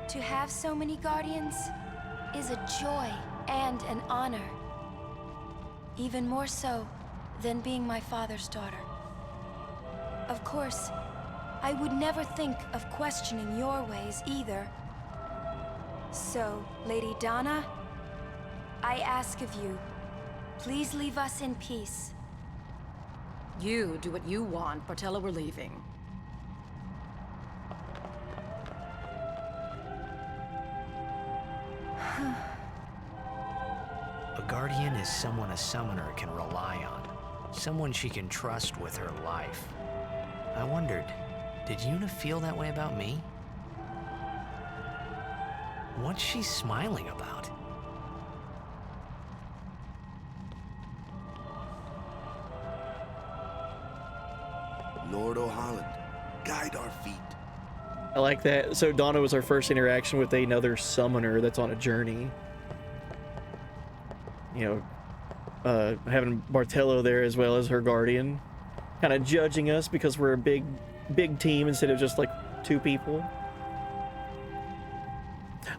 Speaker 16: To have so many guardians is a joy and an honor. Even more so than being my father's daughter. Of course, I would never think of questioning your ways either. So, Lady Donna, I ask of you, please leave us in peace.
Speaker 6: You do what you want, Bartello, we're leaving.
Speaker 9: A guardian is someone a summoner can rely on. Someone she can trust with her life. I wondered, did Yuna feel that way about me? What's she smiling about?
Speaker 7: Lord O'Holland, guide our feet.
Speaker 3: I like that. So Donna was our first interaction with another summoner that's on a journey. You know, having Bartello there as well as her guardian, kind of judging us because we're a big team instead of just like 2 people.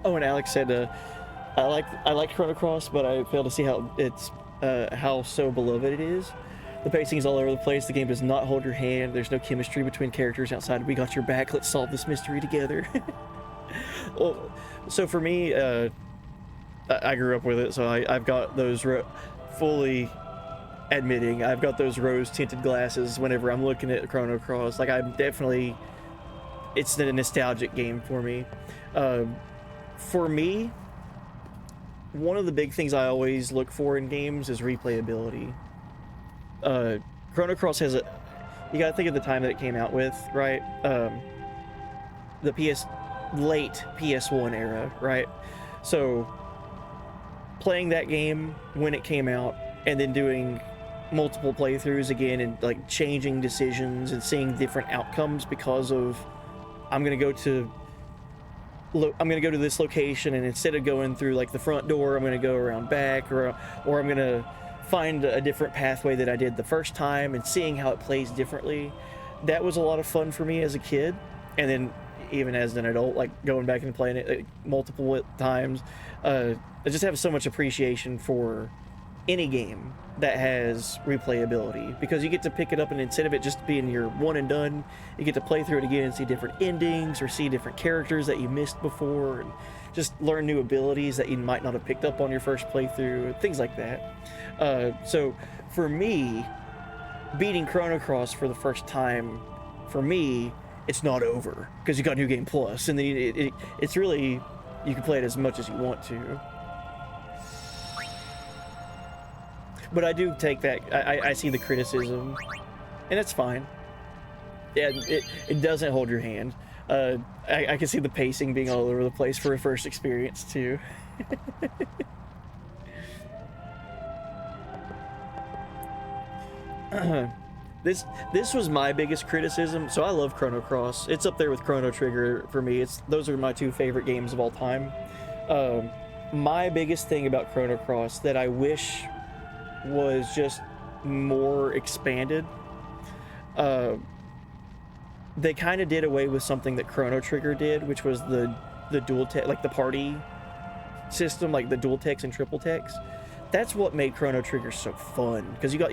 Speaker 3: Oh, and Alex said, I like Chrono Cross, but I fail to see how it's how so beloved it is. The pacing is all over the place. The game does not hold your hand. There's no chemistry between characters outside. We got your back. Let's solve this mystery together. Well, so for me, I grew up with it, so I've got those fully admitting. I've got those rose-tinted glasses whenever I'm looking at Chrono Cross. Like, I'm definitely... It's a nostalgic game for me. For me, one of the big things I always look for in games is replayability. Chrono Cross has a... You gotta think of the time that it came out with, right? The late PS1 era, right? So, playing that game when it came out, and then doing multiple playthroughs again, and like changing decisions and seeing different outcomes because of... I'm gonna go to this location, and instead of going through like the front door, I'm gonna go around back, or I'm gonna find a different pathway that I did the first time, and seeing how it plays differently. That was a lot of fun for me as a kid, and then even as an adult, like going back and playing it multiple times. I just have so much appreciation for any game that has replayability, because you get to pick it up, and instead of it just being your one and done, you get to play through it again and see different endings, or see different characters that you missed before, and just learn new abilities that you might not have picked up on your first playthrough, things like that. So for me, beating Chrono Cross for the first time, for me, it's not over, because you got New Game Plus, and then it's really, you can play it as much as you want to. But I do take that, I see the criticism, and it's fine. Yeah, it doesn't hold your hand. I can see the pacing being all over the place for a first experience, too. This was my biggest criticism. So I love Chrono Cross. It's up there with Chrono Trigger for me. Those are my two favorite games of all time. My biggest thing about Chrono Cross that I wish was just more expanded. They kind of did away with something that Chrono Trigger did, which was the dual tech, like the party system, like the dual techs and triple techs. That's what made Chrono Trigger so fun, because you got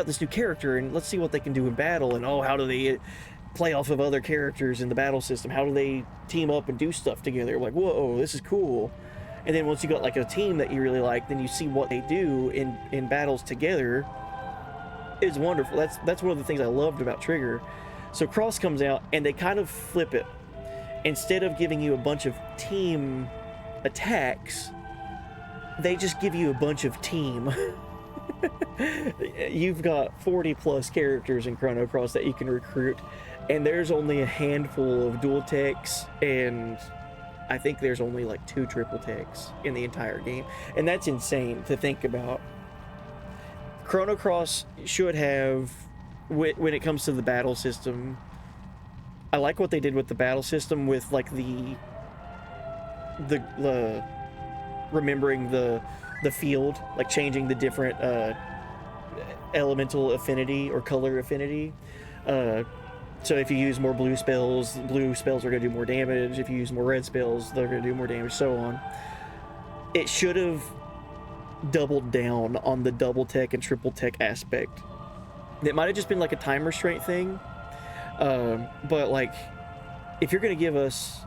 Speaker 3: this new character, and let's see what they can do in battle, and how do they play off of other characters in the battle system? How do they team up and do stuff together? Like, whoa, this is cool. And then once you got like a team that you really like, then you see what they do in battles together. It's wonderful. That's one of the things I loved about Trigger. So Cross comes out, and they kind of flip it. Instead of giving you a bunch of team attacks, they just give you a bunch of team. You've got 40 plus characters in Chrono Cross that you can recruit, and there's only a handful of dual techs, and I think there's only like 2 triple techs in the entire game. And that's insane to think about. Chrono Cross should have, when it comes to the battle system, I like what they did with the battle system, with like the remembering the field, like changing the different elemental affinity or color affinity. So if you use more blue spells are going to do more damage. If you use more red spells, they're going to do more damage, so on. It should have doubled down on the double tech and triple tech aspect. It might have just been like a time restraint thing, but like, if you're going to give us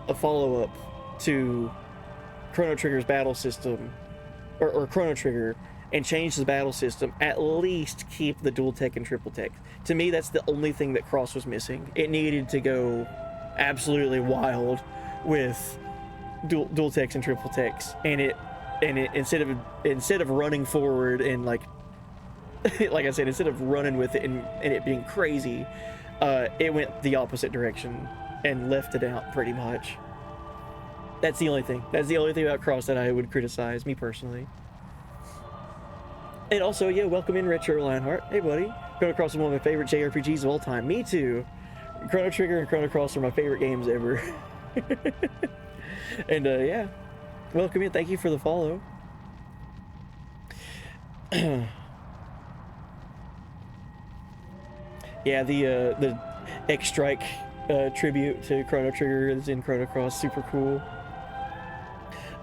Speaker 3: a follow-up to Chrono Trigger's battle system, or Chrono Trigger, and change the battle system, at least keep the dual tech and triple tech. To me, that's the only thing that Cross was missing. It needed to go absolutely wild with dual techs and triple techs, and it instead of running forward and like I said, instead of running with it and it being crazy, it went the opposite direction and left it out pretty much. That's the only thing. That's the only thing about Cross that I would criticize, me personally. And also, yeah, welcome in Retro Lionheart. Hey, buddy. Chrono Cross is one of my favorite JRPGs of all time. Me too. Chrono Trigger and Chrono Cross are my favorite games ever. And yeah, welcome in. Thank you for the follow. Yeah, the X Strike tribute to Chrono Trigger is in Chrono Cross. Super cool.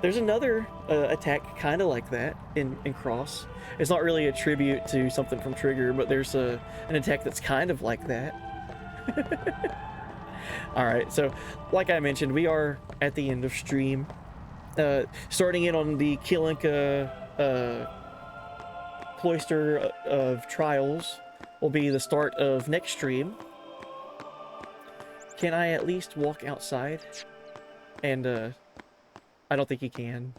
Speaker 3: There's another attack kind of like that in Cross. It's not really a tribute to something from Trigger, but there's an attack that's kind of like that. Alright, so like I mentioned, we are at the end of stream. Starting in on the Kilinka Cloister of Trials will be the start of next stream. Can I at least walk outside? And, I don't think you can.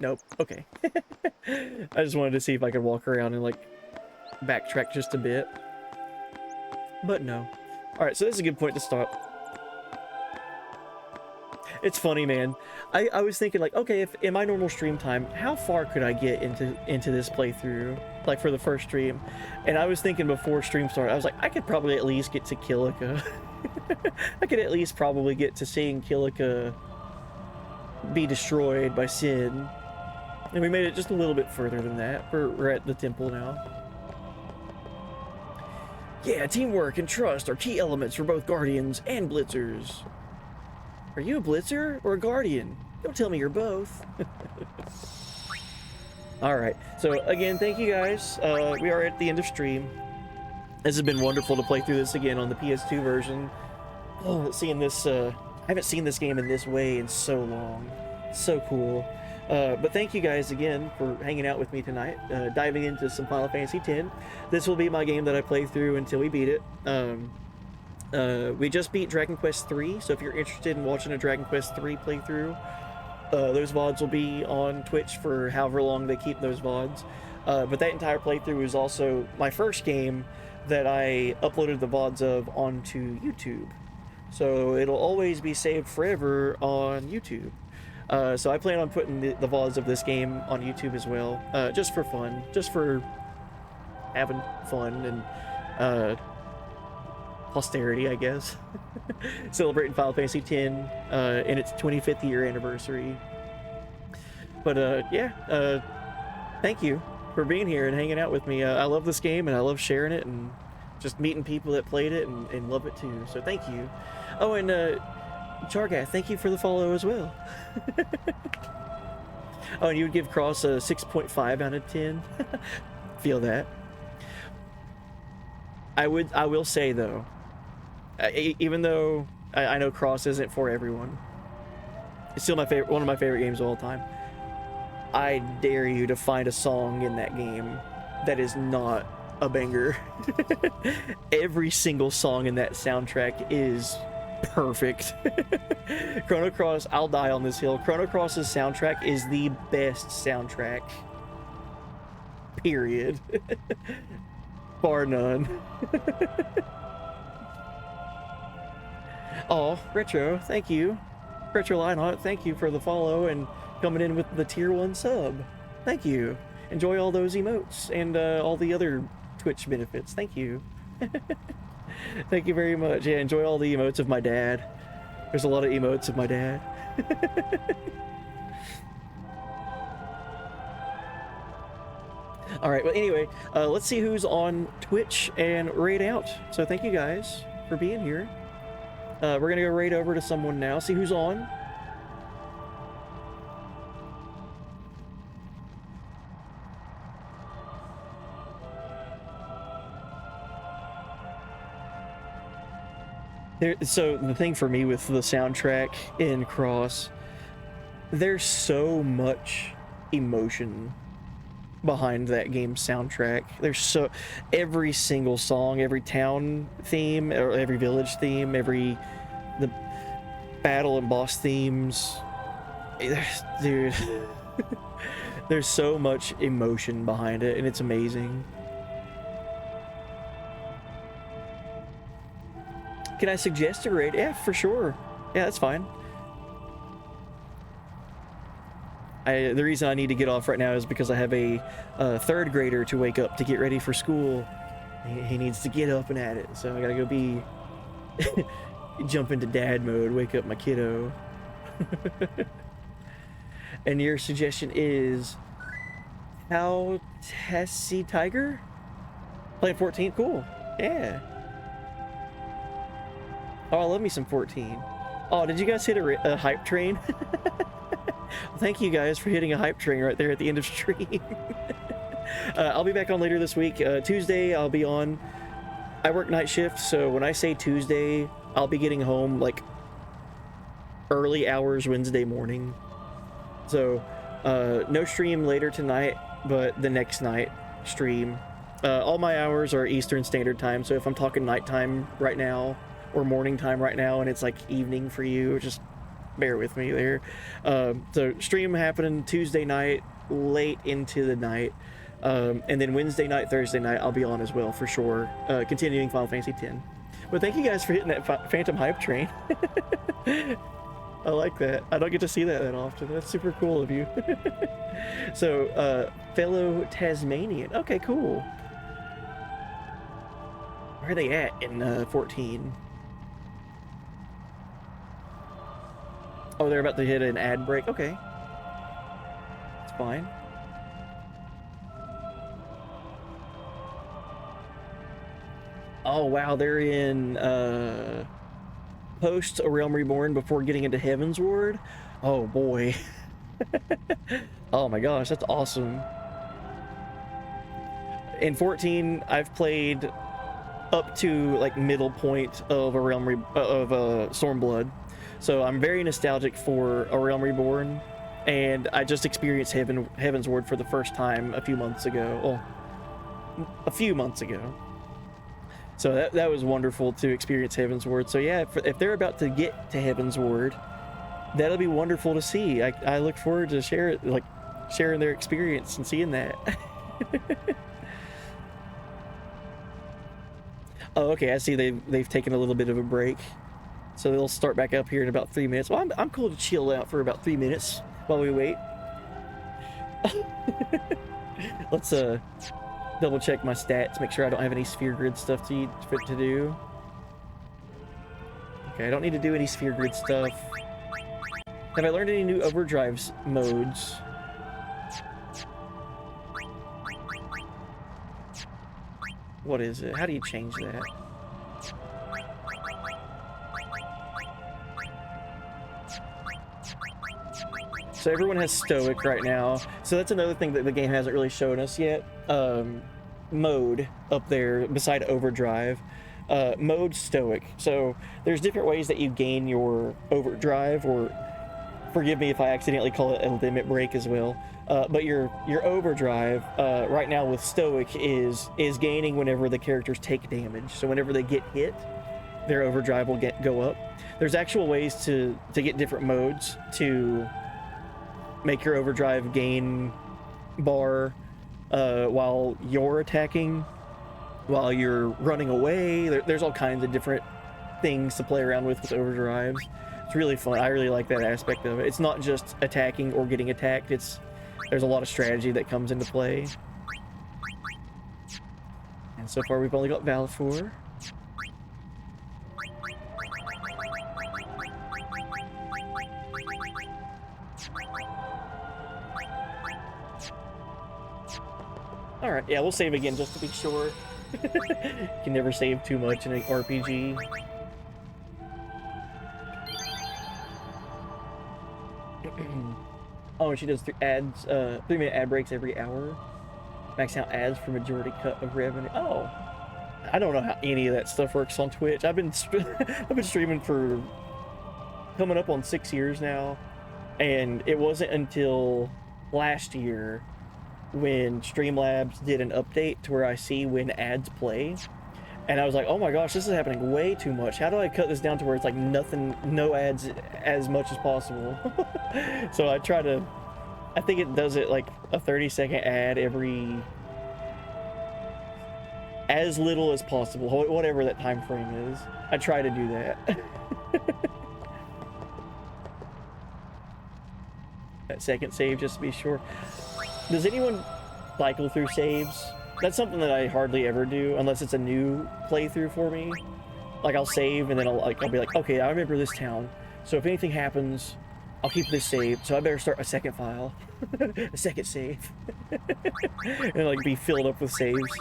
Speaker 3: Nope. Okay. I just wanted to see if I could walk around and, like, backtrack just a bit. But no. Alright, so this is a good point to stop. It's funny, man. I was thinking, like, okay, if in my normal stream time, how far could I get into this playthrough, like, for the first stream? And I was thinking before stream started, I was like, I could probably at least get to Kilika. I could at least probably get to seeing Kilika be destroyed by Sin. And we made it just a little bit further than that. We're at the temple now. Yeah, teamwork and trust are key elements for both Guardians and Blitzers. Are you a Blitzer or a Guardian? Don't tell me you're both. Alright, so again, thank you guys. We are at the end of stream. This has been wonderful to play through this again on the PS2 version. Oh, seeing this, I haven't seen this game in this way in so long. So cool. But thank you guys again for hanging out with me tonight, diving into some Final Fantasy X. This will be my game that I play through until we beat it. We just beat Dragon Quest III, so if you're interested in watching a Dragon Quest III playthrough, those VODs will be on Twitch for however long they keep those VODs. But that entire playthrough is also my first game that I uploaded the VODs of onto YouTube. So it'll always be saved forever on YouTube. So I plan on putting the VODs of this game on YouTube as well, just for fun, just for having fun and posterity, I guess. Celebrating Final Fantasy X in its 25th year anniversary. But yeah, thank you for being here and hanging out with me. I love this game and I love sharing it and just meeting people that played it and love it too. So thank you. Oh, and Chargath, thank you for the follow as well. Oh, and you would give Cross a 6.5 out of 10. Feel that. I will say though, even though I know Cross isn't for everyone, it's still my favorite, one of my favorite games of all time. I dare you to find a song in that game that is not a banger. Every single song in that soundtrack is perfect. Chrono Cross, I'll die on this hill. Chrono Cross's soundtrack is the best soundtrack. Period. Bar none. Oh, Retro, thank you. Retro Lionheart, thank you for the follow and coming in with the tier 1 sub. Thank you. Enjoy all those emotes and all the other Twitch benefits. Thank you. Thank you very much. Yeah, enjoy all the emotes of my dad. There's a lot of emotes of my dad. All right, well, anyway, let's see who's on Twitch and raid out. So thank you guys for being here. We're going to go raid over to someone now, see who's on. So the thing for me with the soundtrack in Cross, there's so much emotion behind that game's soundtrack. There's so every single song, every town theme, or every village theme, the battle and boss themes. Dude, there's so much emotion behind it, and it's amazing. Can I suggest a raid? Yeah, for sure. Yeah, that's fine. The reason I need to get off right now is because I have a third grader to wake up to get ready for school. He needs to get up and at it, so I gotta go be jump into dad mode, wake up my kiddo. And your suggestion is how Tessie Tiger? Playing 14? Cool. Yeah. Oh, I love me some 14. Oh, did you guys hit a hype train? Well, thank you guys for hitting a hype train right there at the end of stream. I'll be back on later this week. Tuesday, I'll be on. I work night shift, so when I say Tuesday, I'll be getting home like early hours Wednesday morning. So, no stream later tonight, but the next night. stream. All my hours are Eastern Standard Time, so if I'm talking nighttime right now or morning time right now and it's like evening for you, just bear with me there. So stream happening Tuesday night, late into the night, and then Wednesday night, Thursday night, I'll be on as well for sure, continuing Final Fantasy X. But thank you guys for hitting that Phantom hype train. I like that. I don't get to see that often. That's super cool of you. So, fellow Tasmanian. Okay, cool. Where are they at in 14? Oh, they're about to hit an ad break. Okay. It's fine. Oh, wow. They're in post A Realm Reborn before getting into Heaven's Ward. Oh, boy. Oh, my gosh. That's awesome. In 14, I've played up to like middle point of A Realm Stormblood. So I'm very nostalgic for A Realm Reborn, and I just experienced Heaven's Ward for the first time a few months ago. Well, a few months ago. So that was wonderful to experience Heaven's Ward. So yeah, if they're about to get to Heaven's Ward, that'll be wonderful to see. I look forward to sharing their experience and seeing that. Oh, okay. I see they've taken a little bit of a break, so they'll start back up here in about 3 minutes. Well, I'm cool to chill out for about 3 minutes while we wait. Let's double check my stats, make sure I don't have any sphere grid stuff to do. Okay, I don't need to do any sphere grid stuff. Have I learned any new overdrives modes? What is it? How do you change that? So everyone has Stoic right now. So that's another thing that the game hasn't really shown us yet. Mode up there beside Overdrive. Mode Stoic. So there's different ways that you gain your Overdrive, or forgive me if I accidentally call it a limit break as well. But your Overdrive right now with Stoic is gaining whenever the characters take damage. So whenever they get hit, their Overdrive will go up. There's actual ways to get different modes to make your Overdrive gain bar while you're attacking, while you're running away. There's all kinds of different things to play around with Overdrives. It's really fun. I really like that aspect of it. It's not just attacking or getting attacked. There's a lot of strategy that comes into play. And so far we've only got Valfor. Alright, yeah, we'll save again just to be sure. You can never save too much in an RPG. Oh, and she does 3-minute ad breaks every hour. Max out ads for majority cut of revenue. Oh, I don't know how any of that stuff works on Twitch. I've been streaming for coming up on 6 years now, and it wasn't until last year when Streamlabs did an update to where I see when ads play, and I was like, oh my gosh, this is happening way too much. How do I cut this down to where it's like nothing, no ads as much as possible? So I think it does it like a 30-second ad every, as little as possible, whatever that time frame is. I try to do that. That second save, just to be sure. Does anyone cycle through saves? That's something that I hardly ever do unless it's a new playthrough for me. Like I'll save and then I'll be like, okay, I remember this town, so if anything happens, I'll keep this saved, so I better start a second file. A second save. And like be filled up with saves.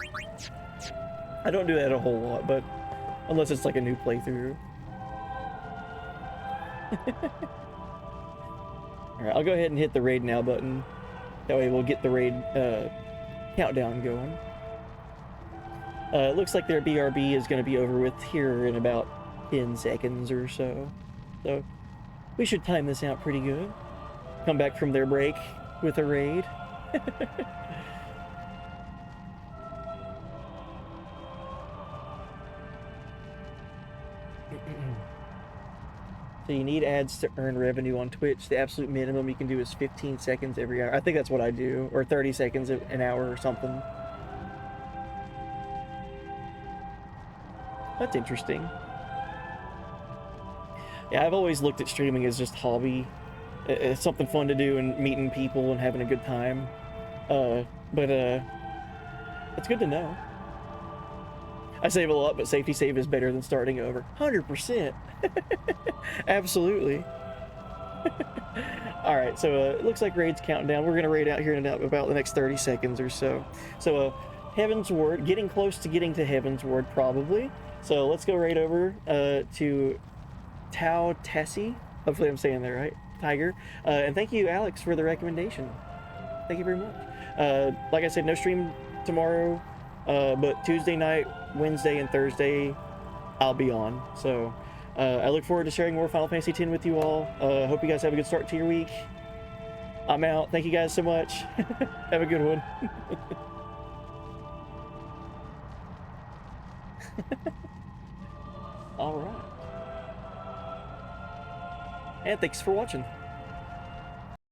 Speaker 3: I don't do that a whole lot, but unless it's like a new playthrough. Alright, I'll go ahead and hit the raid now button. That way we'll get the raid countdown going. It looks like their BRB is going to be over with here in about 10 seconds or so. So we should time this out pretty good. Come back from their break with a raid. So you need ads to earn revenue on Twitch. The absolute minimum you can do is 15 seconds every hour. I think that's what I do, or 30 seconds an hour or something. That's interesting. Yeah, I've always looked at streaming as just hobby. It's something fun to do and meeting people and having a good time. But it's good to know. I save a lot, but safety save is better than starting over. 100%. Absolutely. Alright, so it looks like raid's counting down. We're going to raid out here in about the next 30 seconds or so. So, Heaven's Ward, getting close to getting to Heaven's Ward, probably. So let's go right over to Tao Tessie. Hopefully I'm saying that right. Tiger. And thank you, Alex, for the recommendation. Thank you very much. Like I said, no stream tomorrow, but Tuesday night, Wednesday, and Thursday, I'll be on. So I look forward to sharing more Final Fantasy X with you all. Hope you guys have a good start to your week. I'm out. Thank you guys so much. Have a good one. All right. And thanks for watching.